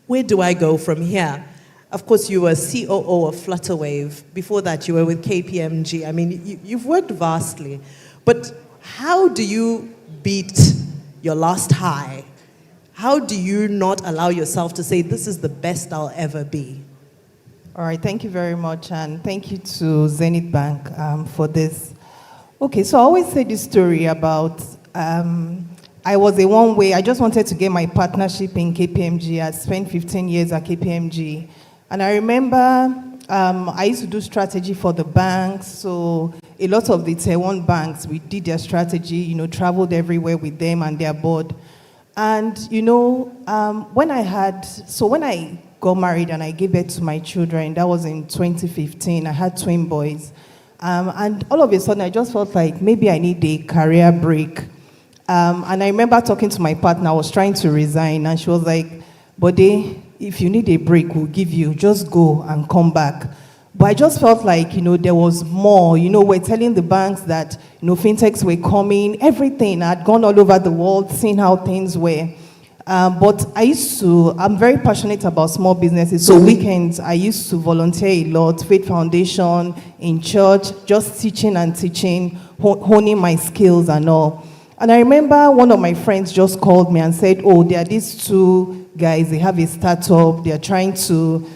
Speaker 21: Where do I go from here? Of course, you were COO of Flutterwave. Before that, you were with KPMG. I mean, you've worked vastly. But how do you beat your last high? How do you not allow yourself to say, this is the best I'll ever be?
Speaker 18: All right, thank you very much. And thank you to Zenith Bank for this. Okay, so I always say this story about I was a one-way. I just wanted to get my partnership in KPMG. I spent 15 years at KPMG. And I remember I used to do strategy for the banks. So a lot of the Tier 1 banks, we did their strategy, traveled everywhere with them and their board. And, when I got married and I gave birth to my children, that was in 2015, I had twin boys. And all of a sudden, I just felt like maybe I need a career break. And I remember talking to my partner, I was trying to resign, and she was like, Bode, if you need a break, we'll give you, just go and come back. But I just felt like, there was more. We're telling the banks that, fintechs were coming, everything. I'd gone all over the world, seeing how things were. But I'm very passionate about small businesses. So weekends, I used to volunteer a lot, Faith Foundation, in church, just teaching and teaching, honing my skills and all. And I remember one of my friends just called me and said, oh, there are these two guys, they have a startup, they're trying to,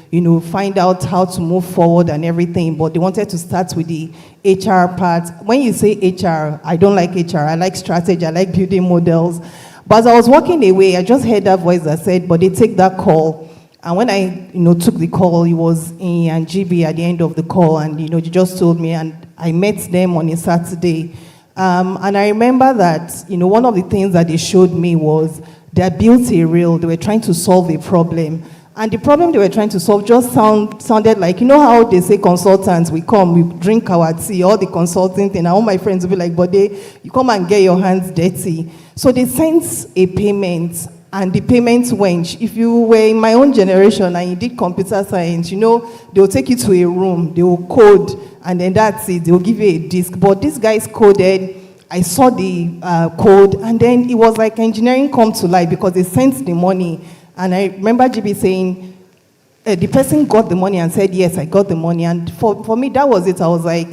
Speaker 18: find out how to move forward and everything, but they wanted to start with the HR part. When you say HR, I don't like HR, I like strategy, I like building models. But as I was walking away, I just heard that voice that said, but they take that call. And when I, took the call, it was in and GB at the end of the call, and, you just told me, and I met them on a Saturday. And I remember that, one of the things that they showed me was they built a reel. They were trying to solve a problem. And the problem they were trying to solve just sounded like, how they say consultants, we come, we drink our tea, all the consulting thing. And all my friends will be like, but you come and get your hands dirty. So they sent a payment, and the payment went. If you were in my own generation and you did computer science, they'll take you to a room, they will code, and then that's it, they'll give you a disk. But these guys coded, I saw the code, and then it was like engineering come to life because they sent the money. And I remember GB saying, the person got the money and said, yes, I got the money. And for me, that was it. I was like,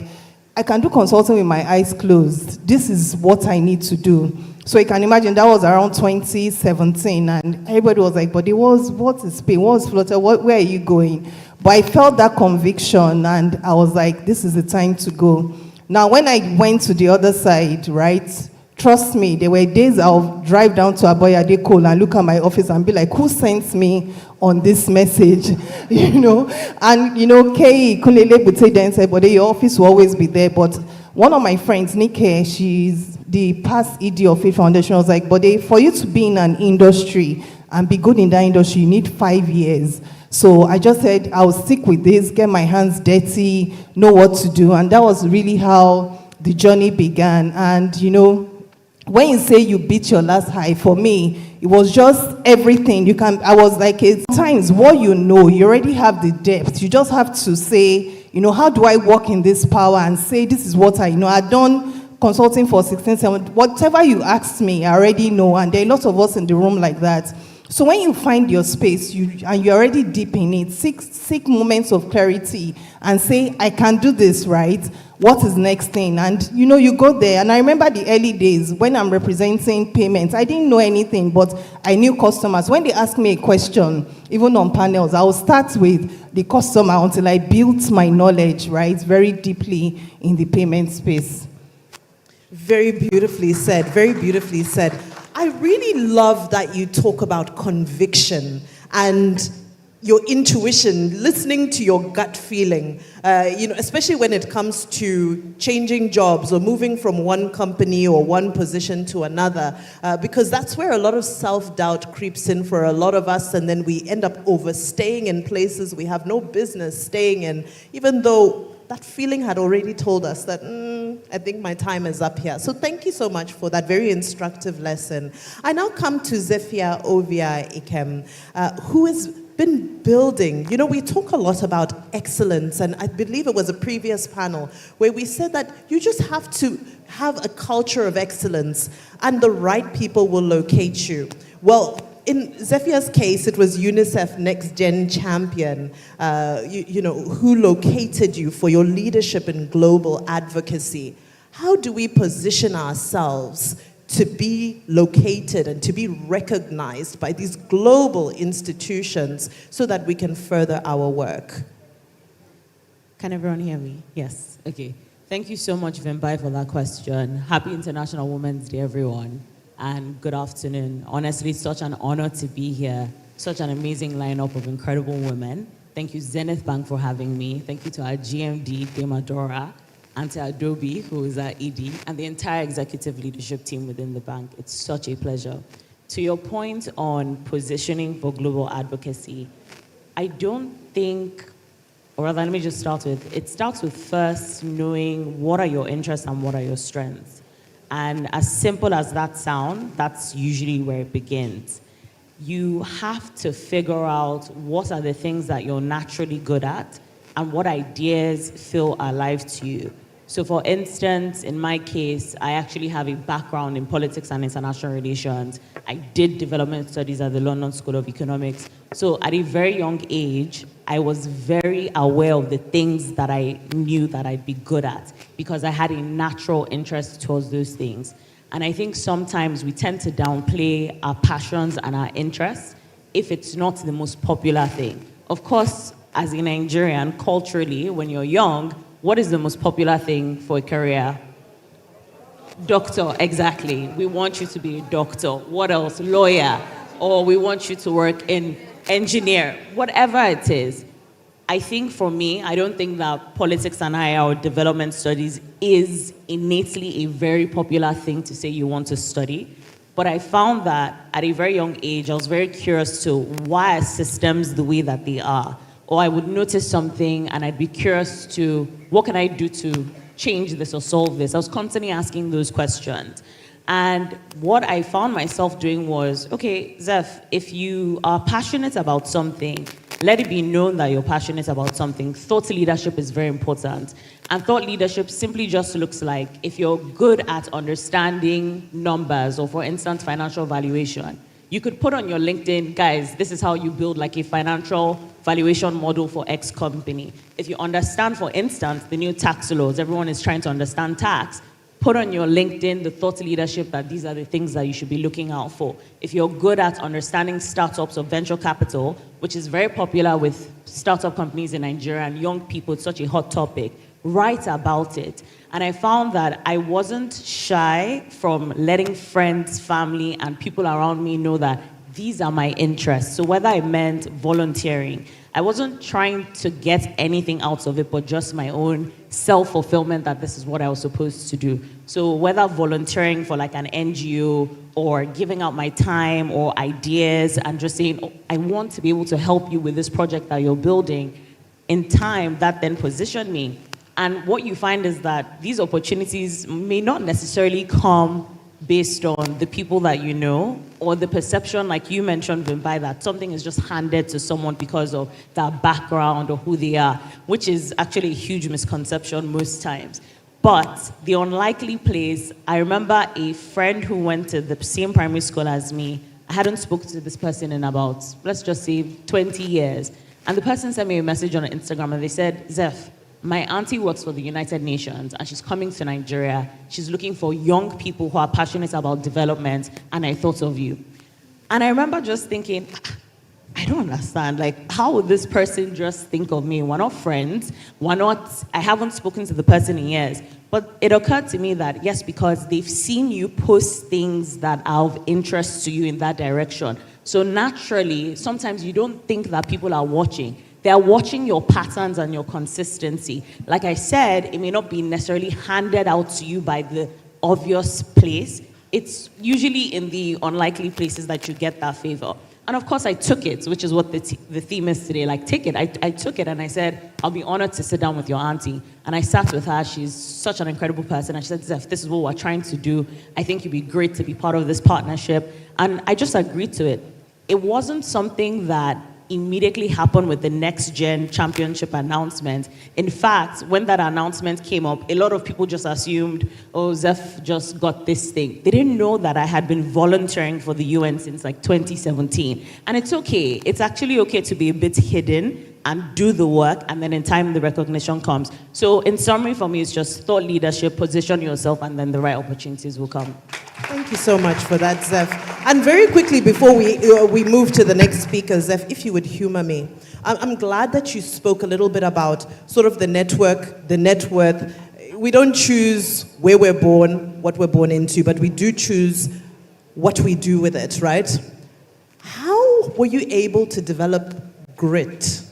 Speaker 18: I can do consulting with my eyes closed. This is what I need to do. So you can imagine that was around 2017, and everybody was like, but what is Spain? What's Flutter? Where are you going? But I felt that conviction, and I was like, this is the time to go. Now, when I went to the other side, right, trust me, there were days I'll drive down to Aboyade Cole and look at my office and be like, who sent me on this message? And, Kei Kunele Bute then said, but your office will always be there. But one of my friends, Nike, she's the past ED of Faith Foundation, was like, but for you to be in an industry and be good in that industry, you need 5 years. So I just said, I'll stick with this, get my hands dirty, know what to do. And that was really how the journey began. And, when you say you beat your last high, for me, it was just everything. I was like, at times, what you already have the depth. You just have to say, how do I walk in this power and say, this is what I know. I've done consulting for 16, 17, whatever you asked me, I already know. And there are lots of us in the room like that. So when you find your space, and you're already deep in it, seek moments of clarity and say, I can do this, right? What is next thing? And you go there. And I remember the early days when I'm representing payments. I didn't know anything, but I knew customers. When they ask me a question, even on panels, I will start with the customer until I built my knowledge, right, very deeply in the payment space.
Speaker 21: Very beautifully said, very beautifully said. I really love that you talk about conviction and your intuition, listening to your gut feeling, especially when it comes to changing jobs or moving from one company or one position to another, because that's where a lot of self-doubt creeps in for a lot of us, and then we end up overstaying in places we have no business staying in, even though that feeling had already told us that, I think my time is up here. So thank you so much for that very instructive lesson. I now come to Zephia Ovia Ikem, who has been building. We talk a lot about excellence, and I believe it was a previous panel where we said that you just have to have a culture of excellence, and the right people will locate you. Well, in Zephia's case, it was UNICEF Next Gen Champion, who located you for your leadership in global advocacy. How do we position ourselves to be located and to be recognized by these global institutions so that we can further our work?
Speaker 3: Can everyone hear me? Yes, okay. Thank you so much, Vimbai, for that question. Happy International Women's Day, everyone. And good afternoon. Honestly, it's such an honor to be here. Such an amazing lineup of incredible women. Thank you, Zenith Bank, for having me. Thank you to our GMD, Dema Dora, Auntie Adobe, who is our ED, and the entire executive leadership team within the bank. It's such a pleasure. To your point on positioning for global advocacy, I don't think, or rather, let me just start with, it starts with first knowing what are your interests and what are your strengths. And as simple as that sounds, that's usually where it begins. You have to figure out what are the things that you're naturally good at and what ideas feel alive to you. So for instance, in my case, I actually have a background in politics and international relations. I did development studies at the London School of Economics. So at a very young age, I was very aware of the things that I knew that I'd be good at because I had a natural interest towards those things. And I think sometimes we tend to downplay our passions and our interests if it's not the most popular thing. Of course, as a Nigerian, culturally, when you're young, what is the most popular thing for a career? Doctor, exactly. We want you to be a doctor. What else? Lawyer. Or we want you to work in engineer. Whatever it is. I think for me, I don't think that politics and IR or development studies is innately a very popular thing to say you want to study. But I found that at a very young age, I was very curious to why are systems the way that they are? Or I would notice something and I'd be curious to, what can I do to change this or solve this? I was constantly asking those questions. And what I found myself doing was, okay, Zeph, if you are passionate about something, let it be known that you're passionate about something. Thought leadership is very important. And thought leadership simply just looks like if you're good at understanding numbers or, for instance, financial valuation, you could put on your LinkedIn, guys, this is how you build like a financial valuation model for X company. If you understand, for instance, the new tax laws, everyone is trying to understand tax, put on your LinkedIn the thought leadership that these are the things that you should be looking out for. If you're good at understanding startups or venture capital, which is very popular with startup companies in Nigeria and young people, it's such a hot topic, write about it. And I found that I wasn't shy from letting friends, family, and people around me know that these are my interests. So whether I meant volunteering, I wasn't trying to get anything out of it, but just my own self-fulfillment that this is what I was supposed to do. So whether volunteering for like an NGO or giving out my time or ideas and just saying, oh, I want to be able to help you with this project that you're building, in time, that then positioned me. And what you find is that these opportunities may not necessarily come based on the people that you know or the perception, like you mentioned, Vimbai, that something is just handed to someone because of their background or who they are, which is actually a huge misconception most times. But the unlikely place, I remember a friend who went to the same primary school as me. I hadn't spoken to this person in about, let's just say, 20 years. And the person sent me a message on Instagram and they said, Zeph, my auntie works for the United Nations and she's coming to Nigeria. She's looking for young people who are passionate about development, and I thought of you. And I remember just thinking, I don't understand. Like, how would this person just think of me? We're not friends. We're not, I haven't spoken to the person in years. But it occurred to me that, yes, because they've seen you post things that are of interest to you in that direction. So naturally, sometimes you don't think that people are watching. They are watching your patterns and your consistency. Like I said, it may not be necessarily handed out to you by the obvious place. It's usually in the unlikely places that you get that favor. And of course, I took it, which is what the theme is today. Like, take it. I took it and I said, I'll be honored to sit down with your auntie. And I sat with her. She's such an incredible person. And she said, Zeph, this is what we're trying to do. I think you'd be great to be part of this partnership. And I just agreed to it. It wasn't something that immediately happened with the Next Gen Championship announcement. In fact, when that announcement came up, a lot of people just assumed, oh, Zeph just got this thing. They didn't know that I had been volunteering for the UN since like 2017. And it's okay. It's actually okay to be a bit hidden and do the work, and then in time the recognition comes. So in summary for me, it's just thought leadership, position yourself, and then the right opportunities will come.
Speaker 21: Thank you so much for that, Zeph. And very quickly before we move to the next speaker, Zeph, if you would humor me. I'm glad that you spoke a little bit about sort of the network, the net worth. We don't choose where we're born, what we're born into, but we do choose what we do with it, right? How were you able to develop grit?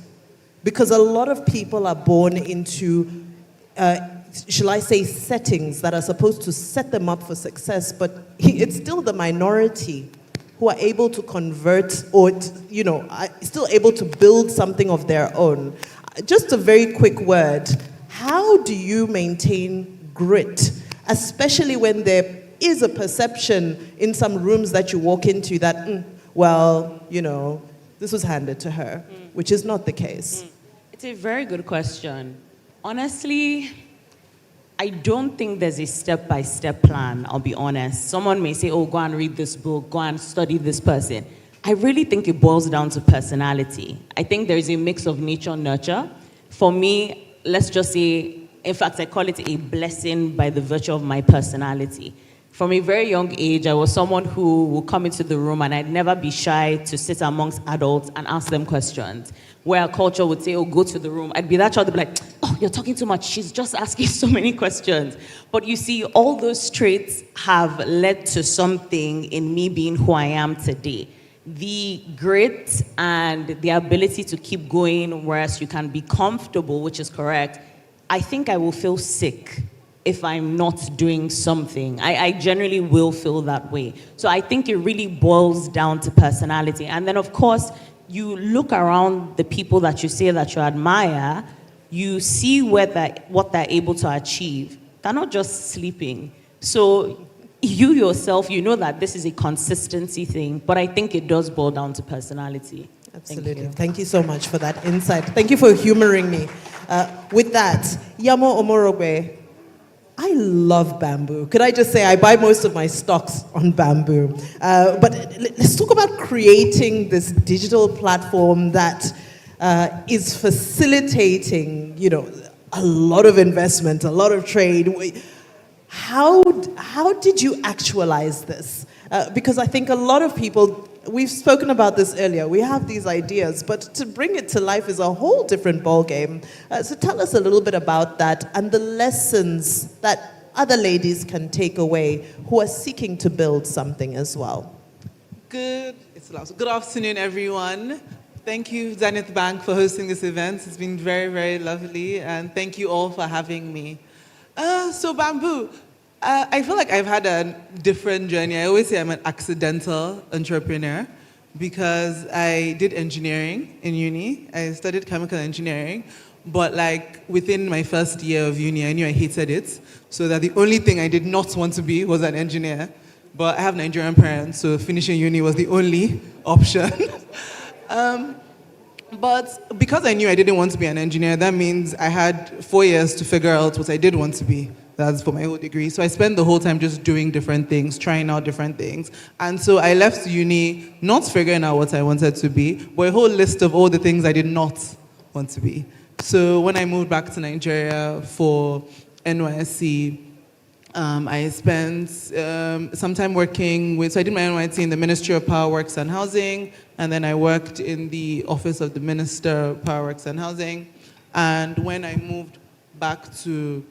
Speaker 21: Because a lot of people are born into shall I say, settings that are supposed to set them up for success, but it's still the minority who are able to convert or, are still able to build something of their own. Just a very quick word. How do you maintain grit, especially when there is a perception in some rooms that you walk into that, this was handed to her, which is not the case?
Speaker 3: It's a very good question. Honestly, I don't think there's a step-by-step plan, I'll be honest. Someone may say, oh, go and read this book, go and study this person. I really think it boils down to personality. I think there is a mix of nature and nurture. For me, let's just say, in fact, I call it a blessing by the virtue of my personality. From a very young age, I was someone who would come into the room and I'd never be shy to sit amongst adults and ask them questions. Where a culture would say, oh, go to the room, I'd be that child, they'd be like, oh, you're talking too much. She's just asking so many questions. But you see, all those traits have led to something in me being who I am today. The grit and the ability to keep going, whereas you can be comfortable, which is correct. I think I will feel sick if I'm not doing something. I generally will feel that way. So I think it really boils down to personality. And then, of course, you look around the people that you say that you admire, you see what they're able to achieve. They're not just sleeping. So you yourself, you know that this is a consistency thing, but I think it does boil down to personality.
Speaker 21: Absolutely. Thank you so much for that insight. Thank you for humoring me. With that, Yamo Omorogbe, I love bamboo. Could I just say I buy most of my stocks on bamboo? But let's talk about creating this digital platform that is facilitating, a lot of investment, a lot of trade. How did you actualize this? Because I think a lot of people, we've spoken about this earlier, we have these ideas, but to bring it to life is a whole different ballgame. So tell us a little bit about that and the lessons that other ladies can take away who are seeking to build something as well.
Speaker 19: Good afternoon, everyone. Thank you, Zenith Bank, for hosting this event. It's been very, very lovely, and thank you all for having me. So bamboo, I feel like I've had a different journey. I always say I'm an accidental entrepreneur because I did engineering in uni. I studied chemical engineering, but within my first year of uni, I knew I hated it. So that the only thing I did not want to be was an engineer. But I have Nigerian parents, so finishing uni was the only option. But because I knew I didn't want to be an engineer, that means I had 4 years to figure out what I did want to be. That's for my whole degree. So I spent the whole time just doing different things, trying out different things. And so I left uni not figuring out what I wanted to be, but a whole list of all the things I did not want to be. So when I moved back to Nigeria for NYSC, I spent some time working so I did my NYSC in the Ministry of Power Works and Housing, and then I worked in the Office of the Minister of Power Works and Housing. And when I moved back to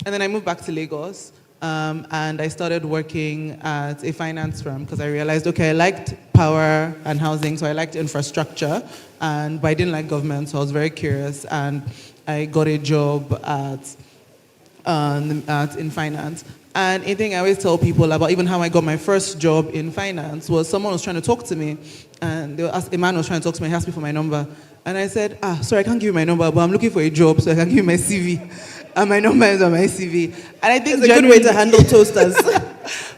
Speaker 19: Lagos, and I started working at a finance firm because I realized, okay, I liked power and housing, so I liked infrastructure, but I didn't like government, so I was very curious, and I got a job in finance. And a thing I always tell people about even how I got my first job in finance was someone was trying to talk to me, and a man was trying to talk to me, he asked me for my number, and I said, sorry, I can't give you my number, but I'm looking for a job, so I can give you my CV. And my number is on my CV. And I think
Speaker 21: it's a good way to handle toasters.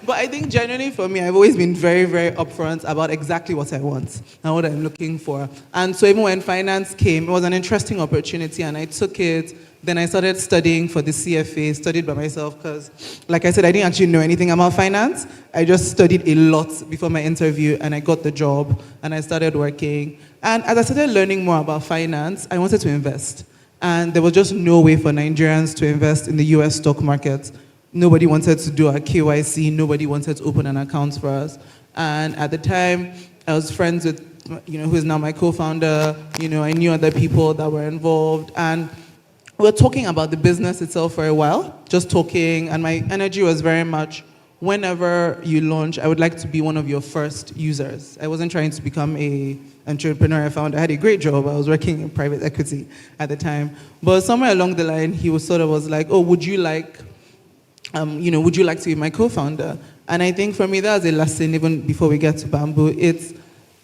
Speaker 19: But I think generally for me, I've always been very, very upfront about exactly what I want and what I'm looking for. And so even when finance came, it was an interesting opportunity and I took it. Then I started studying for the CFA, studied by myself because, like I said, I didn't actually know anything about finance. I just studied a lot before my interview and I got the job and I started working. And as I started learning more about finance, I wanted to invest. And there was just no way for Nigerians to invest in the US stock market. Nobody wanted to do our KYC. Nobody wanted to open an account for us. And at the time, I was friends with, who is now my co-founder. I knew other people that were involved. And we were talking about the business itself for a while, just talking. And my energy was very much whenever you launch, I would like to be one of your first users. I wasn't trying to become a entrepreneur. I had a great job. I was working in private equity at the time. But somewhere along the line, he was like, oh, would you like to be my co-founder? And I think for me, that was a lesson even before we get to Bamboo. It's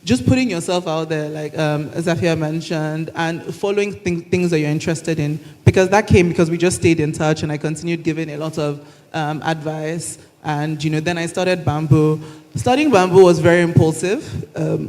Speaker 19: just putting yourself out there, like Zafia mentioned, and following things that you're interested in. Because that came because we just stayed in touch, and I continued giving a lot of advice. And then I started Bamboo. Starting Bamboo was very impulsive,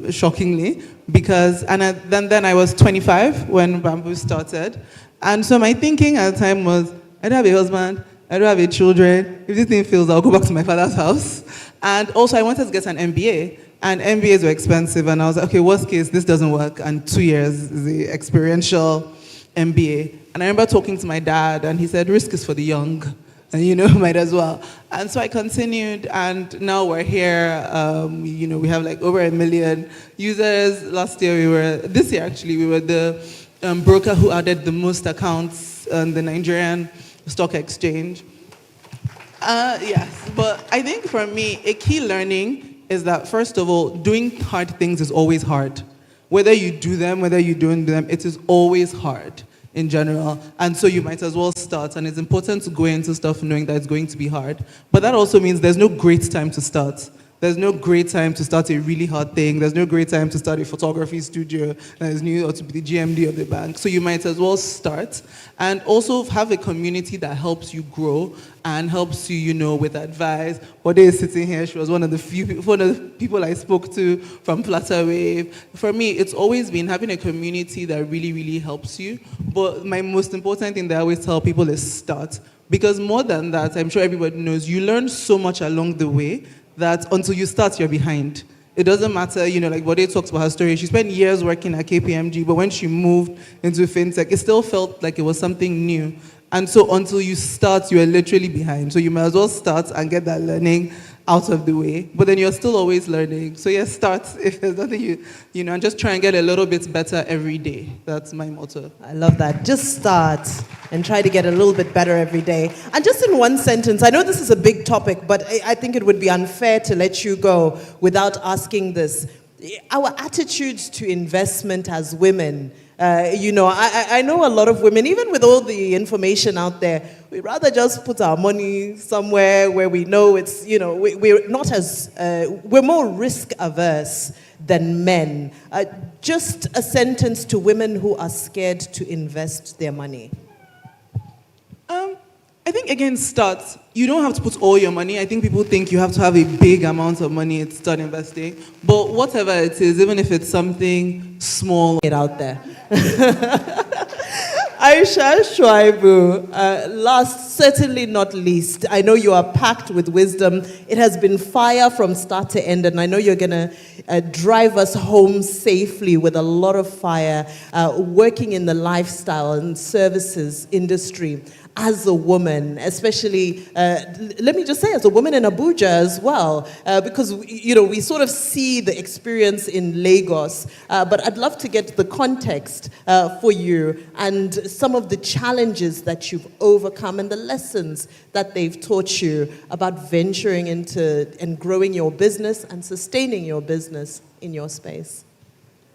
Speaker 19: shockingly, because then I was 25 when Bamboo started. And so my thinking at the time was, I don't have a husband, I don't have any children. If this thing fails, I'll go back to my father's house. And also I wanted to get an MBA. And MBAs were expensive, and I was like, okay, worst case, this doesn't work, and 2 years is the experiential MBA. And I remember talking to my dad, and he said, risk is for the young, and might as well. And so I continued, and now we're here. We have like over 1 million users. This year actually, we were the broker who added the most accounts on the Nigerian stock exchange. Yes, but I think for me, a key learning is that, first of all, doing hard things is always hard. Whether you do them, whether you don't do them, it is always hard in general. And so you might as well start. And it's important to go into stuff knowing that it's going to be hard. But that also means there's no great time to start. There's no great time to start a really hard thing. There's no great time to start a photography studio that is new, or to be the GMD of the bank. So you might as well start. And also have a community that helps you grow and helps you, with advice. Ode is sitting here. She was one of the people I spoke to from Flutterwave. For me, it's always been having a community that really, really helps you. But my most important thing that I always tell people is start. Because more than that, I'm sure everybody knows, you learn so much along the way that until you start, you're behind. It doesn't matter, like Bode talks about her story. She spent years working at KPMG, but when she moved into fintech, it still felt like it was something new. And so until you start, you are literally behind. So you might as well start and get that learning out of the way. But then you're still always learning. So yes, start if there's nothing and just try and get a little bit better every day. That's my motto.
Speaker 21: I love that. Just start and try to get a little bit better every day. And just in one sentence, I know this is a big topic, but I think it would be unfair to let you go without asking this. Our attitudes to investment as women, I know a lot of women, even with all the information out there, we rather just put our money somewhere where we know it's, we're not as, we're more risk averse than men. Just a sentence to women who are scared to invest their money.
Speaker 19: I think, again, start. You don't have to put all your money. I think people think you have to have a big amount of money to start investing. But whatever it is, even if it's something small,
Speaker 21: get out there. Aisha Shuaibu, last, certainly not least, I know you are packed with wisdom. It has been fire from start to end, and I know you're going to drive us home safely with a lot of fire, working in the lifestyle and services industry. As a woman, especially, let me just say, as a woman in Abuja as well, because, we sort of see the experience in Lagos, but I'd love to get the context for you and some of the challenges that you've overcome and the lessons that they've taught you about venturing into and growing your business and sustaining your business in your space.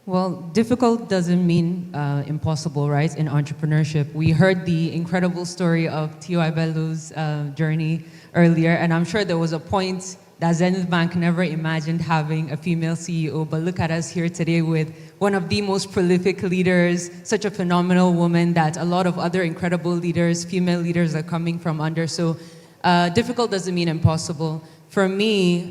Speaker 20: Well, difficult doesn't mean impossible, right, in entrepreneurship. We heard the incredible story of T.Y. Bello's journey earlier, and I'm sure there was a point that Zenith Bank never imagined having a female CEO, but look at us here today with one of the most prolific leaders, such a phenomenal woman that a lot of other incredible leaders, female leaders, are coming from under. So difficult doesn't mean impossible. For me,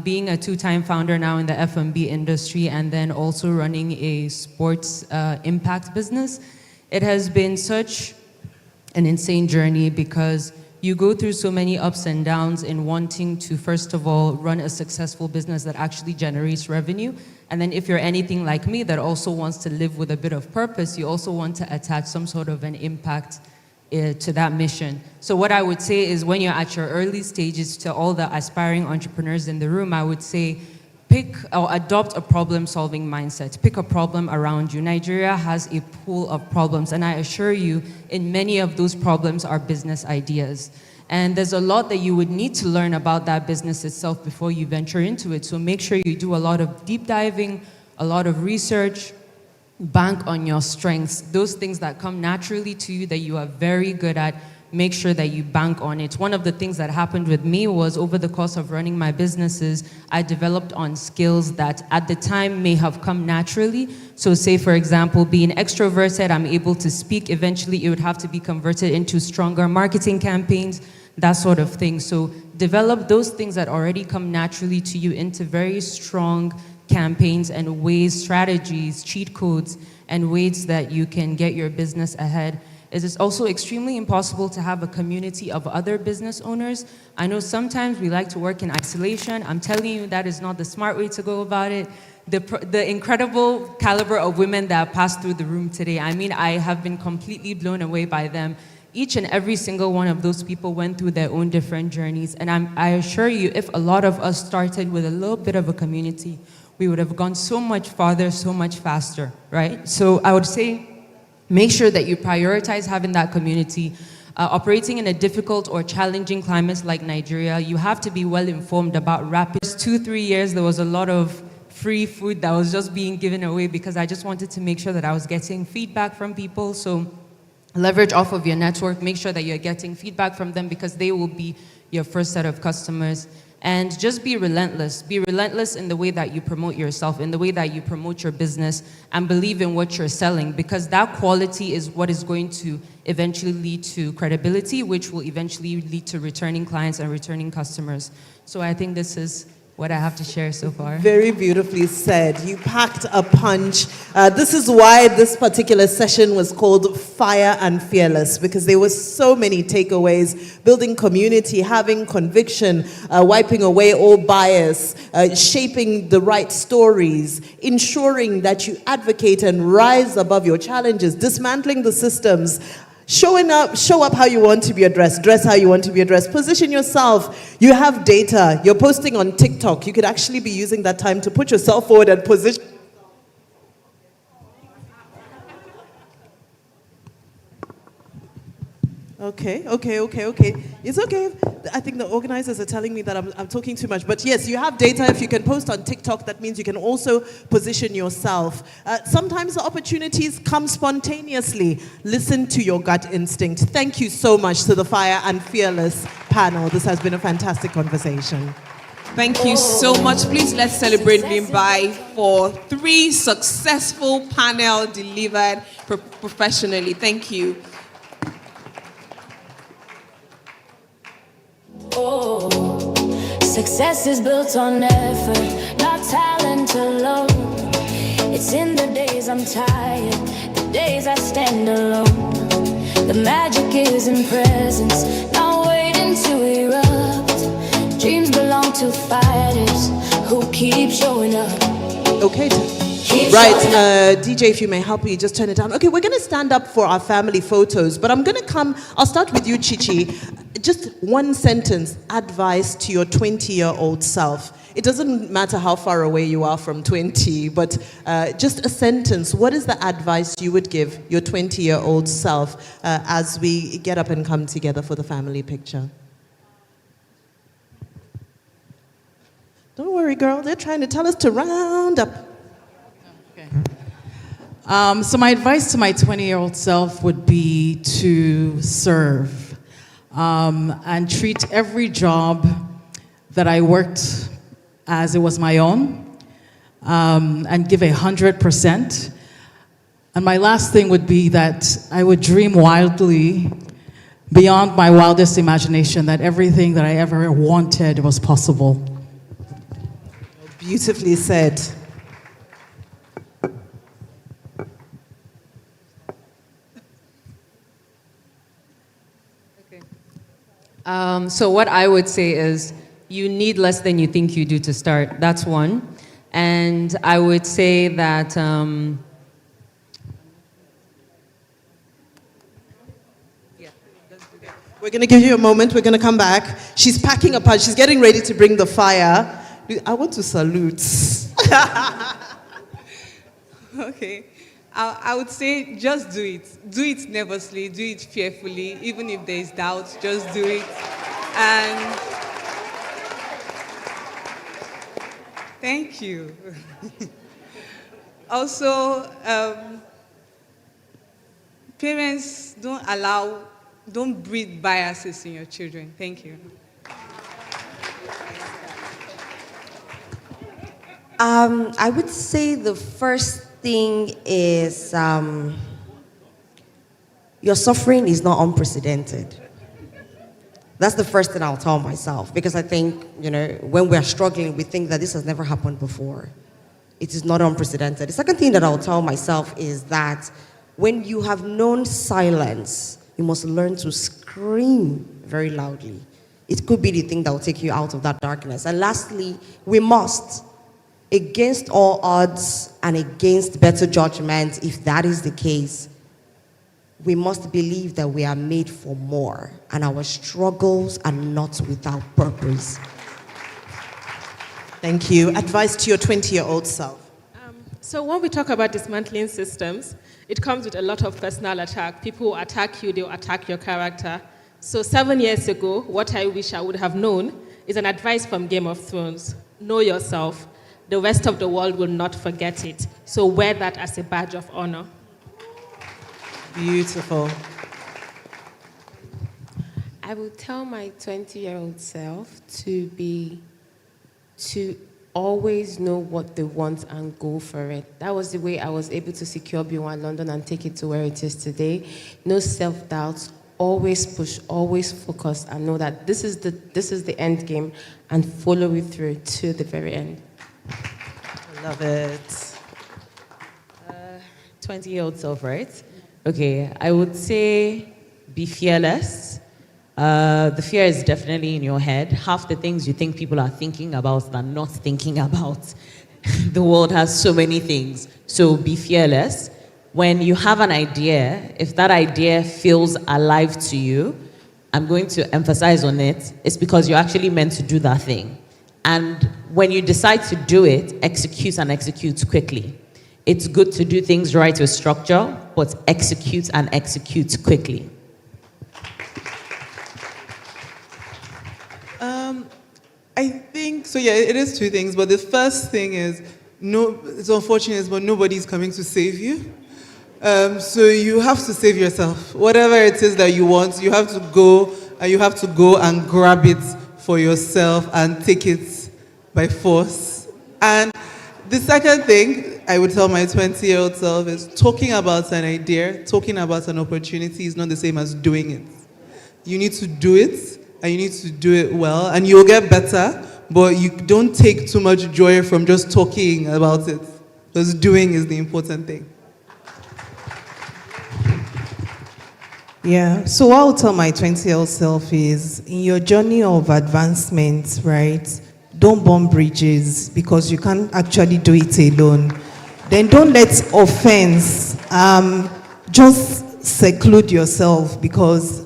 Speaker 20: being a two-time founder now in the F&B industry and then also running a sports impact business, it has been such an insane journey because you go through so many ups and downs in wanting to, first of all, run a successful business that actually generates revenue. And then if you're anything like me that also wants to live with a bit of purpose, you also want to attach some sort of an impact to that mission. So what I would say is when you're at your early stages, to all the aspiring entrepreneurs in the room, I would say pick or adopt a problem-solving mindset. Pick a problem around you. Nigeria has a pool of problems, and I assure you, in many of those problems are business ideas. And there's a lot that you would need to learn about that business itself before you venture into it. So make sure you do a lot of deep diving, a lot of research, bank on your strengths. Those things that come naturally to you that you are very good at, make sure that you bank on it. One of the things that happened with me was over the course of running my businesses, I developed on skills that at the time may have come naturally. So say, for example, being extroverted, I'm able to speak. Eventually, it would have to be converted into stronger marketing campaigns, that sort of thing. So develop those things that already come naturally to you into very strong campaigns and ways, strategies, cheat codes, and ways that you can get your business ahead. It is also extremely impossible to have a community of other business owners. I know sometimes we like to work in isolation. I'm telling you that is not the smart way to go about it. The incredible caliber of women that passed through the room today, I mean, I have been completely blown away by them. Each and every single one of those people went through their own different journeys. And I assure you, if a lot of us started with a little bit of a community, we would have gone so much farther, so much faster, right? So I would say, make sure that you prioritize having that community. Operating in a difficult or challenging climate like Nigeria, you have to be well informed about rapid. 2-3 years, there was a lot of free food that was just being given away because I just wanted to make sure that I was getting feedback from people. So leverage off of your network, make sure that you're getting feedback from them because they will be your first set of customers. And just be relentless. Be relentless in the way that you promote yourself, in the way that you promote your business, and believe in what you're selling, because that quality is what is going to eventually lead to credibility, which will eventually lead to returning clients and returning customers. So I think this is what I have to share so far.
Speaker 21: Very beautifully said. You packed a punch. This is why this particular session was called Fire and Fearless, because there were so many takeaways: building community, having conviction, wiping away all bias, shaping the right stories, ensuring that you advocate and rise above your challenges, dismantling the systems, show up how you want to be addressed, dress how you want to be addressed, position yourself. You have data, you're posting on TikTok. You could actually be using that time to put yourself forward and position. Okay. It's okay. I think the organizers are telling me that I'm talking too much. But yes, you have data. If you can post on TikTok, that means you can also position yourself. Sometimes the opportunities come spontaneously. Listen to your gut instinct. Thank you so much to the Fire and Fearless panel. This has been a fantastic conversation.
Speaker 1: Thank you so much. Please let's celebrate Bimbai for 3 successful panel delivered professionally. Thank you.
Speaker 17: Oh, success is built on effort, not talent alone. It's in the days I'm tired, the days I stand alone. The magic is in presence, not waiting to erupt. Dreams belong to fighters who keep showing up.
Speaker 21: Okay. Right, DJ, if you may help me, just turn it down. Okay, we're going to stand up for our family photos, but I'll start with you, Chichi. Just one sentence, advice to your 20-year-old self. It doesn't matter how far away you are from 20, but just a sentence. What is the advice you would give your 20-year-old self as we get up and come together for the family picture? Don't worry, girl. They're trying to tell us to round up.
Speaker 6: So my advice to my 20-year-old self would be to serve and treat every job that I worked as it was my own and give 100%. And my last thing would be that I would dream wildly beyond my wildest imagination, that everything that I ever wanted was possible.
Speaker 21: Beautifully said.
Speaker 20: So what I would say is you need less than you think you do to start. That's one. And I would say that
Speaker 21: we're going to give you a moment. We're going to come back. She's packing a punch. She's getting ready to bring the fire. I want to salute.
Speaker 14: Okay. I would say just do it. Do it nervously, do it fearfully. Even if there is doubt, just do it. And thank you. Also, parents, don't breed biases in your children. Thank you.
Speaker 4: I would say the first thing is your suffering is not unprecedented. That's the first thing I'll tell myself, because I think, when we're struggling, we think that this has never happened before. It is not unprecedented. The second thing that I'll tell myself is that when you have known silence, you must learn to scream very loudly. It could be the thing that will take you out of that darkness. And lastly, we must, against all odds and against better judgment, if that is the case, we must believe that we are made for more and our struggles are not without purpose.
Speaker 21: Thank you. Advice to your 20-year-old self.
Speaker 11: So when we talk about dismantling systems, it comes with a lot of personal attack. People will attack you, they'll attack your character. So 7 years ago, what I wish I would have known is an advice from Game of Thrones. Know yourself. The rest of the world will not forget it. So wear that as a badge of honor.
Speaker 21: Beautiful.
Speaker 12: I would tell my 20-year-old self to always know what they want and go for it. That was the way I was able to secure B1 London and take it to where it is today. No self-doubt, always push, always focus, and know that this is the end game, and follow it through to the very end.
Speaker 21: I love it.
Speaker 3: 20-year-old self, right? Okay, I would say be fearless. The fear is definitely in your head. Half the things you think people are thinking about they're not thinking about. The world has so many things. So be fearless. When you have an idea, if that idea feels alive to you, I'm going to emphasize on it, it's because you're actually meant to do that thing. And when you decide to do it, execute and execute quickly. It's good to do things right with structure, but execute and execute quickly.
Speaker 19: I think, so yeah, it is two things, but the first thing is, it's unfortunate, but nobody's coming to save you. So you have to save yourself. Whatever it is that you want, you have to go and grab it for yourself and take it by force. And the second thing I would tell my 20-year-old self is talking about an idea, talking about an opportunity is not the same as doing it. You need to do it, and you need to do it well, and you'll get better, but you don't take too much joy from just talking about it, because doing is the important thing.
Speaker 18: Yeah, so what I'll tell my 20-year-old self is, in your journey of advancement, right, don't burn bridges because you can't actually do it alone. Then don't let offense just seclude yourself, because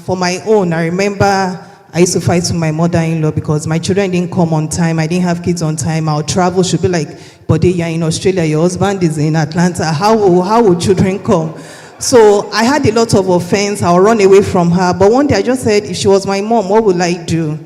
Speaker 18: for my own, I remember I used to fight with my mother-in-law because my children didn't come on time. I didn't have kids on time. Our travel should be like, but you're in Australia, your husband is in Atlanta. How will children come? So I had a lot of offense. I'll run away from her. But one day I just said, if she was my mom, what would I do?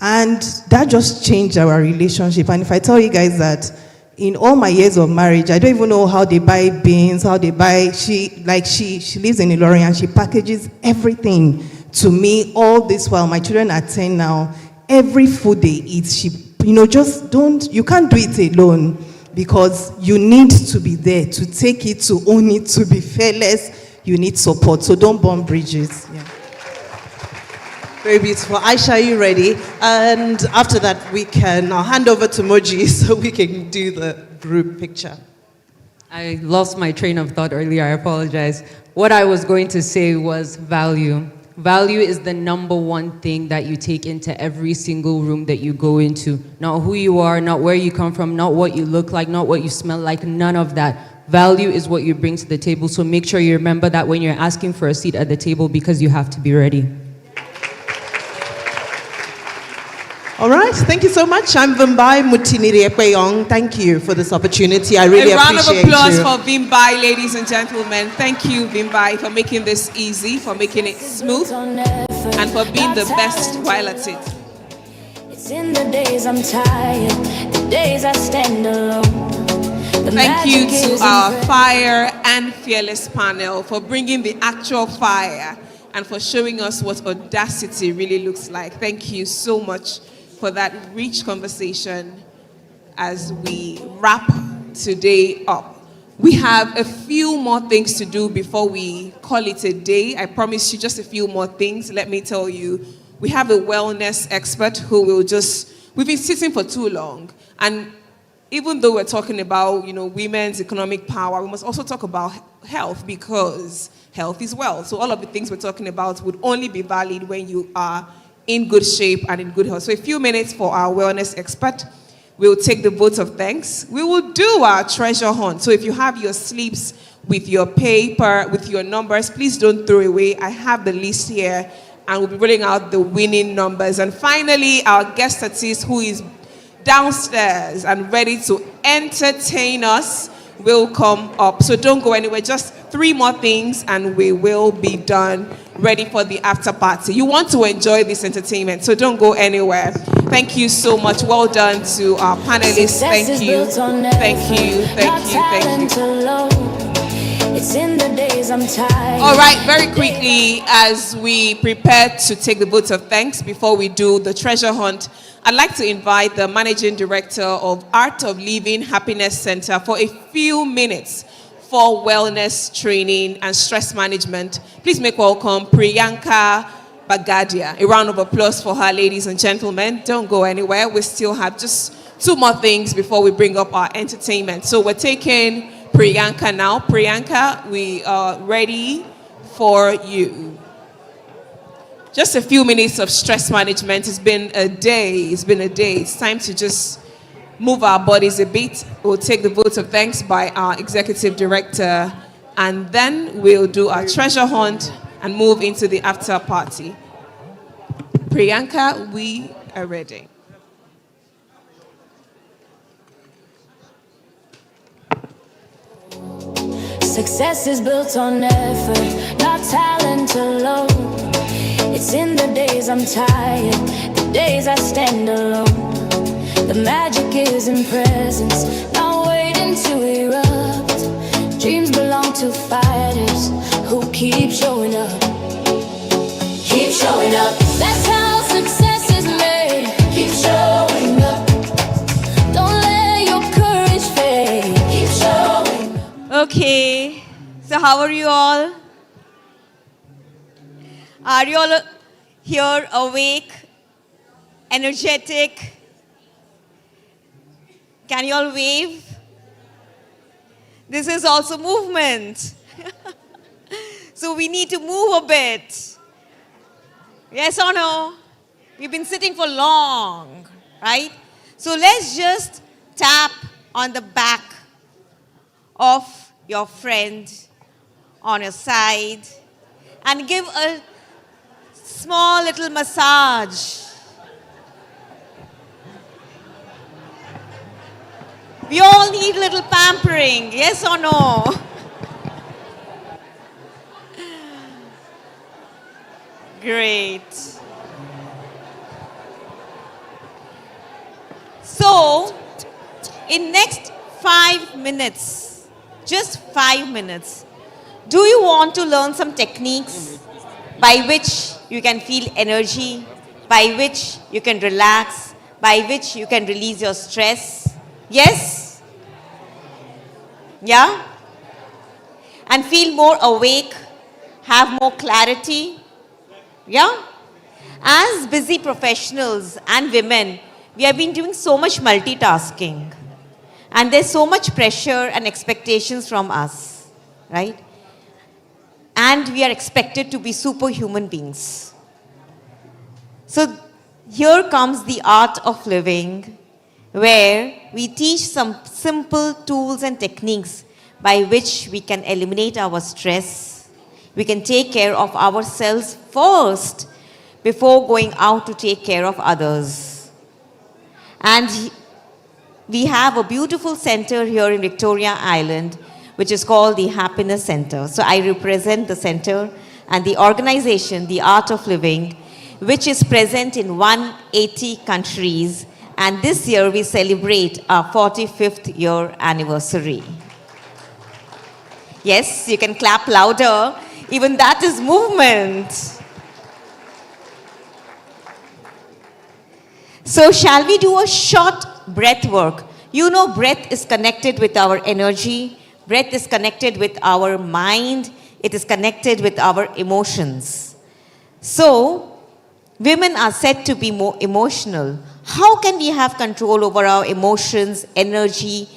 Speaker 18: And that just changed our relationship. And if I tell you guys that in all my years of marriage, I don't even know how they buy beans, how they buy, she lives in Ilorin and she packages everything to me all this while. My children are 10 now. Every food they eat, you can't do it alone, because you need to be there to take it, to own it, to be fearless. You need support. So don't burn bridges. Yeah.
Speaker 21: Very beautiful. Aisha, are you ready? And after that, I'll hand over to Moji so we can do the group picture.
Speaker 20: I lost my train of thought earlier. I apologize. What I was going to say was value. Value is the number one thing that you take into every single room that you go into. Not who you are, not where you come from, not what you look like, not what you smell like, none of that. Value is what you bring to the table. So make sure you remember that when you're asking for a seat at the table, because you have to be ready.
Speaker 21: All right, thank you so much. I'm Vimbai Mutiniriekweong. Thank you for this opportunity. I really appreciate you.
Speaker 1: A round of applause for Vimbai, ladies and gentlemen. Thank you, Vimbai, for making this easy, for making it smooth, and for being the best while at it.
Speaker 17: It's in the days I'm tired, the days I stand alone.
Speaker 1: Thank you to our Fire and Fearless panel for bringing the actual fire and for showing us what audacity really looks like. Thank you so much for that rich conversation as we wrap today up. We have a few more things to do before we call it a day. I promise you just a few more things. Let me tell you, we have a wellness expert who will we've been sitting for too long. And even though we're talking about, women's economic power, we must also talk about health, because health is wealth. So all of the things we're talking about would only be valid when you are in good shape and in good health. So a few minutes for our wellness expert. We'll take the vote of thanks. We will do our treasure hunt. So if you have your slips with your paper, with your numbers, please don't throw away. I have the list here, and we'll be rolling out the winning numbers. And finally, our guest artist, who is downstairs and ready to entertain us, will come up. So don't go anywhere. Just 3 more things and we will be done, ready for the after party. You want to enjoy this entertainment, so don't go anywhere. Thank you so much. Well done to our panelists. Thank you. Thank you. Thank you. Thank you.
Speaker 17: It's in the days I'm tired.
Speaker 1: All right, very quickly, as we prepare to take the vote of thanks before we do the treasure hunt, I'd like to invite the Managing Director of Art of Living Happiness Center for a few minutes for wellness training and stress management. Please make welcome Priyanka Bagadia. A round of applause for her, ladies and gentlemen. Don't go anywhere. We still have just 2 more things before we bring up our entertainment. So we're taking Priyanka now. Priyanka, we are ready for you. Just a few minutes of stress management. It's been a day. It's time to just move our bodies a bit. We'll take the vote of thanks by our executive director, and then we'll do our treasure hunt and move into the after party. Priyanka, we are ready.
Speaker 17: Success is built on effort, not talent alone. It's in the days I'm tired, the days I stand alone. The magic is in presence, not waiting to erupt. Dreams belong to fighters who keep showing up. Keep showing up. That's how success is made. Keep showing up. Don't let your courage fade. Keep showing up.
Speaker 13: Okay, so how are you all? Are you all here awake, energetic? Can you all wave? This is also movement. So we need to move a bit. Yes or no? We've been sitting for long, right? So let's just tap on the back of your friend on your side and give a small little massage. We all need a little pampering, yes or no? Great. So, in next 5 minutes, just 5 minutes, do you want to learn some techniques by which you can feel energy, by which you can relax, by which you can release your stress? Yes? Yeah? And feel more awake, have more clarity? Yeah? As busy professionals and women, we have been doing so much multitasking. And there's so much pressure and expectations from us, right? And we are expected to be superhuman beings. So here comes the art of living, where we teach some simple tools and techniques by which we can eliminate our stress. We can take care of ourselves first before going out to take care of others. And we have a beautiful center here in Victoria Island, which is called the Happiness Center. So I represent the center and the organization, The Art of Living, which is present in 180 countries. And this year we celebrate our 45th year anniversary. Yes, you can clap louder. Even that is movement. So shall we do a short breath work? You know, breath is connected with our energy. Breath is connected with our mind. It is connected with our emotions. So, women are said to be more emotional. How can we have control over our emotions, energy?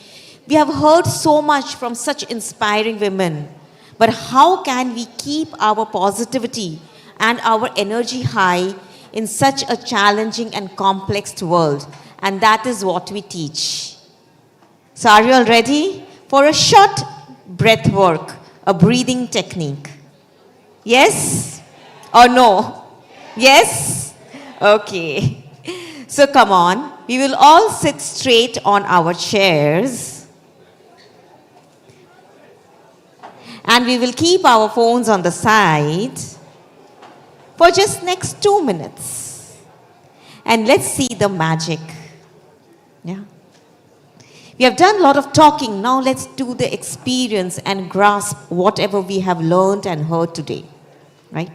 Speaker 13: We have heard so much from such inspiring women. But how can we keep our positivity and our energy high in such a challenging and complex world? And that is what we teach. So are you all ready for a short breath work, a breathing technique? Yes or no? Yes? Okay. So come on, we will all sit straight on our chairs. And we will keep our phones on the side for just next 2 minutes. And let's see the magic. Yeah. We have done a lot of talking. Now let's do the experience and grasp whatever we have learned and heard today. Right?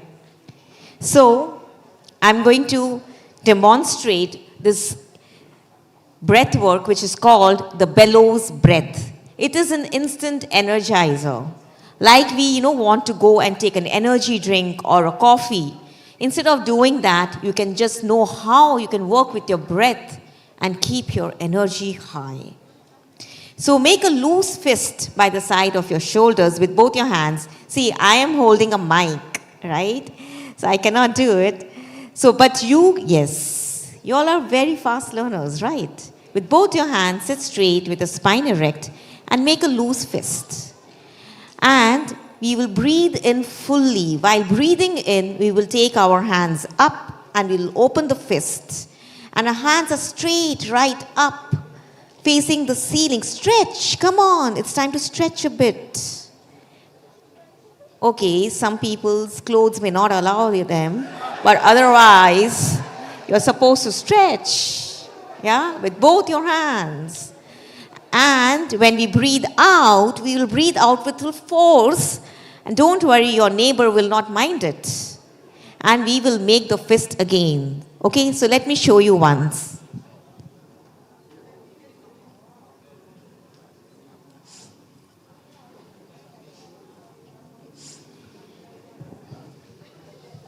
Speaker 13: So, I'm going to demonstrate this breath work which is called the bellows breath. It is an instant energizer. Like we, want to go and take an energy drink or a coffee. Instead of doing that, you can just know how you can work with your breath and keep your energy high. So make a loose fist by the side of your shoulders with both your hands. See, I am holding a mic, right? So I cannot do it. So, but you, yes, you all are very fast learners, right? With both your hands, sit straight with the spine erect and make a loose fist. And we will breathe in fully. While breathing in, we will take our hands up and we will open the fist. And our hands are straight right up, facing the ceiling. Stretch, come on, it's time to stretch a bit. Okay, some people's clothes may not allow them, but otherwise, you're supposed to stretch, yeah, with both your hands. And when we breathe out, we will breathe out with full force. And don't worry, your neighbor will not mind it. And we will make the fist again. Okay, so let me show you once.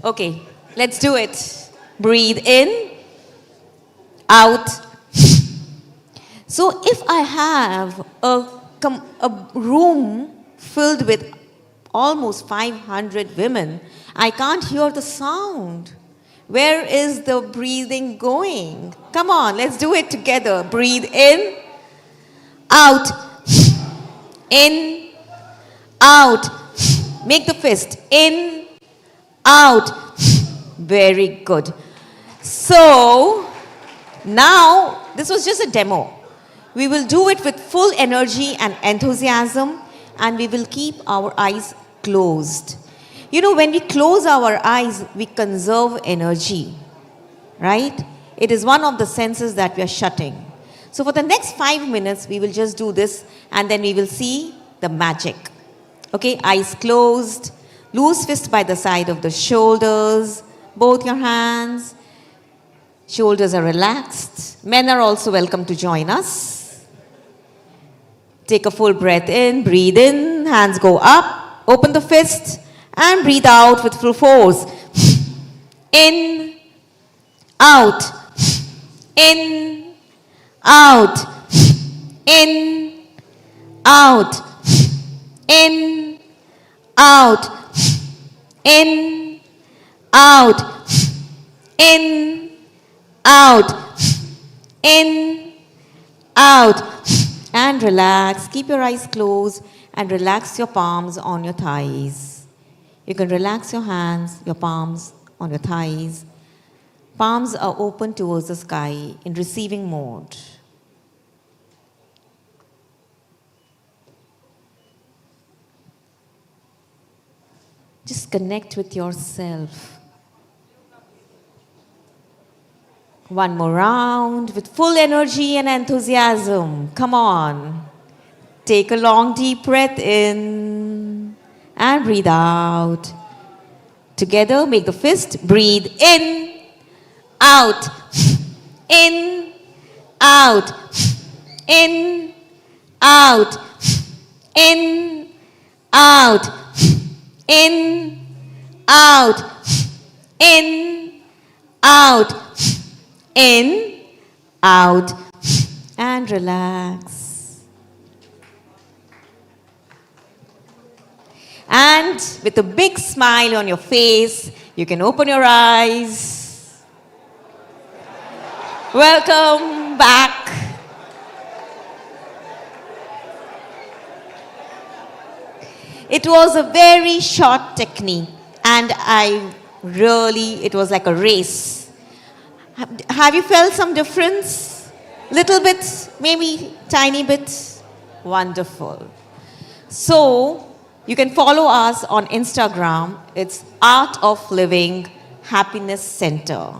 Speaker 13: Okay, let's do it. Breathe in, out. So if I have a room filled with almost 500 women, I can't hear the sound. Where is the breathing going? Come on, let's do it together. Breathe in, out, in, out. Make the fist. In, out. Very good. So, now, this was just a demo. We will do it with full energy and enthusiasm, and we will keep our eyes closed. You know, when we close our eyes, we conserve energy, right? It is one of the senses that we are shutting. So for the next 5 minutes, we will just do this, and then we will see the magic. Okay, eyes closed, loose fist by the side of the shoulders, both your hands, shoulders are relaxed. Men are also welcome to join us. Take a full breath in, breathe in, hands go up, open the fist, and breathe out with full force. In, out, in, out, in, out, in, out, in, out, in, out, in, out, and relax. Keep your eyes closed and relax your palms on your thighs. You can relax your hands, your palms on your thighs. Palms are open towards the sky in receiving mode. Just connect with yourself. One more round with full energy and enthusiasm. Come on. Take a long, deep breath in and breathe out. Together, make the fist. Breathe in, out, in, out, in, out, in, out, in, out, in, out, in, out, and relax. And with a big smile on your face, you can open your eyes. Welcome back. It was a very short technique, and it was like a race. Have you felt some difference? Little bit, maybe tiny bit? Wonderful. So, you can follow us on Instagram. It's Art of Living Happiness Center.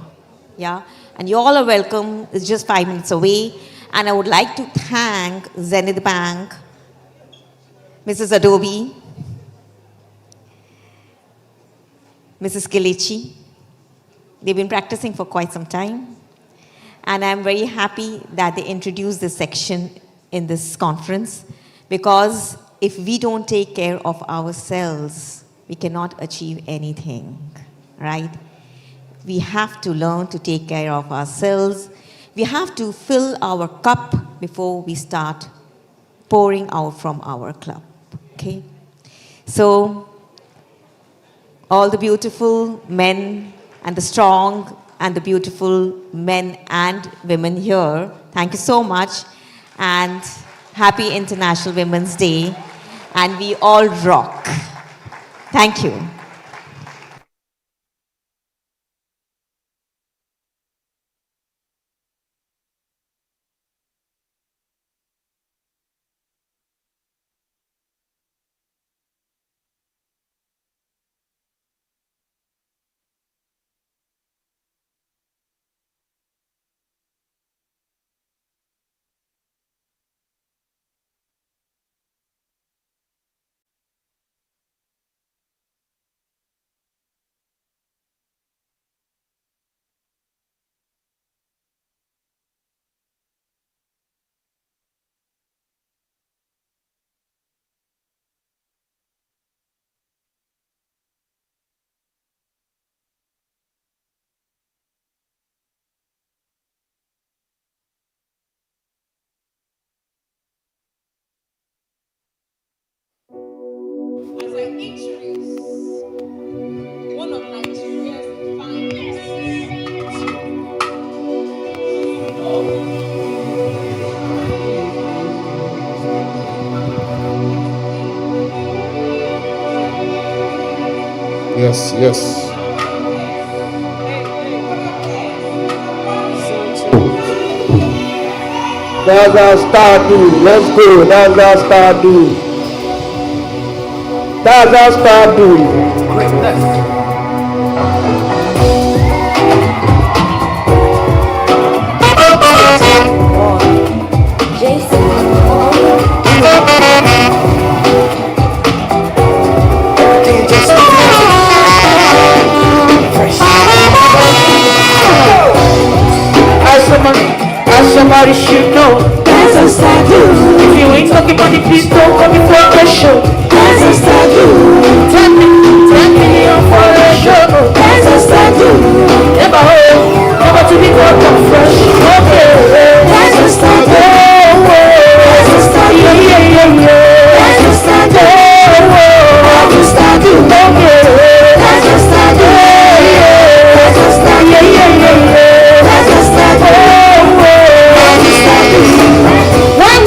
Speaker 13: Yeah, and you all are welcome. It's just 5 minutes away. And I would like to thank Zenith Bank, Mrs. Adobe, Mrs. Kelechi. They've been practicing for quite some time. And I'm very happy that they introduced this section in this conference, because if we don't take care of ourselves, we cannot achieve anything, right? We have to learn to take care of ourselves. We have to fill our cup before we start pouring out from our cup, okay? So, all the beautiful men and the strong and the beautiful men and women here, thank you so much, and happy International Women's Day, and we all rock. Thank you.
Speaker 1: As I introduce one of Nigeria's finest.
Speaker 8: Yes, yes.
Speaker 22: That's our start dude. Let's go. That's our start dude. That's our start dude. Greatness. As somebody should know, that's a star do. If you ain't talking money, please don't come before the show. That's a star do. 10 million for a show. That's a star do. Never hold, never to be caught up fresh. Okay, that's a star do. That's a star do. That's a star do. That's a star do. That's a star do. That's a star do. That's a star do. When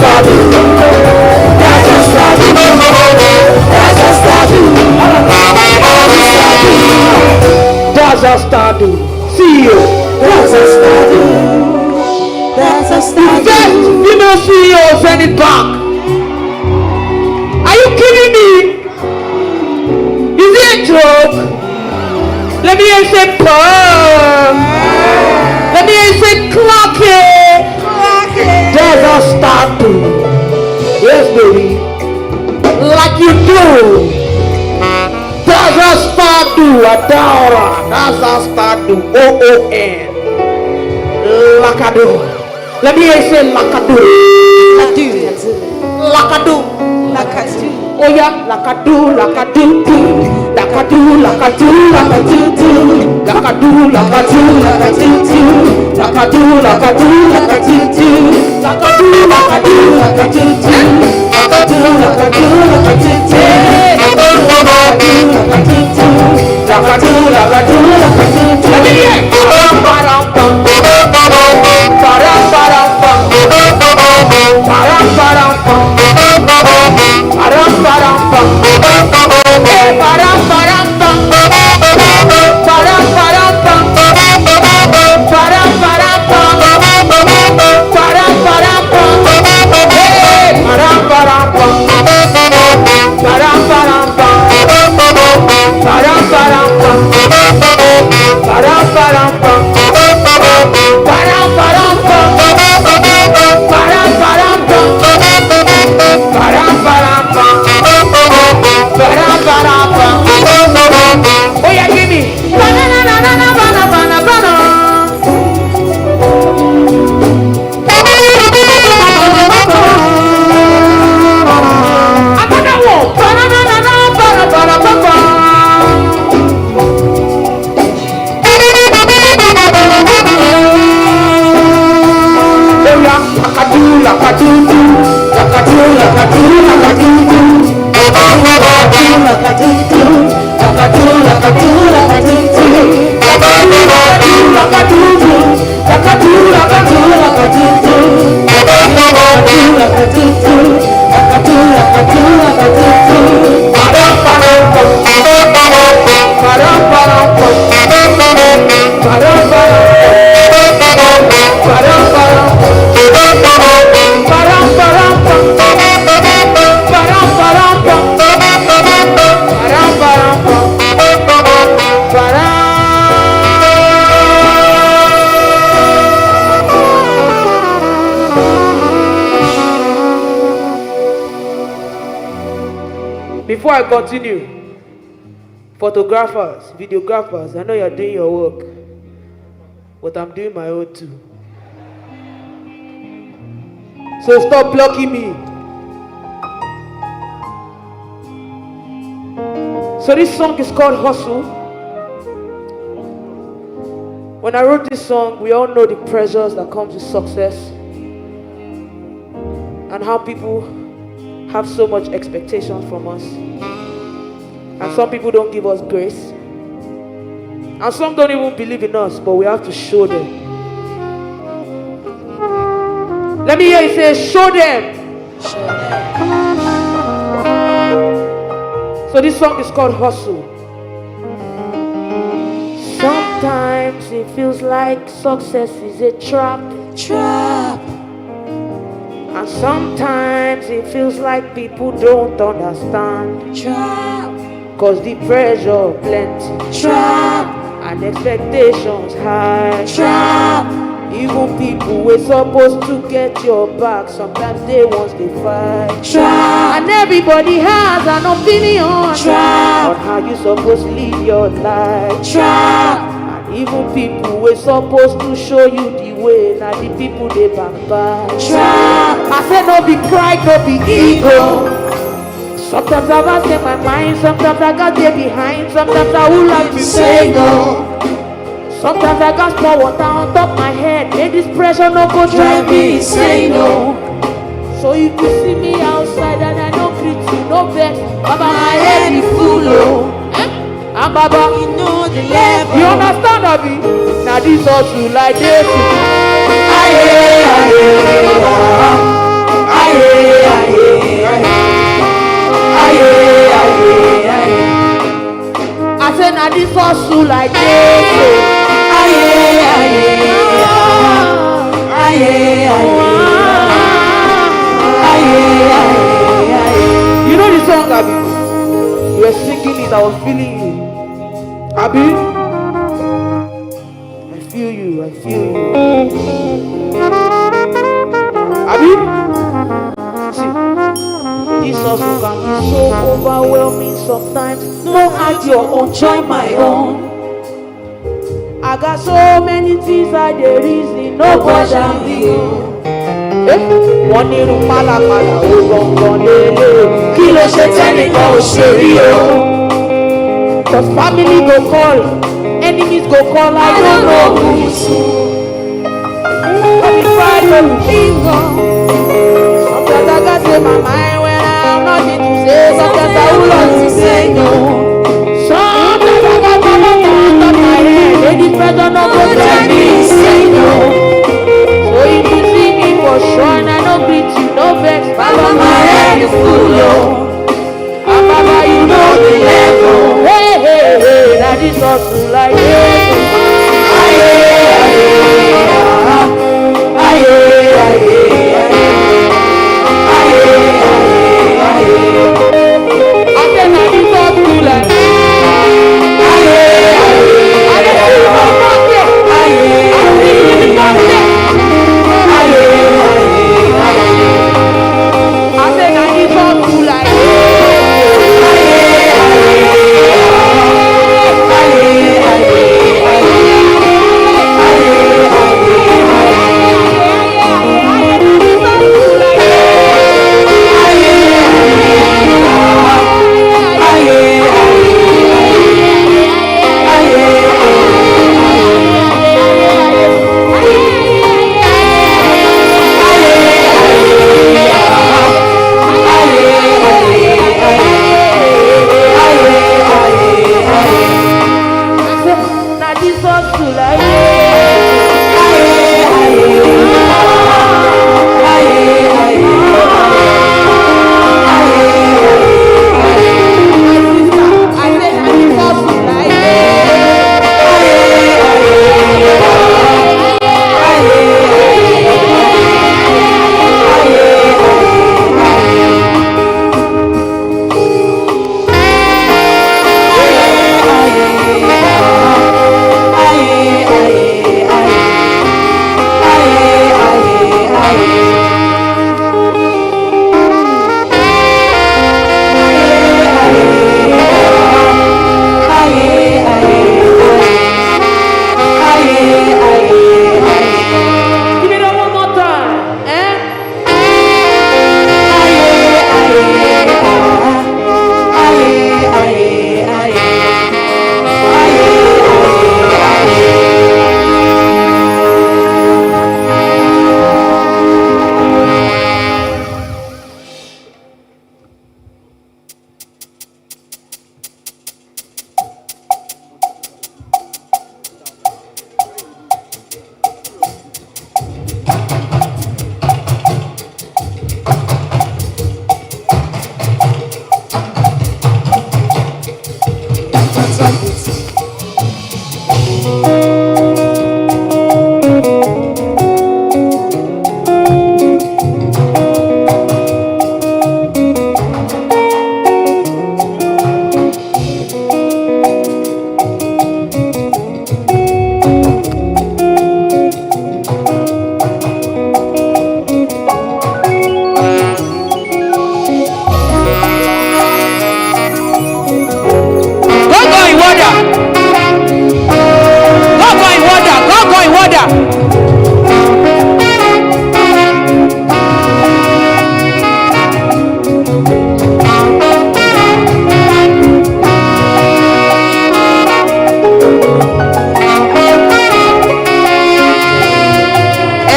Speaker 22: I do. That's just I do. That's just I do. That's just I do. See you. That's just I do. That's just I do. Best female CEO of any bank. Are you kidding me? Is it a joke? Let me hear you say purr. Let me hear you say clock it. There's a start to. Yes, baby. Like you do. There's a start to. Adora. That's a start to. OON. Lakado. Let me hear you say lakado. Lakado. Lakado. Oh yeah, lakadu, lakadu, lakadu, lakadu, lakadu, lakadu, lakadu, lakadu, lakadu, lakadu, lakadu, lakadu, lakadu, lakadu, lakadu, Before I continue, photographers, videographers, I know you're doing your work, but I'm doing my own too. So stop blocking me. So this song is called Hustle. When I wrote this song, we all know the pressures that comes with success and how people have so much expectations from us. And some people don't give us grace. And some don't even believe in us, but we have to show them. Let me hear you say, show them. So this song is called Hustle. Sometimes it feels like success is a trap. And sometimes it feels like people don't understand. Cause the pressure plenty. And expectations high. Even people we're supposed to get your back, sometimes they want to fight. And everybody has an opinion on how you supposed to live your life. And even people we're supposed to show you the way, now the people they backbite. I said no be pride, no be ego. Sometimes I got in my mind, sometimes I got there behind, sometimes I would like to say no. Sometimes I got pour water on top my head. Let this pressure no go drive me insane, no. So if you see me outside and I no greet you, no vex, Baba, my head is full, oh. And Baba, you know the level. You understand, Abi? Now this hustle like this. Aye, aye, aye, aye. hustle like this. You know the song, Abi? You were singing it, I was feeling you. Abi? I feel you, I feel you. Abi? See, this hustle can be so overwhelming sometimes. No add your own, join my own. I got so many things I dey reason, no bother me. Wọ́n ní irun pálapàla ó gbọ̀ngàn lélẹ̀. Kí ló ṣe tẹ́nìkan ò ṣe rí o? Cause family go call, enemies go call, I don't know who is who. Let me try to bingo. Sometimes I got in my mind when I have nothing to say. Sometimes I would love to say no. Sometimes I got my hand on my head. Ladies, better not go tell me say no. So if you see me for sure and I don't greet you, no vex. Baba, my head is full, oh. Baba, you know the level. Hey, hey, hey, that is hustle like this.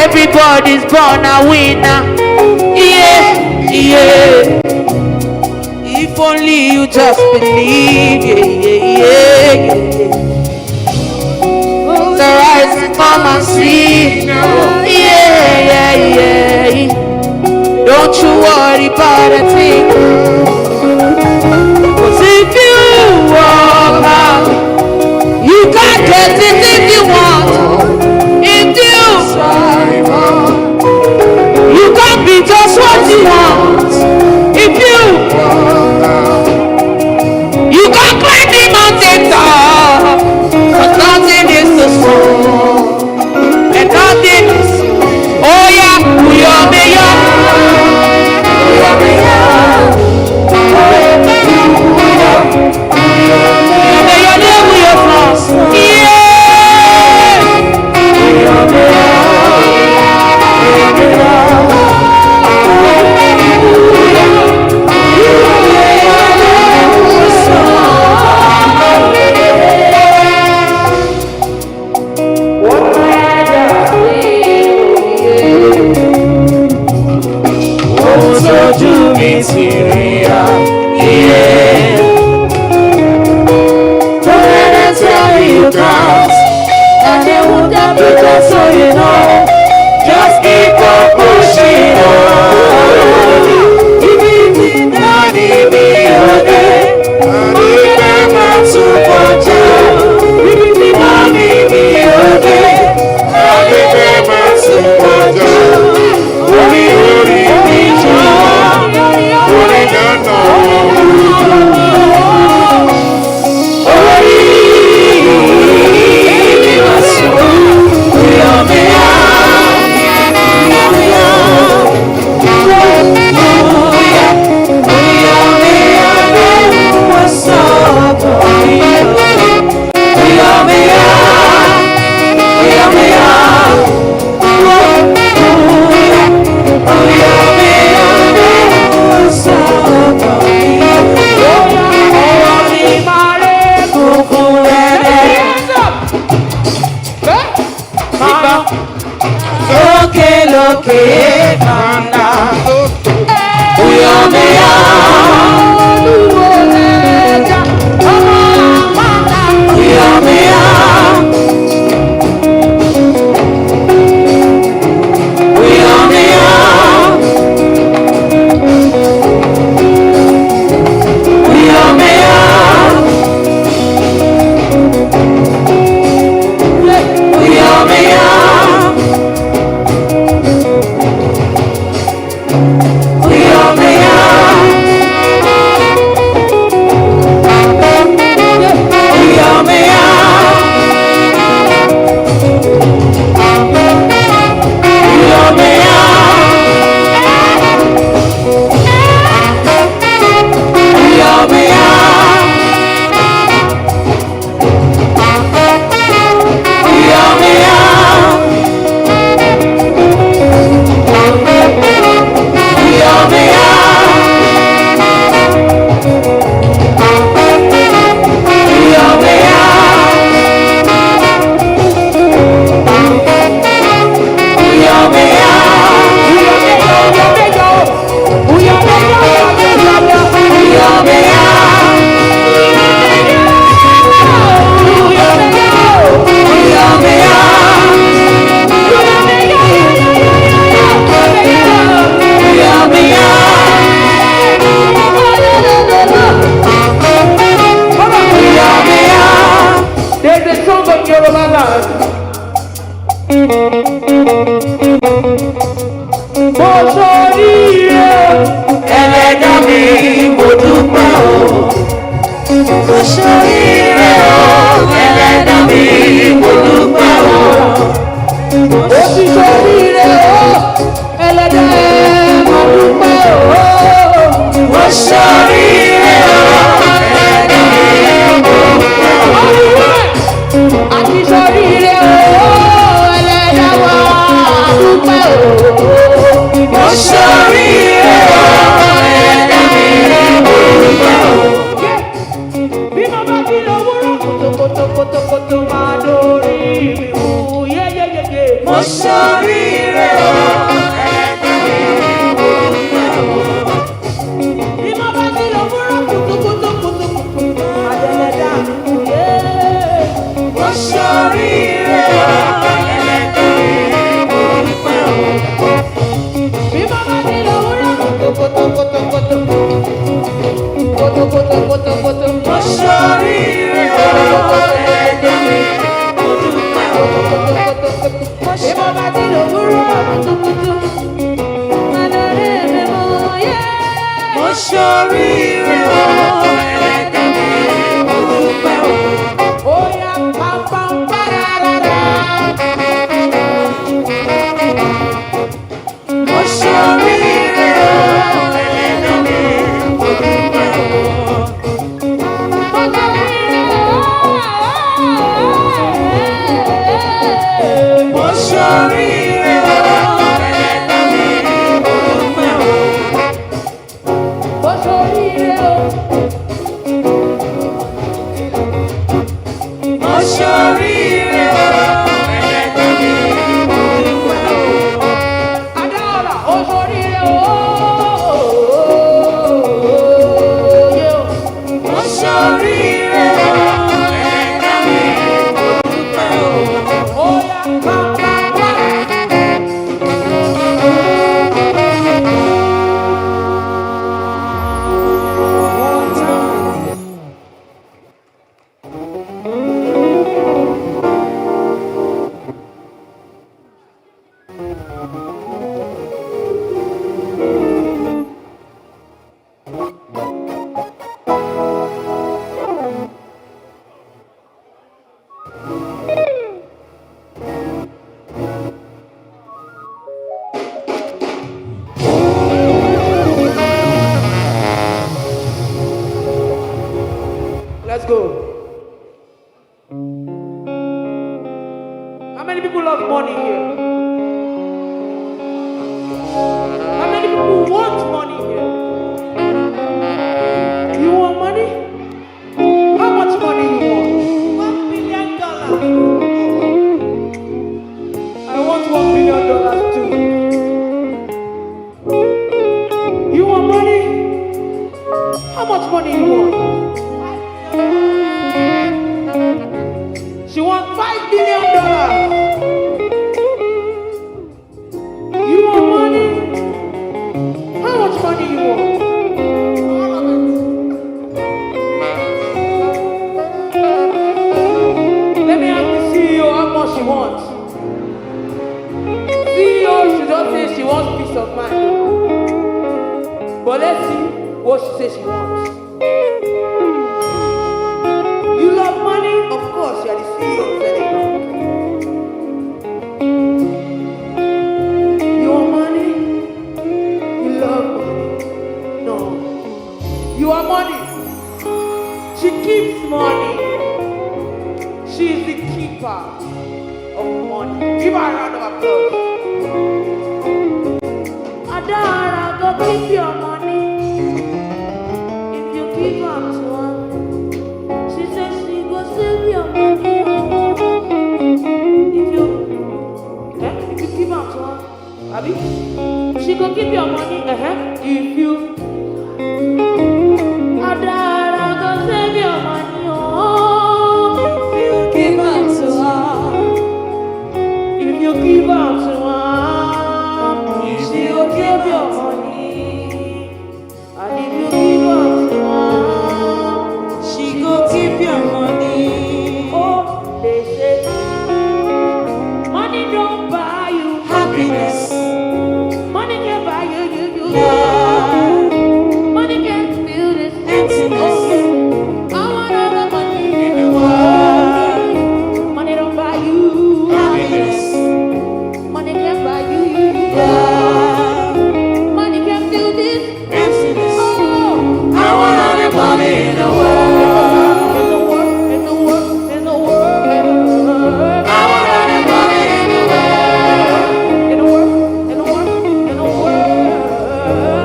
Speaker 22: Everybody's born a winner. Yeah, yeah. If only you just believe. Yeah, yeah, yeah, yeah. The rise come and see. Yeah, yeah, yeah. Don't you worry about a thing. 'Cause if you walk out sójú mi ti rí ya. Don't let them tell you can't, and they won't have to just so you know. Just keep on pushing on. If you not in me, okay, I'm never too much. If you not in me, okay, I'm never too much. Holy, holy, okay, Nana. money? How much money you want? She wants $5 billion. You want money? How much money you want? Let me ask the CEO how much she wants. CEO, she just say she wants peace of mind. But let's see what she says she wants. You love money? Of course, you are the CEO of any bank. You want money? You love money? No. You want money? She keeps money. She is the keeper of money. Give her a round of applause. Adara, go keep your money. If you give her to her, she says she go save your money. If you give her to her, Abi, she go keep your money. If you Adara, go save your money. Give her to her. If you give her to her, she will give your money. And if you give her to her, she go keep your money. Oh, they say money don't buy you happiness. Money can buy you love. Money can fill this emptiness. I want all the money in the world. Money don't buy you happiness. Money can buy you love. Money can fill this emptiness. Oh, I want all the money in the world. In the world, in the world, in the world. I want all the money in the world. In the world, in the world, in the world.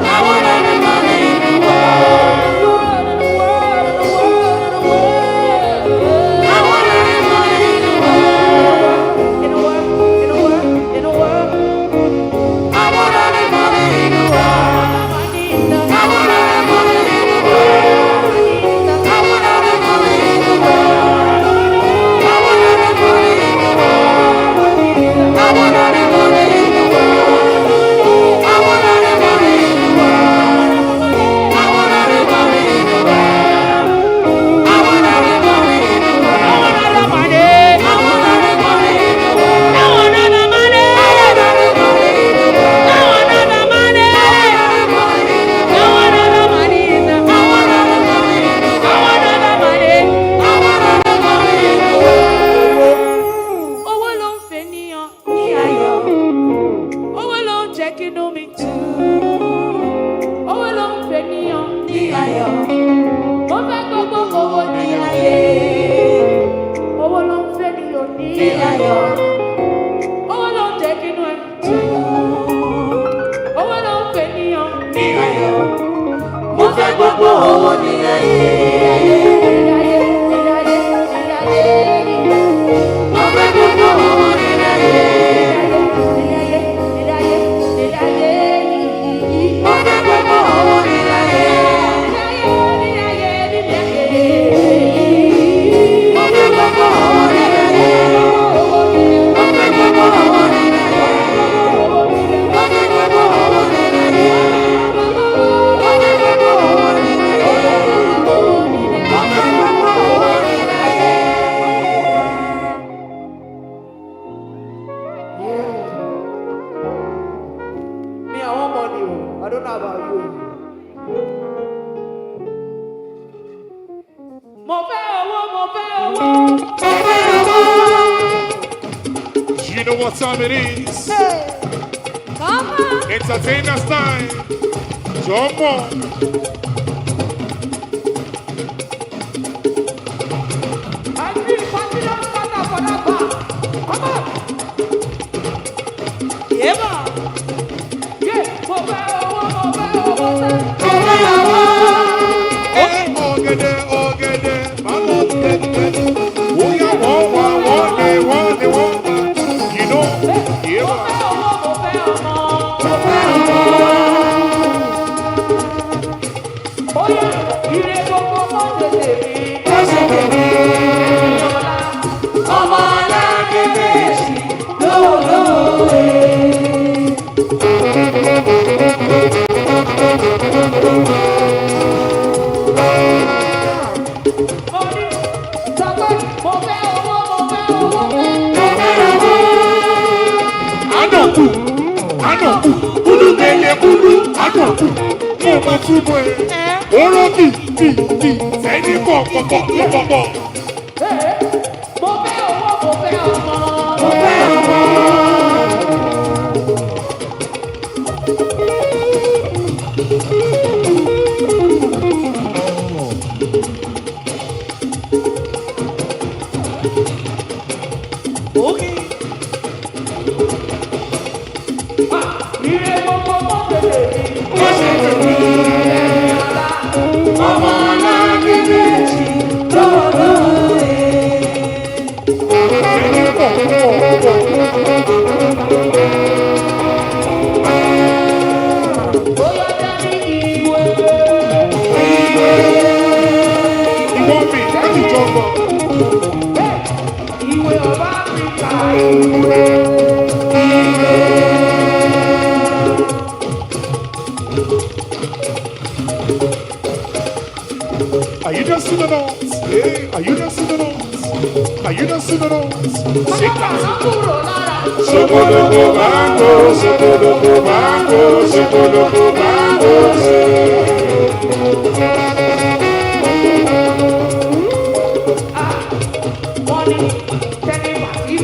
Speaker 22: I want all the money in the world. In the world, in the world, in the world, in the world. I want all the money in the world. In the world, in the world, in the world. I want all the money in the world. I want all the money in the world. I want all the money in the world. I want all the money in the world. I want all the money in the world. I want all the money in the world. I want all the money in the world. I want all the money in the world. I want all the money. I want all the money in the world. I want all the money. I want all the money in the world. I want all the money. I want all the money in the world. I want all the money in the world. I want all the money. I want all the money in the world. Owó ló ń fẹ́ níyàn ní ayọ̀. Owó ló ń jẹ́ kí inú mi dùn. Owó ló ń fẹ́ níyàn ní ayọ̀. Mo fẹ́ gbogbo owó ní ayé. Owó ló ń fẹ́ níyàn ní ayọ̀. Owó ló ń jẹ́ kí inú ẹ dùn. Owó ló ń fẹ́ níyàn ní ayọ̀. Mo fẹ́ gbogbo owó ní ayé. Mo fẹ́ gbogbo owó ní ayé. Mo fẹ́ gbogbo owó ní ayé. Mo fẹ́ gbogbo owó ní ayé. Mo fẹ́ gbogbo owó ní ayé. Mo fẹ́ gbogbo owó ní ayé. Mo fẹ́ gbogbo owó ní ayé. Mo fẹ́ gbogbo owó ní ayé. Me, I want money. I don't know about you. Mo fẹ́ owó, mo fẹ́ owó. Mo fẹ́ owó.
Speaker 8: You know what time it is?
Speaker 22: Come on.
Speaker 8: Entertainers time. Jump on.
Speaker 22: I feel party don't start up for that bar. Come on. Yeah, man. Yeah, mo fẹ́ owó, mo fẹ́ owó. Mo fẹ́ owó.
Speaker 8: Ogede, ogede, mama, ogede. Oya, one, you know, yeah.
Speaker 22: Mo fẹ́ owó, mo fẹ́ owó. Mo fẹ́ owó.
Speaker 8: Are you dancing the dance? Yeah. Are you dancing the dance? Are you dancing the dance? Shake that. Shokoloko bango, shokoloko bango, shokoloko bango. Money, tell me what you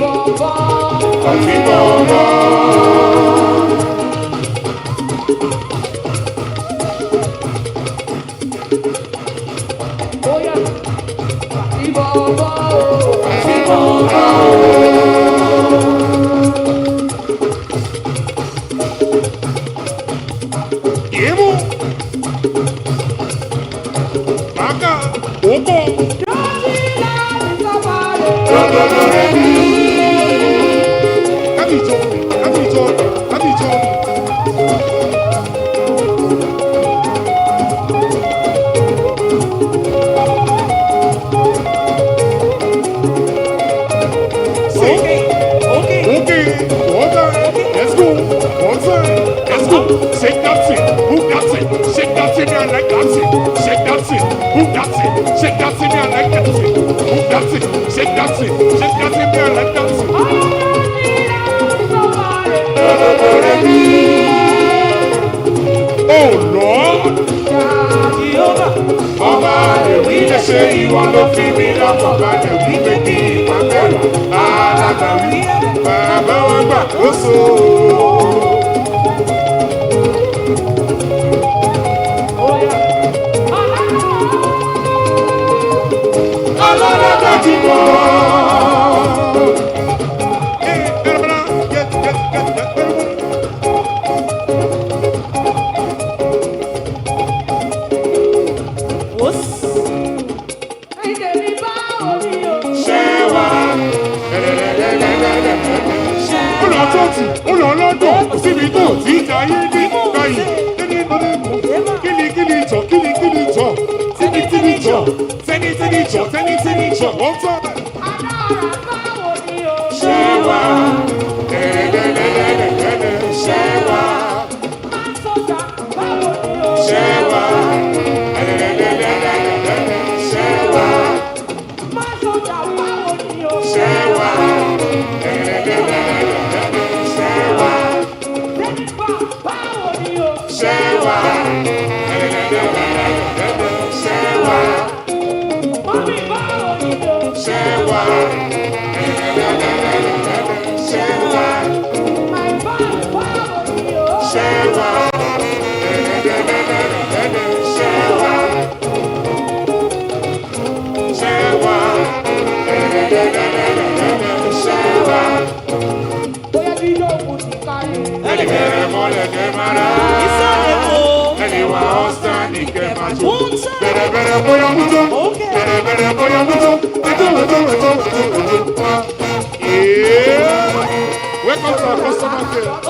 Speaker 8: Welcome to our customer care.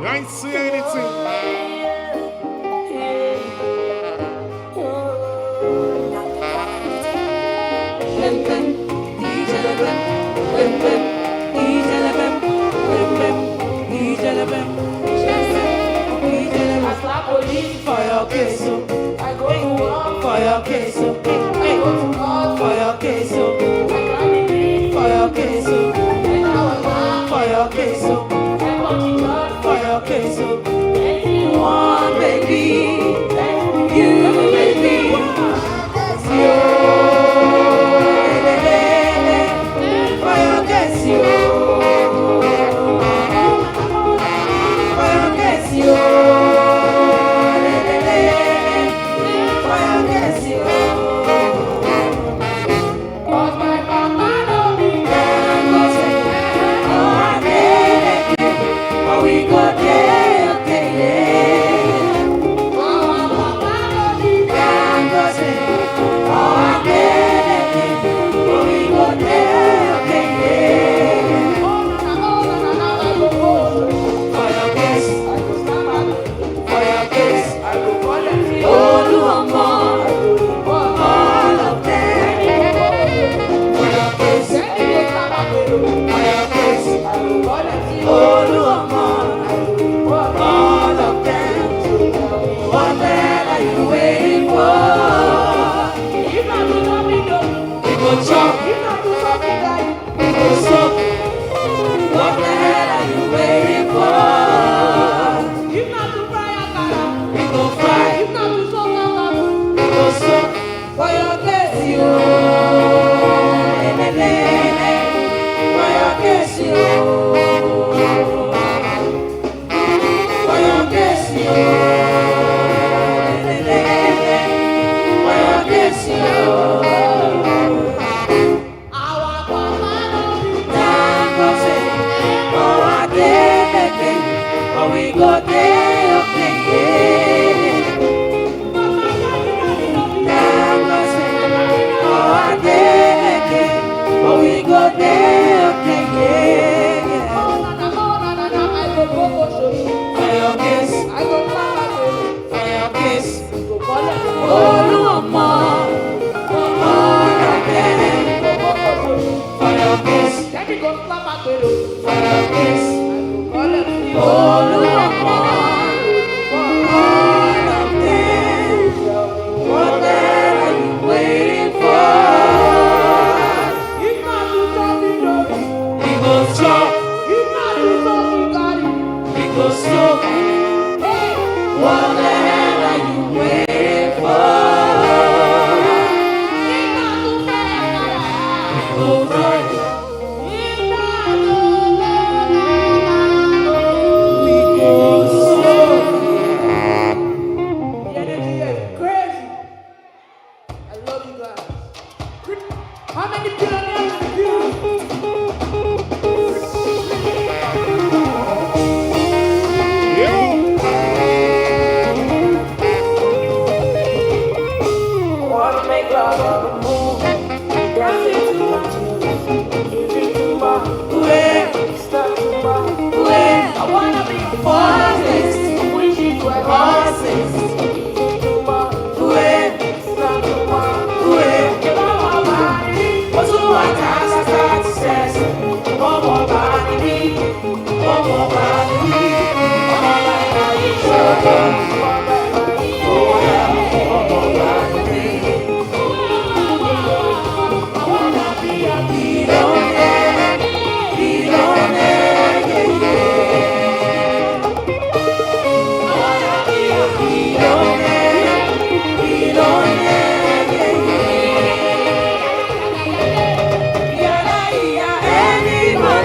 Speaker 8: I ain't see anything.
Speaker 22: For your case, so I go to war for your case, so I go to war for your case, so I can be for your case, so I know for your case, so I want to God for your case, so anything you want, baby, you baby, you for your case, you for your case, you. Anybody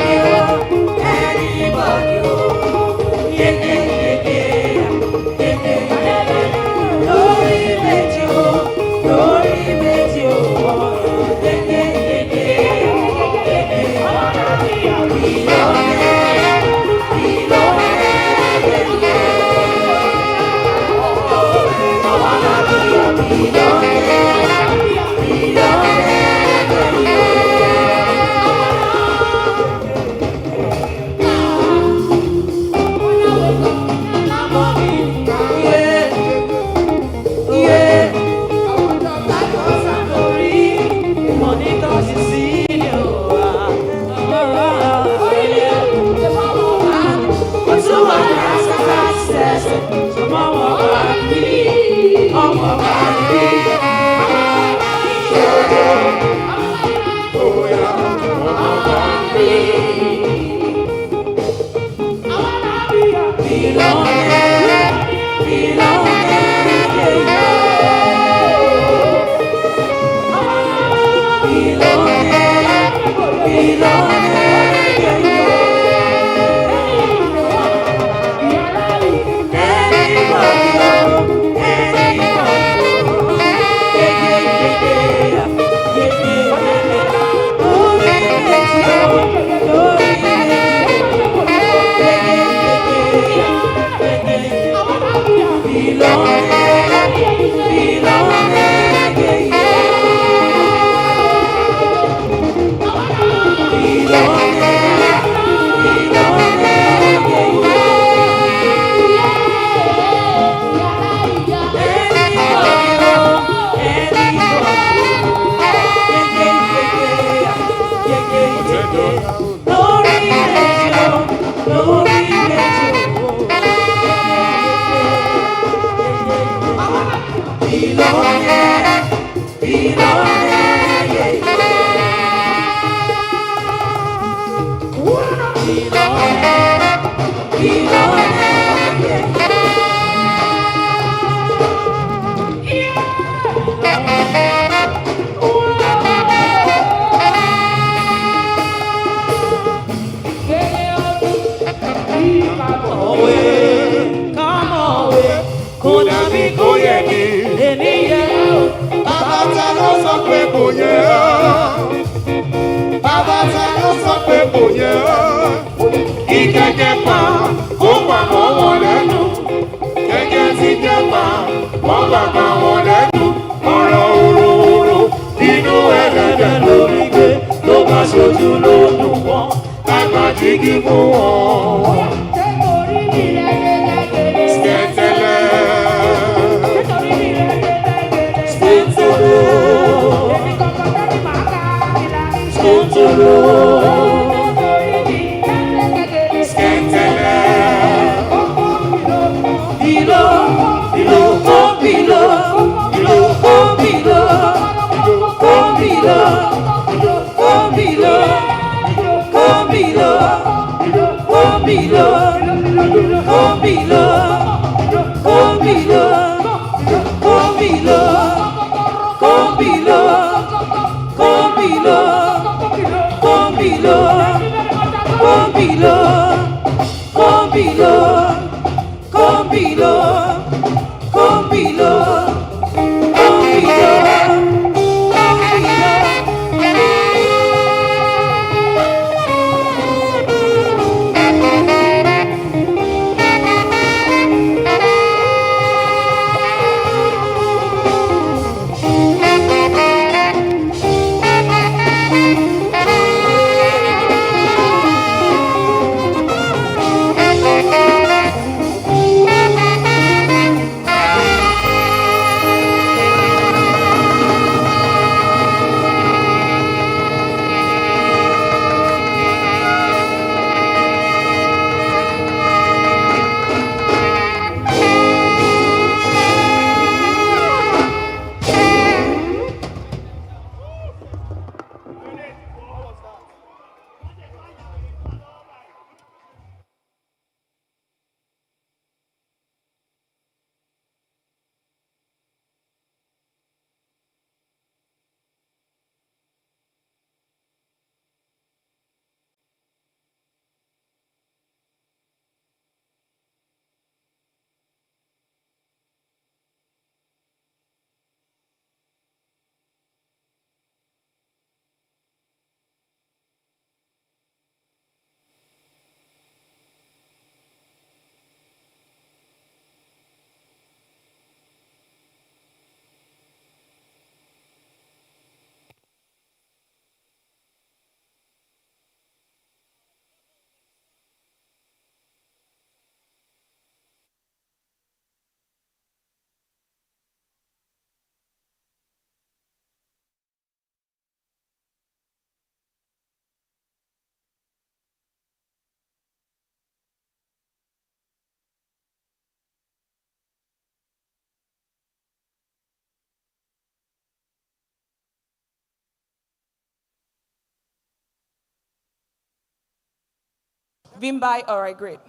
Speaker 1: Vimbai, all right, great.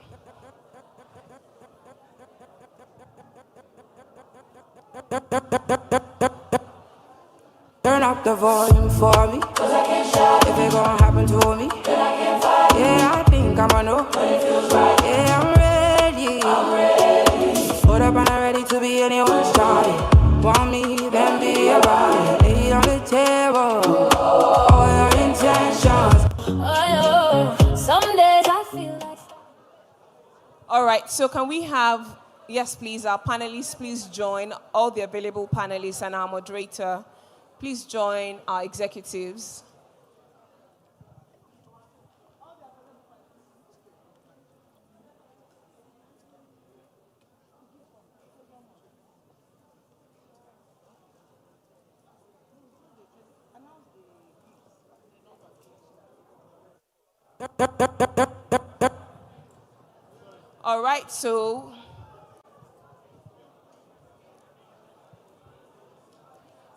Speaker 5: Turn up the volume for me. If it gonna happen to me, yeah, I think I'ma know. Yeah, I'm ready. Put up and I'm ready to be anyone's shawty. Want me, then be about it. Lay on the table, all your intentions.
Speaker 17: Some days I feel like.
Speaker 1: All right, so can we have, yes, please, our panelists, please join, all the available panelists and our moderator. Please join our executives. All right, so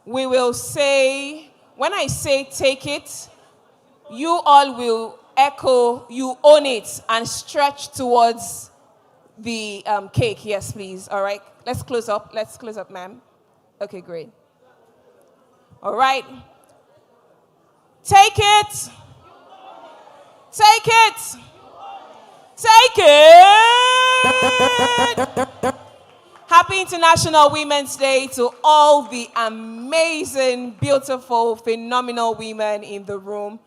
Speaker 1: we will say, when I say take it, you all will Echo, you own it and stretch towards the cake. Yes, please. All right. Let's close up. Let's close up, ma'am. Okay, great. All right. Take it. Take it. Take it. Happy International Women's Day to all the amazing, beautiful, phenomenal women in the room.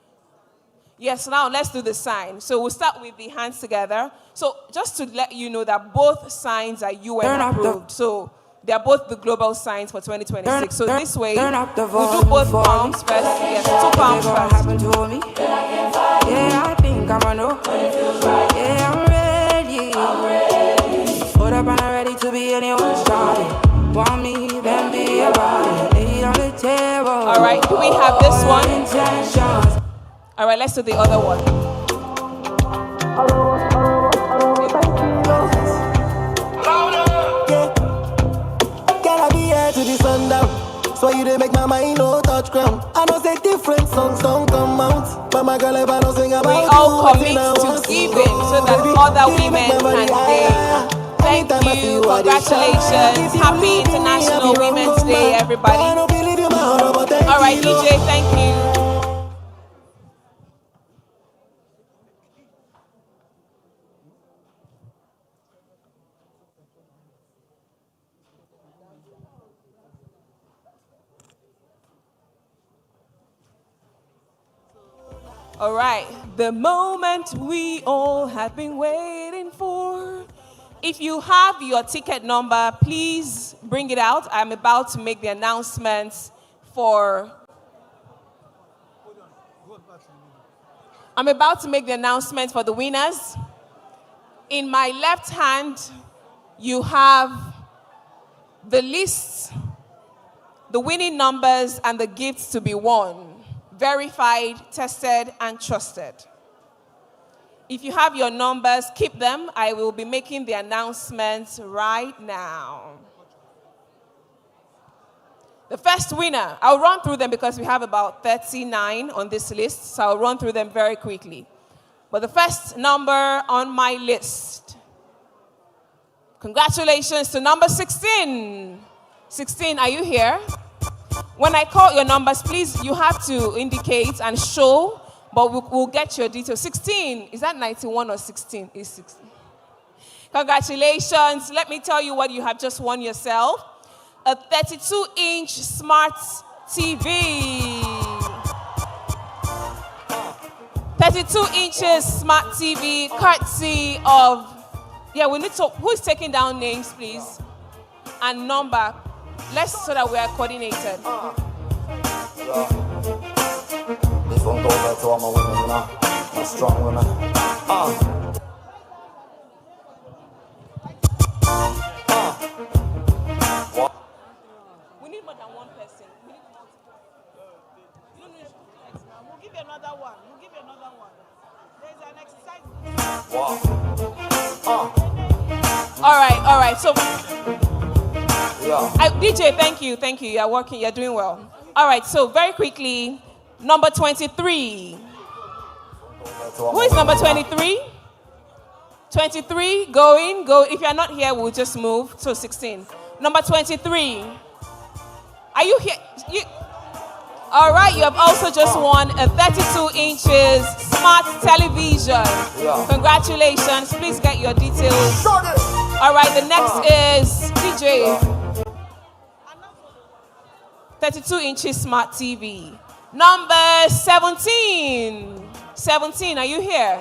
Speaker 1: Yes, now let's do the sign. So we'll start with the hands together. So just to let you know that both signs are UN approved. So they're both the global signs for 2026. So this way, we'll do both palms first. Yes, 2 palms first.
Speaker 5: Yeah, I think I'm a no. Yeah, I'm ready. Hold up and I'm ready to be anyone's shawty. Want me, then be about it. Lay it on the table.
Speaker 1: All right, do we have this one? All right, let's do the other one.
Speaker 7: Can I be here to the sundown? So you didn't make my mind no touch ground. I know say different songs don't come out, but my girl if I don't sing about
Speaker 1: we all commit to giving so that other women can gain. Thank you, congratulations, happy International Women's Day, everybody. All right, DJ, thank you. All right, the moment we all have been waiting for. If you have your ticket number, please bring it out. I'm about to make the announcements for... I'm about to make the announcement for the winners. In my left hand, you have the lists, the winning numbers, and the gifts to be won. Verified, tested, and trusted. If you have your numbers, keep them. I will be making the announcements right now. The first winner, I'll run through them because we have about 39 on this list, so I'll run through them very quickly. But the first number on my list, congratulations to number 16. 16, are you here? When I call your numbers, please, you have to indicate and show, but we'll get your details. 16, is that 91 or 16? It's 16. Congratulations. Let me tell you what you have just won yourself. A 32-inch smart TV. 32 inches smart TV, courtesy of, we need to, who's taking down names, please? And number. Let's so that we are coordinated.
Speaker 16: This one goes out to all my women, you know, my strong women.
Speaker 1: We need more than one person. We need multiple. We'll give you another one. We'll give you another one. There's an exercise. All right. So, DJ, thank you. You're working. You're doing well. All right. So very quickly, number 23. Who is number 23? 23. Go. If you're not here, we'll just move to 16. Number 23. Are you here? All right, you have also just won a 32 inches smart television. Congratulations. Please get your details. All right, the next is DJ. 32 inches smart TV. Number 17. 17, are you here?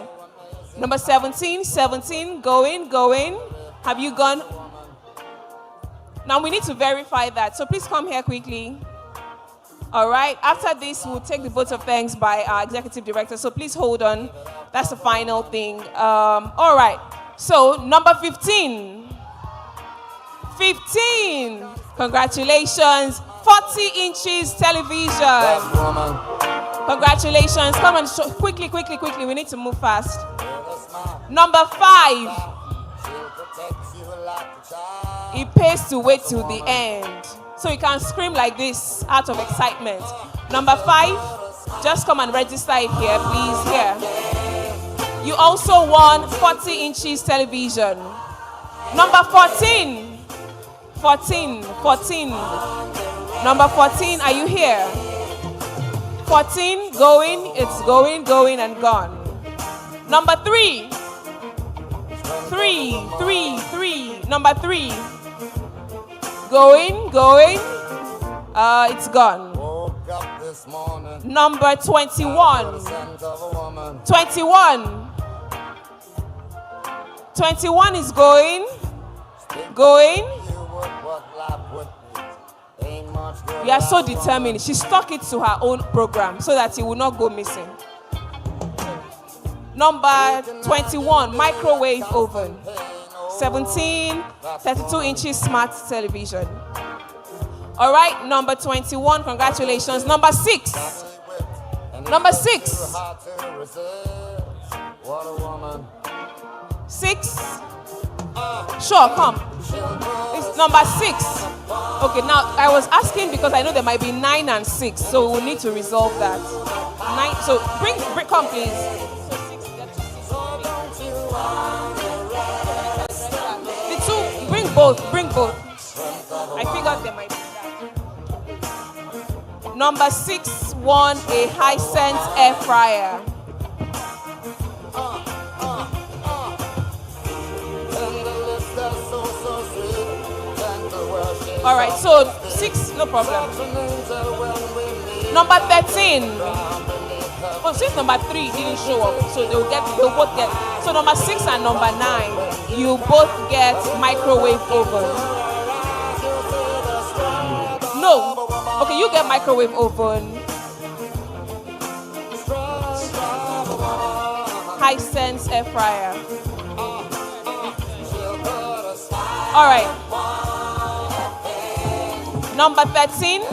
Speaker 1: Number 17, going. Have you gone? Now we need to verify that, so please come here quickly. All right, after this, we'll take the vote of thanks by our executive director, so please hold on. That's the final thing. All right, so number 15. 15, congratulations. 40 inches television. Congratulations. Come on, quickly. We need to move fast. Number 5. It pays to wait till the end. So you can scream like this out of excitement. Number 5, just come and register it here, please. Here. You also won 40 inches television. Number 14. 14. Number 14, are you here? 14, going, it's going, and gone. Number 3. 3. Number 3. Going, it's gone. Number 21. 21 is going. You are so determined. She stuck it to her own program so that it will not go missing. Number 21, microwave oven. 17, 32 inches smart television. All right, number 21, congratulations. Number 6. 6. Sure, come. It's number 6. Okay, now I was asking because I know there might be 9 and 6, so we'll need to resolve that. 9. So bring come please. The 2, bring both. I figured there might be that. Number 6 won a Hisense air fryer. All right, so 6, no problem. Number 13. Oh, since number 3 didn't show up, so they'll both get. So number 6 and number 9, you both get microwave oven. No. Okay, you get microwave oven. Hisense air fryer. All right. Number 13.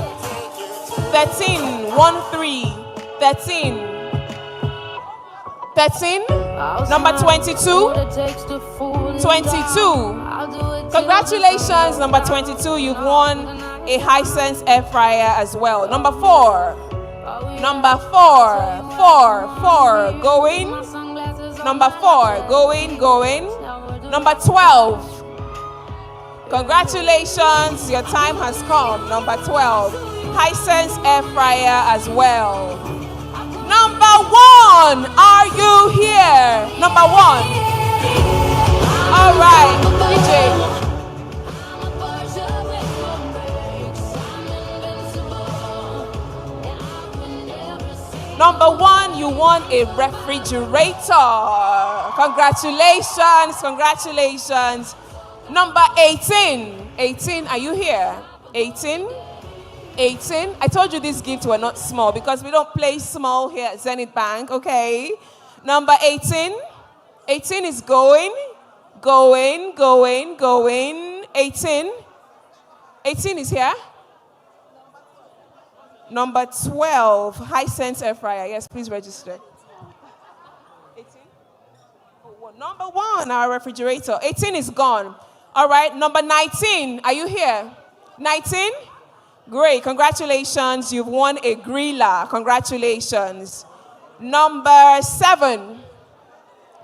Speaker 1: 13. 1, 3. 13. Number 22. 22. Congratulations, number 22. You've won a Hisense air fryer as well. Number 4. Number 4. Going. Number 4. Going. Number 12. Congratulations, your time has come. Number 12, Hisense air fryer as well. Number 1, are you here? Number 1. All right, DJ. Number 1, you won a refrigerator. Congratulations. Number 18. 18, are you here? 18. I told you these gifts were not small because we don't play small here at Zenith Bank, okay? Number 18. 18 is going. 18. 18 is here. Number 12, Hisense air fryer. Yes, please register. 18? Oh, number 1, our refrigerator. 18 is gone. All right, number 19, are you here? 19? Great, congratulations, you've won a griller. Congratulations. Number 7.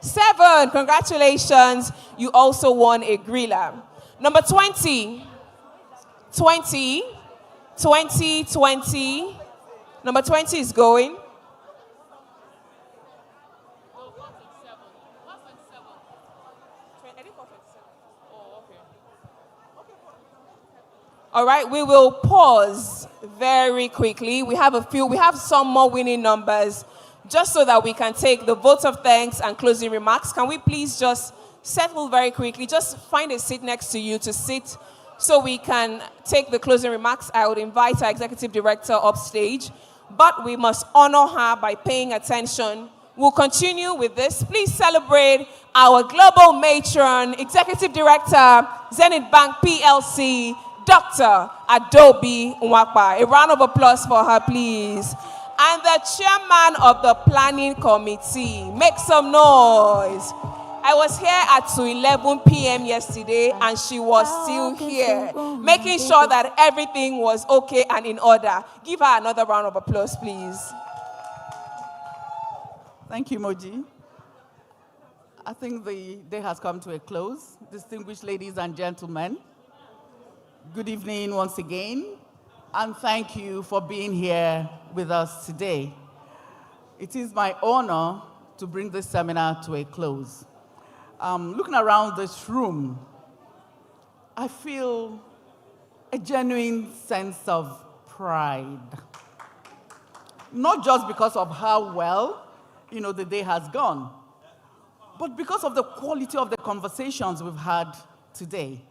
Speaker 1: 7, congratulations, you also won a griller. Number 20. 20. Number 20 is going. All right, we will pause very quickly. We have some more winning numbers just so that we can take the vote of thanks and closing remarks. Can we please just settle very quickly? Just find a seat next to you to sit so we can take the closing remarks. I would invite our executive director upstage, but we must honor her by paying attention. We'll continue with this. Please celebrate our global matron, executive director, Zenith Bank PLC, Dr. Adobe Nwakpa. A round of applause for her, please. And the chairman of the planning committee. Make some noise. I was here at 11 p.m. yesterday, and she was still here, making sure that everything was okay and in order. Give her another round of applause, please.
Speaker 10: Thank you, Moji. I think the day has come to a close. Distinguished ladies and gentlemen, good evening once again, and thank you for being here with us today. It is my honor to bring this seminar to a close. Looking around this room, I feel a genuine sense of pride. Not just because of how well, the day has gone, but because of the quality of the conversations we've had today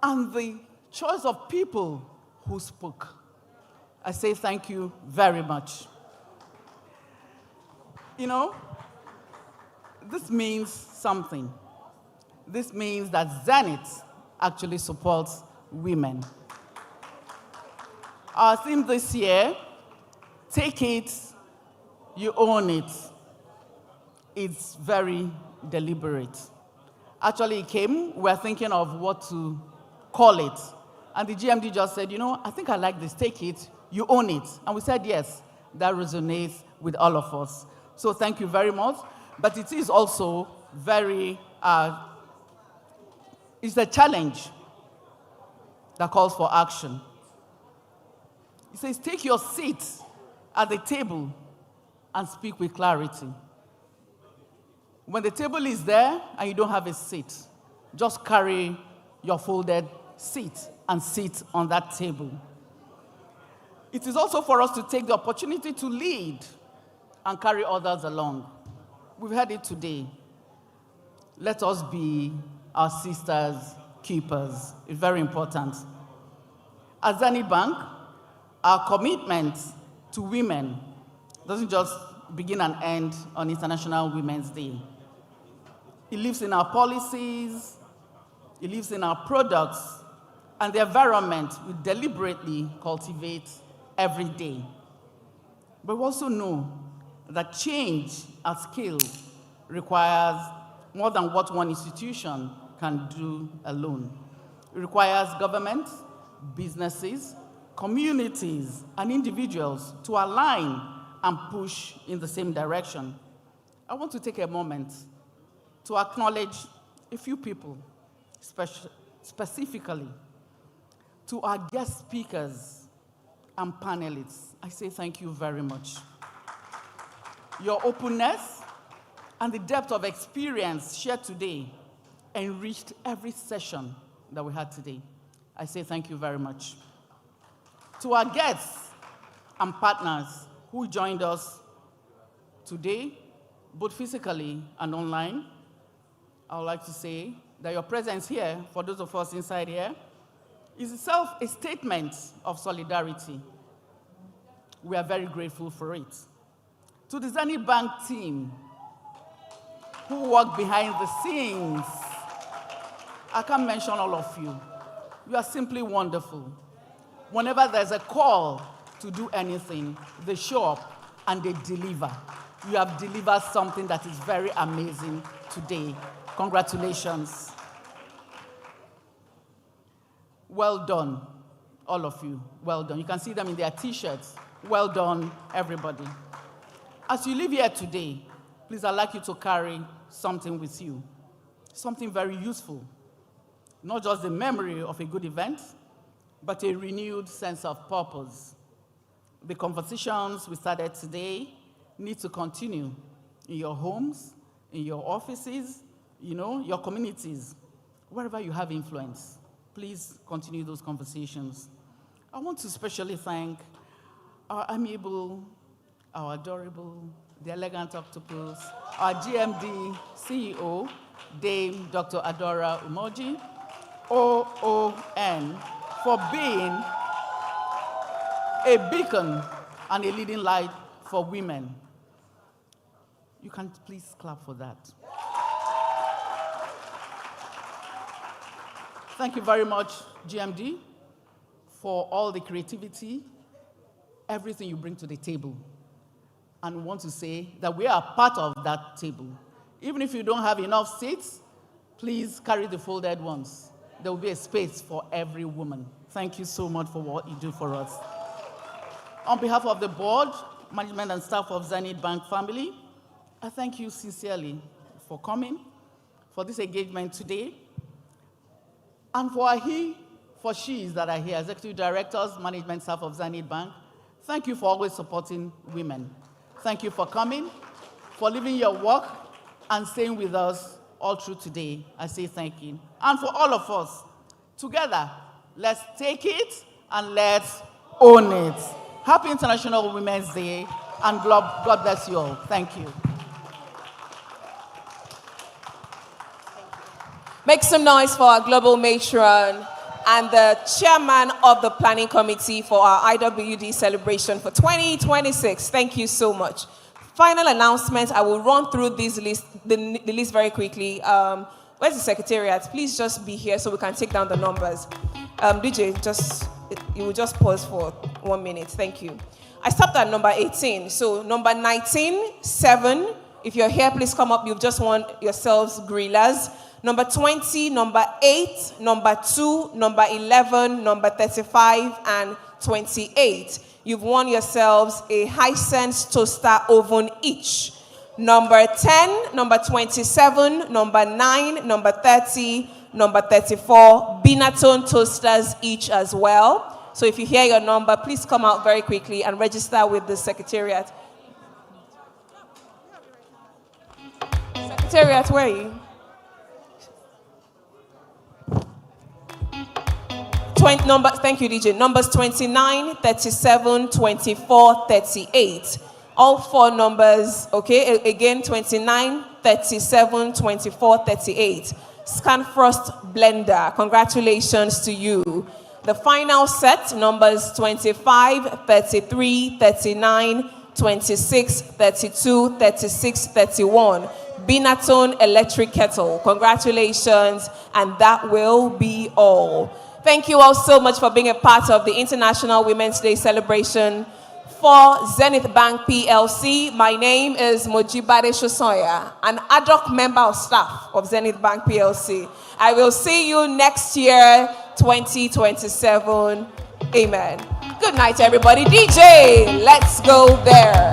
Speaker 10: and the choice of people who spoke. I say thank you very much. This means something. This means that Zenith actually supports women. Our theme this year, take it, you own it. It's very deliberate. Actually, it came, we're thinking of what to call it. And the GMD just said, I think I like this, take it, you own it. And we said, yes, that resonates with all of us. So thank you very much. But it is also very, it's a challenge that calls for action. It says, take your seat at the table and speak with clarity. When the table is there and you don't have a seat, just carry your folded seat and sit on that table. It is also for us to take the opportunity to lead and carry others along. We've heard it today. Let us be our sisters' keepers. It's very important. At Zenith Bank, our commitment to women doesn't just begin and end on International Women's Day. It lives in our policies, it lives in our products, and the environment we deliberately cultivate every day. But we also know that change at scale requires more than what one institution can do alone. It requires government, businesses, communities, and individuals to align and push in the same direction. I want to take a moment to acknowledge a few people, specifically to our guest speakers and panelists. I say thank you very much. Your openness and the depth of experience shared today enriched every session that we had today. I say thank you very much. To our guests and partners who joined us today, both physically and online, I would like to say that your presence here, for those of us inside here, is itself a statement of solidarity. We are very grateful for it. To the Zenith Bank team, who work behind the scenes, I can't mention all of you. You are simply wonderful. Whenever there's a call to do anything, they show up and they deliver. You have delivered something that is very amazing today. Congratulations. Well done, all of you. Well done. You can see them in their T-shirts. Well done, everybody. As you leave here today, please, I'd like you to carry something with you, something very useful. Not just the memory of a good event, but a renewed sense of purpose. The conversations we started today need to continue in your homes, in your offices, your communities, wherever you have influence. Please continue those conversations. I want to especially thank our amiable, our adorable, the elegant octopus, our GMD CEO, Dame Dr. Adora Umoji, OON, for being a beacon and a leading light for women. You can please clap for that. Thank you very much, GMD, for all the creativity, everything you bring to the table. And we want to say that we are part of that table. Even if you don't have enough seats, please carry the folded ones. There will be a space for every woman. Thank you so much for what you do for us. On behalf of the board, management and staff of Zenith Bank family, I thank you sincerely for coming, for this engagement today, and for our she's that are here, executive directors, management staff of Zenith Bank. Thank you for always supporting women. Thank you for coming, for leaving your work and staying with us all through today. I say thank you. And for all of us, together, let's take it and let's own it. Happy International Women's Day, and God bless you all. Thank you.
Speaker 1: Make some noise for our global matron and the chairman of the planning committee for our IWD celebration for 2026. Thank you so much. Final announcement, I will run through this list, the list very quickly. Where's the secretariat? Please just be here so we can take down the numbers. DJ, you will just pause for 1 minute. Thank you. I stopped at number 18. So number 19, 7. If you're here, please come up. You've just won yourselves gorillas. Number 20, number 8, number 2, number 11, number 35, and 28. You've won yourselves a Hisense toaster oven each. Number 10, number 27, number 9, number 30, number 34, Binatone toasters each as well. So if you hear your number, please come out very quickly and register with the secretariat. Secretariat, where are you? Thank you, DJ. Numbers 29, 37, 24, 38. All 4 numbers, okay? Again, 29, 37, 24, 38. Scanfrost Blender, congratulations to you. The final set, numbers 25, 33, 39, 26, 32, 36, 31. Binatone Electric Kettle, congratulations, and that will be all. Thank you all so much for being a part of the International Women's Day celebration for Zenith Bank PLC. My name is Mojibade Shosoya, an ad hoc member of staff of Zenith Bank PLC. I will see you next year, 2027. Amen. Good night, everybody. DJ, let's go there.